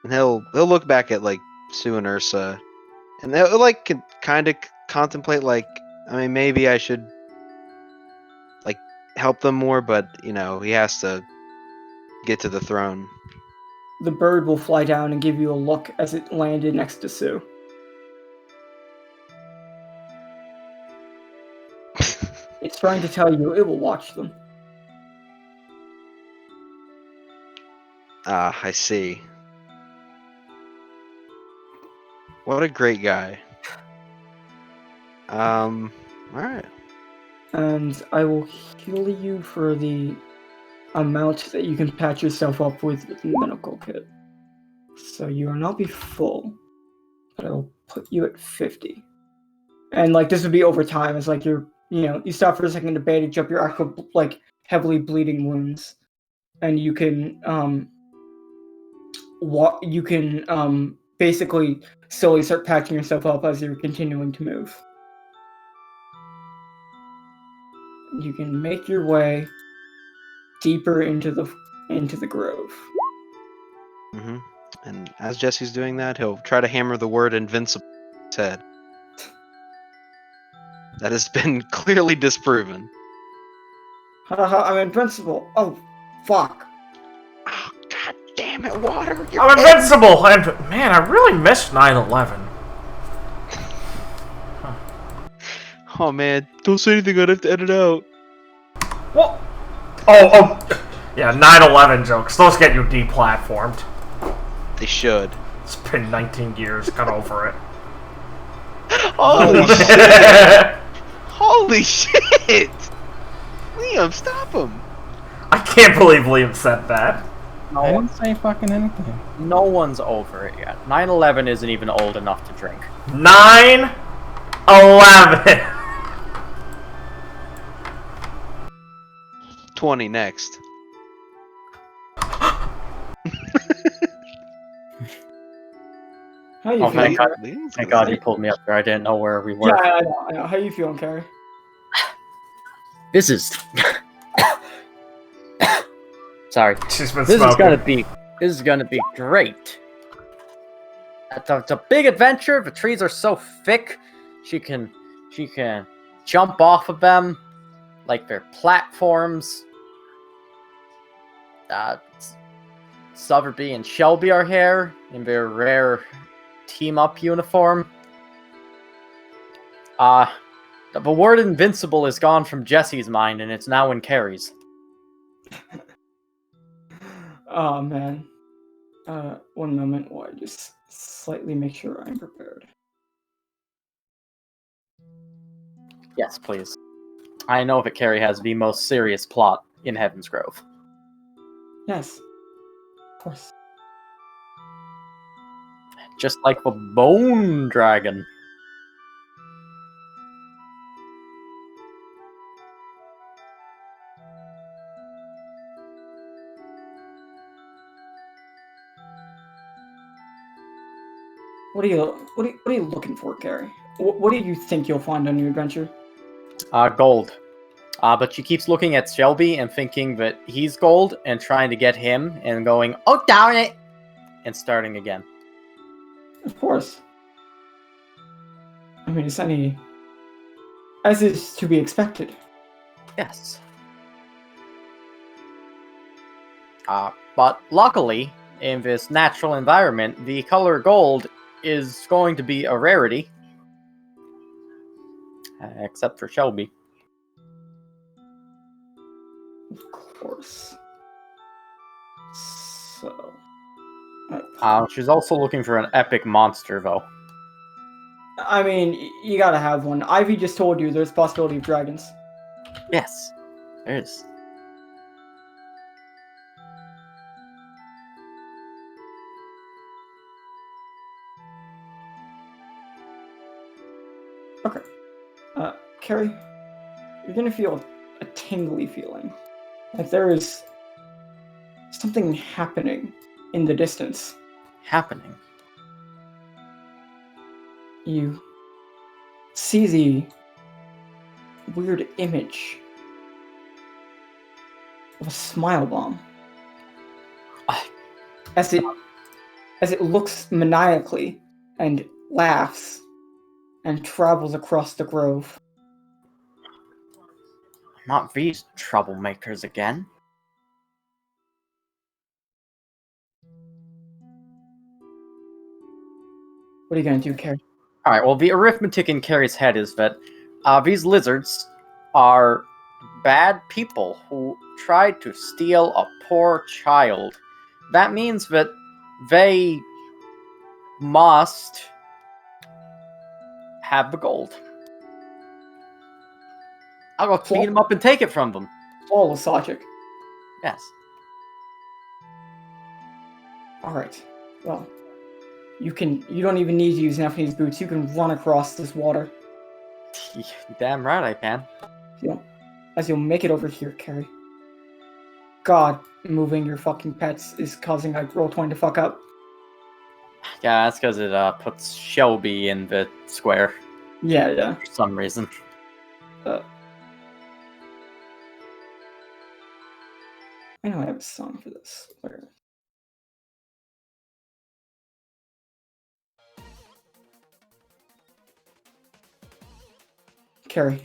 And he'll look back at like Sue and Ursa, and they'll like kind of contemplate like, I mean, maybe I should like help them more, but you know, he has to get to the throne. The bird will fly down and give you a look as it landed next to Sue. It's trying to tell you it will watch them. Ah, I see. What a great guy. Alright. And I will heal you for the amount that you can patch yourself up with the medical kit. So you will not be full, but I will put you at 50. And like this would be over time. It's like you stop for a second to bandage up your actual like heavily bleeding wounds, and you can basically slowly start patching yourself up as you're continuing to move. You can make your way deeper into the grove. Mm-hmm. And as Jesse's doing that, he'll try to hammer the word invincible in his head. That has been clearly disproven. Haha, I'm invincible. Oh, fuck. Oh, god damn it, Water! I'm invincible! And man, I really missed 9/11. Oh man, don't say anything, I'd have to edit out. What? Oh, yeah, 9/11 jokes. Those get you deplatformed. They should. It's been 19 years. Got over it. Holy shit! Holy shit! Liam, stop him! I can't believe Liam said that. I didn't say fucking anything. No one's over it yet. 9/11 isn't even old enough to drink. 9/11. 20 next. How you Oh, feeling? Thank God he pulled me up there. I didn't know where we were. Yeah, I know. How you feeling, Carrie? This is... Sorry. She's been This smoking. is gonna be great. It's a big adventure. The trees are so thick, she can jump off of them like they're platforms. Sowerby and Shelby are here in their rare team-up uniform. The word invincible is gone from Jesse's mind, and it's now in Carrie's. Oh man. 1 moment while I just slightly make sure I'm prepared. Yes, please. I know that Carrie has the most serious plot in Heaven's Grove. Yes. Of course. Just like the Bone Dragon. What are you looking for, Carrie? What do you think you'll find on your adventure? Gold. But she keeps looking at Shelby and thinking that he's gold and trying to get him and going, oh, darn it! And starting again. Of course. I mean, as is to be expected. Yes. But luckily, in this natural environment, the color gold is going to be a rarity. Except for Shelby. Of course. So... She's also looking for an epic monster, though. I mean, you gotta have one. Ivy just told you there's a possibility of dragons. Yes, there is. Okay. Carrie, you're gonna feel a tingly feeling. Like there is something happening in the distance. Happening? You see the weird image of a smile bomb. As it looks maniacally and laughs and travels across the grove. Not these troublemakers again. What are you gonna do, Carrie? Alright, well, the arithmetic in Carrie's head is that these lizards are bad people who tried to steal a poor child. That means that they must have the gold. I'll go clean them up and take it from them. Flawless logic. Yes. Alright. Well, you don't even need to use Nephi's boots. You can run across this water. Damn right I can. As you'll make it over here, Carrie. God, moving your fucking pets is causing a roll 20 to fuck up. Yeah, that's because it puts Shelby in the square. Yeah. For some reason. I know I have a song for this. Where? Carrie.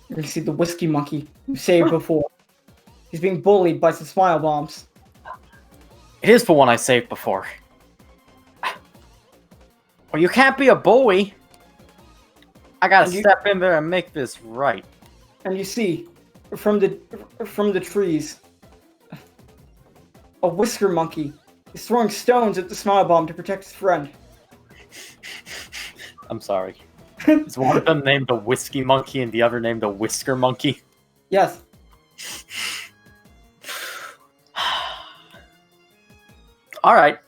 You're gonna see the whiskey monkey you saved before. He's being bullied by some smile bombs. It is the one I saved before. Well, you can't be a bully. I gotta step in there and make this right. And you see, from the trees, a whisker monkey is throwing stones at the smile bomb to protect his friend. I'm sorry. Is one of them named a whiskey monkey and the other named a whisker monkey? Yes. Alright.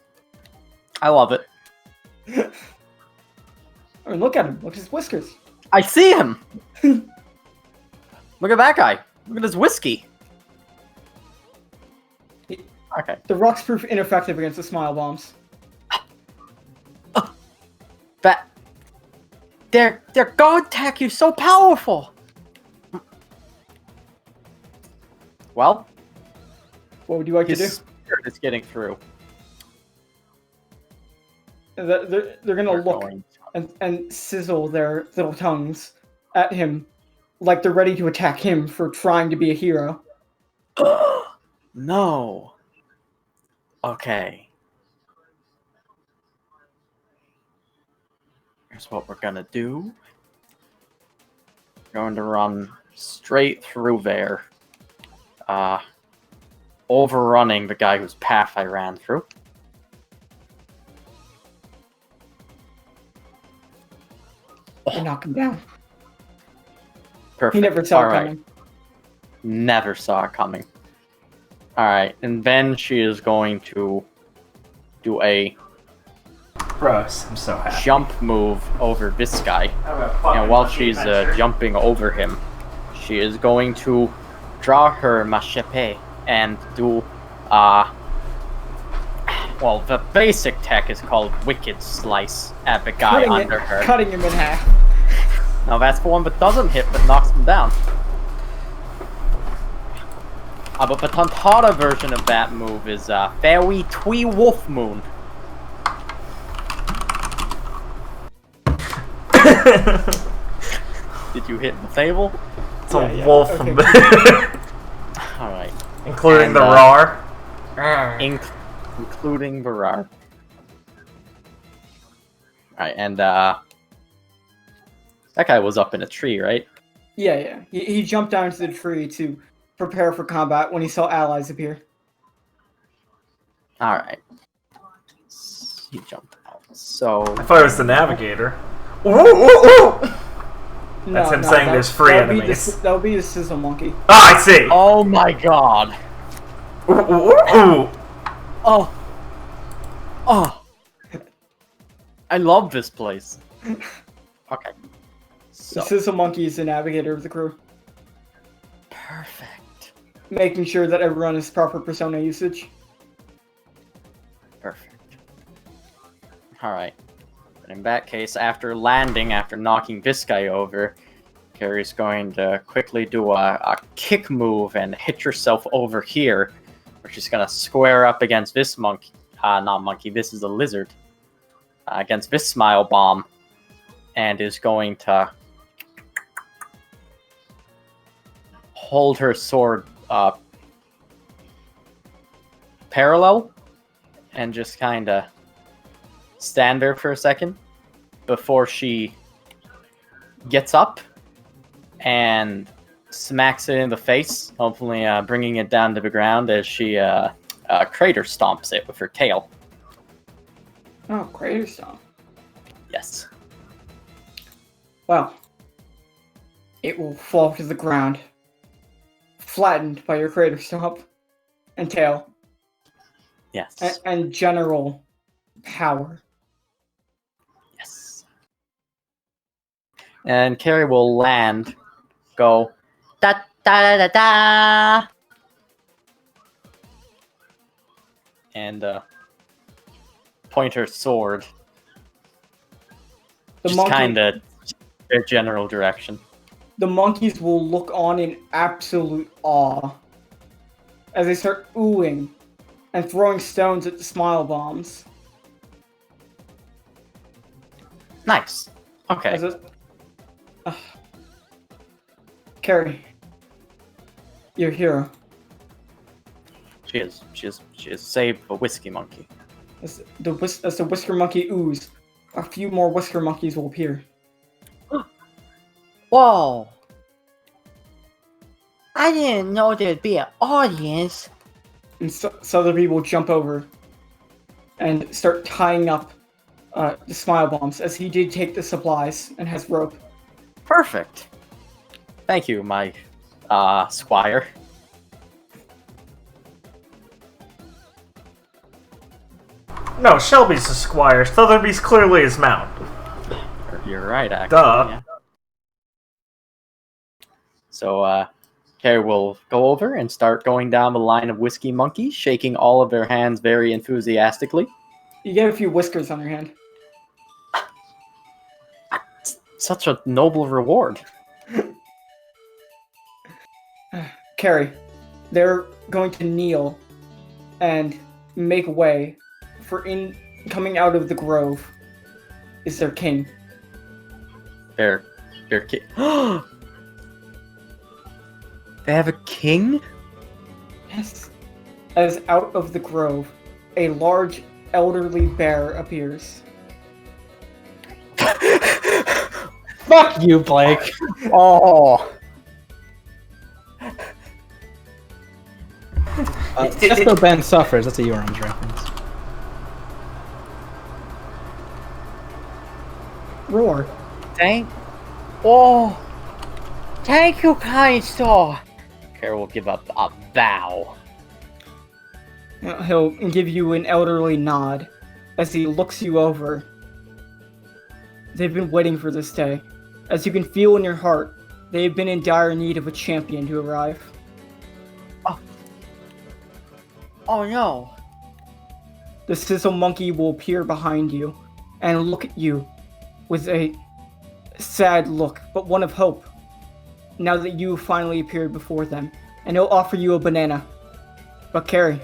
I love it. I mean, look at him. Look at his whiskers. I see him! Look at that guy. Look at his whiskey. Okay. The rock's proof ineffective against the smile bombs. Their guard attack is so powerful! Well? What would you like to do? Spirit is getting through. They're gonna look and sizzle their little tongues at him like they're ready to attack him for trying to be a hero. No. Okay. Here's what we're gonna do. We're going to run straight through there. Overrunning the guy whose path I ran through. You knock him down. Perfect. He never saw it coming. Never saw it coming. Alright, and then she is going to do a Gross. I'm so happy. jump move over this guy. And while she's jumping over him, she is going to draw her machete and do Well, the basic tech is called Wicked Slice at the guy under her. Cutting him in half. Now that's the one that doesn't hit but knocks him down. But the Tontara version of that move is Fairy Twee Wolf Moon. Did you hit the table? It's a wolf. Okay. Alright. Including the roar. Including the roar. Alright, and that guy was up in a tree, right? Yeah. He jumped down to the tree to prepare for combat when he saw allies appear. Alright. He jumped out. So. I thought it was the navigator. Ooh. That's him saying there's free enemies. That would be the Sizzle Monkey. Ah, I see. Oh my god. Ooh. Oh. I love this place. Okay. So. The Sizzle Monkey is the navigator of the crew, Perfect. making sure that everyone has proper persona usage. Perfect. Alright. In that case, after landing, after knocking this guy over, Carrie's going to quickly do a kick move and hit herself over here, where she's going to square up against this monkey. Not monkey, this is a lizard. Against this smile bomb, and is going to hold her sword parallel and just kind of stand there for a second before she gets up and smacks it in the face, hopefully bringing it down to the ground as she crater stomps it with her tail. Oh, crater stomp. Yes. Well, it will fall to the ground, flattened by your crater stomp and tail Yes. and general power. Yes. And Carrie will land, go da da da da da, and point her sword. The Just kind of their general direction. The monkeys will look on in absolute awe as they start oohing and throwing stones at the smile bombs. Nice. Okay. As Carrie, your hero. She is saved a whiskey monkey. As the Whisker Monkey ooze, a few more Whisker Monkeys will appear. Whoa! I didn't know there'd be an audience. And so other people jump over and start tying up the smile bombs, as he did take the supplies and has rope. Perfect. Thank you, my squire. No, Shelby's a squire. Sotheby's clearly his mount. You're right, actually. Duh. Yeah. So, Carrie will go over and start going down the line of whiskey monkeys, shaking all of their hands very enthusiastically. You get a few whiskers on your hand. Such a noble reward. Carrie, they're going to kneel and make way, for in coming out of the grove is their king. Their king. They have a king? Yes. As out of the grove, a large elderly bear appears. Fuck you, Blake. Oh. Just so Ben suffers. That's a Euron's reference. Roar. Thank you, kind sir. Carrie will give up a bow. He'll give you an elderly nod as he looks you over. They've been waiting for this day. As you can feel in your heart, they have been in dire need of a champion to arrive. Oh no. the sizzle monkey will appear behind you and look at you with a sad look, but one of hope, now that you finally appeared before them, and he'll offer you a banana. But Carrie,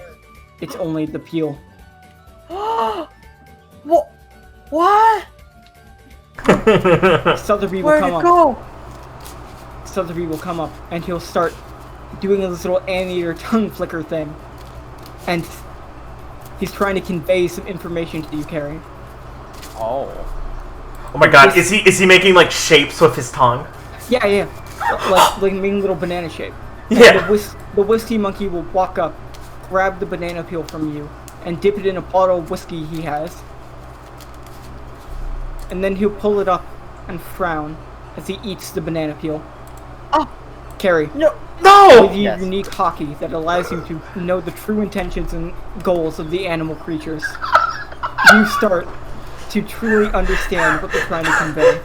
it's only the peel. What? What? Sotheby will Where'd come it up. go? Sotheby will come up, and he'll start doing this little animator tongue flicker thing. And he's trying to convey some information to you, Carrie. Oh. Oh my god, is he making like shapes with his tongue? Yeah. Like making little banana shape. And Yeah. the whiskey monkey will walk up, grab the banana peel from you, and dip it in a bottle of whiskey he has. And then he'll pull it up and frown as he eats the banana peel. Oh. Carrie. No. With your Yes. unique hockey that allows you to know the true intentions and goals of the animal creatures, you start to truly understand what they're trying to convey.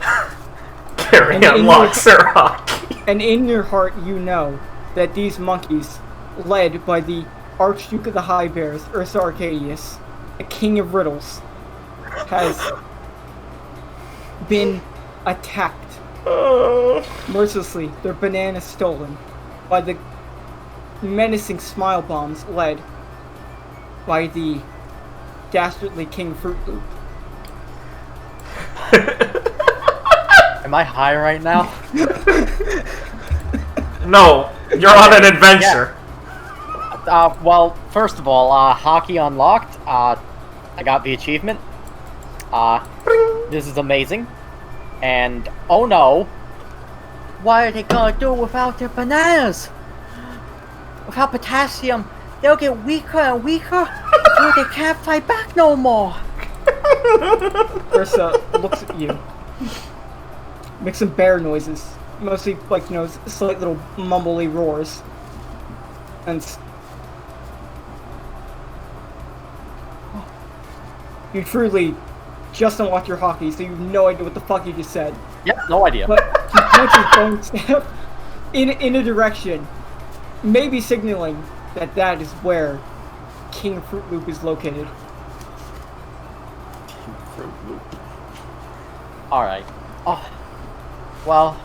Carrie And in unlocks her hockey. And in your heart, you know that these monkeys, led by the Archduke of the High Bears, Ursa Arcadius, the King of Riddles, has been attacked mercilessly, their bananas stolen by the menacing smile bombs led by the dastardly King Fruit Loop. Am I high right now? No, you're on an adventure. Well, first of all, hockey unlocked. I got the achievement. This is amazing. And, oh no. What are they gonna do without their bananas? Without potassium, they'll get weaker and weaker until they can't fight back no more. Ursa looks at you, makes some bear noises, mostly like, slight little mumbly roars, and you truly just unlocked your hockey, so you have no idea what the fuck you just said. Yep, no idea. But he points his phone step in a direction, maybe signaling that that is where King Fruit Loop is located. Alright. Oh. Well.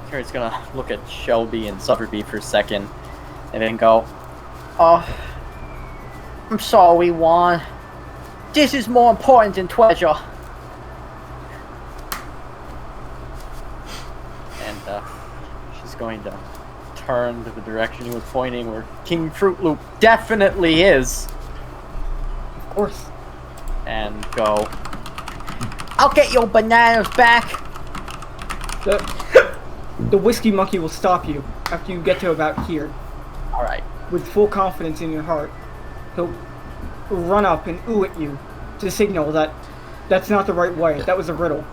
Carrie's gonna look at Shelby and Sotheby for a second, and then go, Oh, I'm sorry, Juan. This is more important than treasure. and she's going to turn to the direction he was pointing, where King Fruit Loop definitely is, Of course. and go, I'll get your bananas back. The whiskey monkey will stop you after you get to about here. alright. With full confidence in your heart, he'll run up and ooh at you to signal that that's not the right way. That was a riddle.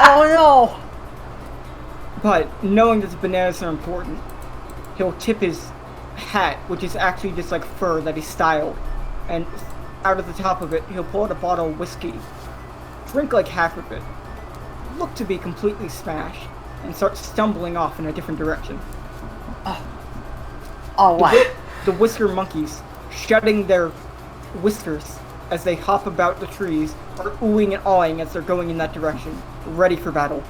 Oh no! But knowing that the bananas are important, he'll tip his hat, which is actually just like fur that he styled, and out of the top of it, he'll pull out a bottle of whiskey, drink like half of it, look to be completely smashed, and start stumbling off in a different direction. Alright. The whisker monkeys, shedding their whiskers as they hop about the trees, are oohing and awing as they're going in that direction, ready for battle.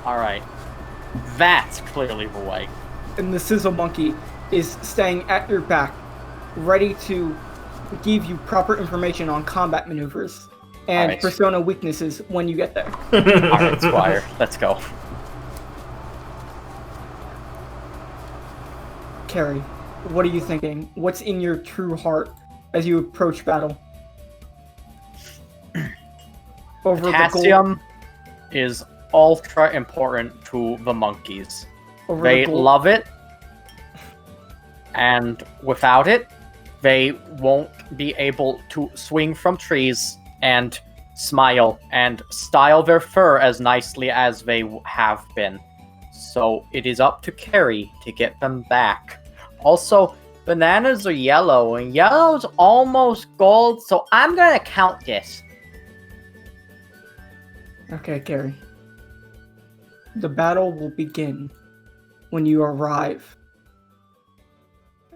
Alright. That's clearly the way. And the sizzle monkey is staying at your back, ready to give you proper information on combat maneuvers and Alright. persona weaknesses when you get there. Alright, Squire, let's go. Carrie, what are you thinking? What's in your true heart as you approach battle? Over the gold, Potassium is ultra important to the monkeys. over They the gold, love it, and without it, they won't be able to swing from trees and smile and style their fur as nicely as they have been. So it is up to Carrie to get them back. Also, bananas are yellow, and yellow's almost gold, so I'm gonna count this. Okay, Carrie. The battle will begin when you arrive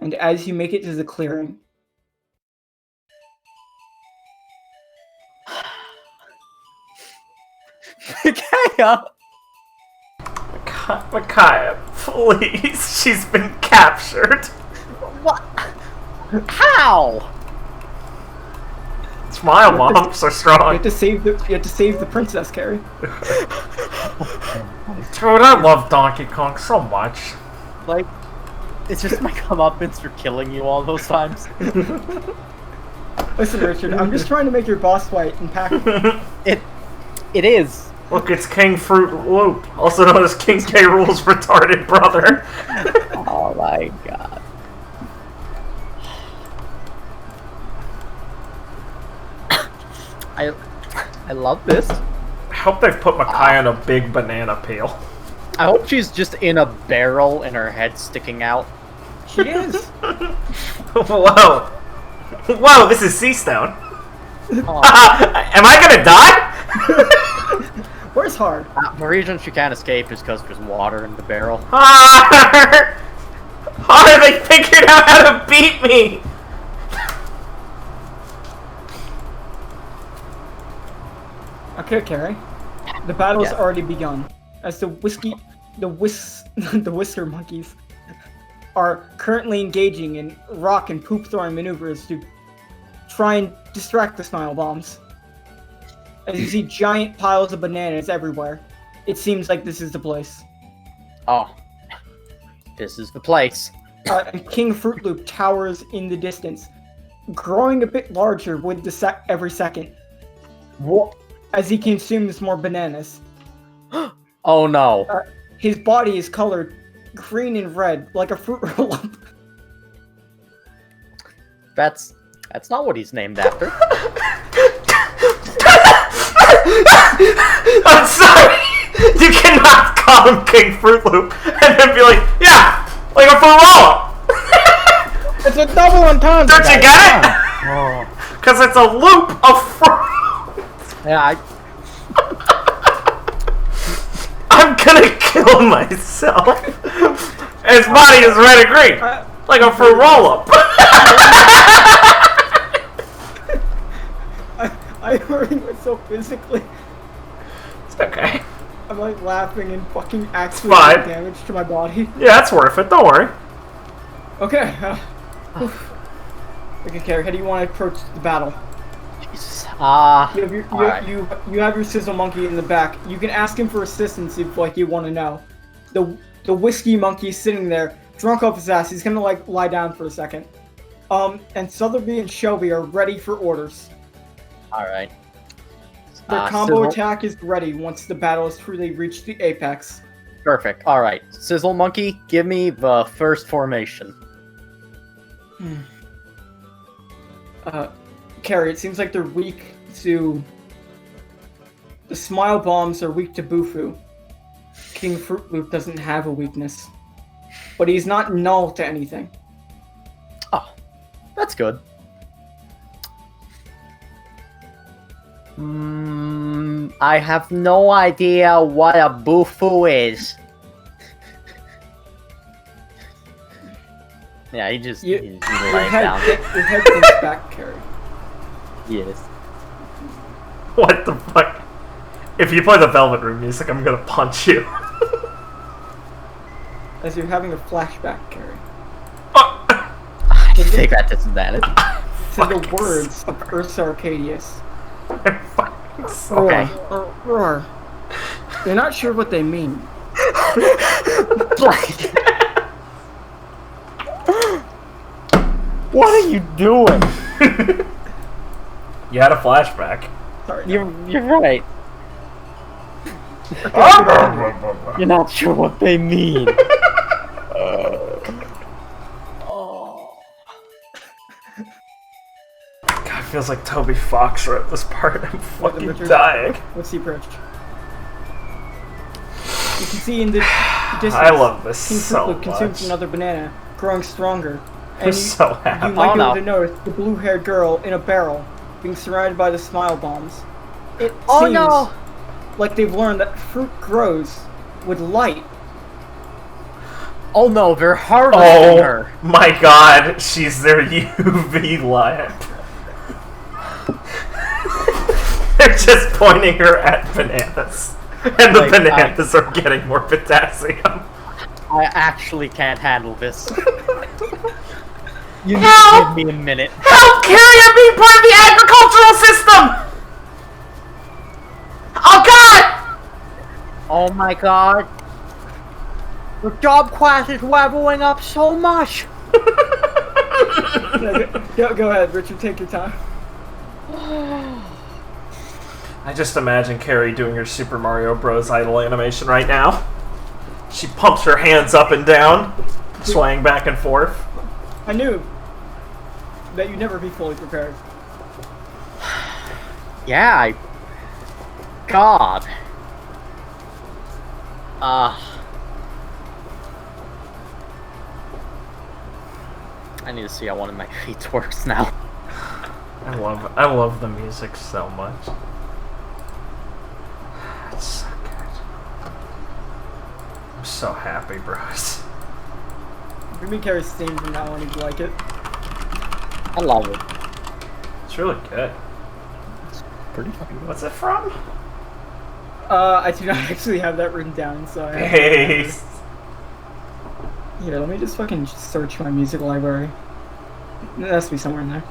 And as you make it to the clearing, Micaiah! Micaiah, please. She's been captured. What? How? Smile bombs are you strong. have to save the princess, Carrie. Dude, I love Donkey Kong so much. Like, it's just my comeuppance for killing you all those times. Listen, Richard, I'm just trying to make your boss fight impactful. It is. Look, it's King Fruit Loop, also known as King K. Rool's retarded brother. Oh my god. I love this. I hope they've put Micaiah in a big banana peel. I hope she's just in a barrel and her head sticking out. She is. Whoa. Whoa, this is Sea Stone. Oh. Am I gonna die? Where's Hard? The reason she can't escape is because there's water in the barrel. Hard! Hard, they figured out how to beat me! Okay, Carrie. The battle has Yes. already begun. As the Whisker monkeys are currently engaging in rock and poop throwing maneuvers to try and distract the smile bombs. As you see giant piles of bananas everywhere, it seems like this is the place. Oh. This is the place. And King Fruit Loop towers in the distance, growing a bit larger with every second. What? As he consumes more bananas. Oh no. His body is colored green and red, like a fruit roll-up. That's not what he's named after. I'm sorry! You cannot call him King Fruit Loop and then be like, yeah, like a fruit roll-up! It's a double entendre. Don't you get it? Oh. Because it's a loop of fruit. Yeah, I'm gonna kill myself. His body is red and green, like a fruit roll-up. I'm hurting myself physically. It's okay. I'm like laughing and fucking actually fine. doing damage to my body. Yeah, it's worth it. Don't worry. Okay. Okay, Carrie, how do you want to approach the battle? Jesus. You have your sizzle monkey in the back. You can ask him for assistance if you want to know. The whiskey monkey is sitting there, drunk off his ass. He's gonna lie down for a second. And Sotheby and Shelby are ready for orders. Alright. Their combo attack is ready once the battle has truly reached the apex. Perfect. Alright. Sizzle Monkey, give me the first formation. Carrie, it seems like they're weak to... The smile bombs are weak to Bufu. King Fruit Loop doesn't have a weakness. But he's not null to anything. Oh, that's good. I have no idea what a Bufu is. Yeah, he just Your lays head, down. your head thinks back, Carrie. Yes. What the fuck? If you play the Velvet Room music, I'm gonna punch you. As you're having a flashback, Carrie. I didn't take that disadvantage. To the words of Ursa Arcadius. Okay. Roar. You're not sure what they mean. What are you doing? You had a flashback. Sorry. You're right. You're not sure what they mean. God, it feels like Toby Fox wrote this part. I'm fucking Richard? dying. What's the approach? You can see in the distance. I love this King so Fruit consumes much. another banana, growing stronger. I'm And so you happy. might be Oh, able to notice the blue-haired girl in a barrel, being surrounded by the smile bombs. It Oh, seems no. like they've learned that fruit grows with light. Oh no, they're harvesting her. Oh my god, she's their UV lamp. They're just pointing her at bananas. And the bananas are getting more potassium. I actually can't handle this. You need to give me a minute. Help, Carrie! I'm being part of the agricultural system! Oh god! Oh my god. The job class is leveling up so much. Go ahead, Richard. Take your time. I just imagine Carrie doing her Super Mario Bros. Idle animation right now. She pumps her hands up and down, swaying back and forth. I knew that you'd never be fully prepared. Yeah, God. I need to see how one of my feet works now. I love the music so much. It's so good. I'm so happy, bros. Give me Carrie's theme from now on if you like it. I love it. It's really good. Pretty fucking good. What's it from? I do not actually have that written down, so I Hey. Here, let me just fucking search my music library. It has to be somewhere in there.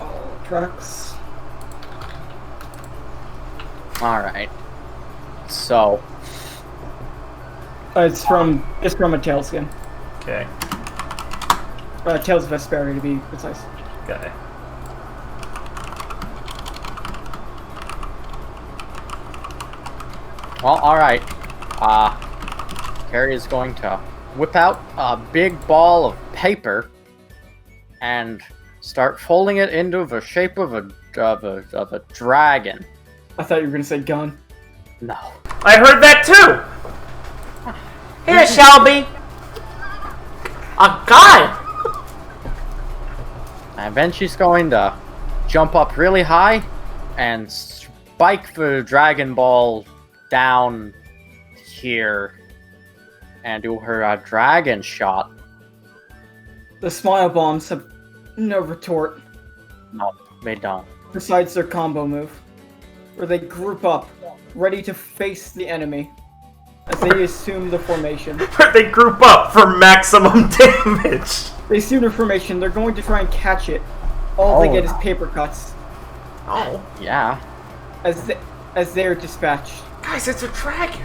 All tracks. Alright. So. It's from a Tailskin. Okay. Tales of Vesperia to be precise. Okay. Well, alright. Carrie is going to whip out a big ball of paper and start folding it into the shape of a dragon. I thought you were gonna say gun. No. I heard that too! Here, Shelby. A gun. And then she's going to jump up really high and spike the Dragon Ball down here and do her dragon shot. The smile bombs have no retort No, they don't. besides their combo move, where they group up, ready to face the enemy as they assume the formation. They group up for maximum damage. They assume the formation. They're going to try and catch it. All they get is paper cuts Oh. Yeah. as they are dispatched. Guys, it's a dragon.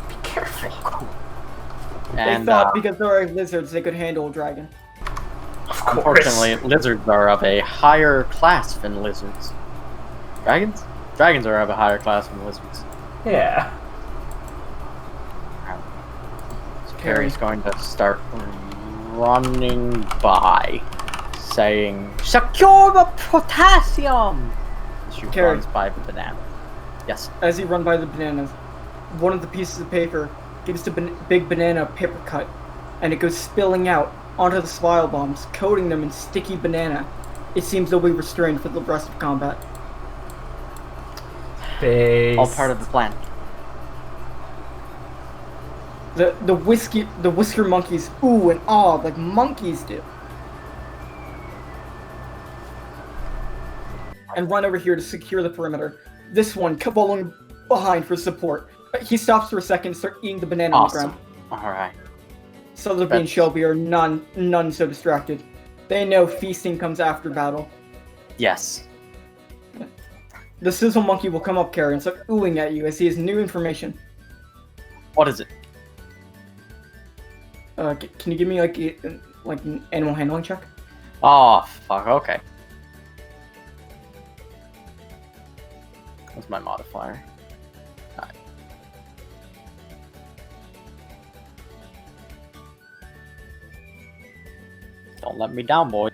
Be careful. And They thought because there are lizards, they could handle a dragon. Of course. unfortunately, lizards are of a higher class than lizards. Dragons? Dragons are of a higher class than lizards. Yeah. So Carrie's going to start running by, saying, Secure the potassium. she Carrie. runs by the banana. Yes. As you run by the bananas, one of the pieces of paper gives the big banana a paper cut, and it goes spilling out onto the smile bombs, coating them in sticky banana. It seems they'll be restrained for the rest of combat. Face. All part of the plan. The whisker monkeys ooh and ah like monkeys do. And run over here to secure the perimeter. This one following behind for support. He stops for a second and starts eating the banana Awesome. on the ground. Alright. Sotheby and Shelby are none so distracted. They know feasting comes after battle. Yes. The sizzle monkey will come up, Carrie, and start oohing at you as he has new information. What is it? Can you give me like an animal handling check? Oh, fuck, okay. What's my modifier? Alright. Don't let me down, boy.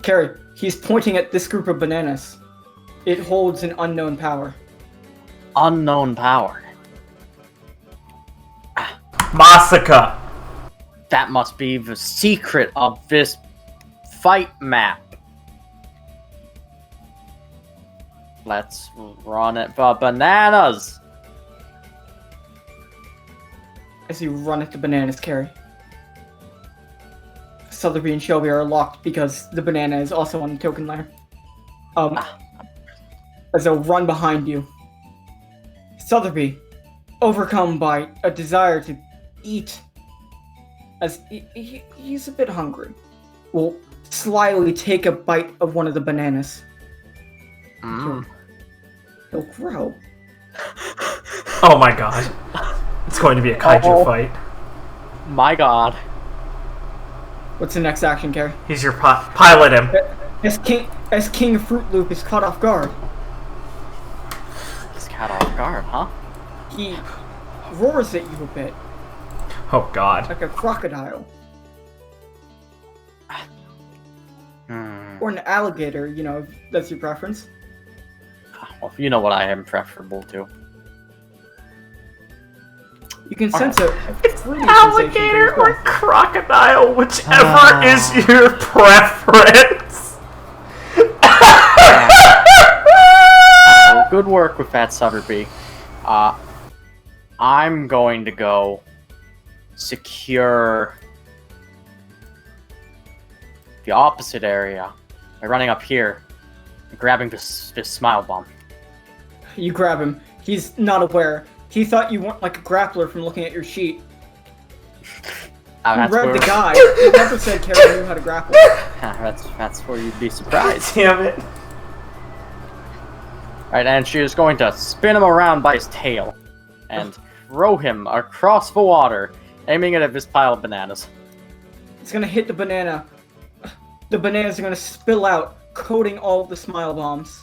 Carrie, he's pointing at this group of bananas. It holds an unknown power. Unknown power. Massacre. That must be the secret of this fight map. Let's run it for bananas. As you run at the bananas, Carrie. Sotheby and Shelby are locked because the banana is also on the token layer. As they'll run behind you. Sotheby, overcome by a desire to eat, as he's a bit hungry, will slyly take a bite of one of the bananas. He'll grow. Oh my god. It's going to be a kaiju fight. My god. What's the next action, Carrie? He's your pilot him. As King Fruit Loop is caught off guard. He's caught off guard, huh? He roars at you a bit, Oh god. like a crocodile. Or an alligator, you know, if that's your preference. Well, you know what I am preferable to. You can sense a fruity Alligator sensation or crocodile, whichever is your preference. Well, good work with that, Sotheby. I'm going to go secure the opposite area by running up here and grabbing this smile bomb. You grab him. He's not aware. He thought you weren't like a grappler from looking at your sheet. You grabbed the guy. He never said Carrie knew how to grapple. That's where you'd be surprised. Damn it. Right, and she is going to spin him around by his tail and throw him across the water, aiming it at this pile of bananas. It's gonna hit the banana. The bananas are gonna spill out, coating all of the smile bombs.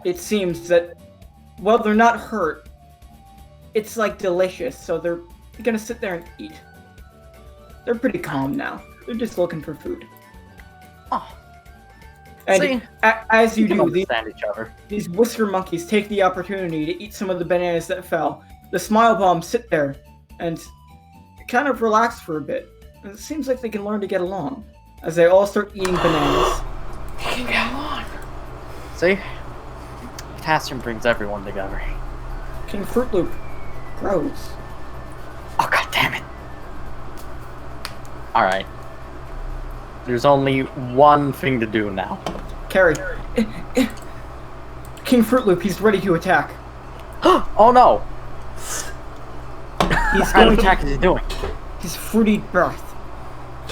It seems that, well, they're not hurt. It's like delicious, so they're gonna sit there and eat. They're pretty calm now. They're just looking for food. Oh. And See, as you we can do, understand each other. these whisker monkeys take the opportunity to eat some of the bananas that fell. The smile bombs sit there and kind of relax for a bit. And it seems like they can learn to get along as they all start eating bananas. They can get along. See? Potassium brings everyone together. King Fruit Loop grows. Oh, god damn it. Alright. There's only one thing to do now. Carrie. King Fruit Loop, he's ready to attack. Oh no! He's What kind going of to attack is he doing? his fruity breath.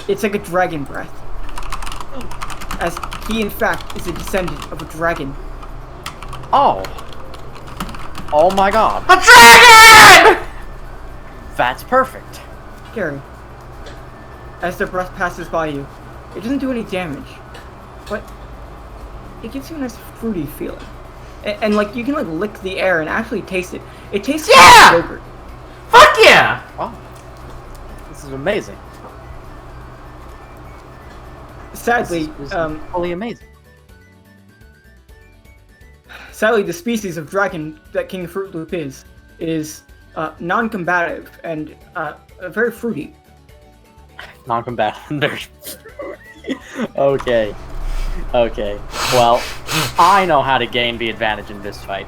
It's like a dragon breath. As he, in fact, is a descendant of a dragon. Oh! Oh my god. A dragon! That's perfect. Gary, as their breath passes by you, it doesn't do any damage, but it gives you a nice fruity feeling. And like, you can like lick the air and actually taste it. It tastes like yogurt. Fuck yeah! Oh. This is amazing. Sadly, This is fully amazing. sadly, the species of dragon that King Fruit Loop is non-combative and very fruity. Non-combatant. Okay. Okay. Well, I know how to gain the advantage in this fight.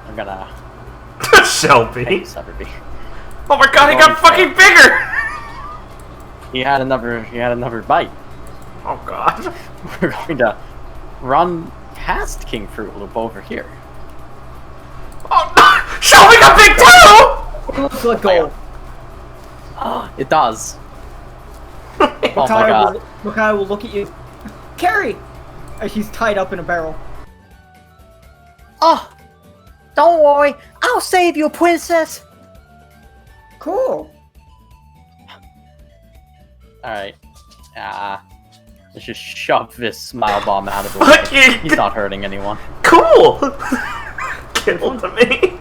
I'm gonna Shelby. take Sotheby. Oh my god, he got fucking bigger! He had another bite. Oh god. We're going to run past King Fruit Loop over here. Oh no! Shelby got big too! Let's let go. It does. Oh my god. Makai will look at you. Carrie! As she's tied up in a barrel. Oh, don't worry. I'll save you, princess. Cool. Alright. Let's just shove this smile bomb out of the Fuck way. you. He's not hurting anyone. Cool! Give him to me.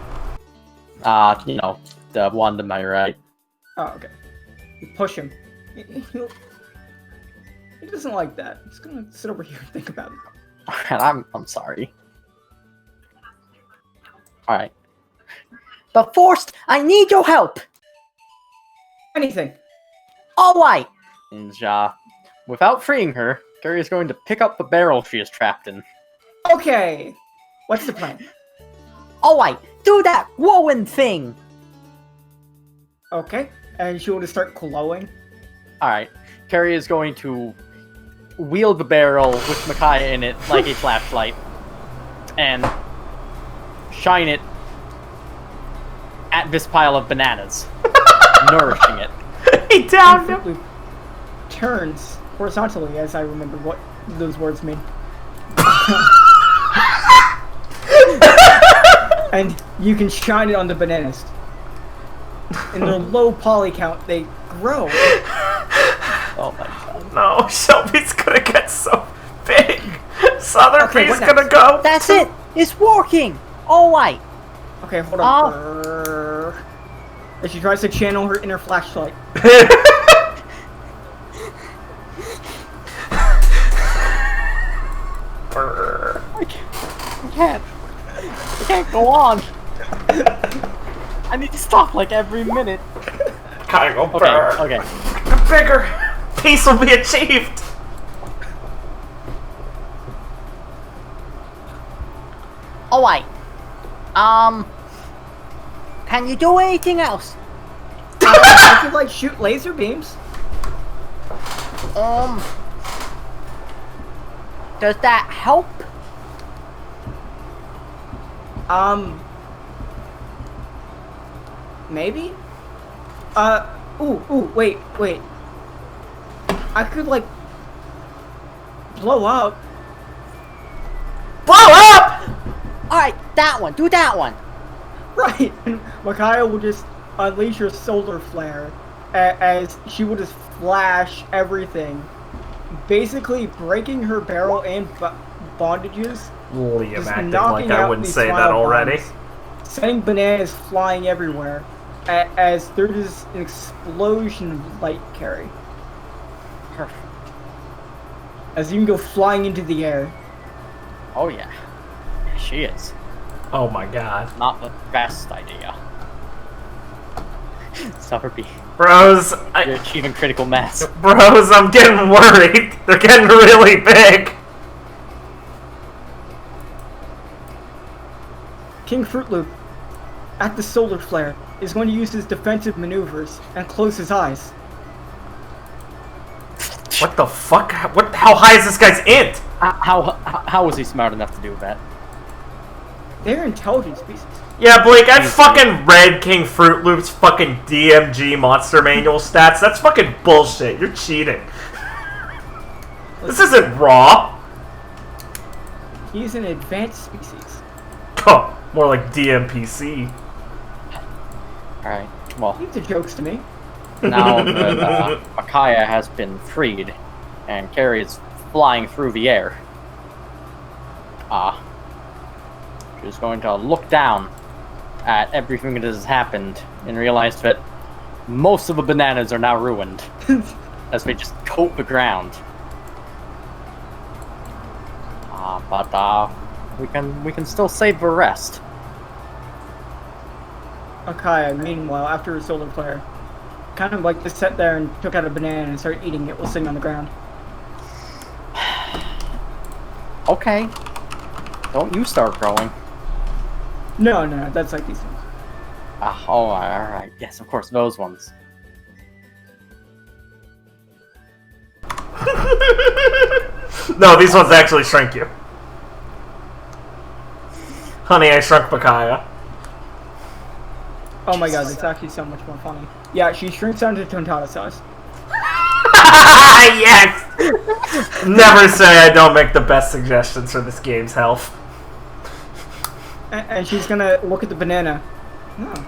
You know, the one to my right. Oh, okay. You push him. He doesn't like that. He's gonna sit over here and think about it. And I'm sorry. Alright. But first, I need your help. Anything. All right. And without freeing her, Carrie is going to pick up the barrel she is trapped in. Okay. What's the plan? Alright, do that glowing thing! Okay. And she will just start glowing. Alright. Carrie is going to wield the barrel with Micaiah in it like a flashlight and shine it at this pile of bananas, nourishing it. He downed him. Fruit Loop turns horizontally, as I remember what those words mean. And you can shine it on the bananas. In their low poly count, they grow. Oh my god. No, Shelby's gonna get so big. Southerby's what gonna next? go. That's it! It's working! Alright. Okay, hold on. And she tries to channel her inner flashlight. I can't go on. I need to stop like every minute. Gotta go Okay, burr. okay. The bigger peace will be achieved. Alright. Can you do anything else? I could like shoot laser beams. Does that help? Maybe? Wait. I could like blow up. Blow up! Alright, that one. Do that one. Right. And Micaiah will just unleash her solar flare as she will just flash everything, basically breaking her barrel and bondages. Liam Just acting knocking like I out wouldn't these say that flower already. bombs, sending bananas flying everywhere as there is an explosion of light carry. Perfect. As you can go flying into the air. Oh yeah. She is. Oh my god. Not the best idea. Southerby, Bros, you're achieving critical mass. Bros, I'm getting worried. They're getting really big. King Fruit Loop, at the solar flare, is going to use his defensive maneuvers and close his eyes. What the fuck? How high is this guy's int? How was he smart enough to do that? They're intelligent species. Yeah, Blake, I fucking read King Fruit Loop's fucking DMG Monster Manual stats. That's fucking bullshit. You're cheating. This isn't raw. He's an advanced species. Oh, more like DMPC. Alright, well, These are jokes to me. now that Micaiah has been freed and Carrie is flying through the air, she's going to look down at everything that has happened and realize that most of the bananas are now ruined as they just coat the ground. But we can still save the rest. Akaya, meanwhile, after his solar flare, kind of like just sat there and took out a banana and started eating it while sitting on the ground. Okay. Don't you start growing. No, that's like these things. Oh, alright. Yes, of course, those ones. No, these ones actually shrink you. Honey, I Shrunk Micaiah. Oh my god, it's actually so much more funny. Yeah, she shrinks down to Tontata size. Yes! Never say I don't make the best suggestions for this game's health. And she's gonna look at the banana. Oh.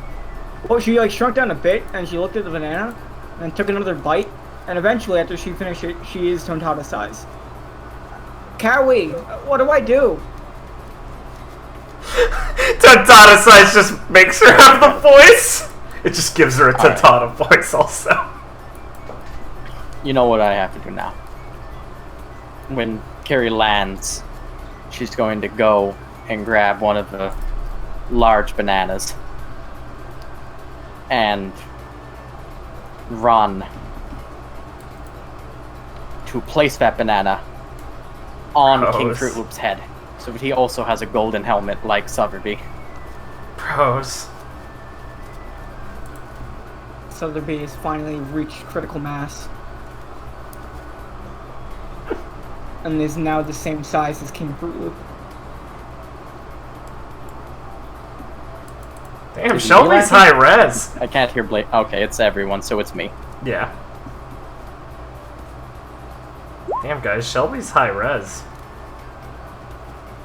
Well, she like shrunk down a bit, and she looked at the banana, and took another bite, and eventually, after she finished it, she is Tontata size. Cowie, what do I do? Tontata size just makes her have the voice. It just gives her a Tontata voice also. You know what I have to do now. When Carrie lands, she's going to go and grab one of the large bananas and run to place that banana on King Gross. Fruit Loop's head. So he also has a golden helmet like Sowerby. Bros. Sowerby has finally reached critical mass. And is now the same size as King Fruit Loop. Damn, Is he Shelby's laughing? high res. I can't hear Blake. Okay, it's everyone, so it's me. Yeah. Damn, guys, Shelby's high res.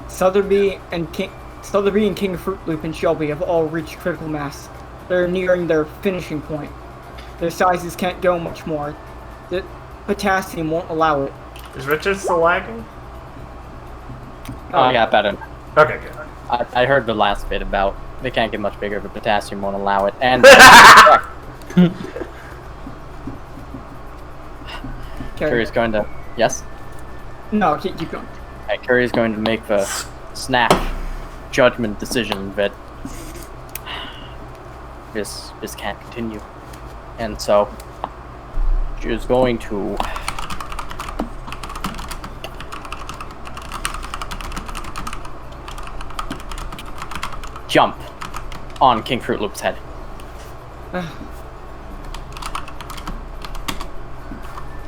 Sowerby and King Fruit Loop and Shelby have all reached critical mass. They're nearing their finishing point. Their sizes can't go much more. The potassium won't allow it. Is Richard still lagging? Oh, yeah, better. Okay, good. I heard the last bit about they can't get much bigger, but potassium won't allow it. And Curry's going to... Yes? No, keep going. Okay, Curry's going to make the snap judgment decision that this can't continue. And so she is going to jump on King Fruit Loop's head.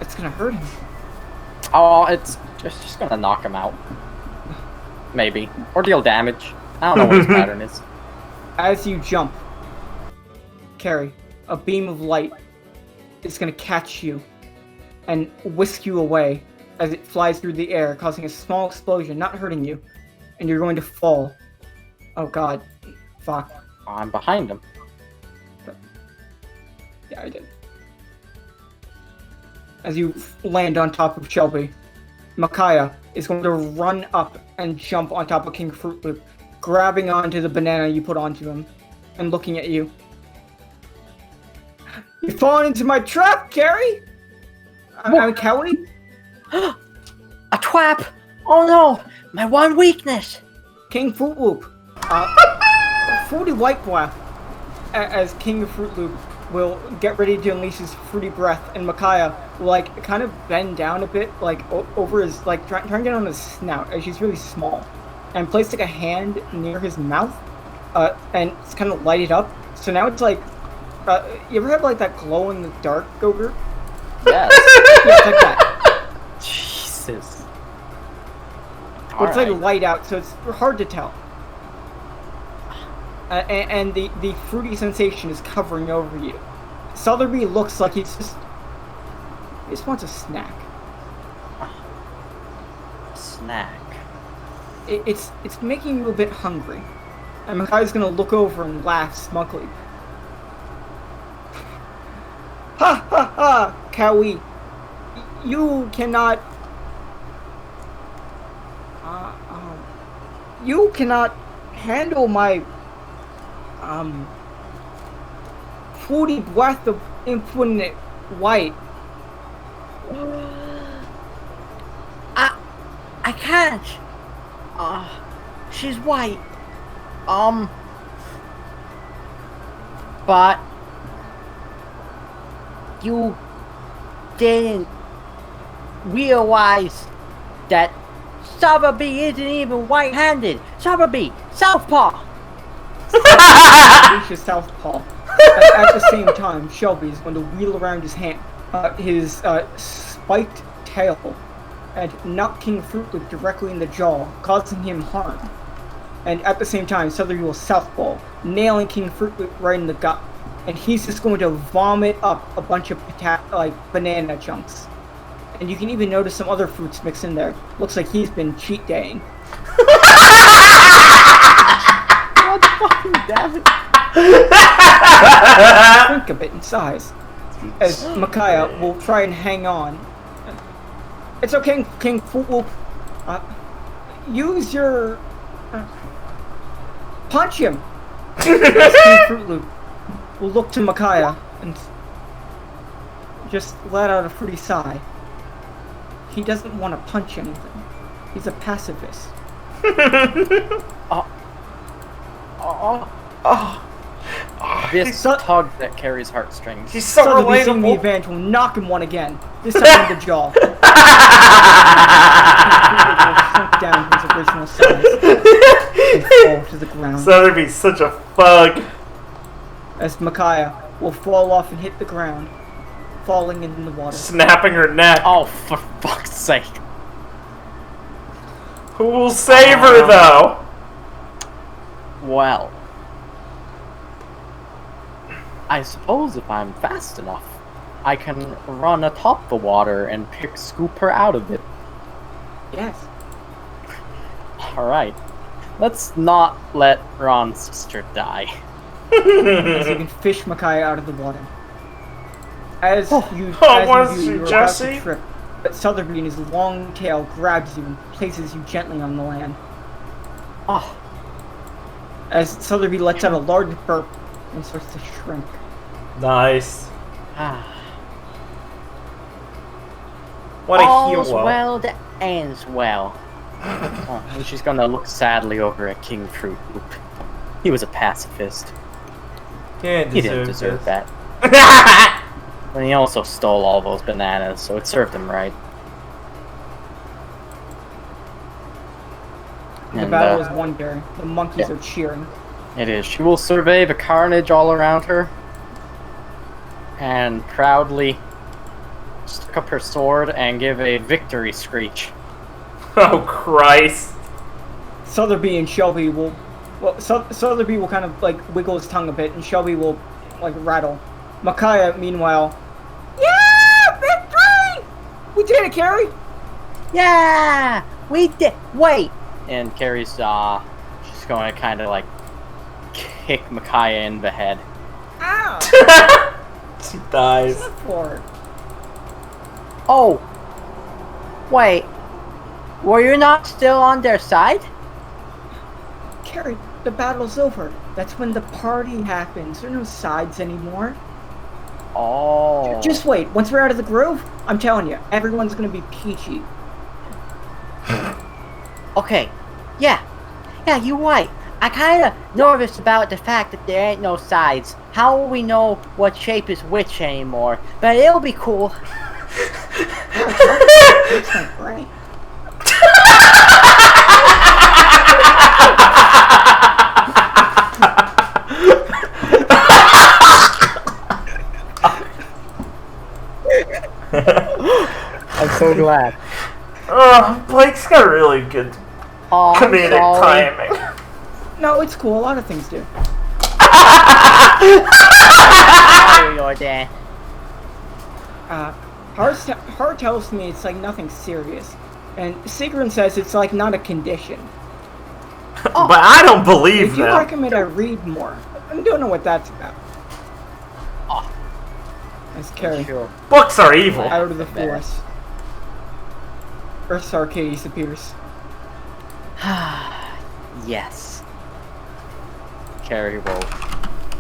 It's gonna hurt him. Oh, it's just gonna knock him out. Maybe. Or deal damage. I don't know what his pattern is. As you jump, Carrie, a beam of light is gonna catch you and whisk you away as it flies through the air, causing a small explosion, not hurting you, and you're going to fall. Oh god. Fuck. I'm behind him. Yeah, I did. As you land on top of Shelby, Micaiah is going to run up and jump on top of King Fruit Loop, grabbing onto the banana you put onto him, and looking at you. You've fallen into my trap, Carrie! I'm Kelly? A trap! Oh no! My one weakness! King Fruit Loop. Fruity White Breath. As King Fruit Loop will get ready to unleash his fruity breath, and Micaiah will, like, kind of bend down a bit, like, over his, like, try and get on his snout, as she's really small, and place, like, a hand near his mouth, and it's kind of light it up. So now it's like, you ever have, like, that glow-in-the-dark Gogurt? Yes. Yeah, it's like that. Jesus. But it's, like, Alright. light out, so it's hard to tell. And the fruity sensation is covering over you. Sowerby looks like he just wants a snack. Snack. It's making you a bit hungry. And Micaiah's gonna look over and laugh smugly. Ha ha ha, Cowie! You cannot... you cannot handle my... fruity breath of infinite white. I can't. She's white. But you didn't realize that Sowerby isn't even white-handed. Sowerby, southpaw. Reaches southpaw. At the same time, Shelby is going to wheel around his hand, his spiked tail, and knock King Fruit Loop directly in the jaw, causing him harm. And at the same time, Sowerby will southpaw, nailing King Fruit Loop right in the gut. And he's just going to vomit up a bunch of banana chunks. And you can even notice some other fruits mixed in there. Looks like he's been cheat daying. Shrink a bit in size, as Micaiah will try and hang on. It's okay, King Fruit Loop. Use your... punch him! As King Fruit Loop will look to Micaiah and just let out a fruity sigh. He doesn't want to punch anything. He's a pacifist. This tug that carries heartstrings. He's so Suddenly, seeing the relatable. advantage will knock him one again. This time in the jaw. King Fruit Loop will Sotheby's such a thug. As Micaiah will fall off and hit the ground, falling in the water. Snapping her neck. Oh, for fuck's sake. Who will save her, though? Well, I suppose if I'm fast enough, I can run atop the water and scoop her out of it. Yes. Alright. Let's not let Ron's sister die. As you can fish Micaiah out of the water. As you was you're about Jesse? to trip, but Sotheby in his long tail grabs you and places you gently on the land. Oh, As Sotheby lets out a large burp and starts to shrink. Nice. ah. What a All's hero. well that ends well. Oh, and she's gonna look sadly over at King Fruit Loop. He was a pacifist. He didn't deserve that. And he also stole all those bananas, so it served him right. The And, battle is won, Gary. The monkeys yeah. are cheering. It is. She will survey the carnage all around her and proudly stick up her sword and give a victory screech. Oh, Christ. Sotheby and Shelby will... Well, Sotheby will kind of, like, wiggle his tongue a bit, and Shelby will, like, rattle. Micaiah, meanwhile... Yeah! Victory! We did it, Carrie! Yeah, we did. Wait, And Carrie's, she's going to kind of, like, kick Micaiah in the head. Ow! She dies. What's that for? oh, wait. Were you not still on their side? Carrie, the battle's over. That's when the party happens. There are no sides anymore. Oh. Just wait. Once we're out of the grove, I'm telling you, everyone's gonna be peachy. Okay, yeah, you're right. I kinda nervous about the fact that there ain't no sides. How will we know what shape is which anymore? But it'll be cool. It's not great. I'm so glad. Blake's got really good Oh, I'm comedic sorry. timing. No, it's cool. A lot of things do. Oh, you're there. Hart tells me it's like nothing serious, and Sigrun says it's like not a condition. But I don't believe If you that. recommend I read more, I don't know what that's about. Oh. As Carrie Sure. Books are evil. out of the forest, Earth's Arcade disappears. Yes. Carrie will,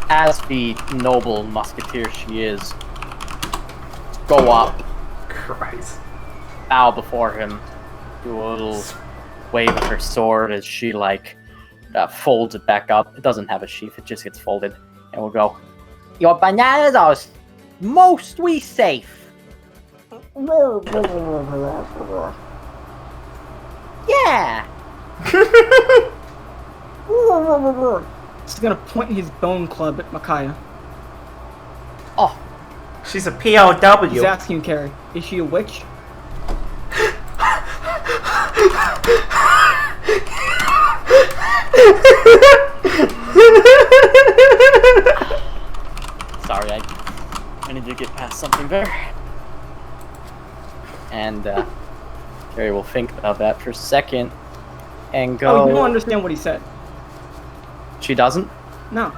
as the noble musketeer she is, go up, Christ. bow before him, do a little wave of her sword as she, like, folds it back up. It doesn't have a sheath, it just gets folded. And we'll go, Your bananas are mostly safe. Yeah. He's gonna point his bone club at Micaiah. Oh, She's a POW. He's asking Carrie, is she a witch? sorry, I need to get past something there. And, Carrie will think about that for a second and go... Oh, you don't understand what he said. She doesn't? No.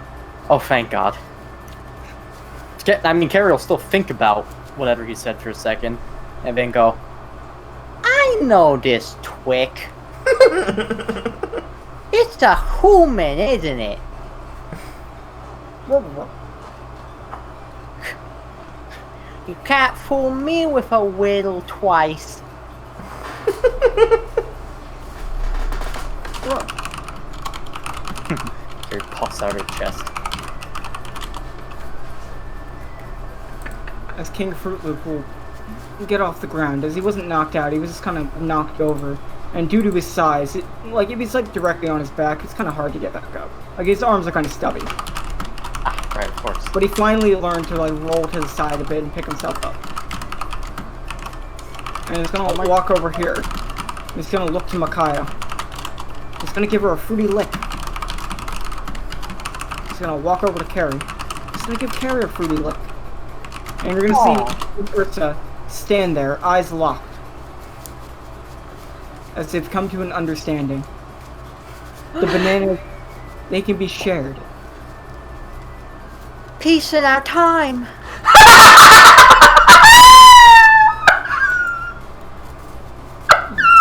Oh, thank God. I mean, Carrie will still think about whatever he said for a second, and then go, I know this twick. It's a human, isn't it? You can't fool me with a whittle twice. Carrie puffs out her chest. As King Fruit Loop will get off the ground, as he wasn't knocked out, he was just kind of knocked over. And due to his size, like if he's like directly on his back, it's kind of hard to get back up. Like his arms are kind of stubby. Ah, right, of course. But he finally learned to like roll to the side a bit and pick himself up. And he's gonna walk over here. He's gonna look to Micaiah. He's gonna give her a fruity lick. He's gonna walk over to Carrie. He's gonna give Carrie a fruity lick. And you're gonna see Ursa stand there, eyes locked. As they've come to an understanding. The bananas, they can be shared. Peace in our time.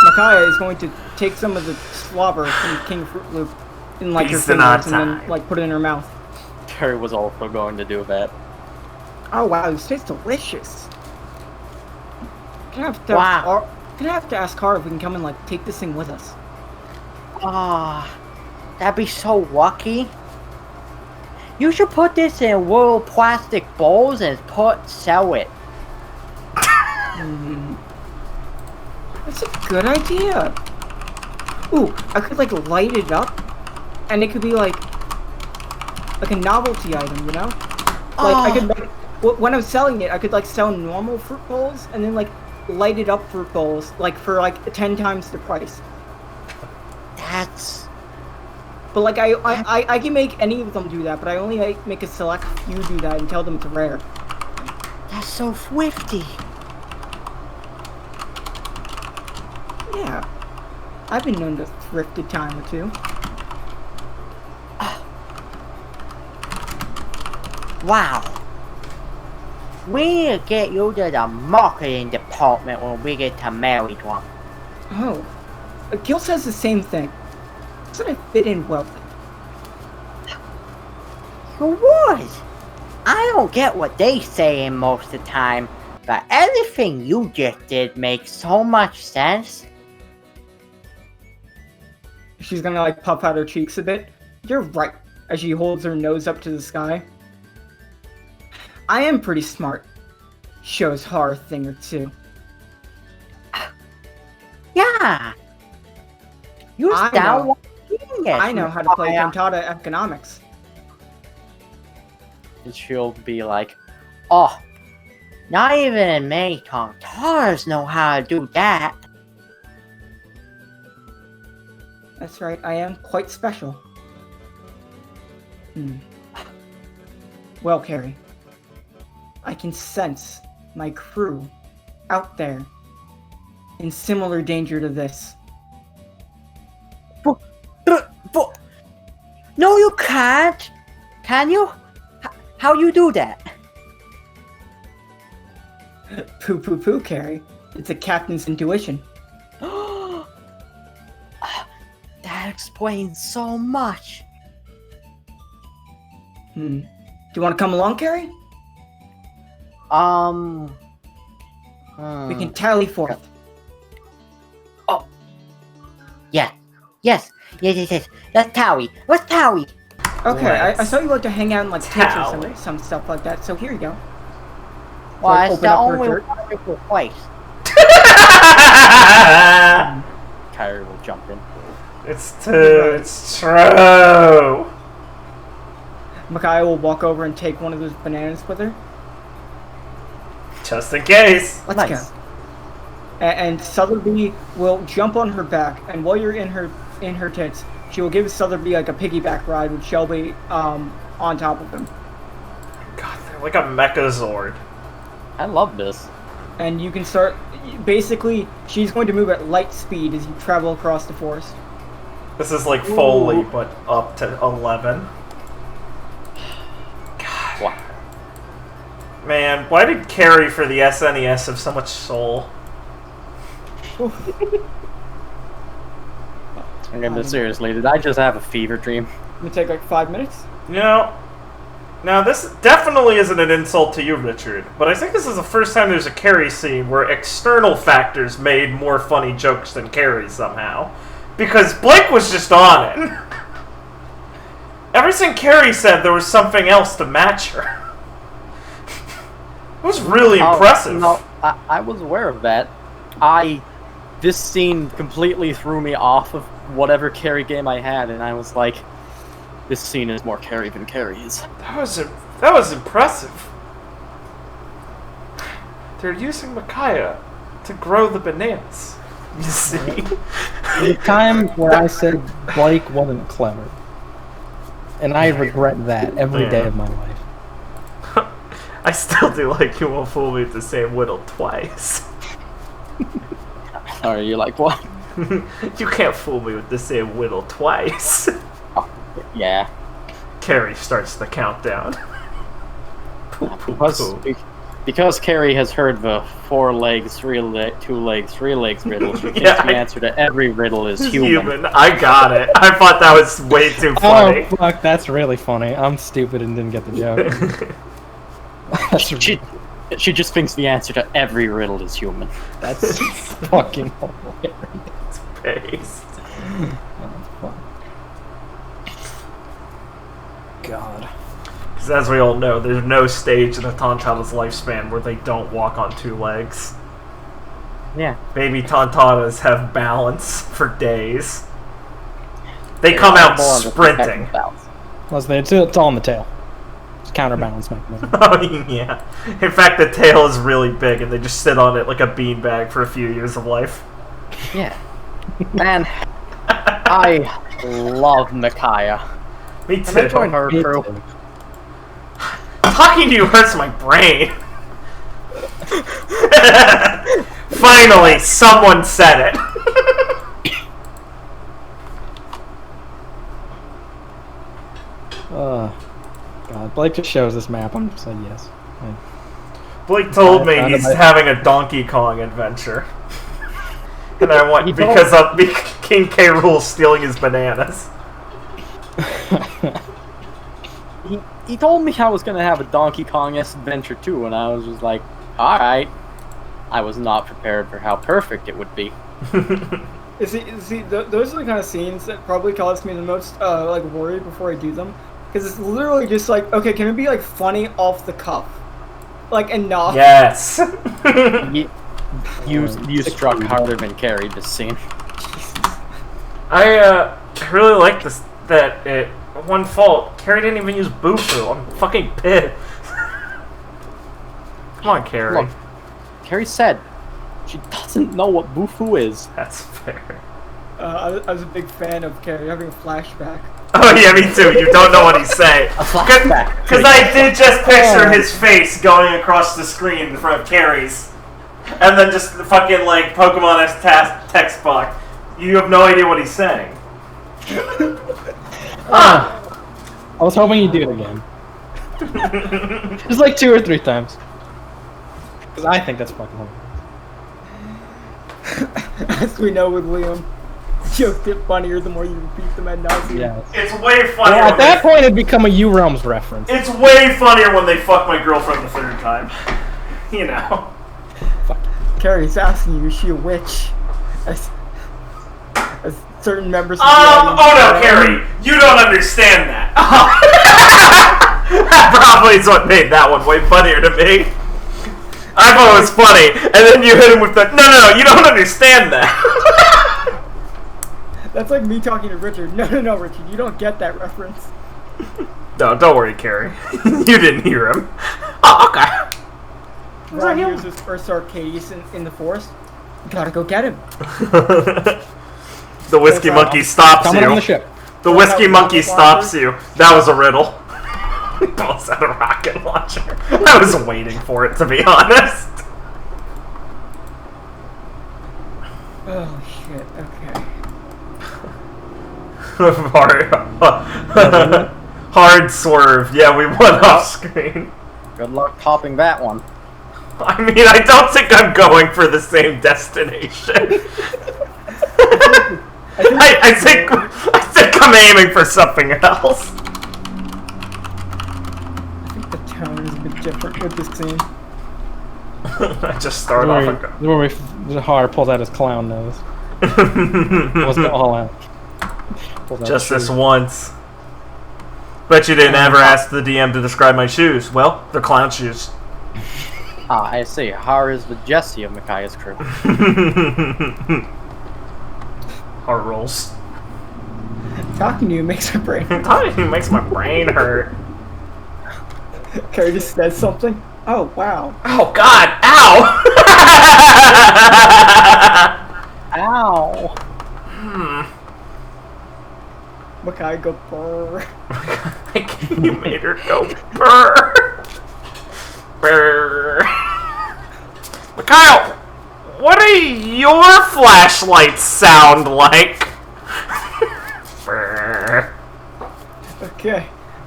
Micaiah is going to take some of the slobber from King Fruit Loop in like her fingers and then like put it in her mouth. Terry was also going to do that. Oh wow, this tastes delicious. Can I have to ask Cara if we can come and like take this thing with us? Ah, that'd be so lucky. You should put this in little plastic bowls and sell it. That's a good idea. Ooh, I could like light it up, and it could be like a novelty item, you know? Like I could like, when I'm selling it, I could like sell normal fruit bowls and then like lighted up fruit bowls like for like 10 times the price. That's... But like I can make any of them do that, but I only like, make a select few do that and tell them it's rare. That's so thrifty. Yeah, I've been known to thrift a time or two. Wow. We need to get you to the marketing department when we get to Married One. Oh, Gil says the same thing. So I fit in well. You would. I don't get what they saying most of the time, but everything you just did makes so much sense. She's gonna like puff out her cheeks a bit. You're right, as she holds her nose up to the sky. I am pretty smart. Shows her a thing or two. Yeah. You I sound know. like a genius. I know how to play cantata economics. And she'll be like, Oh, not even many cantars know how to do that. That's right, I am quite special. Well, Carrie, I can sense my crew out there in similar danger to this. But, no, you can't. Can you? How you do that? Poo poo poo, Carrie. It's a captain's intuition. That explains so much. Do you want to come along, Carrie? We can tally forth. Yes. Let's Towie. Okay, I saw you like to hang out and like teach or Tally. some stuff like that, so here you go. Well, Like, it's open the up her only dirt. wonderful place. Kyrie will jump in. It's true. Micaiah will walk over and take one of those bananas with her. Just in case. Let's Nice. go. And Southerby will jump on her back, and while you're in her tits, she will give Southerby like a piggyback ride with Shelby on top of him. God, they're like a Mechazord. I love this. And you can start. Basically, she's going to move at light speed as you travel across the forest. This is like Foley, but up to 11. God. Wow. Man, why did Carrie for the SNES have so much soul? Okay, but seriously, did I just have a fever dream? It would take like 5 minutes. You know, now this definitely isn't an insult to you, Richard, but I think this is the first time there's a Carrie scene where external factors made more funny jokes than Carrie somehow. Because Blake was just on it. Everything Carrie said, there was something else to match her. It was really impressive. No, I was aware of that. I this scene completely threw me off of whatever Carrie game I had, and I was like, this scene is more Carrie than Carrie is. That was impressive. They're using Micaiah to grow the bananas. You see? The time where I said Blake wasn't clever. And I regret that every day of my life. I still do like you won't fool me with the same whittle twice. Or you're like, what? You can't fool me with the same whittle twice. Oh, yeah. Carrie starts the countdown. Because Carrie has heard the 4 legs, 2 legs, 3 legs riddle, she thinks Yeah, the answer to every riddle is human. I got it. I thought that was way too funny. Oh, fuck, that's really funny. I'm stupid and didn't get the joke. She just thinks the answer to every riddle is human. That's fucking hilarious. It's based. God. Because as we all know, there's no stage in a Tantana's lifespan where they don't walk on 2 legs. Yeah. Baby Tantanas have balance for days. They come out sprinting. It's all in the tail. It's counterbalance mechanism. Oh, yeah. In fact, the tail is really big and they just sit on it like a beanbag for a few years of life. Yeah. Man, I love Micaiah. Me too. Can I join her crew? Talking to you hurts my brain. Finally, someone said it. God, Blake just shows this map. I'm just like, yes. Blake told me he's having a Donkey Kong adventure. And I want, because of King K. Rool stealing his bananas. He told me I was gonna have a Donkey Kong-esque adventure too, and I was just like, alright. I was not prepared for how perfect it would be. Those are the kind of scenes that probably cause me the most worry before I do them, because it's literally just like, okay, can it be like funny off the cuff, like enough? Yes. You struck harder than Carrie this scene. I really like this. One fault, Carrie didn't even use Bufu. I'm fucking pissed. Come on, Carrie. Look, Carrie said she doesn't know what Bufu is. That's fair. I was a big fan of Carrie having a flashback. Oh yeah, me too. You don't know what he's saying. A flashback. Because I did just picture his face going across the screen in front of Carrie's. And then just the fucking, like, Pokemon-esque text box. You have no idea what he's saying. I was hoping you'd do it again. Just like 2 or 3 times. Because I think that's fucking hilarious. As we know with Liam, jokes get funnier the more you repeat them ad nauseam. Yes. It's way funnier. Well, at that point, it'd become a U-Realms reference. It's way funnier when they fuck my girlfriend the 3rd time. You know. Carrie's asking you, is she a witch? As certain members of the audience. Oh no, Carrie, you don't understand that. That probably is what made that one way funnier to me. I thought it was funny, and then you hit him with the, no, you don't understand that. That's like me talking to Richard. No, Richard, you don't get that reference. No, don't worry, Carrie. You didn't hear him. Oh, okay. Ron hears his first Arcadius in the forest. You gotta go get him. The whiskey monkey stops Coming on the you. ship. The whiskey monkey stops you. That was a riddle. He pulls out a rocket launcher. I was waiting for it, to be honest. Oh shit, okay. Hard swerve. Yeah, we went off screen. Good luck topping that one. I mean, I don't think I'm going for the same destination. I think I'm aiming for something else. I think the tone is a bit different with this scene. I just start off. Where Zahar pulls out his clown nose. Wasn't all out. Just this once. Bet you didn't ever ask the DM to describe my shoes. Well, they're clown shoes. Ah, I see. How is the Jesse of Micaiah's crew? Heart rolls. Talking to you makes my brain. It makes my brain hurt. Carrie just said something. Oh wow. Oh God! Ow! Ow! Makai go brr. You made her go brr. Brr. Mikhail, what do your flashlights sound like? Brr.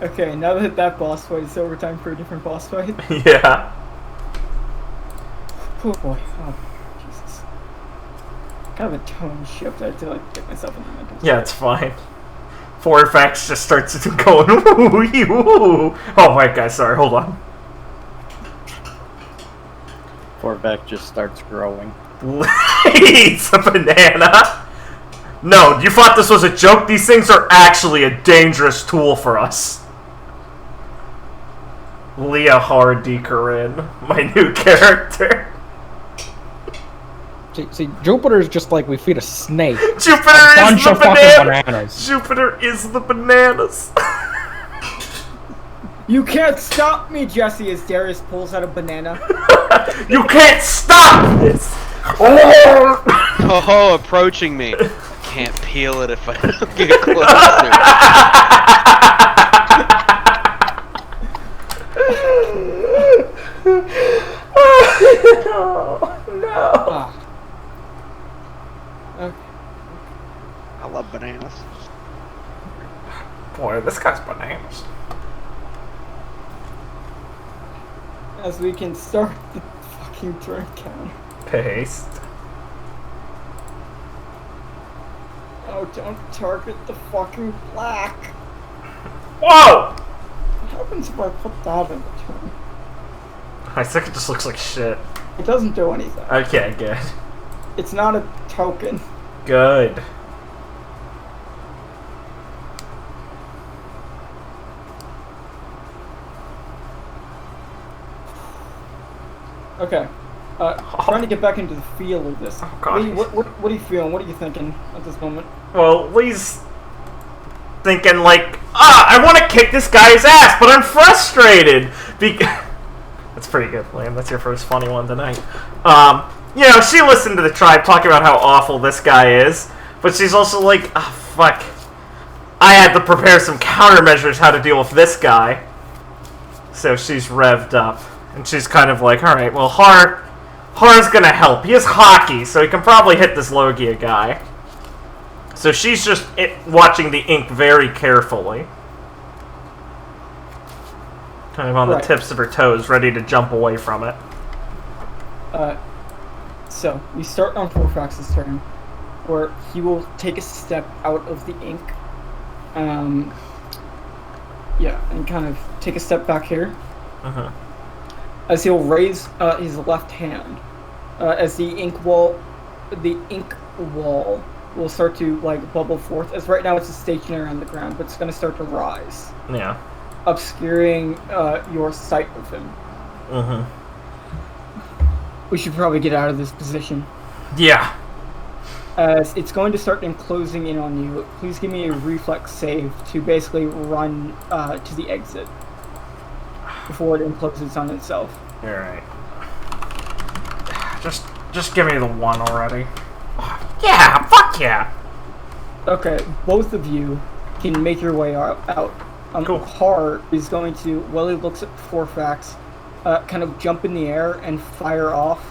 Okay, now that that boss fight is over, time for a different boss fight. Yeah. Oh boy, oh Jesus. Kind of a tone shift, I had to like get myself in the mental Yeah, it's fine. Forfax just starts going, ooh, ooh. Oh my God, sorry, hold on. Forbeck just starts growing. Eats a banana. No, you thought this was a joke? These things are actually a dangerous tool for us. Leah Hardikorin, my new character. See, Jupiter's just like we feed a snake. Jupiter a is bunch the of fucking banana. bananas. Jupiter is the bananas. You can't stop me, Jesse, as Darius pulls out a banana. You can't stop this! Oh, Oh, approaching me. Can't peel it if I don't get closer. no. Okay. I love bananas. Boy, this guy's bananas. As we can start the fucking turn count. Paste. Oh, don't target the fucking black. Whoa! What happens if I put that in the turn? I think it just looks like shit. It doesn't do anything. Okay, good. It's not a token. Good. Okay. Trying to get back into the feel of this. Oh, God. Lee, what are you feeling? What are you thinking at this moment? Well, Lee's thinking like, I want to kick this guy's ass, but I'm frustrated. That's pretty good, Liam. That's your first funny one tonight. You know, she listened to the tribe talking about how awful this guy is, but she's also like, fuck. I had to prepare some countermeasures how to deal with this guy. So she's revved up. And she's kind of like, alright, well, Har's gonna help. He has hockey, so he can probably hit this Logia guy. So she's just watching the ink very carefully. Kind of on the tips of her toes, ready to jump away from it. So, we start on Forfax's turn, where he will take a step out of the ink. Yeah, and kind of take a step back here. Uh-huh. As he'll raise his left hand, as the ink wall will start to like bubble forth. As right now it's stationary on the ground, but it's going to start to rise. Yeah. Obscuring your sight of him. Uh-huh. We should probably get out of this position. Yeah. As it's going to start enclosing in on you, please give me a reflex save to basically run to the exit before it implodes on itself. Alright. Just give me the one already. Yeah, fuck yeah! Okay, both of you can make your way out. Cool. Har is going to, while he looks at Forfax, kind of jump in the air and fire off.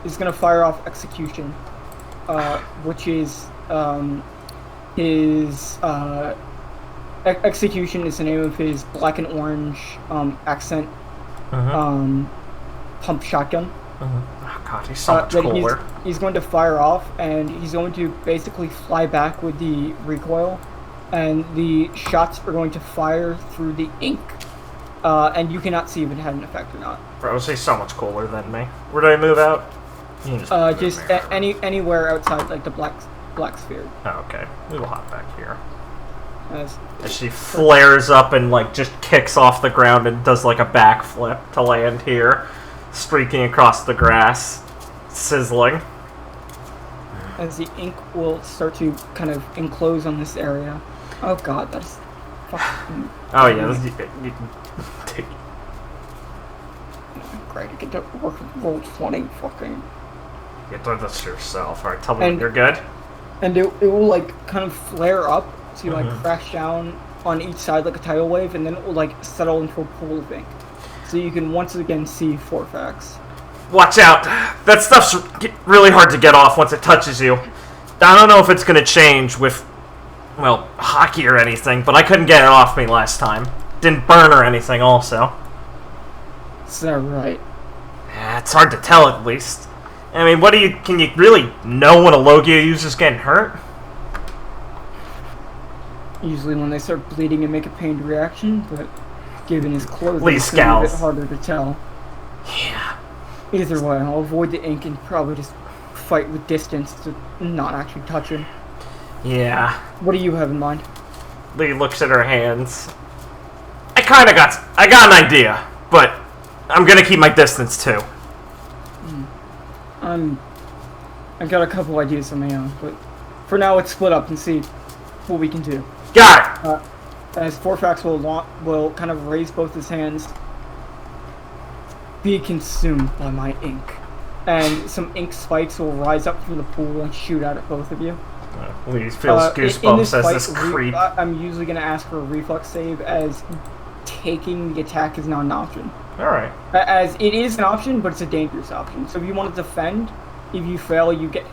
He's going to fire off Execution, which is his Execution is the name of his black and orange accent pump shotgun. Oh god, he's so much cooler. He's going to fire off, and he's going to basically fly back with the recoil, and the shots are going to fire through the ink, and you cannot see if it had an effect or not. Bro, he's so much cooler than me. Where do I move out? You can Just anywhere outside like the black sphere. Oh, okay. We will hop back here. as she flares up and like just kicks off the ground and does like a backflip to land here, streaking across the grass, sizzling. as the ink will start to kind of enclose on this area. Oh god, that's fucking... Oh yeah, great, I get to roll 20 fucking... you did this yourself. Alright, tell me And- you're good. And it will like kind of flare up to like crash down on each side like a tidal wave, and then it will like settle into a pool of ink. So you can once again see Forfax. Watch out! That stuff's really hard to get off once it touches you. I don't know if it's gonna change with, well, hockey or anything, but I couldn't get it off me last time. Didn't burn or anything also. Is that right? It's hard to tell at least. I mean, can you really know when a Logia user's getting hurt? Usually when they start bleeding and make a pained reaction, but given his clothing, Lee it's a bit scowls. harder to tell. Yeah. Either way, I'll avoid the ink and probably just fight with distance to not actually touch him. Yeah. What do you have in mind? Lee looks at her hands. I got an idea, but I'm gonna keep my distance too. I got a couple ideas of my own, but for now let's split up and see what we can do. Got it! As Forfax will kind of raise both his hands, be consumed by my ink. And some ink spikes will rise up from the pool and shoot out at both of you. Lee feels In goosebumps this as fight, this creep. I'm usually going to ask for a reflex save, as taking the attack is not an option. Alright. As it is an option, but it's a dangerous option. So if you want to defend, if you fail, you get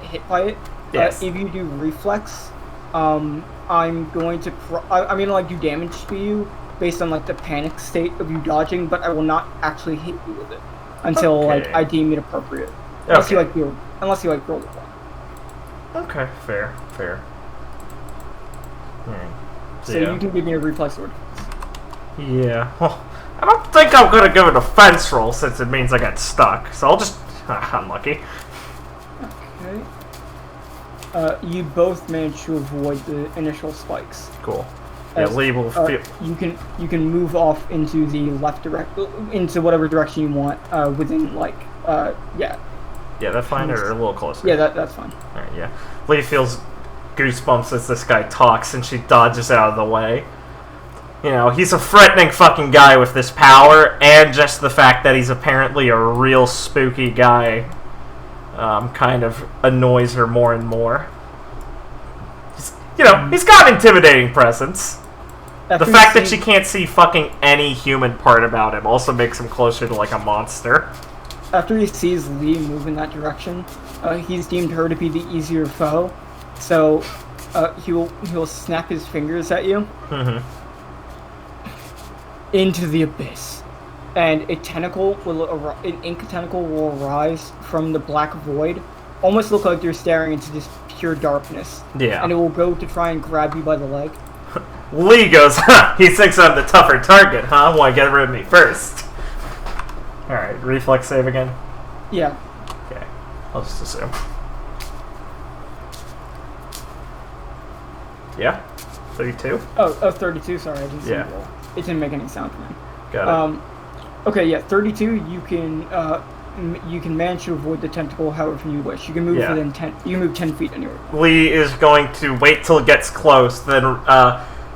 hit by it. Yes. If you do reflex, I'm going to I'm gonna like do damage to you based on like the panic state of you dodging, but I will not actually hit you with it until Okay. like I deem it appropriate. Unless you Okay. roll the one. Okay, fair. Alright. So you can give me a reflex or Yeah. Well, I don't think I'm gonna give a defense roll since it means I got stuck. So I'll just... unlucky. Okay. You both managed to avoid the initial spikes. Cool. Yeah, Lee will feel... You can move off into the into whatever direction you want within like yeah. Yeah, that's fine, or a little closer? Yeah, that's fine. Alright, yeah. Lee feels goosebumps as this guy talks, and she dodges out of the way. You know, he's a threatening fucking guy with this power, and just the fact that he's apparently a real spooky guy kind of annoys her more and more. He's got an intimidating presence. The fact that she can't see fucking any human part about him also makes him closer to, like, a monster. After he sees Lee move in that direction, he's deemed her to be the easier foe, so he'll snap his fingers at you into the abyss, and an ink tentacle will arise from the black void, almost look like you're staring into just pure darkness. Yeah. And it will go to try and grab you by the leg. Lee goes, he thinks I'm the tougher target, huh? Why get rid of me first? Alright, reflex save again? Yeah. Okay, I'll just assume. Yeah? 32? Oh, 32, sorry, I didn't see Yeah. the roll. It didn't make any sound for me. Got it. Okay, yeah, 32, you can manage to avoid the tentacle however you wish. You can move within 10, you can move 10 feet anywhere. Lee is going to wait till it gets close, then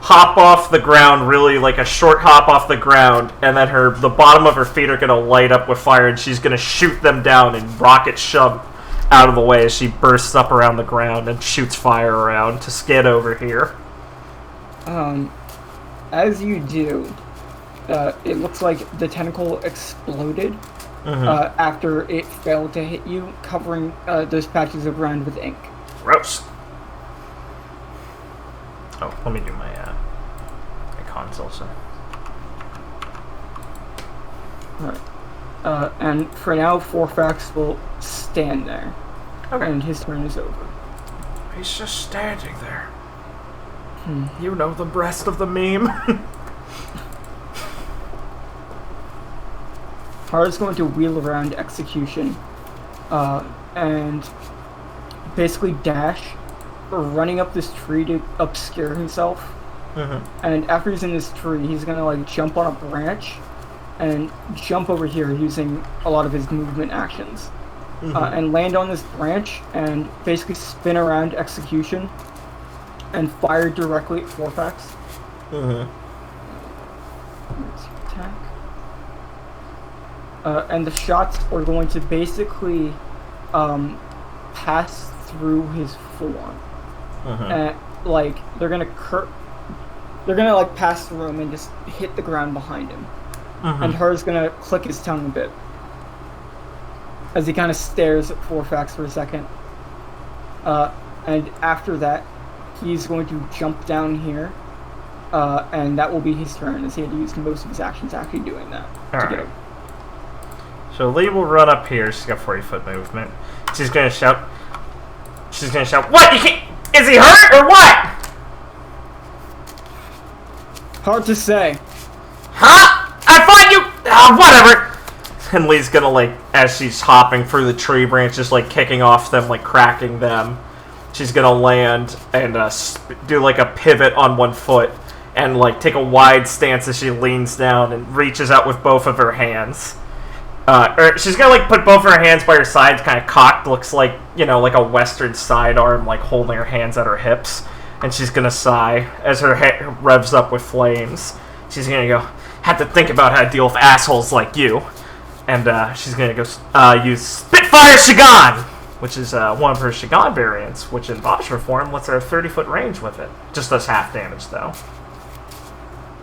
hop off the ground, really like a short hop off the ground, and then the bottom of her feet are going to light up with fire, and she's going to shoot them down and rocket shove out of the way as she bursts up around the ground and shoots fire around to skid over here. As you do, it looks like the tentacle exploded after it failed to hit you, covering those patches of ground with ink. Gross. Oh, let me do my cons also. Alright. And for now, Forfax will stand there. Okay. And his turn is over. He's just standing there. You know the rest of the meme. Hara's going to wheel around execution and basically dash running up this tree to obscure himself. And after he's in this tree, he's gonna like jump on a branch and jump over here using a lot of his movement actions. And land on this branch and basically spin around execution and fire directly at Forfax. Attack. And the shots are going to basically pass through his forearm. And like they're gonna like pass through him and just hit the ground behind him. And Her's gonna click his tongue a bit as he kind of stares at Forfax for a second. And after that, he's going to jump down here, and that will be his turn, as he had used most of his actions actually doing that. Alright. So Lee will run up here. She's got 40-foot movement. She's gonna shout, "What? You can't, is he hurt or what?" Hard to say. Huh? I thought you... whatever. And Lee's gonna, like, as she's hopping through the tree branches, like, kicking off them, like, cracking them, she's gonna land and do, like, a pivot on one foot and, like, take a wide stance as she leans down and reaches out with both of her hands. Or she's gonna, like, put both of her hands by her sides, kind of cocked, looks like, you know, like a western sidearm, like, holding her hands at her hips. And she's gonna sigh as her head revs up with flames. She's gonna go, "Have to think about how to deal with assholes like you." And she's gonna go use Spitfire Shagan, which is one of her Shagan variants, which in Vajra form lets her have 30-foot range with it. Just does half damage, though.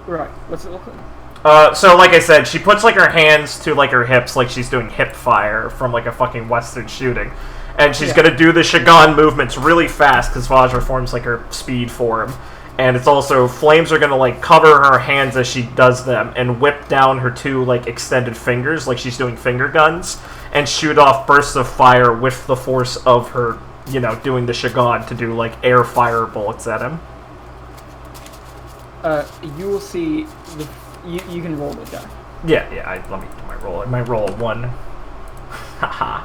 Right. What's it look like? So like I said, she puts like her hands to like her hips, like she's doing hip fire from like a fucking western shooting. And she's gonna do the Shagan movements really fast, because Vajra form's like her speed form. And it's also, flames are gonna like cover her hands as she does them, and whip down her two like extended fingers, like she's doing finger guns, and shoot off bursts of fire with the force of her, you know, doing the Shagan to do like air fire bullets at him. You will see you can roll the die. Yeah, let me do my roll. My roll one. Haha.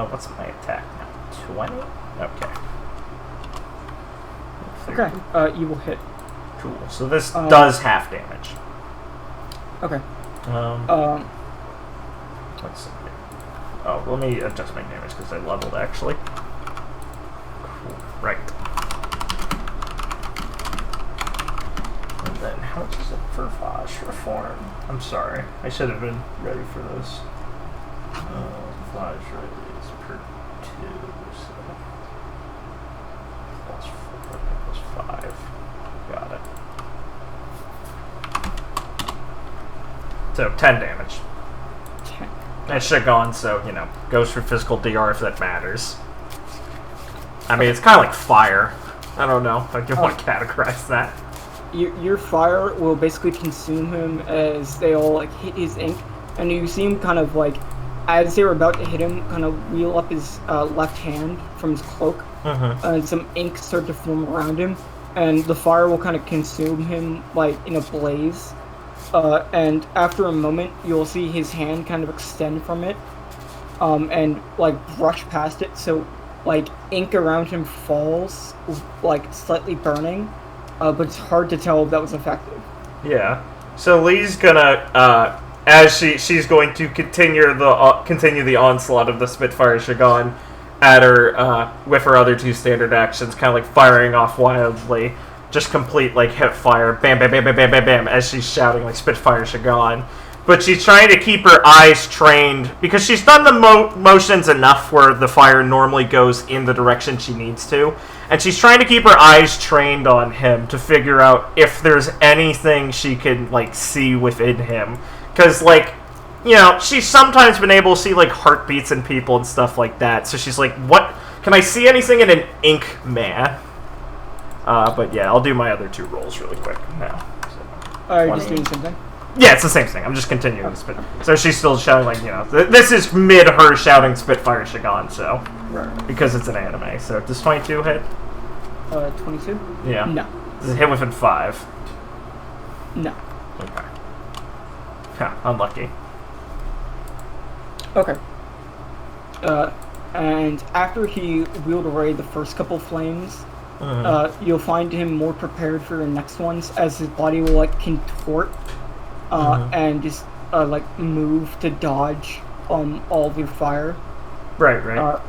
What's my attack now? 20? Okay. Okay, you will hit. Cool. So this does half damage. Okay. Let's see. Oh, let me adjust my damage because I leveled actually. Cool. Right. And then how much is it for Vajra form? I'm sorry. I should have been ready for this. Vajra is per 2, so plus 4 plus 5. Got it. So 10 damage. 10. And Shagan, so, you know, goes for physical DR if that matters. I mean, it's kind of like fire. I don't know if I do want to categorize that. Your fire will basically consume him as they all like hit his ink, and you see him kind of like, as they were about to hit him, kind of wheel up his left hand from his cloak, and some ink start to form around him, and the fire will kind of consume him like in a blaze. And after a moment, you'll see his hand kind of extend from it, and like brush past it, so like ink around him falls, like slightly burning, but it's hard to tell if that was effective. Yeah. So Lee's gonna, as she's going to continue the onslaught of the Spitfire Shagan at her with her other two standard actions, kind of like firing off wildly, just complete like hip fire, bam, bam, bam, bam, bam, bam, bam, as she's shouting like Spitfire Shagan. But she's trying to keep her eyes trained, because she's done the motions enough where the fire normally goes in the direction she needs to, and she's trying to keep her eyes trained on him to figure out if there's anything she can like see within him. Because, like, you know, she's sometimes been able to see, like, heartbeats in people and stuff like that. So she's like, what? Can I see anything in an ink man? But yeah, I'll do my other two rolls really quick now. So, Are you just doing something? Yeah, it's the same thing. I'm just continuing the spit. So she's still shouting, like, you know, this is mid her shouting Spitfire Shagan, so. Right. Because it's an anime. So does 22 hit? 22? Yeah. No. Does it hit within 5? No. Okay. Huh, unlucky. Okay. And after he wheeled away the first couple flames, you'll find him more prepared for the next ones, as his body will like contort and just like move to dodge all of your fire. Right.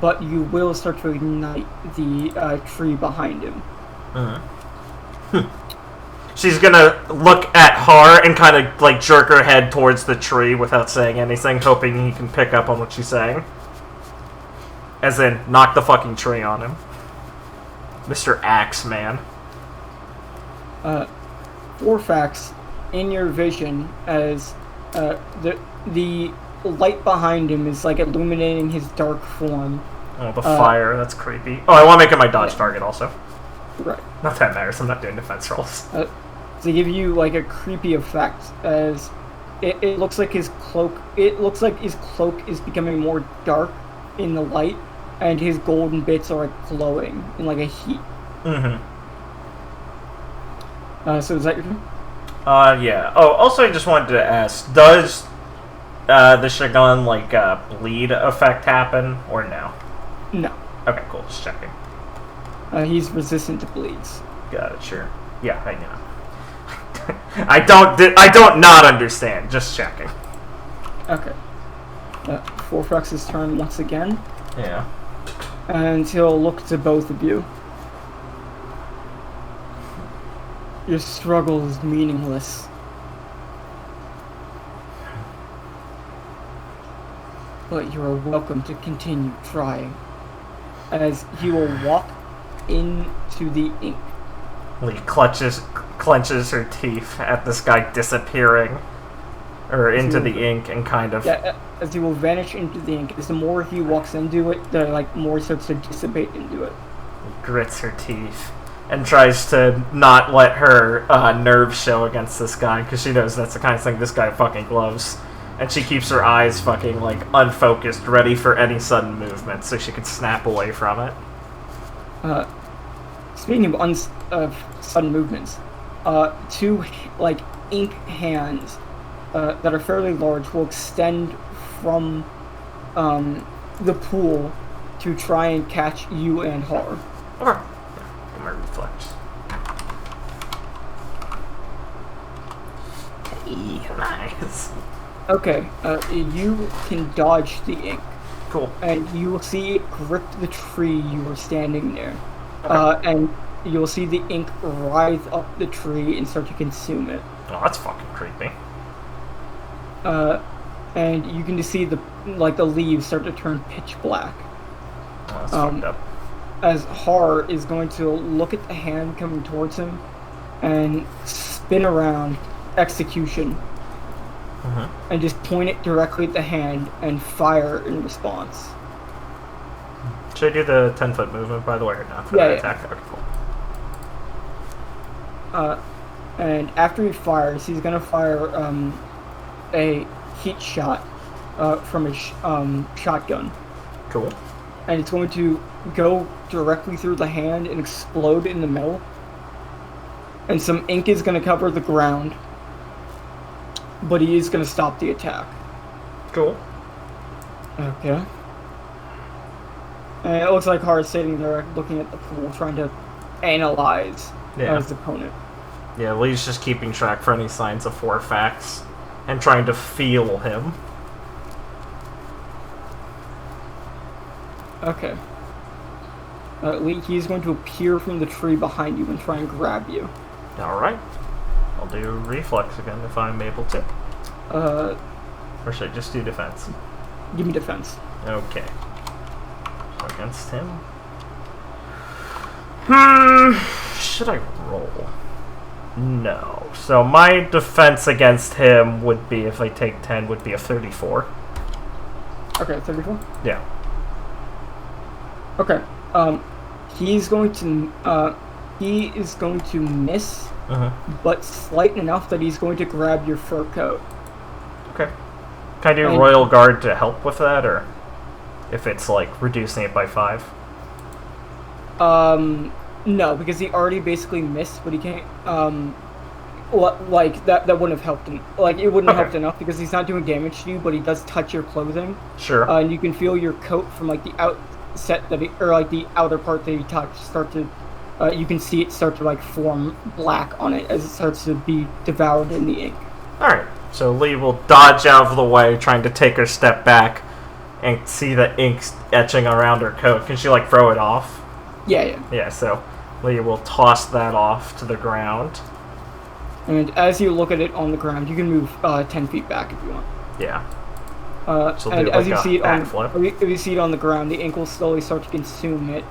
But you will start to ignite the tree behind him. She's gonna look at Har and kind of like jerk her head towards the tree without saying anything, hoping he can pick up on what she's saying. As in, knock the fucking tree on him. Mr. Axeman. Orphax, in your vision, as the light behind him is like illuminating his dark form. Oh, the fire, that's creepy. Oh, I want to make it my dodge target also. Right. Not that matters, I'm not doing defense rolls. To give you like a creepy effect, as it looks like his cloak is becoming more dark in the light, and his golden bits are like glowing in like a heat. So is that your turn? Yeah. Oh, also I just wanted to ask, does the Shagun like bleed effect happen or no? No. Okay, cool, just checking. He's resistant to bleeds. Got it, sure. Yeah, I know. I don't not understand, just checking. Okay. Forfrax's turn once again. Yeah. And he'll look to both of you. Your struggle is meaningless. But you are welcome to continue trying. As he will walk into the ink. Lee clenches her teeth at this guy disappearing, or into the ink, and kind of... Yeah, as he will vanish into the ink. As the more he walks into it, the like more starts to dissipate into it. Grits her teeth and tries to not let her nerves show against this guy, because she knows that's the kind of thing this guy fucking loves. And she keeps her eyes fucking like unfocused, ready for any sudden movement, so she can snap away from it. Speaking of sudden movements, two like ink hands that are fairly large will extend from the pool to try and catch you and Har. Okay. Get my reflex. Hey, nice. Okay, you can dodge the ink. Cool. And you will see it grip the tree you were standing near. Okay. And you'll see the ink writhe up the tree and start to consume it. Oh, that's fucking creepy. And you can just see the leaves start to turn pitch black. Oh, that's fucked up. As Har is going to look at the hand coming towards him and spin around execution. And just point it directly at the hand and fire in response. Should I do the 10-foot movement, by the way, or not? For that attack? Okay, cool. And after he fires, he's going to fire a heat shot from his shotgun. Cool. And it's going to go directly through the hand and explode in the middle. And some ink is going to cover the ground. But he is going to stop the attack. Cool. Okay. And it looks like Har is sitting there looking at the pool, trying to analyze his opponent. Yeah, Lee's just keeping track for any signs of Forfax and trying to feel him. Okay. Lee, he's going to appear from the tree behind you and try and grab you. Alright. I'll do reflex again if I'm able to. Or should I just do defense? Give me defense. Okay. Against him. Should I roll? No. So my defense against him would be, if I take 10, would be a 34. Okay, 34? Yeah. Okay. He is going to miss, but slight enough that he's going to grab your fur coat. Okay. Can I do Royal Guard to help with that, or if it's like reducing it by 5? No, because he already basically missed, but he can't. like that wouldn't have helped him. Like it wouldn't have helped enough because he's not doing damage to you, but he does touch your clothing. Sure. And you can feel your coat from like the outset or like the outer part that he touched start to. You can see it start to like form black on it as it starts to be devoured in the ink. All right. So Lee will dodge out of the way, trying to take her step back, and see the ink etching around her coat. Can she like throw it off? Yeah. Yeah. So Lee will toss that off to the ground. And as you look at it on the ground, you can move 10 feet back if you want. Yeah. And as you see it if you see it on the ground, the ink will slowly start to consume it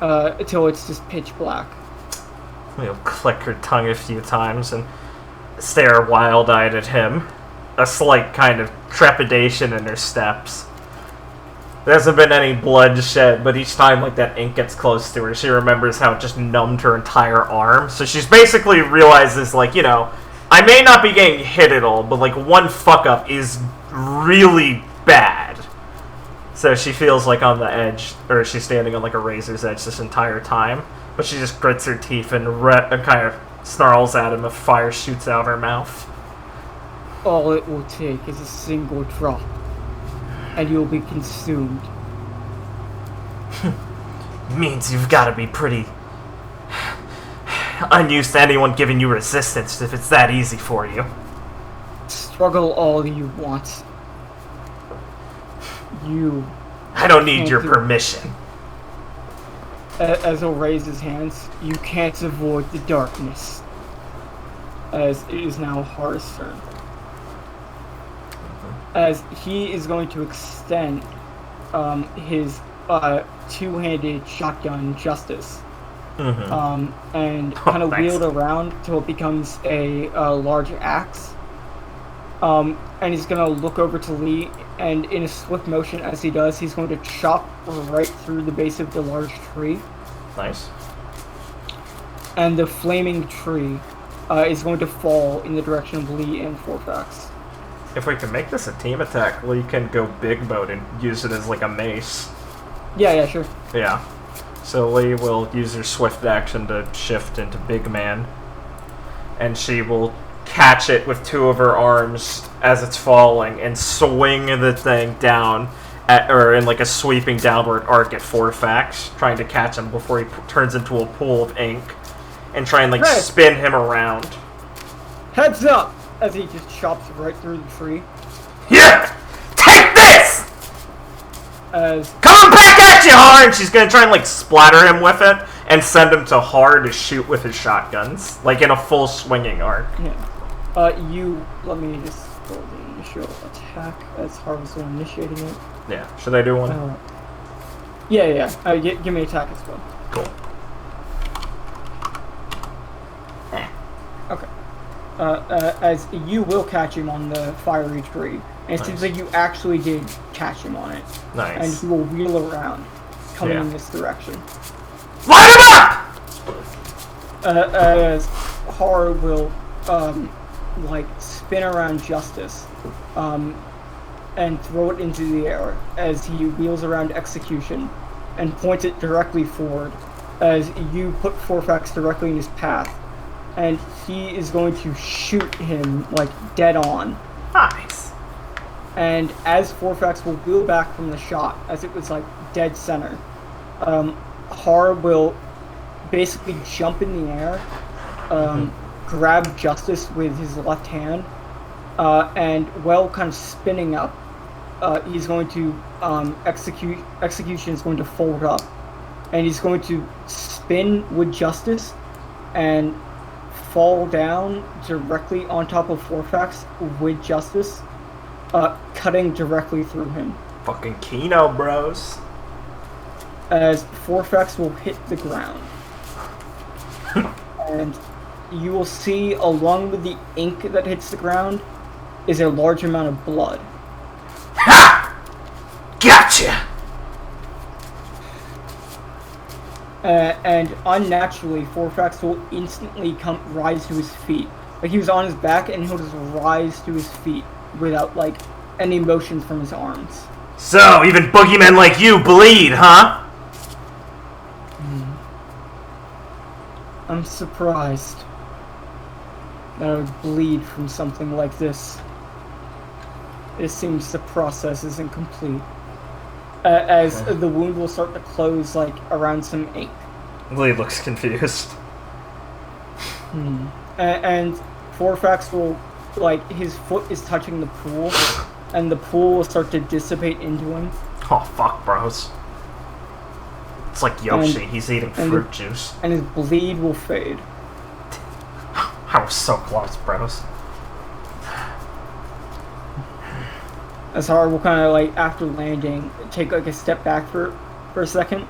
until it's just pitch black. We'll click her tongue a few times and stare wild-eyed at him. A slight kind of trepidation in her steps. There hasn't been any blood shed, but each time like that ink gets close to her, she remembers how it just numbed her entire arm. So she's basically realizes, like, you know, I may not be getting hit at all, but like one fuck up is really bad. So she feels like on the edge, or she's standing on like a razor's edge this entire time. But she just grits her teeth and kind of snarls at him. A fire shoots out of her mouth. All it will take is a single drop, and you'll be consumed. Means you've got to be pretty unused to anyone giving you resistance if it's that easy for you. Struggle all you want. I don't need your permission. As he'll raise his hands, you can't avoid the darkness. As it is now Horus' turn. As he is going to extend his two-handed shotgun Justice. And kind of wheel it around till it becomes a large axe. And he's going to look over to Lee, and in a swift motion as he does, he's going to chop right through the base of the large tree. Nice. And the flaming tree is going to fall in the direction of Lee and Forfax. If we can make this a team attack, Lee can go big mode and use it as like a mace. Yeah, sure. Yeah. So Lee will use her swift action to shift into big man. And she will catch it with two of her arms as it's falling and swing the thing down or in like a sweeping downward arc at Forfax, trying to catch him before he turns into a pool of ink, and try and like spin him around. Heads up! As he just chops right through the tree. Yeah! Take this! As come back at you, Har! And she's gonna try and like splatter him with it and send him to Har to shoot with his shotguns, like in a full swinging arc. Yeah. Let me just roll the initial attack as Har was initiating it. Yeah. Should I do one? Yeah. Give me attack as well. Cool. Okay. As you will catch him on the fiery tree. And it seems like you actually did catch him on it. Nice. And he will wheel around, coming in this direction. Light him up! As Har will, spin around Justice, and throw it into the air as he wheels around Execution and points it directly forward as you put Forfax directly in his path. And he is going to shoot him, like, dead on. Nice. And as Forfax will wheel back from the shot, as it was, like, dead center, Har will basically jump in the air, grab Justice with his left hand, and while kind of spinning up, he's going to, Execution is going to fold up. And he's going to spin with Justice and fall down directly on top of Forfax with Justice, cutting directly through him. Fucking Kino, bros. As Forfax will hit the ground. And you will see, along with the ink that hits the ground, is a large amount of blood. Ha! Gotcha! And unnaturally, Forfax will instantly rise to his feet. Like he was on his back, and he'll just rise to his feet without, like, any motions from his arms. So, even boogeymen like you bleed, huh? I'm surprised. that would bleed from something like this. It seems the process isn't complete. As the wound will start to close, like, around some ink. Lee looks confused. And Forfax will, like, his foot is touching the pool, and the pool will start to dissipate into him. Oh, fuck, bros. It's like Yoshi, he's eating fruit juice. And his bleed will fade. I was so close, bros. Azar will kind of, like, after landing, take, like, a step back for a second.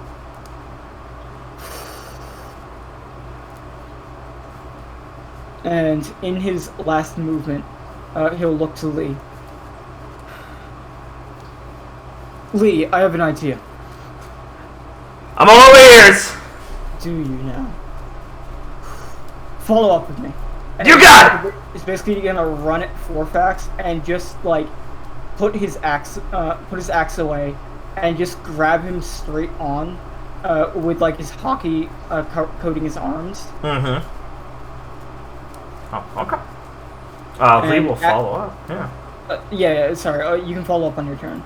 And in his last movement, he'll look to Lee. Lee, I have an idea. I'm all ears! Do you now? Follow up with me. And You got it! He's basically gonna run at Forfax and just, like, put his axe away and just grab him straight on with, like, his hockey coating his arms. Mm-hmm. Oh, okay. Lee will follow up, yeah. Yeah, sorry, you can follow up on your turn.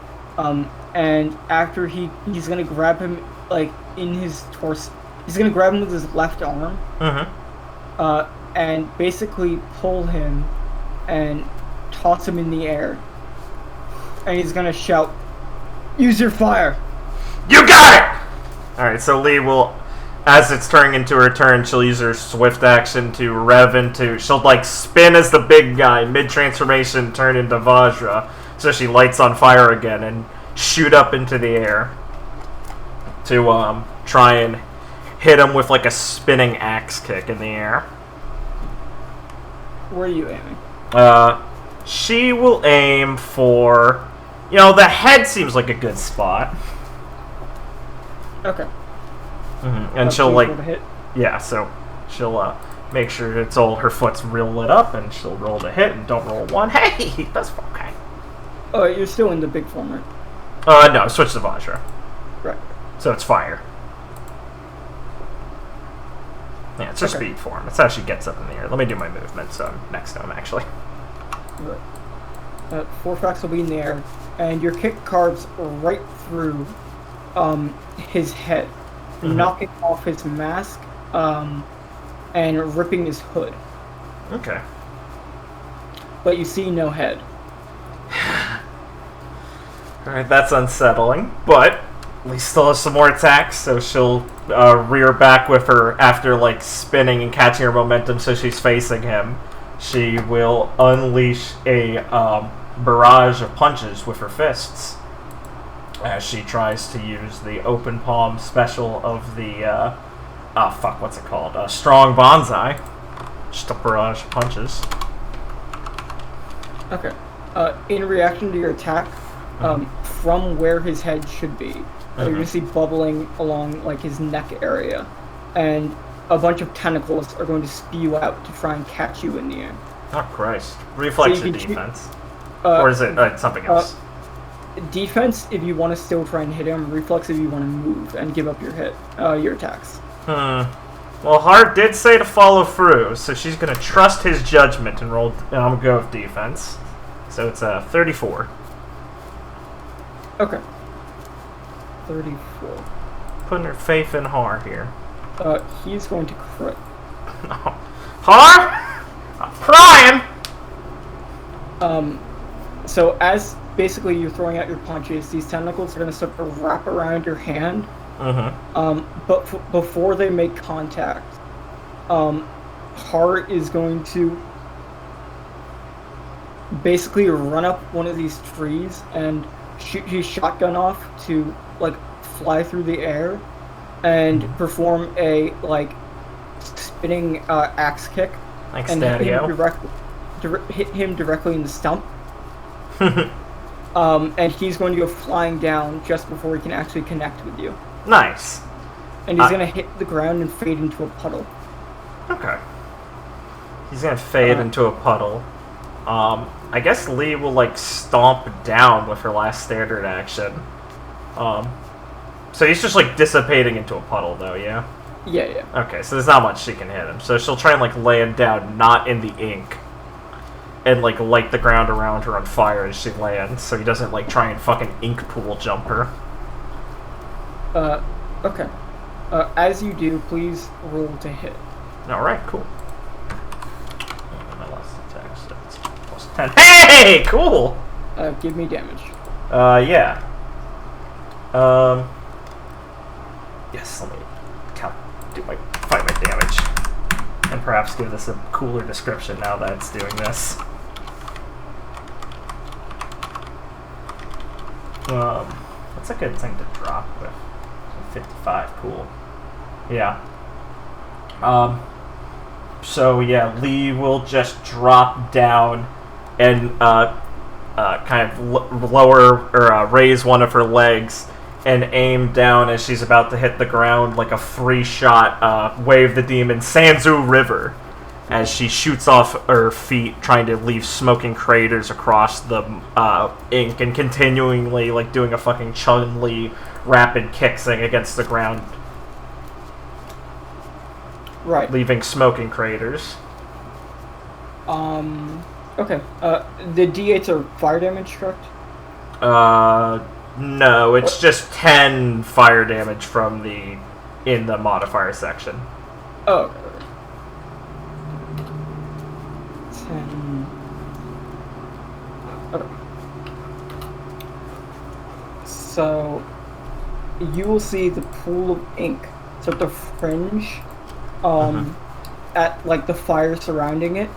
And after he's gonna grab him, like, in his torso. He's gonna grab him with his left arm. Mm-hmm. And basically pull him and toss him in the air. And he's gonna shout, "Use your fire!" You got it! Alright, so Lee will, as it's turning into her turn, she'll use her swift action to rev into, she'll, like, spin as the big guy, mid-transformation, turn into Vajra, so she lights on fire again, and shoot up into the air to, try and hit him with, like, a spinning axe kick in the air. Where are you aiming? She will aim for, you know, the head seems like a good spot. Okay. Mm-hmm. And she'll, like, hit. yeah, so she'll make sure it's all, her foot's real lit up, and she'll roll the hit, and don't roll one. Hey, that's okay. Oh, you're still in the big form, right? No, switch to Vajra. Right. So it's fire. Yeah, it's her speed form. It's how she gets up in the air. Let me do my movement, so I'm next to him, actually. Right. Forfax will be in the air, and your kick carves right through his head, knocking off his mask, and ripping his hood. Okay. But you see no head. Alright, that's unsettling, but Lee still has some more attacks, so she'll rear back with her after, like, spinning and catching her momentum so she's facing him. She will unleash a barrage of punches with her fists as she tries to use the open palm special of the, what's it called? Strong Bonsai. Just a barrage of punches. Okay. In reaction to your attack, from where his head should be, you're going to see bubbling along, like, his neck area. And a bunch of tentacles are going to spew out to try and catch you in the air. Oh, Christ. Reflex So or you can defense? Or is it something else? Defense, if you want to still try and hit him. Reflex, if you want to move and give up your attacks. Well, Hart did say to follow through, so she's going to trust his judgment and roll. And I'm going to go with defense. So it's 34. Okay. 34. Putting her faith in Har here. He's going to crit. Har? I'm crying! So as basically you're throwing out your punches, these tentacles are going to start to wrap around your hand. But before they make contact, Har is going to basically run up one of these trees and shoot his shotgun off to, like, fly through the air and perform a, like, spinning axe kick Like and hit him directly in the stump. And he's going to go flying down just before he can actually connect with you. Nice. And he's going to hit the ground and fade into a puddle. Okay. He's going to fade into a puddle. I guess Lee will, like, stomp down with her last standard action. So he's just, like, dissipating into a puddle, though, yeah? Yeah. Okay, so there's not much she can hit him. So she'll try and, like, land down not in the ink. And, like, light the ground around her on fire as she lands, so he doesn't, like, try and fucking ink pool jump her. Okay. As you do, please roll to hit. Alright, cool. My last attack stats. Plus 10. Hey! Cool! Give me damage. Yeah. Yes, let me find my damage. And perhaps give this a cooler description now that it's doing this. That's a good thing to drop with. 55, cool. Yeah. So yeah, Lee will just drop down and kind of lower or raise one of her legs and aim down as she's about to hit the ground like a free shot. Wave the demon Sanzu River as she shoots off her feet, trying to leave smoking craters across the ink and continually like doing a fucking Chun-Li rapid kicksing against the ground. Right. Leaving smoking craters. Okay. The D8s are fire damage, correct? No, it's just 10 fire damage from in the modifier section. Oh, okay. 10. Okay. So, you will see the pool of ink start to fringe, at like the fire surrounding it.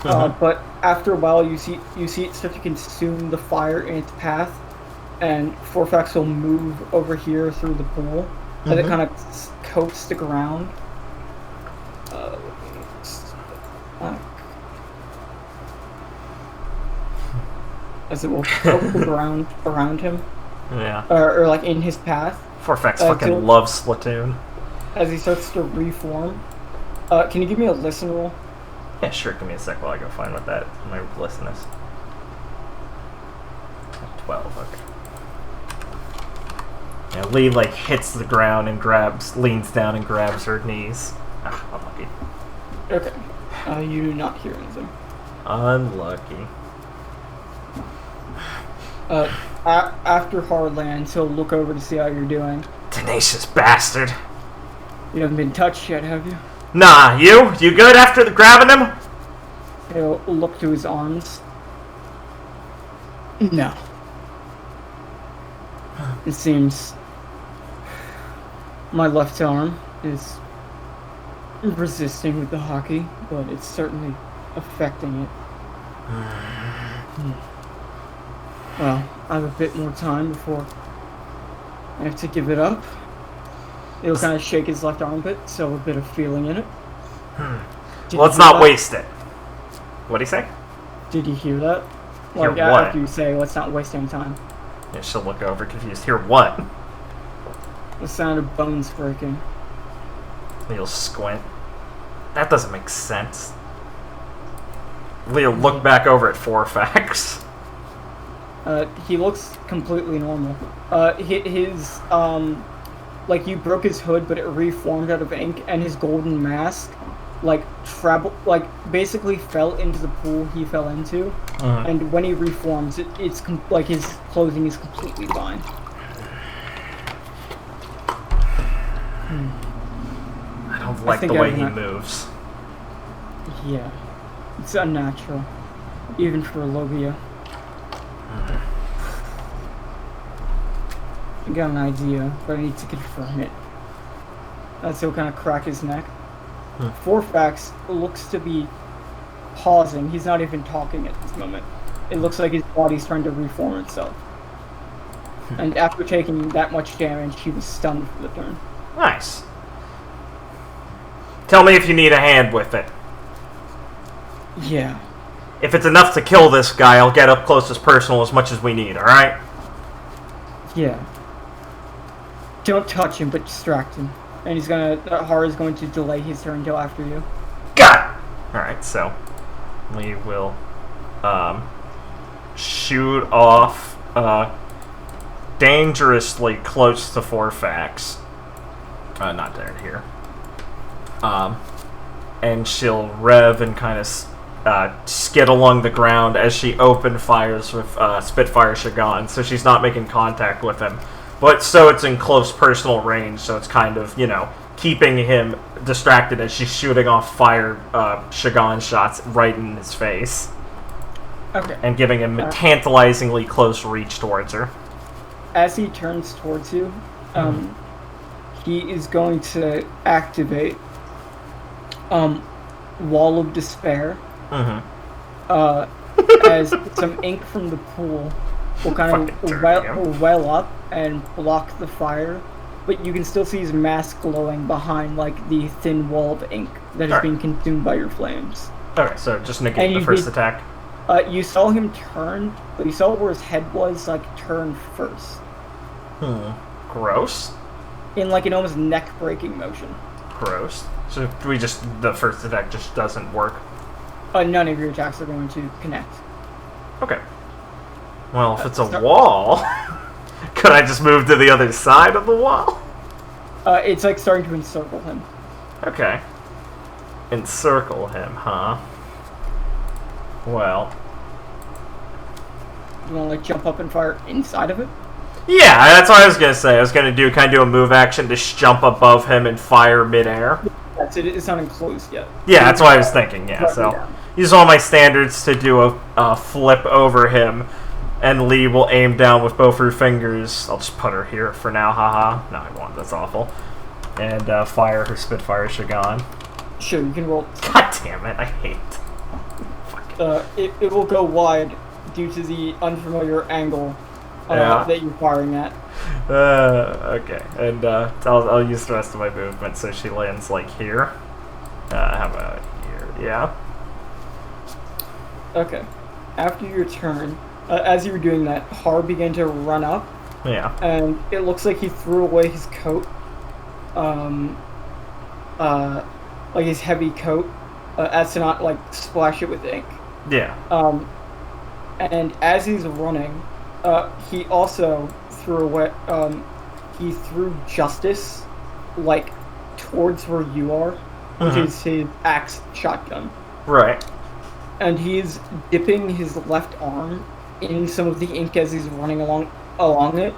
But after a while, you see it start to consume the fire in its path, and Forfax will move over here through the pool as it kind of coats the ground. As it will coat the ground around him. Yeah. Or like in his path. Forfax fucking loves Splatoon. As he starts to reform. Can you give me a listen roll? Yeah, sure. Give me a sec while I go find what that my listen is. 12. Okay. Yeah, Lee like hits the ground and leans down and grabs her knees. Ah, unlucky. Okay. You do not hear anything. Unlucky. After hard lands, he'll look over to see how you're doing. Tenacious bastard. You haven't been touched yet, have you? Nah, you good after grabbing him? He'll look to his arms. No. It seems my left arm is resisting with the hockey, but it's certainly affecting it. Well, I have a bit more time before I have to give it up. He'll kind of shake his left armpit, so a bit of feeling in it. Let's not waste it. What'd he say? Did you hear that? Hear Like, what? after you say, let's not waste any time. Yeah, she'll look over confused. Hear what? The sound of bones breaking. Lee'll squint. That doesn't make sense. Lee'll look back over at Forfax. He looks completely normal. His, like, you broke his hood, but it reformed out of ink, and his golden mask, like, basically fell into the pool he fell into, and when he reforms, it's like, his clothing is completely fine. I don't like the way he moves. Yeah. It's unnatural. Even for Logia. I got an idea, but I need to confirm it. That's he'll kind of crack his neck. Forfax looks to be pausing. He's not even talking at this moment. It looks like his body's trying to reform itself. And after taking that much damage, he was stunned for the turn. Nice. Tell me if you need a hand with it. Yeah. If it's enough to kill this guy, I'll get up close as personal as much as we need, alright? Yeah. Don't touch him, but distract him. And he's gonna... Haru's going to delay his turn until after you. Got it! Alright, so... we will... shoot off... dangerously close to Forfax. Not there, here. and she'll rev and kind of skid along the ground as she open fires with Spitfire Shagan, so she's not making contact with him. But so it's in close personal range, so it's kind of, keeping him distracted as she's shooting off fire Shagan shots right in his face. Okay. And giving him a tantalizingly close reach towards her. As he turns towards you, he is going to activate Wall of Despair. As some ink from the pool will kind of well up and block the fire, but you can still see his mask glowing behind the thin wall of ink that is being consumed by your flames. Okay, so just negate the first attack. You saw him turn, but you saw where his head was turn first. Gross. In an almost neck-breaking motion. Gross. So the first attack just doesn't work. None of your attacks are going to connect. Okay. Well, if it's a wall, could I just move to the other side of the wall? It's starting to encircle him. Okay. Encircle him, huh? Well. You want to jump up and fire inside of it? Yeah, that's what I was gonna say. I was gonna do a move action to jump above him and fire midair. That's it. It's not enclosed yet. Yeah, that's what I was thinking. Yeah, so use all my standards to do a flip over him, and Lee will aim down with both her fingers. I'll just put her here for now. Haha. No, I won't. That's awful. And fire her Spitfire Shagan. Sure, you can roll. God damn it! I hate. It will go wide due to the unfamiliar angle that you're firing at. Okay, and I'll use the rest of my movement so she lands here. How about here? Yeah. Okay. After your turn, as you were doing that, Har began to run up. Yeah. And it looks like he threw away his coat. His heavy coat, as to not splash it with ink. Yeah. And as he's running, he also threw away. He threw Justice, towards where you are, which is his axe shotgun. Right. And he's dipping his left arm in some of the ink as he's running along it.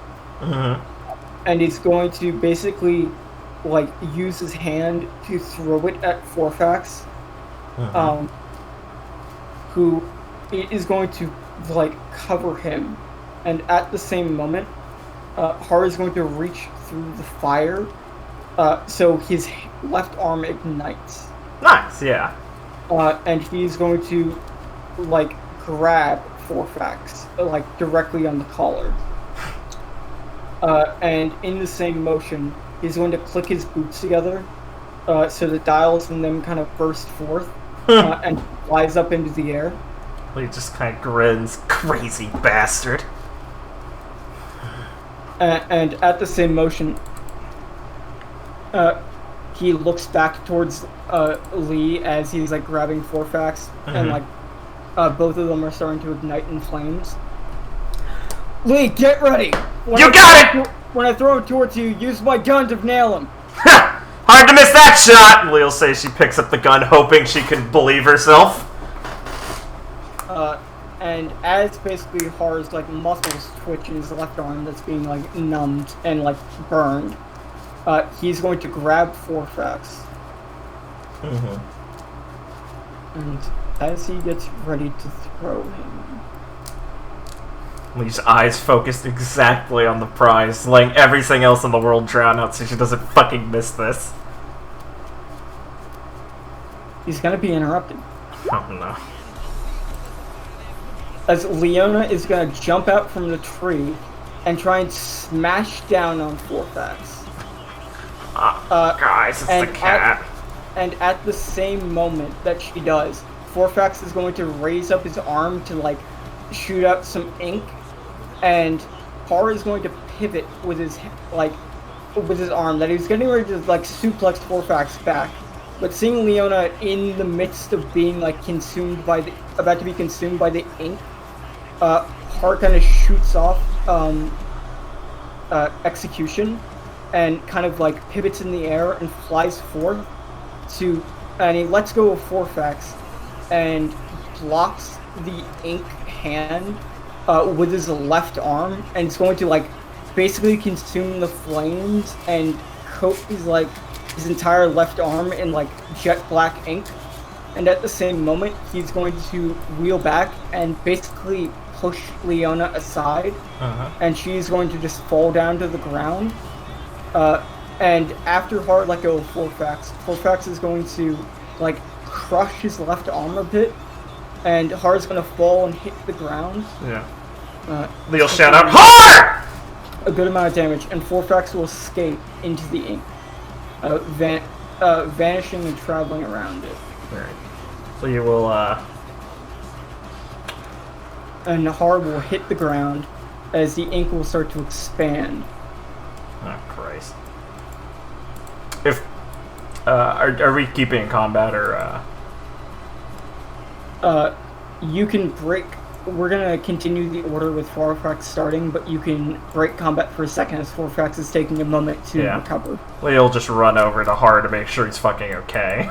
And he's going to basically use his hand to throw it at Forfax, who is going to cover him, and at the same moment Har is going to reach through the fire, so his left arm ignites. Nice, yeah. And he's going to grab Forfax directly on the collar, and in the same motion he's going to click his boots together, so the dials in them kind of burst forth and flies up into the air. He just kind of grins, crazy bastard. And at the same motion, he looks back towards Lee as he's grabbing Forfax, and both of them are starting to ignite in flames. Lee, get ready! You got it! When I throw it towards you, use my gun to nail him. Hard to miss that shot! Lee will say she picks up the gun, hoping she can believe herself. And as basically Har's muscles twitch in his left arm that's being numbed and burned, he's going to grab Forfax. And as he gets ready to throw him, Lee's eyes focused exactly on the prize, letting everything else in the world drown out so she doesn't fucking miss this. he's gonna be interrupted. Oh no. As Leona is going to jump out from the tree and try and smash down on Forfax. Guys, it's the cat. And at the same moment that she does, Forfax is going to raise up his arm to shoot out some ink, and Har is going to pivot with his arm that he's getting ready to suplex Forfax back. But seeing Leona in the midst of being about to be consumed by the ink, Har kind of shoots off execution and kind of pivots in the air and flies forth to, and he lets go of Forfax and blocks the ink hand with his left arm, and it's going to like basically consume the flames and coat his entire left arm in like jet black ink. And at the same moment, he's going to wheel back and basically push Leona aside, and she's going to just fall down to the ground. And after hard let go of Forfax is going to like crush his left arm a bit, and Hard's going to fall and hit the ground. Yeah. Leo'll shout out, Hard! A good amount of damage, and Forfax will escape into the ink, vanishing and traveling around it. Alright. So you will, And Hard will hit the ground as the ink will start to expand. Oh, Christ. If, are we keeping in combat, or, You can break... We're gonna continue the order with Forfax starting, but you can break combat for a second as Forfax is taking a moment to recover. Leo'll just run over to Hard to make sure he's fucking okay.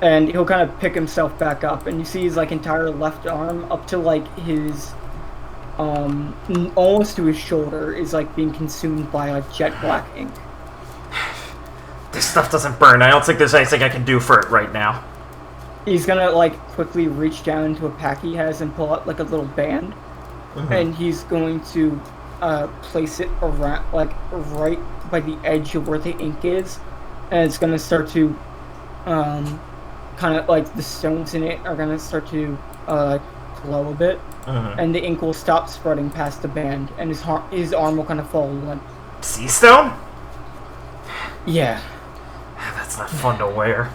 And he'll kind of pick himself back up, and you see his like entire left arm up to like his almost to his shoulder is like being consumed by like jet black ink. This stuff doesn't burn. I don't think there's anything I can do for it right now. He's gonna like quickly reach down into a pack he has and pull out like a little band, and he's going to place it around like right by the edge of where the ink is, and it's gonna start to kind of like the stones in it are gonna start to glow a bit, and the ink will stop spreading past the band, and his arm will kind of fall limp. Sea stone? Yeah. That's not fun to wear.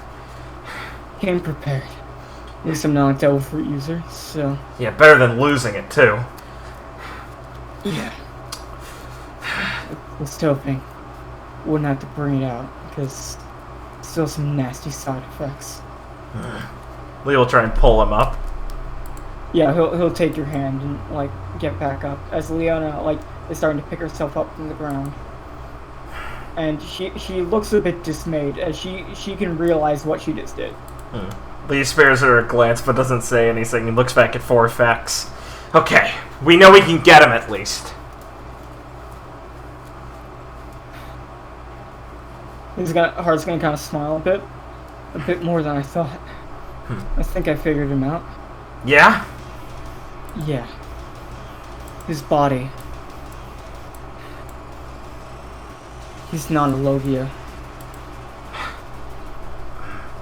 Came prepared. At least I'm not a devil fruit user, so... Yeah, better than losing it, too. Yeah. I was hoping wouldn't have to bring it out, because still some nasty side effects. Leo will try and pull him up. Yeah, he'll take your hand and, like, get back up. As Leona, like, is starting to pick herself up from the ground. And she looks a bit dismayed, as she can realize what she just did. Lee spares her a glance, but doesn't say anything. He looks back at Forfax. Okay, we know we can get him at least. Hard's gonna kind of smile a bit more than I thought. I think I figured him out. Yeah? Yeah. His body. He's not a Logia.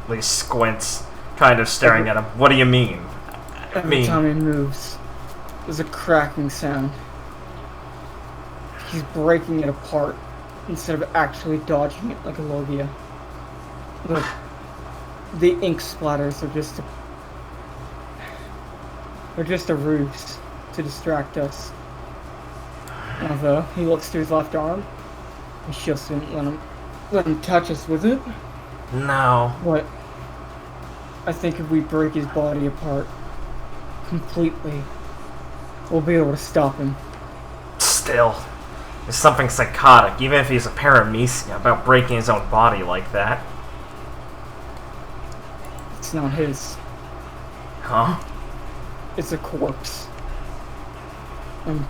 Lee squints, kind of staring at him. What do you mean? Every time he moves, there's a cracking sound. He's breaking it apart instead of actually dodging it like a Logia. Look, the ink splatters are just a ruse to distract us. Although he looks to his left arm, he just didn't let him touch us with it. No. What? I think if we break his body apart completely, we'll be able to stop him. Still, there's something psychotic, even if he's a paramecia, about breaking his own body like that. It's not his. Huh? It's a corpse. I'm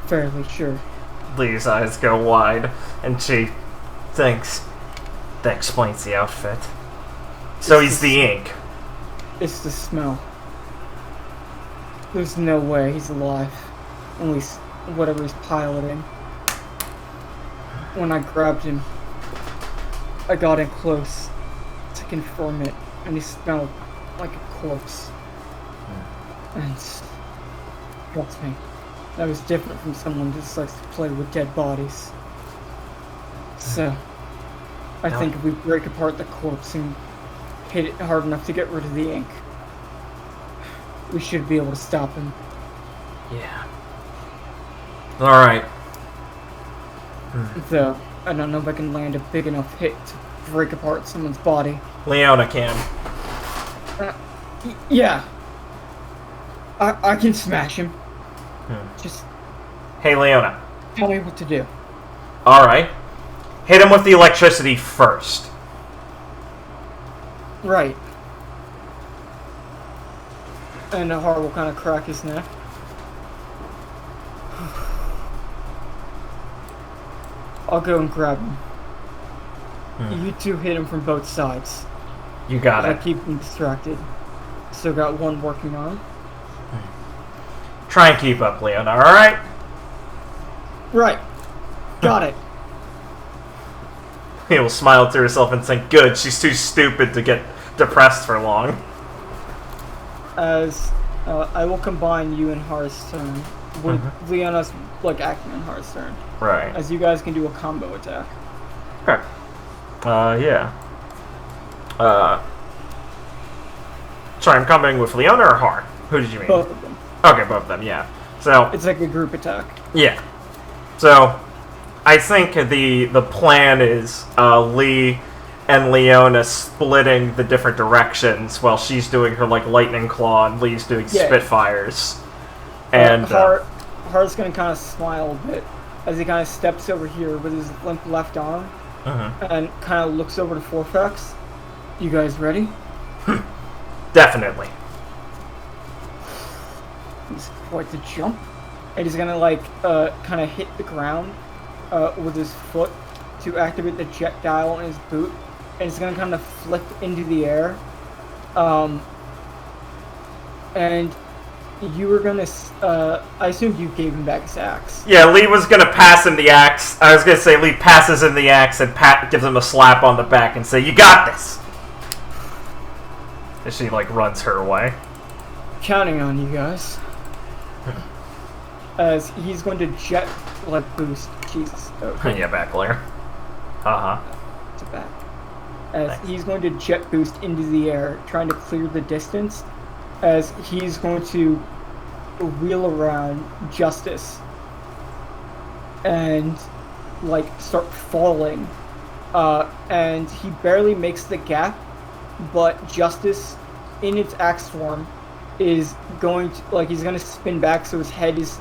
fairly sure. Lee's eyes go wide, and she thinks that explains the outfit. So he's the ink. It's the smell. There's no way he's alive. At least whatever he's piloting. When I grabbed him, I got in close to confirm it, and he smelled like a corpse. And trust me, that was different from someone who just likes to play with dead bodies. So, I think if we break apart the corpse and hit it hard enough to get rid of the ink, we should be able to stop him. Yeah. Alright. Though, I don't know if I can land a big enough hit to break apart someone's body. Leona can. Yeah. I can smash him. Just Hey, Leona. tell me what to do. Alright. Hit him with the electricity first. Right. And Har will kind of crack his neck. I'll go and grab him. You two hit him from both sides. You got it. I keep him distracted. Still got one working on. Try and keep up, Leona, alright? Right. Got it. He will smile to herself and think, good, she's too stupid to get depressed for long. As I will combine you and Har's turn with Leona's acting on Har's turn. Right. As you guys can do a combo attack. Okay. Yeah. Sorry, I'm coming with Leona or Har? Who did you mean? Both of them. Okay, both of them, yeah. So, It's like a group attack. yeah. So, I think the plan is Lee and Leona splitting the different directions while she's doing her, lightning claw and Lee's doing spitfires. And, Har's gonna kind of smile a bit as he kind of steps over here with his limp left arm and kind of looks over to Forfax. You guys ready? Definitely. He's quite the jump. And he's gonna kind of hit the ground with his foot to activate the jet dial in his boot. And it's gonna kind of flip into the air. And you were gonna, I assumed you gave him back his axe. Yeah, Lee was gonna pass him the axe. I was gonna say Lee passes him the axe and gives him a slap on the back and say, "You got this!" As she, runs her way. Counting on you guys. As he's going to jet, boost. Jesus. Okay. Yeah, back layer. To back. As he's going to jet boost into the air, trying to clear the distance. As he's going to wheel around Justice and start falling, and he barely makes the gap, but Justice in its axe form is going to he's going to spin back so his head is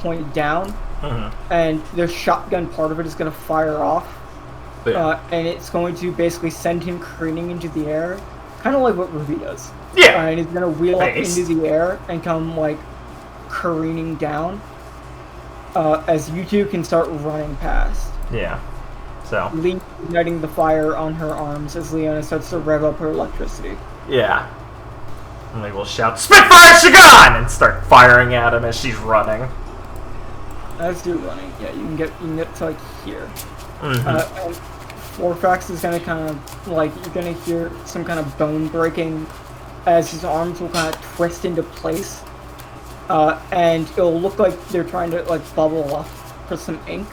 pointed down, and the shotgun part of it is going to fire off, and it's going to basically send him careening into the air, kind of like what Ruby does. Yeah. And he's gonna wheel up into the air and come careening down. As you two can start running past. Yeah. So. Lee igniting the fire on her arms as Leona starts to rev up her electricity. Yeah. And they will shout, "Spitfire Shagan!" and start firing at him as she's running. As you're running, yeah, you can get to here. And Forfax is gonna kind of you're gonna hear some kind of bone breaking as his arms will kind of twist into place, and it'll look like they're trying to bubble up for some ink.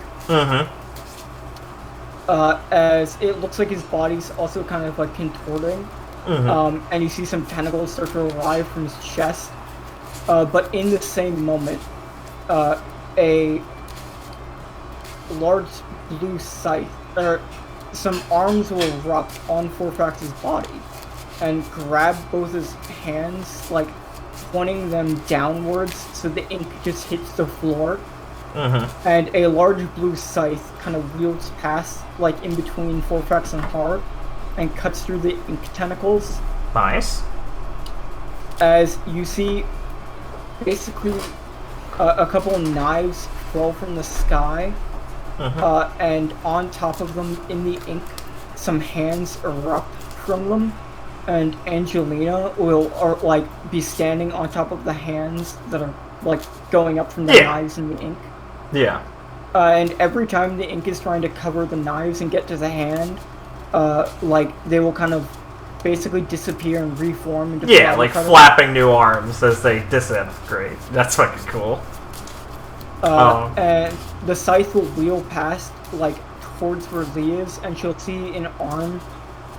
As it looks like his body's also kind of contorting, and you see some tentacles start to arrive from his chest. But in the same moment, a large blue scythe, or some arms will erupt on Forfax's body and grab both his hands, pointing them downwards so the ink just hits the floor. And a large blue scythe kind of wheels past, in between Forfax and Har, and cuts through the ink tentacles. Nice. As you see, basically, a couple of knives fall from the sky, and on top of them, in the ink, some hands erupt from them. And Angelina will be standing on top of the hands that are going up from the knives and the ink. Yeah. And every time the ink is trying to cover the knives and get to the hand, they will kind of basically disappear and reform into flapping new arms as they disintegrate. That's fucking cool. And the scythe will wheel past towards where Lee is, and she'll see an arm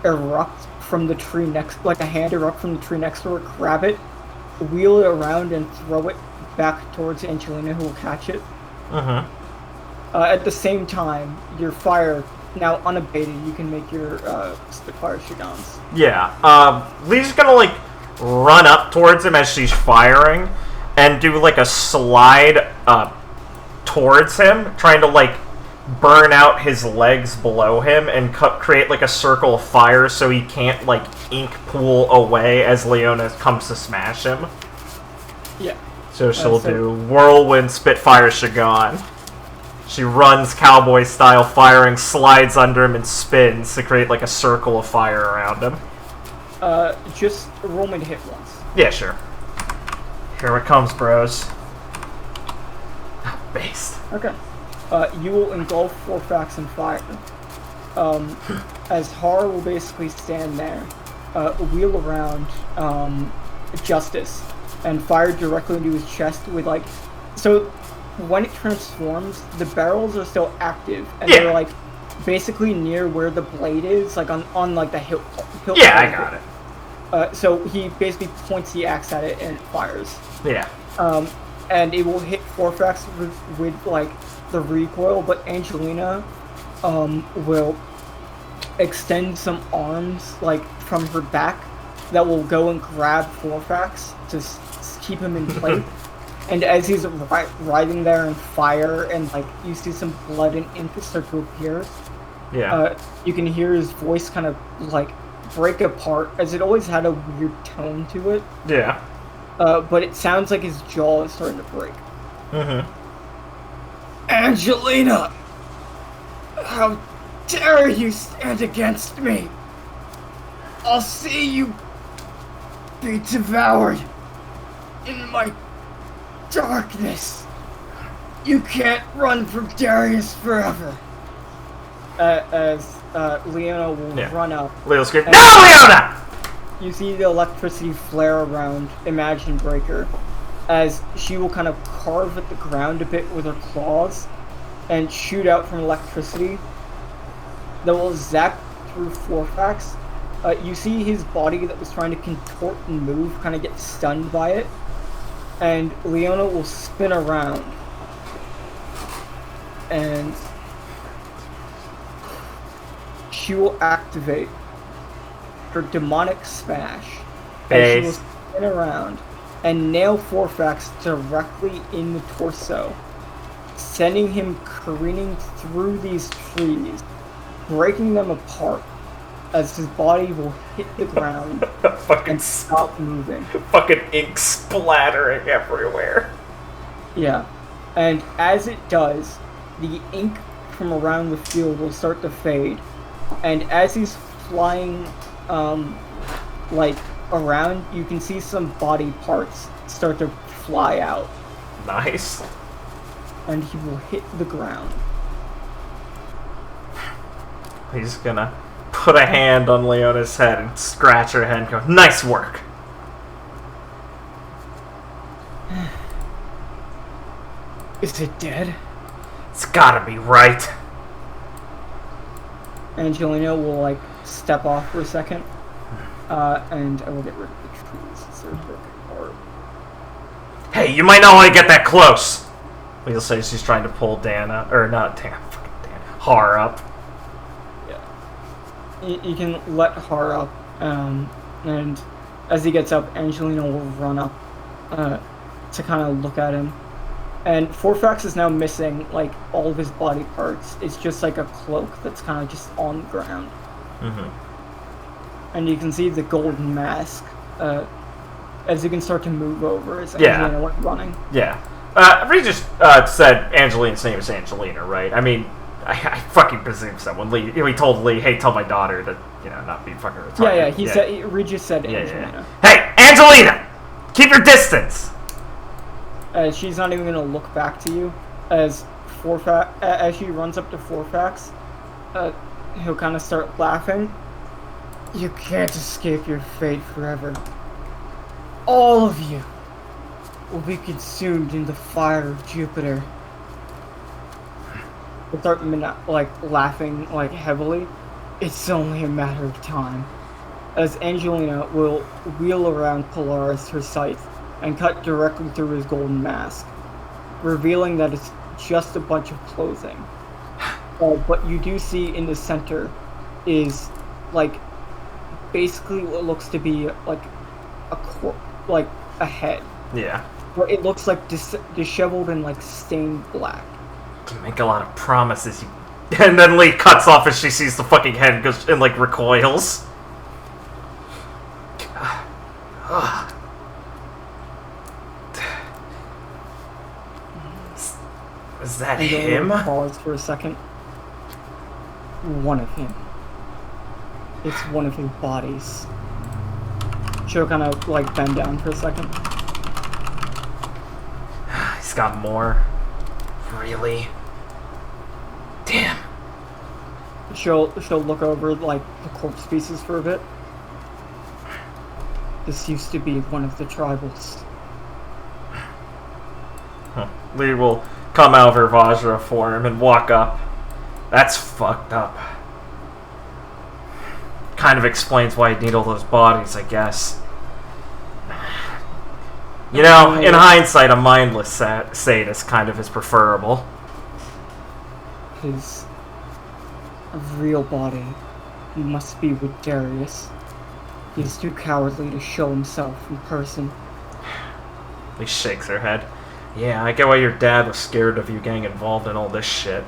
erupt from the tree next, a hand erupt from the tree next to her, grab it, wheel it around, and throw it back towards Angelina, who will catch it. At the same time, your fire, now unabated, you can make your Spitfire Shigans. Yeah. Lee's gonna, run up towards him as she's firing, and do, a slide, towards him, trying to, burn out his legs below him and create like a circle of fire so he can't like ink pool away as Leona comes to smash him. Yeah. So she'll do Whirlwind Spitfire Shagan. She runs cowboy style, firing, slides under him, and spins to create like a circle of fire around him. Just roll me to hit once. Yeah, sure. Here it comes, bros. Based. Okay. You will engulf Forfax in fire. As Har will basically stand there, wheel around Justice, and fire directly into his chest with like... So, when it transforms, the barrels are still active, and they're like basically near where the blade is, like on like the hilt. Yeah, I got it. So he basically points the axe at it and it fires. Yeah. And it will hit Forfax with like the recoil, but Angelina will extend some arms like from her back that will go and grab Forfax to keep him in place. And as he's riding there in fire and like you see some blood and ink start to appear, you can hear his voice kind of like break apart, as it always had a weird tone to it. Yeah. But it sounds like his jaw is starting to break. Angelina! How dare you stand against me? I'll see you be devoured in my darkness. You can't run from Darius forever. As Leona will run up. Leo's screaming, "No, Leona!" You see the electricity flare around Imagine Breaker as she will kind of carve at the ground a bit with her claws and shoot out from electricity that will zap through Forfax. You see his body that was trying to contort and move kind of get stunned by it, and Leona will spin around and she will activate her demonic smash, and she will spin around and nail Forfax directly in the torso, sending him careening through these trees, breaking them apart as his body will hit the ground and stop moving. Fucking ink splattering everywhere. Yeah, and as it does, the ink from around the field will start to fade, and as he's flying like around, you can see some body parts start to fly out. Nice. And he will hit the ground. He's gonna put a hand on Leona's head and scratch her head and go, "Nice work." Is it dead? It's gotta be right. Angelina will like step off for a second, and I will get rid of the trees. So they're broken apart. Hey, you might not want to get that close. We'll say she's trying to pull Dana, or not Dana, fucking Dana, Har up. Yeah. You can let Har up, and as he gets up, Angelina will run up to kind of look at him. And Forfax is now missing like all of his body parts. It's just like a cloak that's kind of just on the ground. And you can see the golden mask as you can start to move over as Angelina went running. Yeah. We just said Angelina's name is Angelina, right? I mean, I fucking presume so. When he told Lee, "Hey, tell my daughter that, not be fucking retarded." Yeah, said, Regis said Angelina. Hey, Angelina! Keep your distance! She's not even gonna look back to you as as she runs up to Forfax. He'll kind of start laughing. You can't escape your fate forever. All of you will be consumed in the fire of Jupiter. He'll start laughing heavily. It's only a matter of time. As Angelina will wheel around Polaris, her scythe, and cut directly through his golden mask, revealing that it's just a bunch of clothing. But you do see in the center is basically what looks to be a head. Yeah. But it looks like disheveled and stained black. You make a lot of promises, you And then Lee cuts off as she sees the fucking head and goes and like recoils. Is that him? Pause for a second. One of him. It's one of his bodies. She'll kind of like bend down for a second. He's got more. Really? Damn. She'll look over like the corpse pieces for a bit. This used to be one of the tribals. Huh. Lee will come out of her Vajra form and walk up. That's fucked up. Kind of explains why he'd need all those bodies, I guess. You know, in hindsight, a mindless sadist kind of is preferable. His real body must be with Darius. He's too cowardly to show himself in person. Lee shakes her head. Yeah, I get why your dad was scared of you getting involved in all this shit.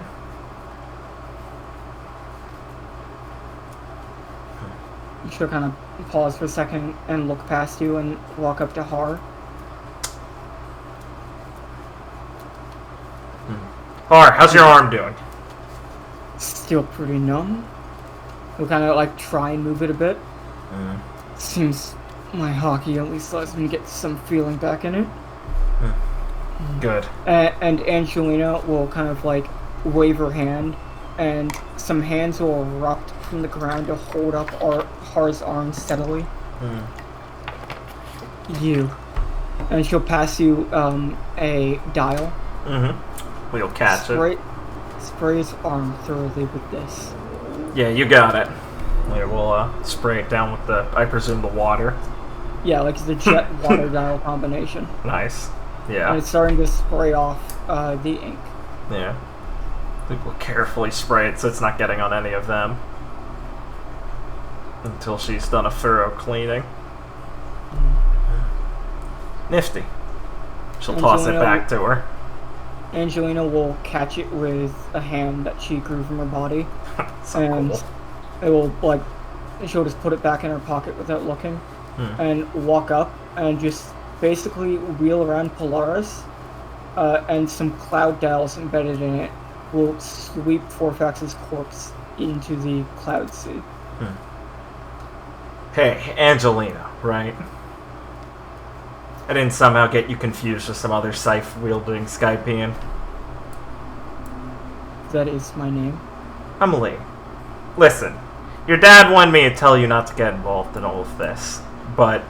She'll kind of pause for a second and look past you and walk up to Har. Har, how's your arm doing? Still pretty numb. He'll kind of like try and move it a bit. Seems my hockey at least lets me get some feeling back in it. Good. And Angelina will kind of like wave her hand, and some hands will erupt from the ground to hold up Har's arm steadily. You. And she'll pass you a dial. We'll catch it. Spray his arm thoroughly with this. Yeah, you got it. Yeah, we'll spray it down with the, I presume, the water. Yeah, like the jet water dial combination. Nice. Yeah. And it's starting to spray off the ink. Yeah. I think we'll carefully spray it so it's not getting on any of them. Until she's done a thorough cleaning. Nifty. She'll toss it back to her. Angelina will catch it with a hand that she grew from her body. So and cool. it will, like, she'll just put it back in her pocket without looking. And walk up and just basically wheel around Polaris. And some cloud dials embedded in it will sweep Forfax's corpse into the cloud sea. Hey, Angelina, right? I didn't somehow get you confused with some other scythe-wielding Skypean. That is my name. I'm Lee. Listen, your dad wanted me to tell you not to get involved in all of this, but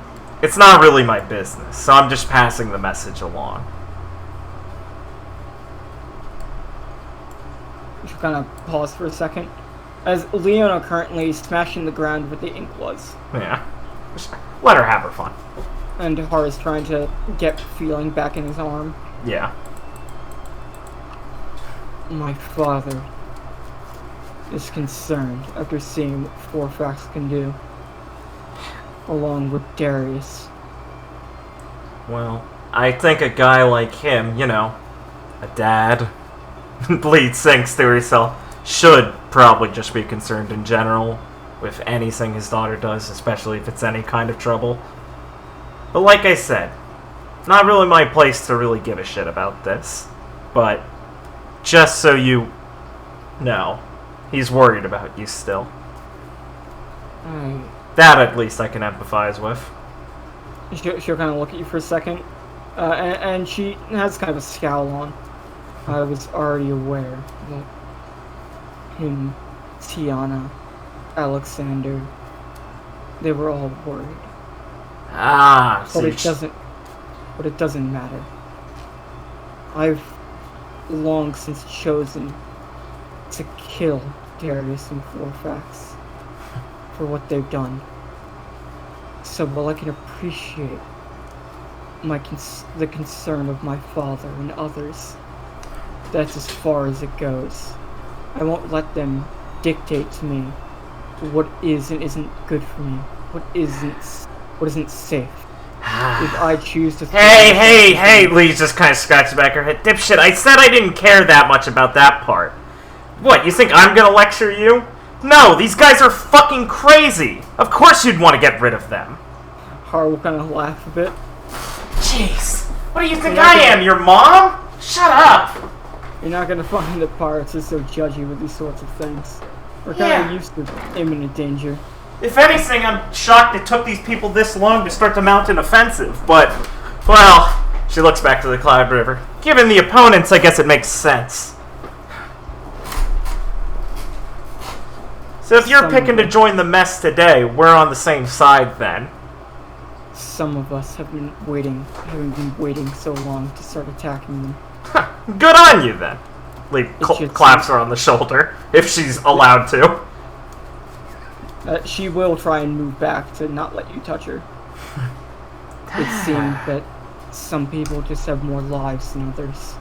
it's not really my business, so I'm just passing the message along. You should kind of pause for a second. As Leona currently smashing the ground with the ink was. Yeah. Just let her have her fun. And Har is trying to get feeling back in his arm. Yeah. My father is concerned after seeing what Forfax can do, along with Darius. Well, I think a guy like him, you know, a dad, Bleed sinks to herself, should probably just be concerned in general with anything his daughter does, especially if it's any kind of trouble. But like I said, not really my place to really give a shit about this. But just so you know, he's worried about you still. That at least I can empathize with. She'll kind of look at you for a second, and she has kind of a scowl on. I was already aware that him, Tiana, Alexander, they were all worried. So But it doesn't matter. I've long since chosen to kill Darius and Forfax for what they've done. So while I can appreciate the concern of my father and others, that's as far as it goes. I won't let them dictate to me what is and isn't good for me, what isn't safe. If I choose to... Hey, Lee just kind of scratches back her head. Dipshit, I said I didn't care that much about that part. What, you think I'm gonna lecture you? No, these guys are fucking crazy! Of course you'd want to get rid of them. Har will kind of laugh a bit. Jeez, what do you think I am, your mom? Shut up! You're not gonna find that pirates are so judgy with these sorts of things. We're kind of used to imminent danger. If anything, I'm shocked it took these people this long to start to mount an offensive, but, well, she looks back to the Cloud River. Given the opponents, I guess it makes sense. So if you're picking to join the mess today, we're on the same side then. Some of us haven't been waiting so long to start attacking them. Good on you then. Lee claps her on the shoulder, if she's allowed to. She will try and move back to not let you touch her. It seems that some people just have more lives than others.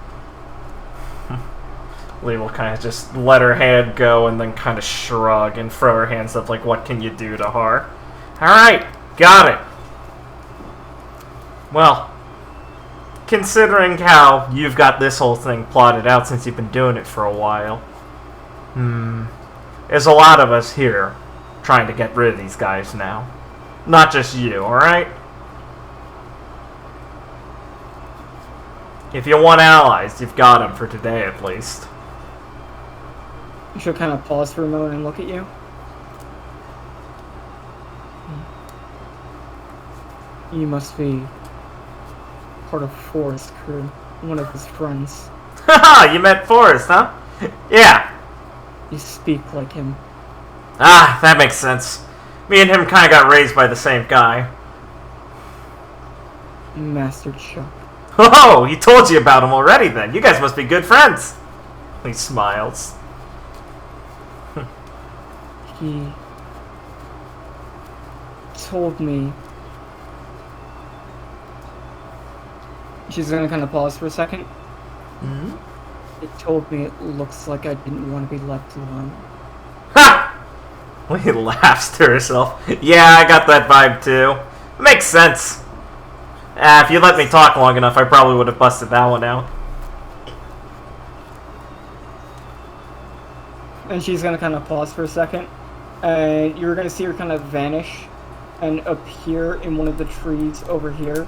Lee will kind of just let her hand go and then kind of shrug and throw her hands up like, what can you do to Har? Alright, got it. Well, considering how you've got this whole thing plotted out since you've been doing it for a while, there's a lot of us here trying to get rid of these guys now. Not just you, alright? If you want allies, you've got them for today at least. She'll kind of pause for a moment and look at you. You must be part of Forrest's crew, one of his friends. Haha, you met Forrest, huh? Yeah. You speak like him. Ah, that makes sense. Me and him kind of got raised by the same guy. Master Chuck. Oh, he told you about him already then. You guys must be good friends. He smiles. He told me... She's gonna kind of pause for a second. It told me it looks like I didn't want to be left alone. Ha! Lee laughs to herself. Yeah, I got that vibe too. Makes sense. If you let me talk long enough, I probably would have busted that one out. And she's gonna kind of pause for a second. And you're gonna see her kind of vanish and appear in one of the trees over here.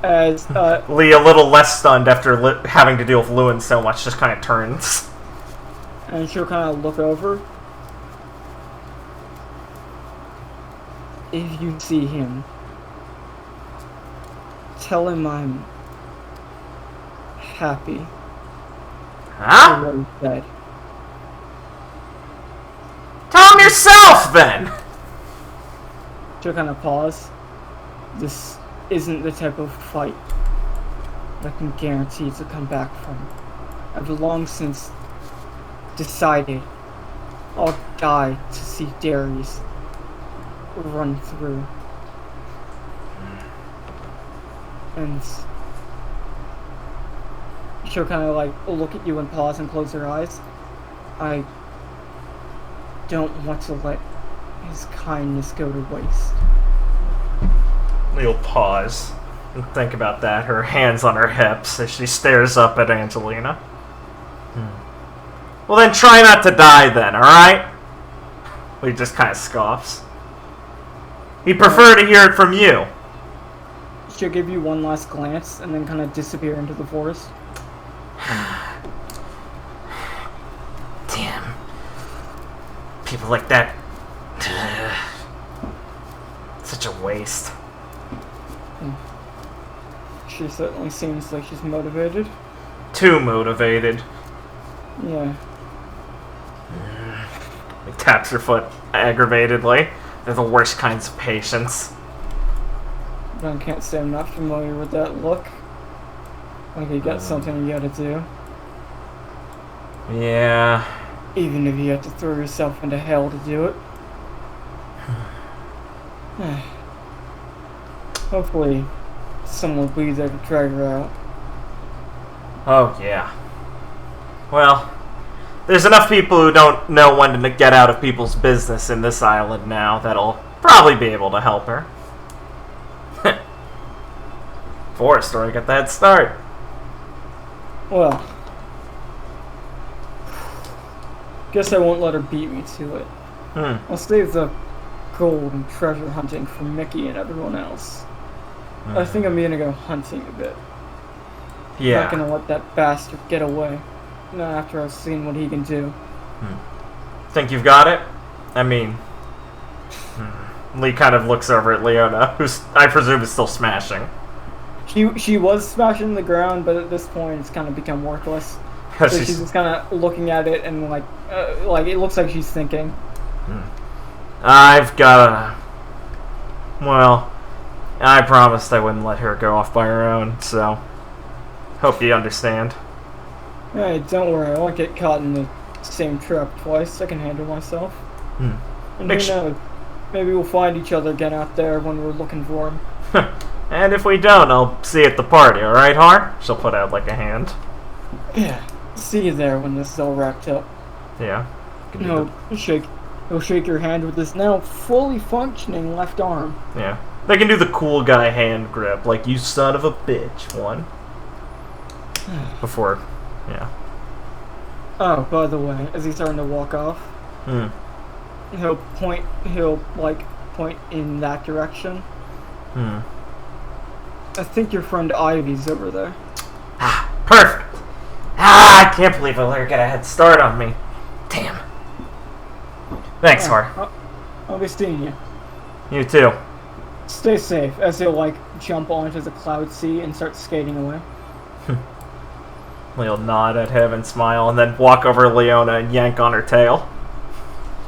As Lee, a little less stunned after having to deal with Lewin so much, just kind of turns. And she'll kind of look over. If you see him, tell him I'm happy. Huh? For what he said. Tell him yourself, then! She'll kind of pause. This isn't the type of fight I can guarantee to come back from. I've long since decided I'll die to see Darius run through. And she'll kind of like look at you and pause and close her eyes. I don't want to let his kindness go to waste. We'll pause and think about that, her hands on her hips as she stares up at Angelina. Well then try not to die then, alright? He just kind of scoffs. He'd prefer to hear it from you. She'll give you one last glance and then kind of disappear into the forest. Damn. People like that. Such a waste. She certainly seems like she's motivated. Too motivated. Yeah. He taps her foot aggravatedly. They're the worst kinds of patients. But I can't say I'm not familiar with that look. Like you got something you gotta do. Yeah. Even if you have to throw yourself into hell to do it. Hopefully, someone will be there to drag her out. Oh, yeah. Well, there's enough people who don't know when to get out of people's business in this island now that'll probably be able to help her. Forrest already got that start. Well, Guess I won't let her beat me to it. Hmm. I'll save the gold and treasure hunting for Mickey and everyone else. I think I'm gonna go hunting a bit. Yeah. Not gonna let that bastard get away. Not after I've seen what he can do. Think you've got it? I mean... Lee kind of looks over at Leona, who's, I presume, is still smashing. She was smashing the ground, but at this point it's kind of become worthless. So she's just kind of looking at it and like it looks like she's thinking. I've got a... Well, I promised I wouldn't let her go off by her own, so... Hope you understand. Hey, don't worry, I won't get caught in the same trap twice. I can handle myself. And who knows? Maybe we'll find each other again out there when we're looking for him. And if we don't, I'll see you at the party, alright, Har? She'll put out, like, a hand. Yeah, see you there when this is all wrapped up. Yeah. He'll shake your hand with his now fully functioning left arm. Yeah. They can do the cool guy hand grip, like, you son of a bitch, one. Before, yeah. Oh, by the way, as he's starting to walk off, he'll point in that direction. I think your friend Ivy's over there. Ah, perfect. I can't believe I let her get a head start on me. Damn. Thanks, Har. I'll be seeing you. You too. Stay safe, as he'll, jump onto the cloud sea and start skating away. He'll nod at him and smile, and then walk over to Leona and yank on her tail.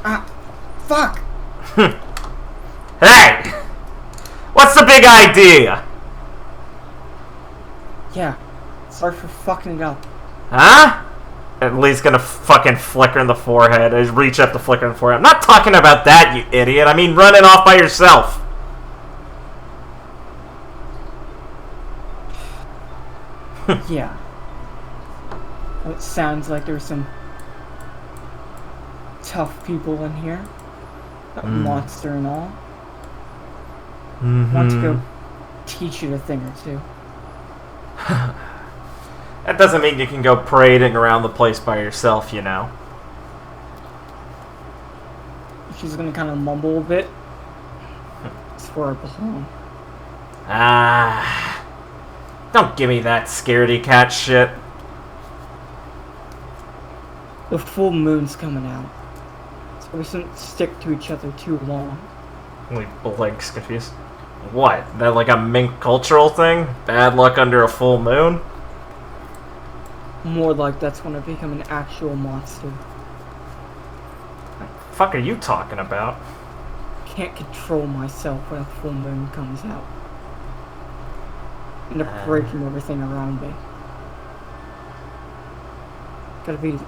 Ah, fuck! Hey! What's the big idea? Yeah, sorry for fucking it up. Huh? And Lee's gonna fucking flicker in the forehead. Reach up to flicker in the forehead. I'm not talking about that, you idiot. I mean running off by yourself. Yeah. Well, it sounds like there's some tough people in here. That monster and all. Want to go teach you a thing or two. That doesn't mean you can go parading around the place by yourself, you know. She's gonna kind of mumble a bit. It's where I belong. Don't give me that scaredy cat shit. The full moon's coming out, so we shouldn't stick to each other too long. Lee blinks, confused. What? That like a mink cultural thing? Bad luck under a full moon? More like that's when I become an actual monster. What the fuck are you talking about? Can't control myself when a full moon comes out. End up breaking everything around me. Gotta be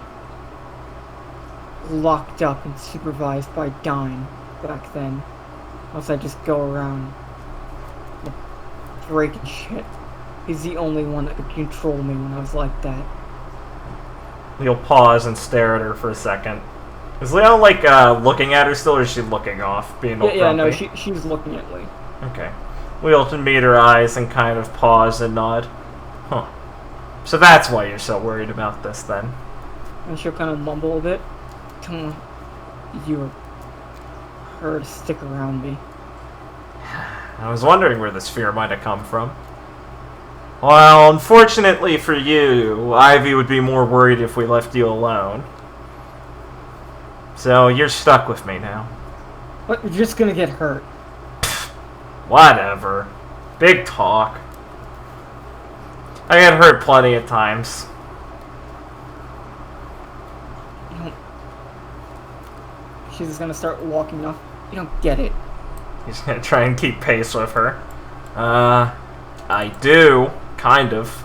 locked up and supervised by Dine back then. Else I just go around breaking shit. He's the only one that could control me when I was like that. You'll pause and stare at her for a second. Is Leo looking at her still, or is she looking off, being all Yeah, no, grumpy? she's looking at Lee. Okay. We'll meet her eyes and kind of pause and nod. Huh. So that's why you're so worried about this, then. And she'll kind of mumble a bit. Tell you or her to stick around me. I was wondering where this fear might have come from. Well, unfortunately for you, Ivy would be more worried if we left you alone. So you're stuck with me now. But you're just gonna get hurt. Whatever. Big talk. I got hurt plenty of times. She's just gonna start walking off. You don't get it. He's gonna try and keep pace with her. I do. Kind of.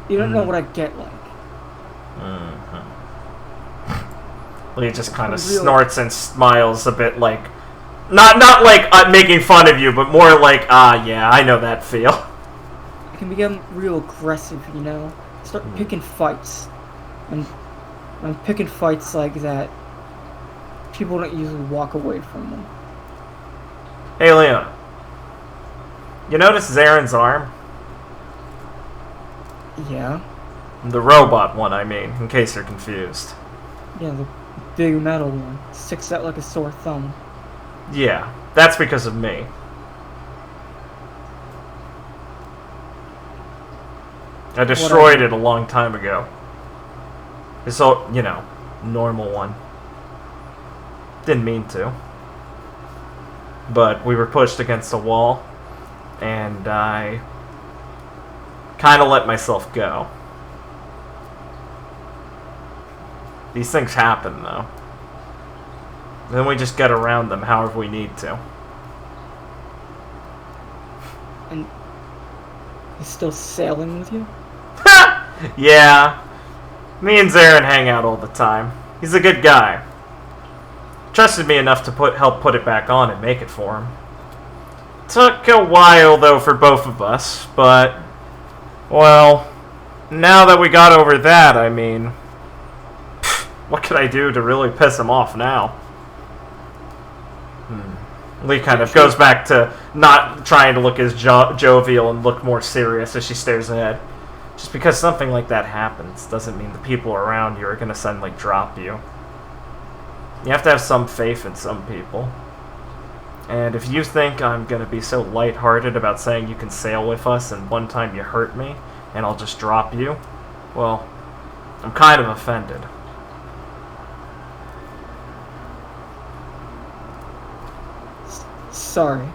You don't know what I get like. Lee just kind of snorts and smiles a bit like... Not like making fun of you, but more like, yeah, I know that feel. I can become real aggressive, you know? Start picking fights. And when I'm picking fights like that, people don't usually walk away from them. Hey, Leon. You notice Zaren's arm? Yeah? The robot one, I mean, in case you're confused. Yeah, the big metal one. Sticks out like a sore thumb. Yeah, that's because of me. I destroyed it a long time ago. It's all, normal one. Didn't mean to. But we were pushed against a wall, and I kind of let myself go. These things happen, though. Then we just get around them however we need to. And he's still sailing with you? Yeah. Me and Zarin hang out all the time. He's a good guy. Trusted me enough to help put it back on and make it for him. Took a while, though, for both of us, but... Well, now that we got over that, I mean... What could I do to really piss him off now? Lee kind of goes back to not trying to look as jovial and look more serious as she stares ahead. Just because something like that happens doesn't mean the people around you are going to suddenly drop you. You have to have some faith in some people. And if you think I'm going to be so lighthearted about saying you can sail with us and one time you hurt me and I'll just drop you, well, I'm kind of offended. Sorry.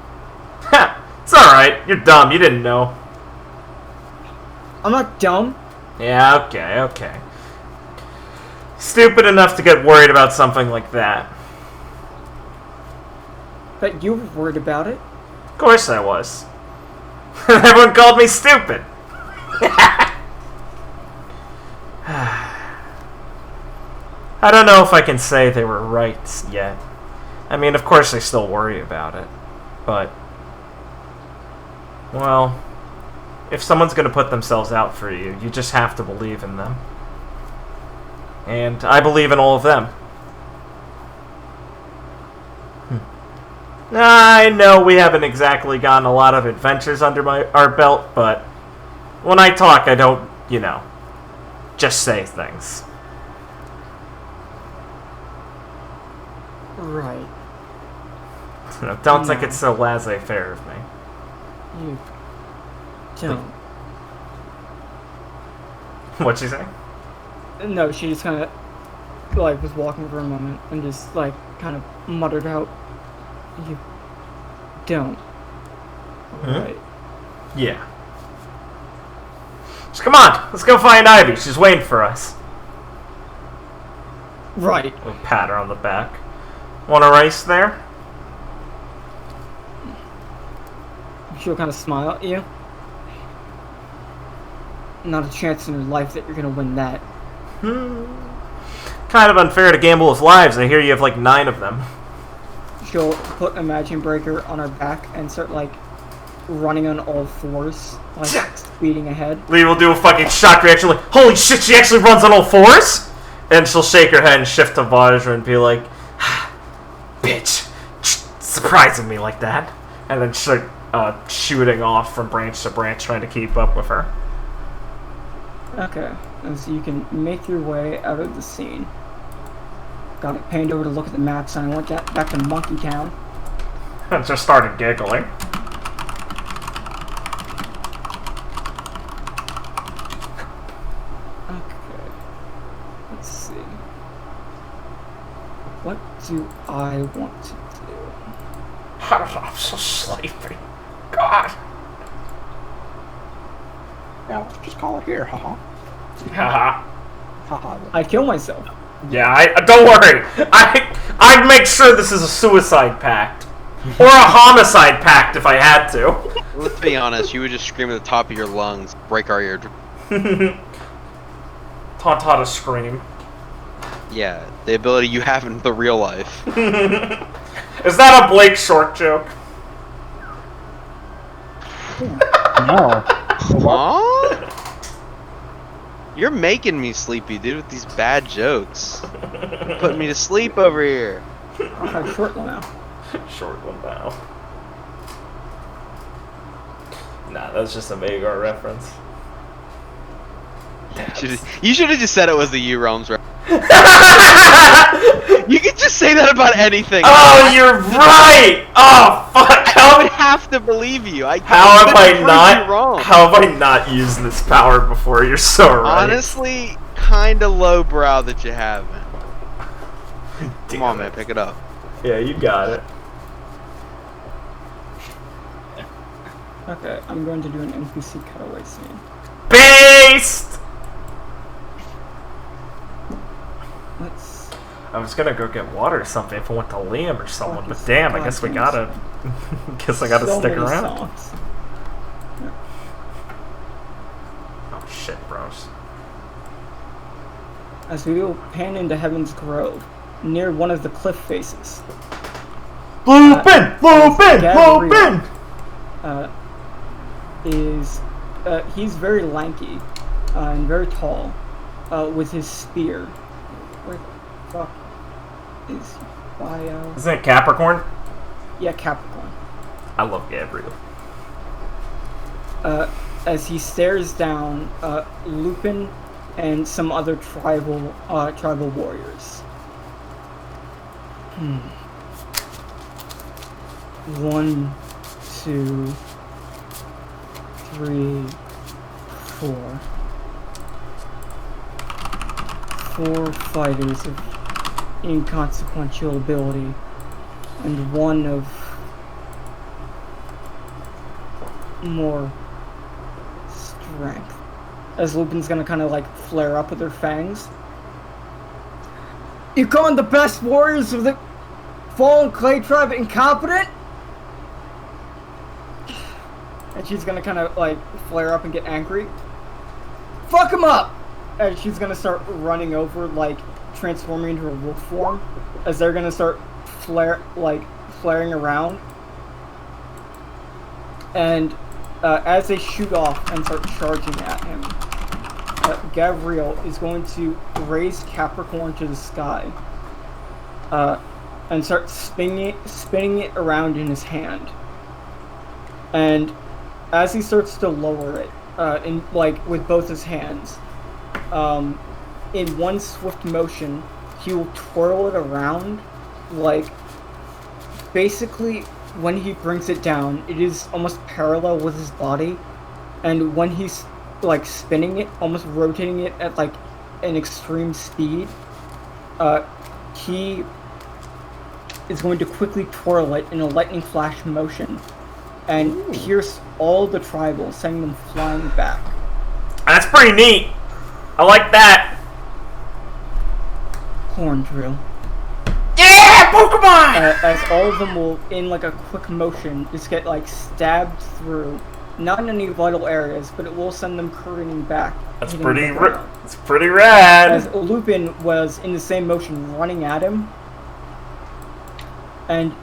It's alright. You're dumb. You didn't know. I'm not dumb. Yeah, okay. Stupid enough to get worried about something like that. But you were worried about it. Of course I was. Everyone called me stupid. I don't know if I can say they were right yet. I mean, of course I still worry about it. But, well, if someone's going to put themselves out for you, you just have to believe in them. And I believe in all of them. I know we haven't exactly gotten a lot of adventures under our belt, but when I talk, I don't, just say things. Right. Don't think it's so laissez-faire of me. You don't. What'd she say? No, she just kind of, was walking for a moment and just, kind of muttered out, you don't. Right. Yeah. Just come on, let's go find Ivy. She's waiting for us. Right. We'll pat her on the back. Want a race there? She'll kind of smile at you. Not a chance in your life that you're going to win that. Kind of unfair to gamble with lives. I hear you have 9 of them. She'll put a magic breaker on her back and start running on all fours, speeding ahead. Lee will do a fucking shock reaction like, holy shit, she actually runs on all fours? And she'll shake her head and shift to Vajra and be like, bitch, surprising me like that. And then start shooting off from branch to branch trying to keep up with her. Okay, and so you can make your way out of the scene. Got it panned over to look at the map, so I went back to Monkey Town. And just started giggling. Okay, let's see. What do I want to do? I'm so sleepy. God. Yeah, let's just call it here, haha. Haha. Haha. I kill myself. Yeah, don't worry. I'd make sure this is a suicide pact. Or a homicide pact if I had to. Let's be honest, you would just scream at the top of your lungs, break our eardrum. Taught how to scream. Yeah, the ability you have in the real life. Is that a Blake Short joke? No. Huh? You're making me sleepy, dude, with these bad jokes. Putting me to sleep over here. I'll have a short one now. Short one now. Nah, that's just a Magar reference. You should have just said it was the U-Realms reference. about anything. Oh, you're right! Oh, fuck! I would have to believe you. How have I couldn't prove not? you wrong. How have I not used this power before? You're so right. Honestly, kinda lowbrow that you haven't. Come on, Damn man, it. pick it up. Yeah, you got it. Okay, I'm going to do an NPC cutaway scene. Based! Let's. I was gonna go get water or something if I went to Liam or someone, Fuck, but it's damn, I guess we goddamn gotta. Guess I gotta so stick many around. songs. Oh shit, bros. As we will pan into Heaven's Grove, near one of the cliff faces, Lupin! Lupin! Gabriel. Lupin! He's very lanky and very tall, with his spear. Where the fuck is bio? Isn't it Capricorn? Yeah, Capricorn. I love Gabriel. As he stares down Lupin and some other tribal warriors. 1, 2, 3, 4. 4 fighters of inconsequential ability, and 1 of more strength. As Lupin's gonna kind of like flare up with her fangs. You calling the best warriors of the fallen clay tribe incompetent? And she's gonna kind of like flare up and get angry. Fuck him up! And she's gonna start running over, like transforming into a wolf form. As they're gonna start flaring around. And as they shoot off and start charging at him, Gabriel is going to raise Capricorn to the sky and start spinning it around in his hand. And as he starts to lower it, with both his hands, in one swift motion, he will twirl it around, basically when he brings it down, it is almost parallel with his body, and when he's spinning it, almost rotating it at an extreme speed, he is going to quickly twirl it in a lightning flash motion and pierce all the tribals, sending them flying back. That's pretty neat. I like that. Horn drill. Yeah, Pokemon! As all of them will, in a quick motion, just get stabbed through. Not in any vital areas, but it will send them curving back. That's pretty rad. As Lupin was in the same motion running at him, and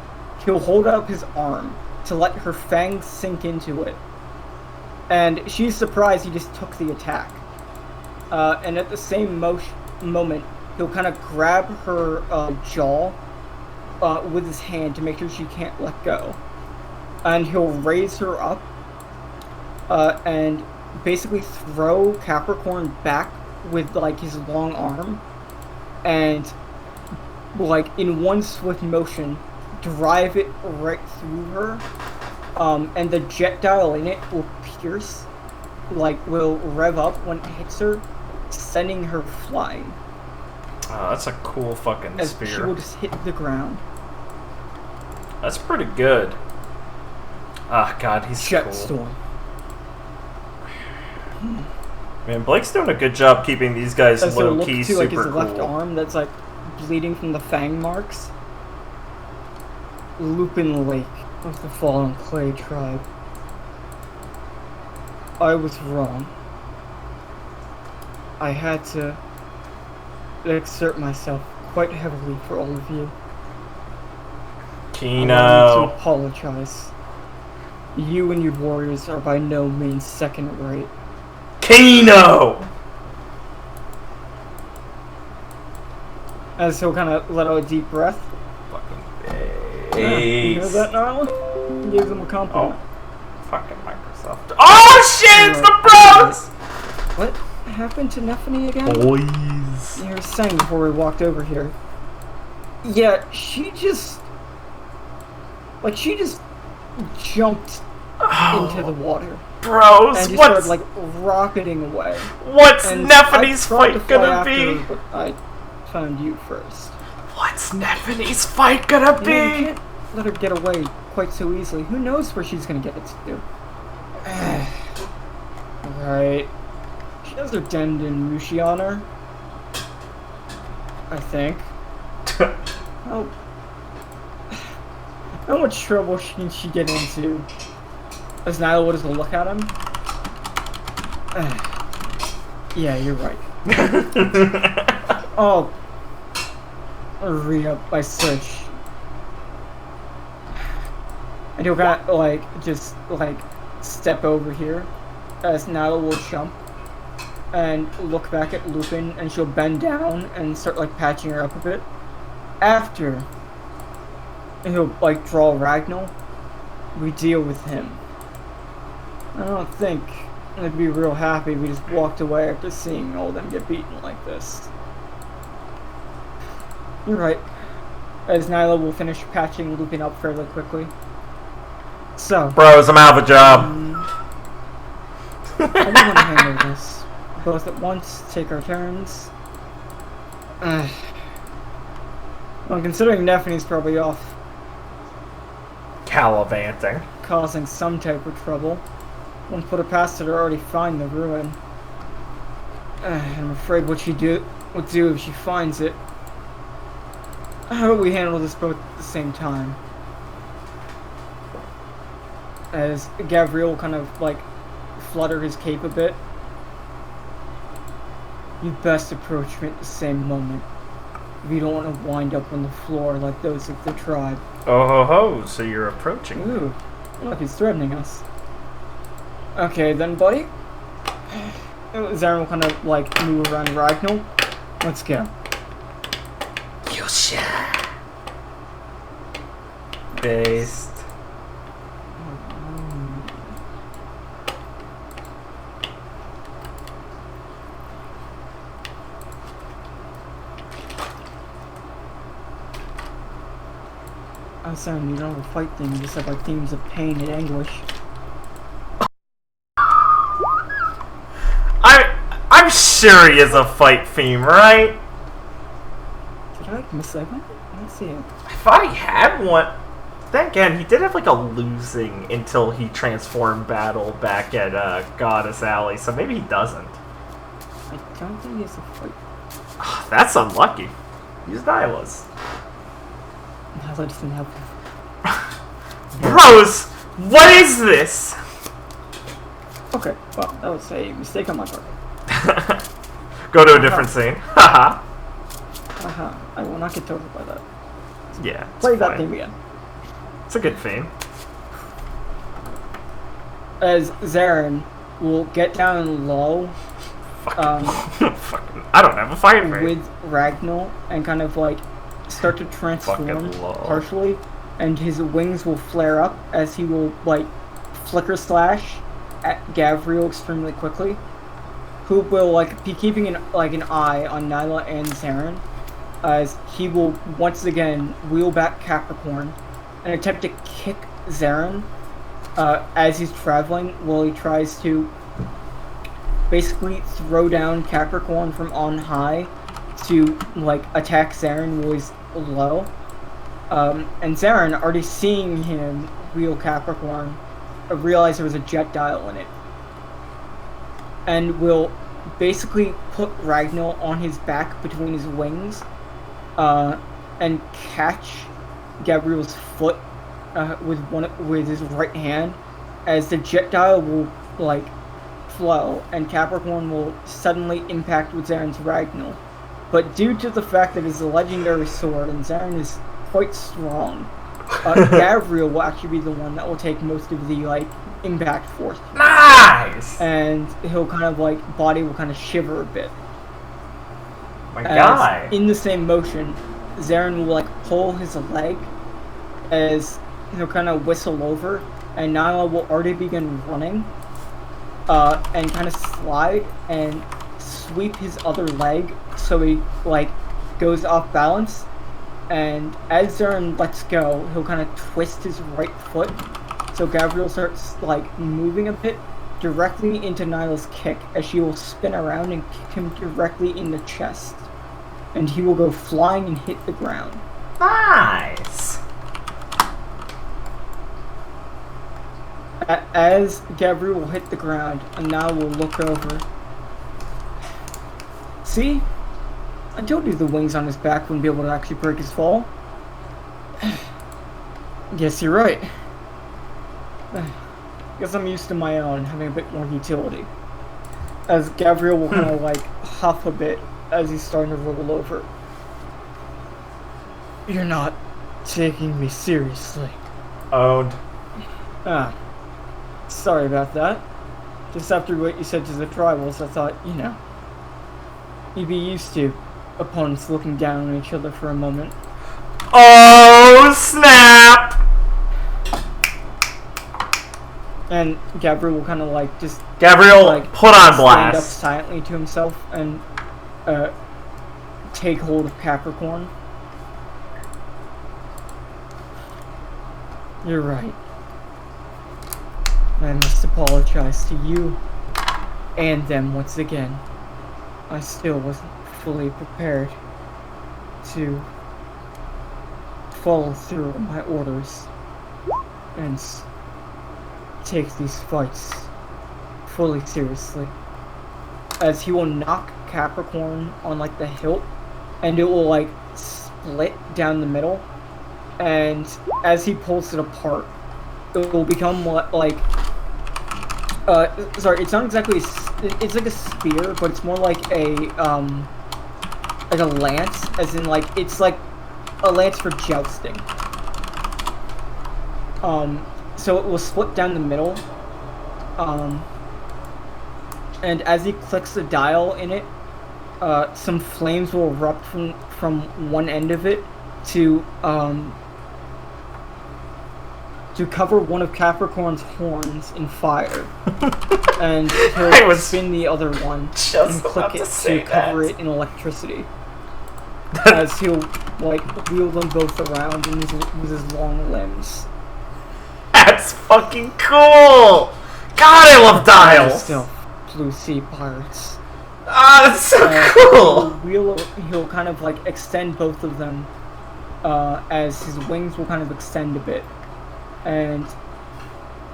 he'll hold up his arm to let her fangs sink into it. And she's surprised he just took the attack. And at the same moment, he'll kind of grab her jaw with his hand to make sure she can't let go. And he'll raise her up and basically throw Capricorn back with his long arm, and in one swift motion drive it right through her, and the jet dial in it will pierce, will rev up when it hits her, sending her flying. Oh, that's a cool fucking as spear. she will just hit the ground. That's pretty good. Ah, God, he's Jet cool. storm. Man, Blake's doing a good job keeping these guys As low look key, to super his cool. left arm that's bleeding from the fang marks. Lupin Lake of the fallen clay tribe. I was wrong. I had to exert myself quite heavily for all of you. I need Kino. to apologize. You and your warriors are by no means second rate. Kino! As he'll kind of let out a deep breath. Fucking You hear base. that, Gnarly? He gives him a compliment. Oh, fucking Microsoft. Oh shit, it's the bros! What happened to Nephany again? Boys. You were saying before we walked over here. Yeah, she just jumped into the water Bros, and just what's started like rocketing away. what's And Nephene's I tried to fight fly gonna after be? her, but I found you first. What's Nephene's fight gonna You be? can't let her get away quite so easily. Who knows where she's gonna get to? Right. She has her Denden Mushi on her. I think. How much trouble can she get into? As Nyla would just look at him. Yeah, you're right. Oh. Hurry up, I search. And he'll kind of, like, just, like, step over here. As Nyla will jump. And look back at Lupin, and she'll bend down and start, like, patching her up a bit. After, he'll, like, draw Ragnall. We deal with him. I don't think I'd be real happy if we just walked away after seeing all of them get beaten like this. You're right. As Nyla will finish patching Lupin up fairly quickly. So, Bros, I'm out of a job. how do you want to handle this? Both at once, take our turns. Well, considering Nephene's probably off Gallivanting. causing some type of trouble, won't put it past her to already find the ruin. I'm afraid what she would do if she finds it. How about we handle this both at the same time? As Gavriel kind of like flutter his cape a bit. You best approach me at the same moment. We don't want to wind up on the floor like those of the tribe. Oh ho ho, so you're approaching. Ooh, look, he's threatening us. Okay then, buddy. Zarin will kind of like move around Ragnall. Let's go. Yosha. Based. I'm sorry, you don't have a fight theme, you just have like themes of pain and anguish. I'm sure he has a fight theme, right? Did I miss that one? Let's see it. I thought he had one. Then again, he did have like a losing until he transformed battle back at Goddess Alley, so maybe he doesn't. I don't think he has a fight. That's unlucky. Use Nyla's. Nyla just didn't help him. Bros, what is this? Okay, well, that was a mistake on my part. Go to a different scene. Haha. Haha, I will not get told by that. Yeah. it's Play that fine. theme again. It's a good theme. As Zarin will get down low Fucking, I don't have a fight theme. with Ragnall and kind of like start to transform Fucking low. partially, and his wings will flare up as he will like flicker slash at Gavriel extremely quickly, who will like be keeping an eye on Nyla and Zarin, as he will once again wheel back Capricorn and attempt to kick Zarin as he's traveling while he tries to basically throw down Capricorn from on high to like attack Zarin while he's low. And Zarin, already seeing him wheel Capricorn, realized there was a jet dial in it, and will basically put Ragnall on his back between his wings, and catch Gabriel's foot with his right hand, as the jet dial will like flow, and Capricorn will suddenly impact with Zarin's Ragnall. But due to the fact that it's a legendary sword and Zarin is quite strong, Gabriel will actually be the one that will take most of the like impact force. Nice! And he'll kind of like body will kind of shiver a bit. My As guy. in the same motion, Zarin will like pull his leg as he'll kind of whistle over, and Nyla will already begin running, and kind of slide and sweep his other leg so he like goes off balance, and as Zarin lets go, he'll kind of twist his right foot, so Gabriel starts like moving a bit directly into Nyla's kick, as she will spin around and kick him directly in the chest, and he will go flying and hit the ground. Nice. As Gabriel will hit the ground, Nyla will look over. See? I told you the wings on his back wouldn't be able to actually break his fall. Guess you're right. Guess I'm used to my own, having a bit more utility. As Gabriel will kind of like huff a bit as he's starting to roll over. You're not taking me seriously. Owned. Sorry about that. Just after what you said to the tribals, I thought, you know, you'd be used to opponents looking down on each other for a moment. Oh, snap! And Gabriel will kind of like just... Gabriel, like, put on stand up blast. silently to himself and take hold of Capricorn. You're right. I must apologize to you and them once again. I still wasn't fully prepared to follow through on my orders and take these fights fully seriously. As he will knock Capricorn on like the hilt, and it will like split down the middle, and as he pulls it apart, it will become like sorry, it's not exactly it's like a spear, but it's more like a lance, as in like it's like a lance for jousting. So it will split down the middle, and as he clicks the dial in it, some flames will erupt from one end of it to cover one of Capricorn's horns in fire, and he'll spin the other one and click it to cover it in electricity. As he'll like wheel them both around with his long limbs. That's fucking cool! God, I love dials! Still, Blue Sea Pirates. Ah, that's so cool! He'll kind of like extend both of them, as his wings will kind of extend a bit. And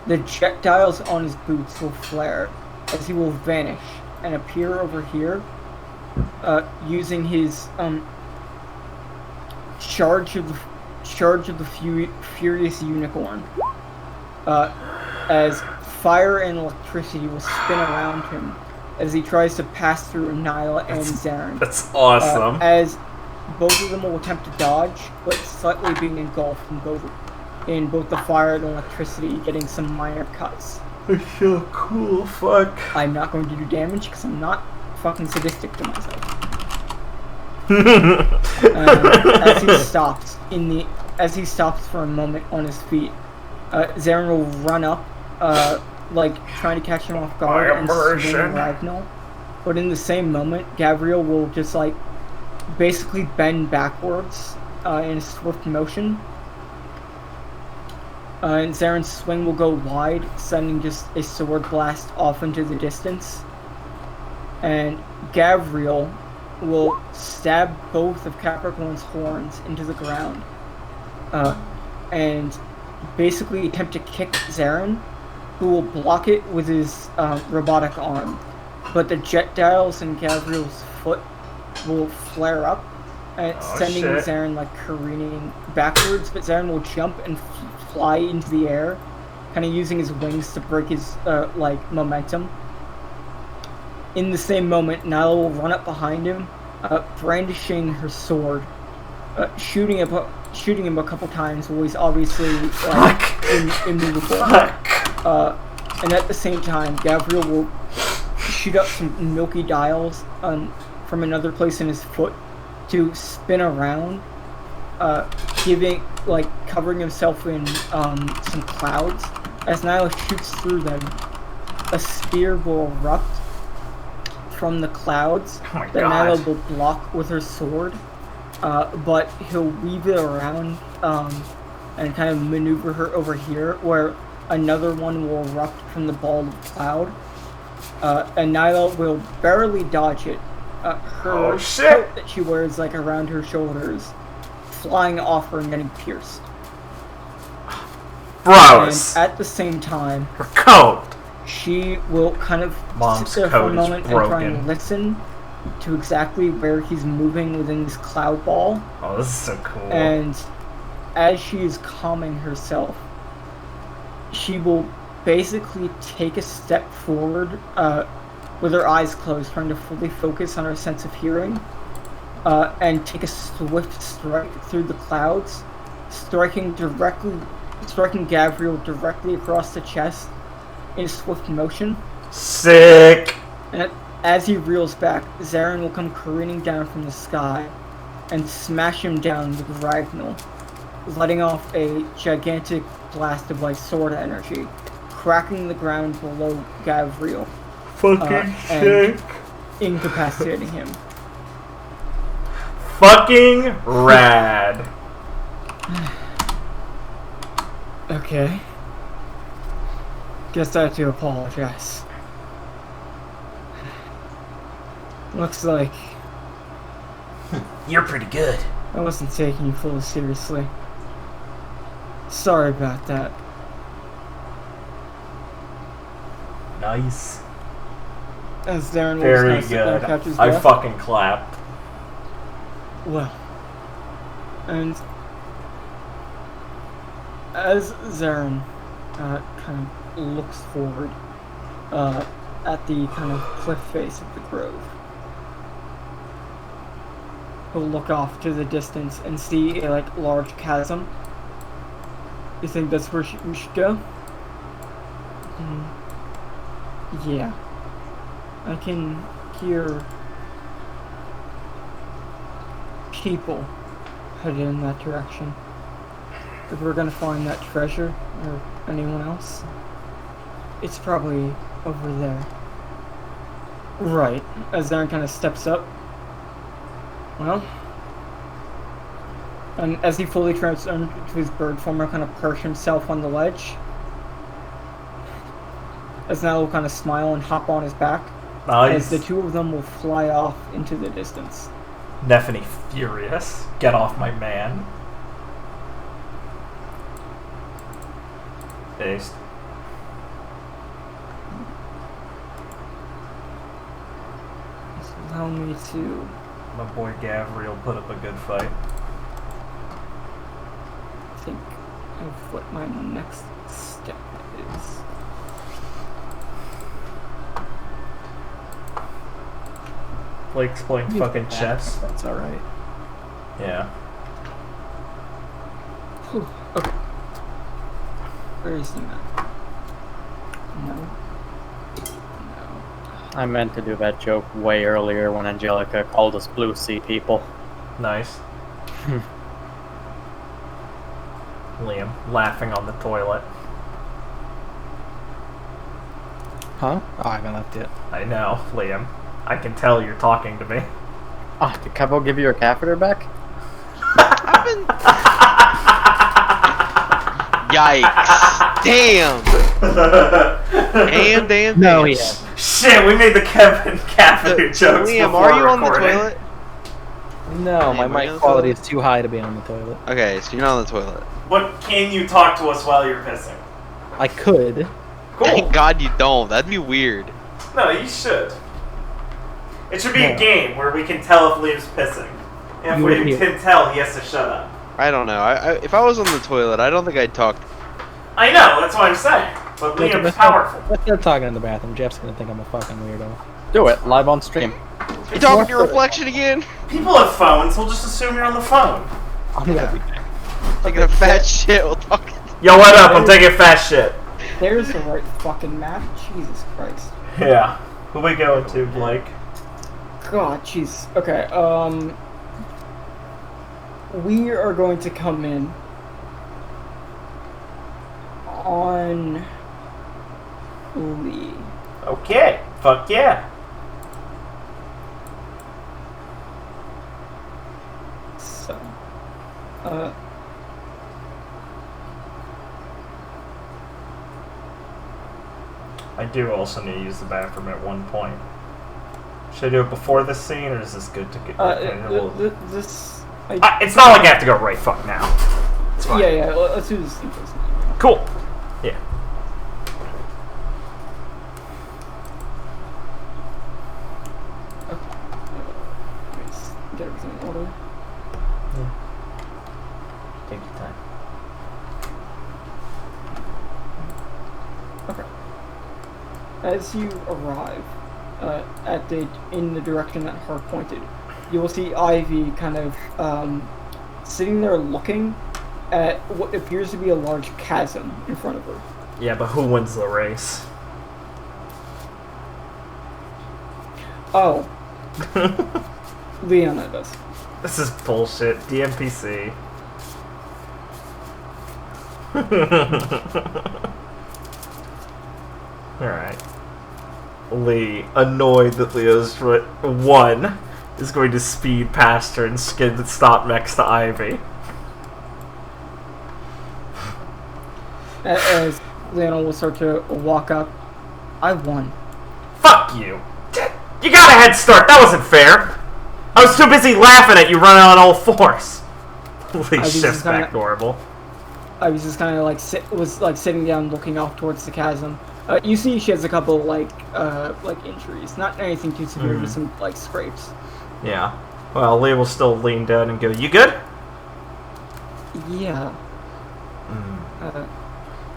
the jet dials on his boots will flare as he will vanish and appear over here, using his charge of the furious unicorn. As fire and electricity will spin around him as he tries to pass through Nyla and Zarin. That's awesome. As both of them will attempt to dodge, but slightly being engulfed in both the fire and electricity, getting some minor cuts. That's so cool, fuck. I'm not going to do damage because I'm not fucking sadistic to myself. As he stops for a moment on his feet, Zarin will run up, like trying to catch him off guard and swing Ragnall. But in the same moment, Gabriel will just like basically bend backwards in a swift motion. And Zarin's swing will go wide, sending just a sword blast off into the distance. And Gabriel will stab both of Capricorn's horns into the ground, and basically attempt to kick Zarin, who will block it with his robotic arm. But the jet dials in Gabriel's foot will flare up, sending Zarin like careening backwards. But Zarin will jump and fly into the air, kind of using his wings to break his like momentum. In the same moment, Nyla will run up behind him, brandishing her sword, shooting him a couple times while he's obviously like immovable. And at the same time, Gabriel will shoot up some milky dials from another place in his foot to spin around, covering himself in some clouds. As Nyla shoots through them, a spear will erupt from the clouds that Nyla will block with her sword, but he'll weave it around and kind of maneuver her over here, where another one will erupt from the ball of cloud. And Nyla will barely dodge it. Her coat that she wears like around her shoulders, flying off her and getting pierced. Gross. And at the same time, her coat. She will kind of Mom's sit there for a coat is moment and try broken. and listen to exactly where he's moving within this cloud ball. Oh, this is so cool. And as she is calming herself, she will basically take a step forward with her eyes closed, trying to fully focus on her sense of hearing, and take a swift strike through the clouds, striking Gabriel directly across the chest in swift motion. Sick! And as he reels back, Zarin will come careening down from the sky and smash him down with Ragnall, letting off a gigantic blast of like sword energy, cracking the ground below Gabriel. Fucking and incapacitating him. Fucking rad. Okay. Guess I have to apologize. Looks like You're pretty good. I wasn't taking you fully seriously. Sorry about that. Nice. As Darren Very will sit there and good. catch his I breath. fucking clapped. Well, and as Zarin kind of looks forward at the kind of cliff face of the grove, he'll look off to the distance and see a like large chasm. You think that's where we should go? Yeah. I can hear people headed in that direction. If we're gonna find that treasure, or anyone else, it's probably over there. Right. As Darren kind of steps up. Well, and as he fully transforms into his bird form, he'll kind of perch himself on the ledge. As now he'll kind of smile and hop on his back. Nice. As the two of them will fly off into the distance. Nephany furious. Get off my man. Based. Allow me to... My boy Gavriel put up a good fight. think of what my next step is. Blake's playing fucking chess. That's alright. Yeah. Whew. Okay. Where is the map? No. No. I meant to do that joke way earlier when Angelica called us Blue Sea people. Nice. Liam laughing on the toilet. Huh? Oh, I haven't left yet. I know, Liam. I can tell you're talking to me. Ah, did Kevo give you your catheter back? Yikes! Damn! Damn! No, he hasn't. Shit, we made the Kevin catheter jokes Liam, before are you on the recording. toilet? No, my Am I on mic the quality toilet? is too high to be on the toilet. Okay, so you're not on the toilet. But can you talk to us while you're pissing? I could. Cool. Thank God you don't. That'd be weird. No, you should. It should be a No. game where we can tell if Liam's pissing. And if You we would hear. can tell, he has to shut up. I don't know. If I was on the toilet, I don't think I'd talk. I know, that's what I'm saying. But Look, Liam's let's powerful. Let's start talking in the bathroom. Jeff's gonna think I'm a fucking weirdo. Do it, live on stream. You talking to your reflection again? People have phones, we'll just assume you're on the phone. I'm gonna be Taking a fat shit while talking. Yo, what up? I'm taking fat shit. There's the right fucking map. Jesus Christ. Yeah. Who we going to, Blake? God, jeez. Okay, we are going to come in on Lee. Okay. Fuck yeah. I do also need to use the bathroom at one point. Should I do it before this scene, or is this good to get? It's not like I have to go right fuck now. It's fine. Yeah. Let's do this scene first. Cool. Yeah. Get everything in order. Yeah. Take your time. Okay. As you arrive in the direction that Hart pointed, you will see Ivy kind of sitting there looking at what appears to be a large chasm in front of her. Yeah, but who wins the race? Oh. Leona does. This is bullshit. DMPC. Alright. Lee, annoyed that Leo's one, is going to speed past her and stop next to Ivy. As Leona will start to walk up, I won. Fuck you! You got a head start, that wasn't fair! I was too busy laughing at you running on all fours! Lee shifts back normal. I was just kind of like sitting down looking off towards the chasm. You see she has a couple like injuries, not anything too severe, just some like scrapes. Yeah. Well, Lee will still lean down and go, "You good?" Yeah.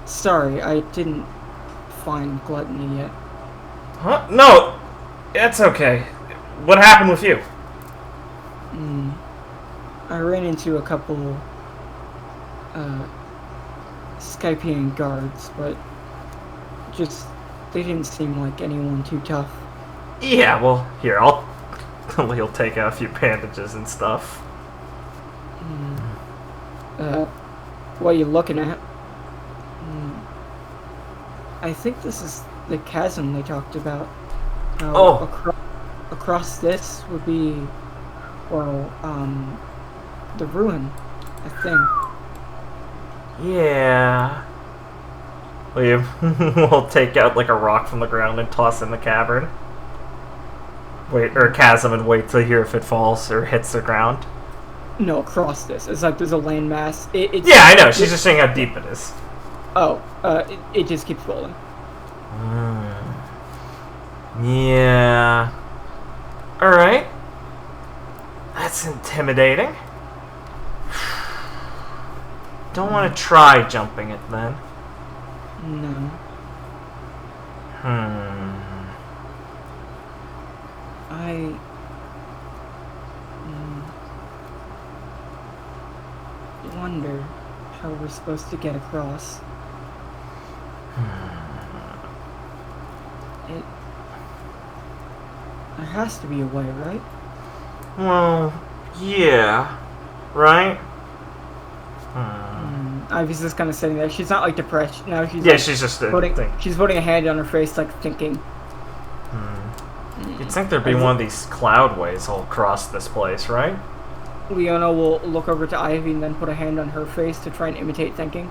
Sorry, I didn't find gluttony yet. Huh? No! That's okay. What happened with you? I ran into a couple Skypian guards, but they didn't seem like anyone too tough. Yeah, well, here, Lee'll take out a few bandages and stuff. What are you looking at? I think this is the chasm they talked about. Across this would be, well, the ruin, I think. Yeah. We'll take out like a rock from the ground and toss in the cavern. Chasm, and wait to hear if it falls or hits the ground. No, across this. It's like there's a landmass. Yeah, I know. She's just saying how deep it is. Oh, it just keeps rolling. Yeah. Alright. That's intimidating. Don't want to try jumping it then. No. I wonder how we're supposed to get across. There has to be a way, right? Well, yeah. Right? Ivy's just kind of sitting there. She's not like depressed. No, she's she's just she's putting a hand on her face, like thinking. You'd think there'd be one of these cloudways all across this place, right? Leona will look over to Ivy and then put a hand on her face to try and imitate thinking.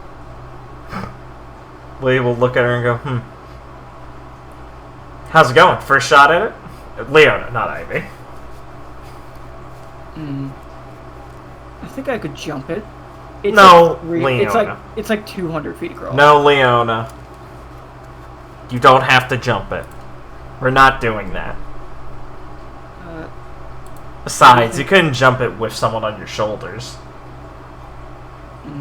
Lee will look at her and go, How's it going? First shot at it? Leona, not Ivy. I think I could jump it. It's Leona. It's like 200 feet across. No, Leona. You don't have to jump it. We're not doing that. Besides, you couldn't jump it with someone on your shoulders. If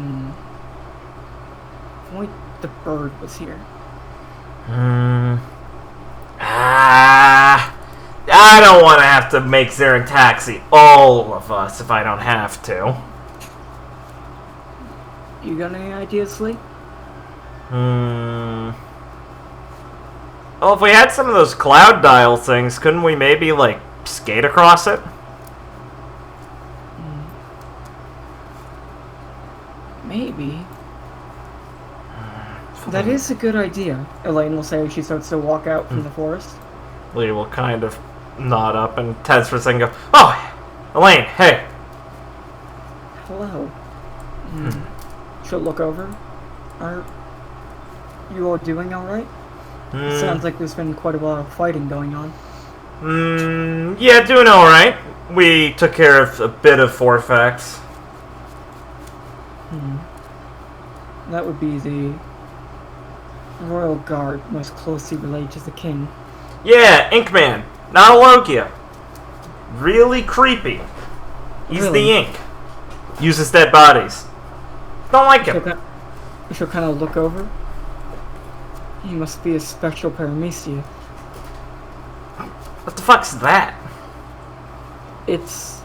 only the bird was here. I don't want to have to make Zarin taxi all of us if I don't have to. You got any ideas, Lee? Well, if we had some of those cloud dial things, couldn't we maybe, like, skate across it? Maybe. That is a good idea, Elaine will say as she starts to walk out from the forest. Lee will kind of nod up and tense for a second go, "Oh, Elaine, hey." Hello. She'll look over. Are you all doing alright? It sounds like there's been quite a lot of fighting going on. Yeah, doing alright. We took care of a bit of Forfax. That would be the Royal Guard, most closely related to the king. Yeah, Inkman. Not a Logia. Really creepy. He's Really? the ink. Uses dead bodies. Don't like him. She'll kind of look over. He must be a special paramecia. What the fuck's that? It's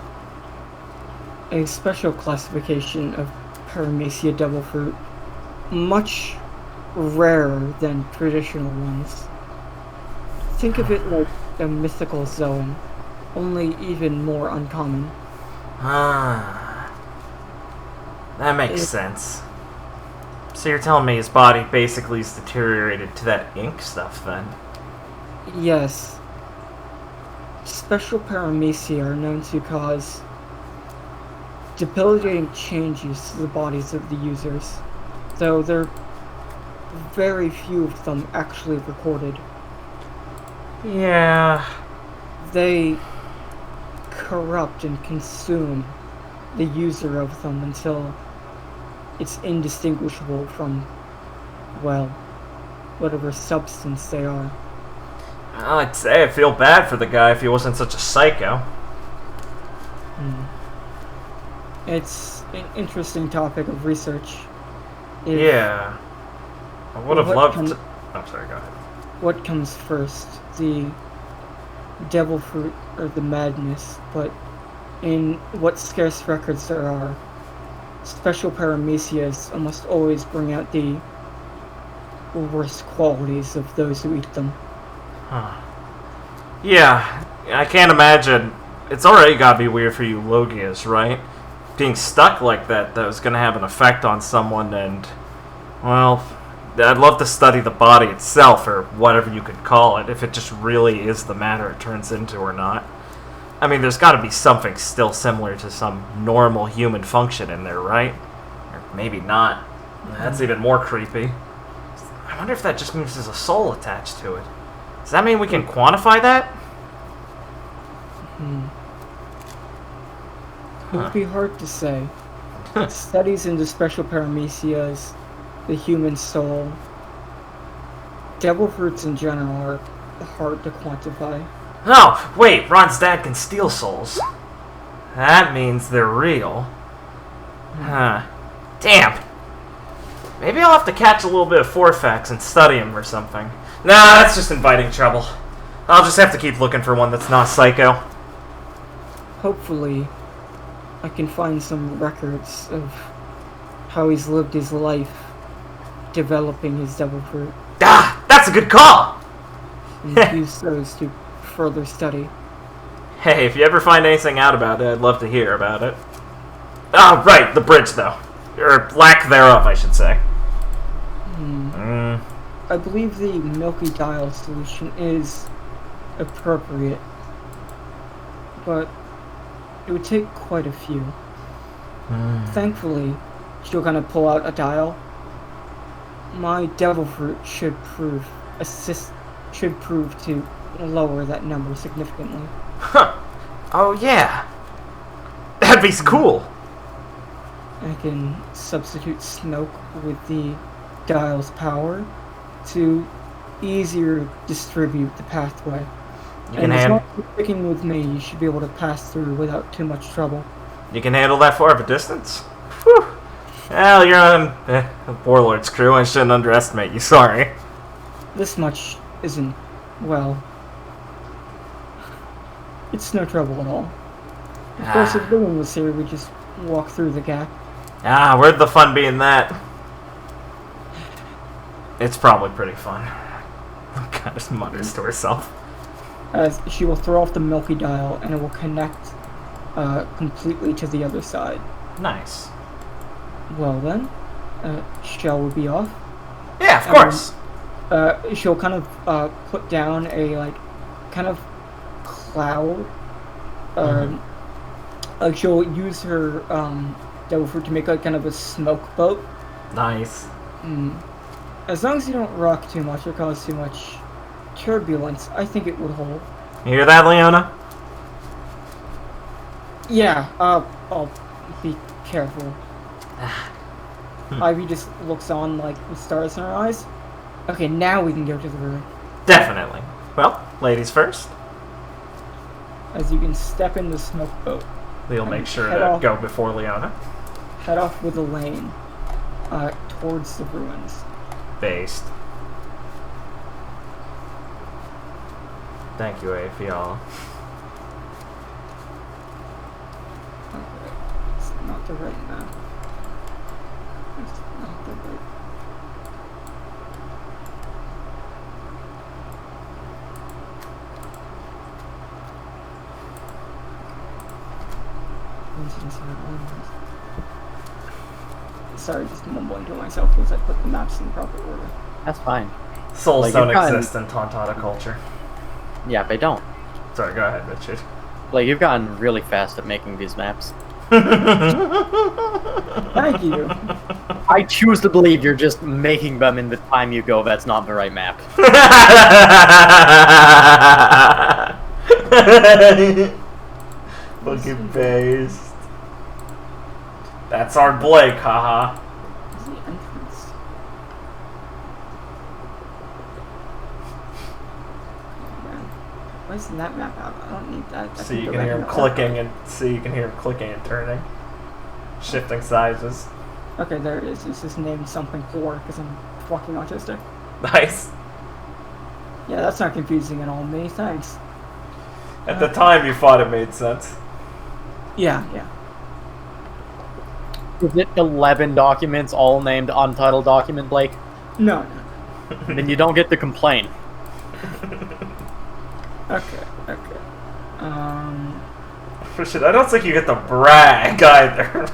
a special classification of paramecia devil fruit, much rarer than traditional ones. Think of it like a mythical zoan, only even more uncommon. Ah. That makes sense. So you're telling me his body basically is deteriorated to that ink stuff, then? Yes. Special paramecia are known to cause debilitating changes to the bodies of the users, though there are very few of them actually recorded. Yeah. They corrupt and consume the user of them until it's indistinguishable from, well, whatever substance they are. I'd say I feel bad for the guy if he wasn't such a psycho. It's an interesting topic of research. Yeah. I would have What loved can- to... I'm sorry, go ahead. What comes first, the devil fruit or the madness? But in what scarce records there are, special paramecias almost always bring out the worst qualities of those who eat them. Huh. Yeah, I can't imagine. It's already gotta be weird for you Logias, right? Being stuck like that was gonna have an effect on someone, and, well, I'd love to study the body itself, or whatever you could call it, if it just really is the matter it turns into or not. I mean, there's gotta be something still similar to some normal human function in there, right? Or maybe not. That's even more creepy. I wonder if that just means there's a soul attached to it. Does that mean we can quantify that? It would be hard to say. Studies into special paramecias, the human soul, devil fruits in general are hard to quantify. Oh, wait, Ron's dad can steal souls. That means they're real. Huh. Damn. Maybe I'll have to catch a little bit of Forfax and study him or something. Nah, that's just inviting trouble. I'll just have to keep looking for one that's not psycho. Hopefully, I can find some records of how he's lived his life developing his devil fruit Ah, that's a good call! and use those to further study. Hey, if you ever find anything out about it, I'd love to hear about it. Oh, right, the bridge, though. Or lack thereof, I should say. I believe the Milky Dial solution is appropriate, but it would take quite a few. Thankfully, she'll kind of pull out a dial. My devil fruit should prove to lower that number significantly. Huh. Oh, yeah. That'd be cool. I can substitute smoke with the dial's power to easier distribute the pathway. You And can as hand- long as you're sticking with me, you should be able to pass through without too much trouble. You can handle that far of a distance? Whew. Well, you're on the Warlord's crew. I shouldn't underestimate you. Sorry. This much isn't, well, it's no trouble at all. Of course, if Dylan was here, we'd just walk through the gap. Ah, where'd the fun be in that? It's probably pretty fun. Kind of mutters to herself. As she will throw off the Milky Dial, and it will connect completely to the other side. Nice. Well then, shall we be off? Yeah, of course. She'll kind of put down a kind of cloud. She'll use her over to make like kind of a smoke boat. Nice. As long as you don't rock too much or cause too much turbulence, I think it would hold. You hear that, Leona? Yeah, I'll be careful. Ivy just looks on like with stars in her eyes. Okay, now we can go to the room. Definitely. Well, ladies first. As you can step in the smoke boat. We'll make sure head to off. go before Leona. Head off with a lane towards the ruins. Based. Thank you, Afial. Okay, it's not the right map. It's not the right. Sorry, just mumbling to myself because I put the maps in proper order. That's fine. Souls Like, don't you've gotten- exist in Tantata culture. Yeah, they don't. Sorry, go ahead, Richard. Like, you've gotten really fast at making these maps. Thank you. I choose to believe you're just making them in the time you go. That's not the right map. Fucking based. That's our Blake, haha. Where's the entrance? Oh man, why isn't that map out? I don't need that. So you can hear him clicking and turning, shifting sizes. Okay, there it is. It's just named something 4 because I'm fucking autistic. Nice. Yeah, that's not confusing at all. Many thanks. At the time, you thought it made sense. Yeah. Is it 11 documents all named untitled document, Blake? No. Then you don't get to complain. Okay. Shit, I don't think you get to brag either.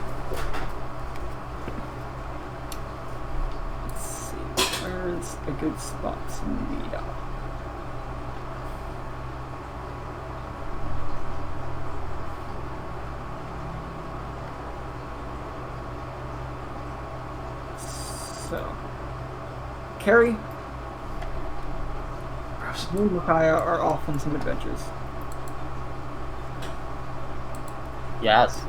Let's see. Where's a good spot to meet up? So, Carrie, you and Micaiah are off on some adventures. Yes.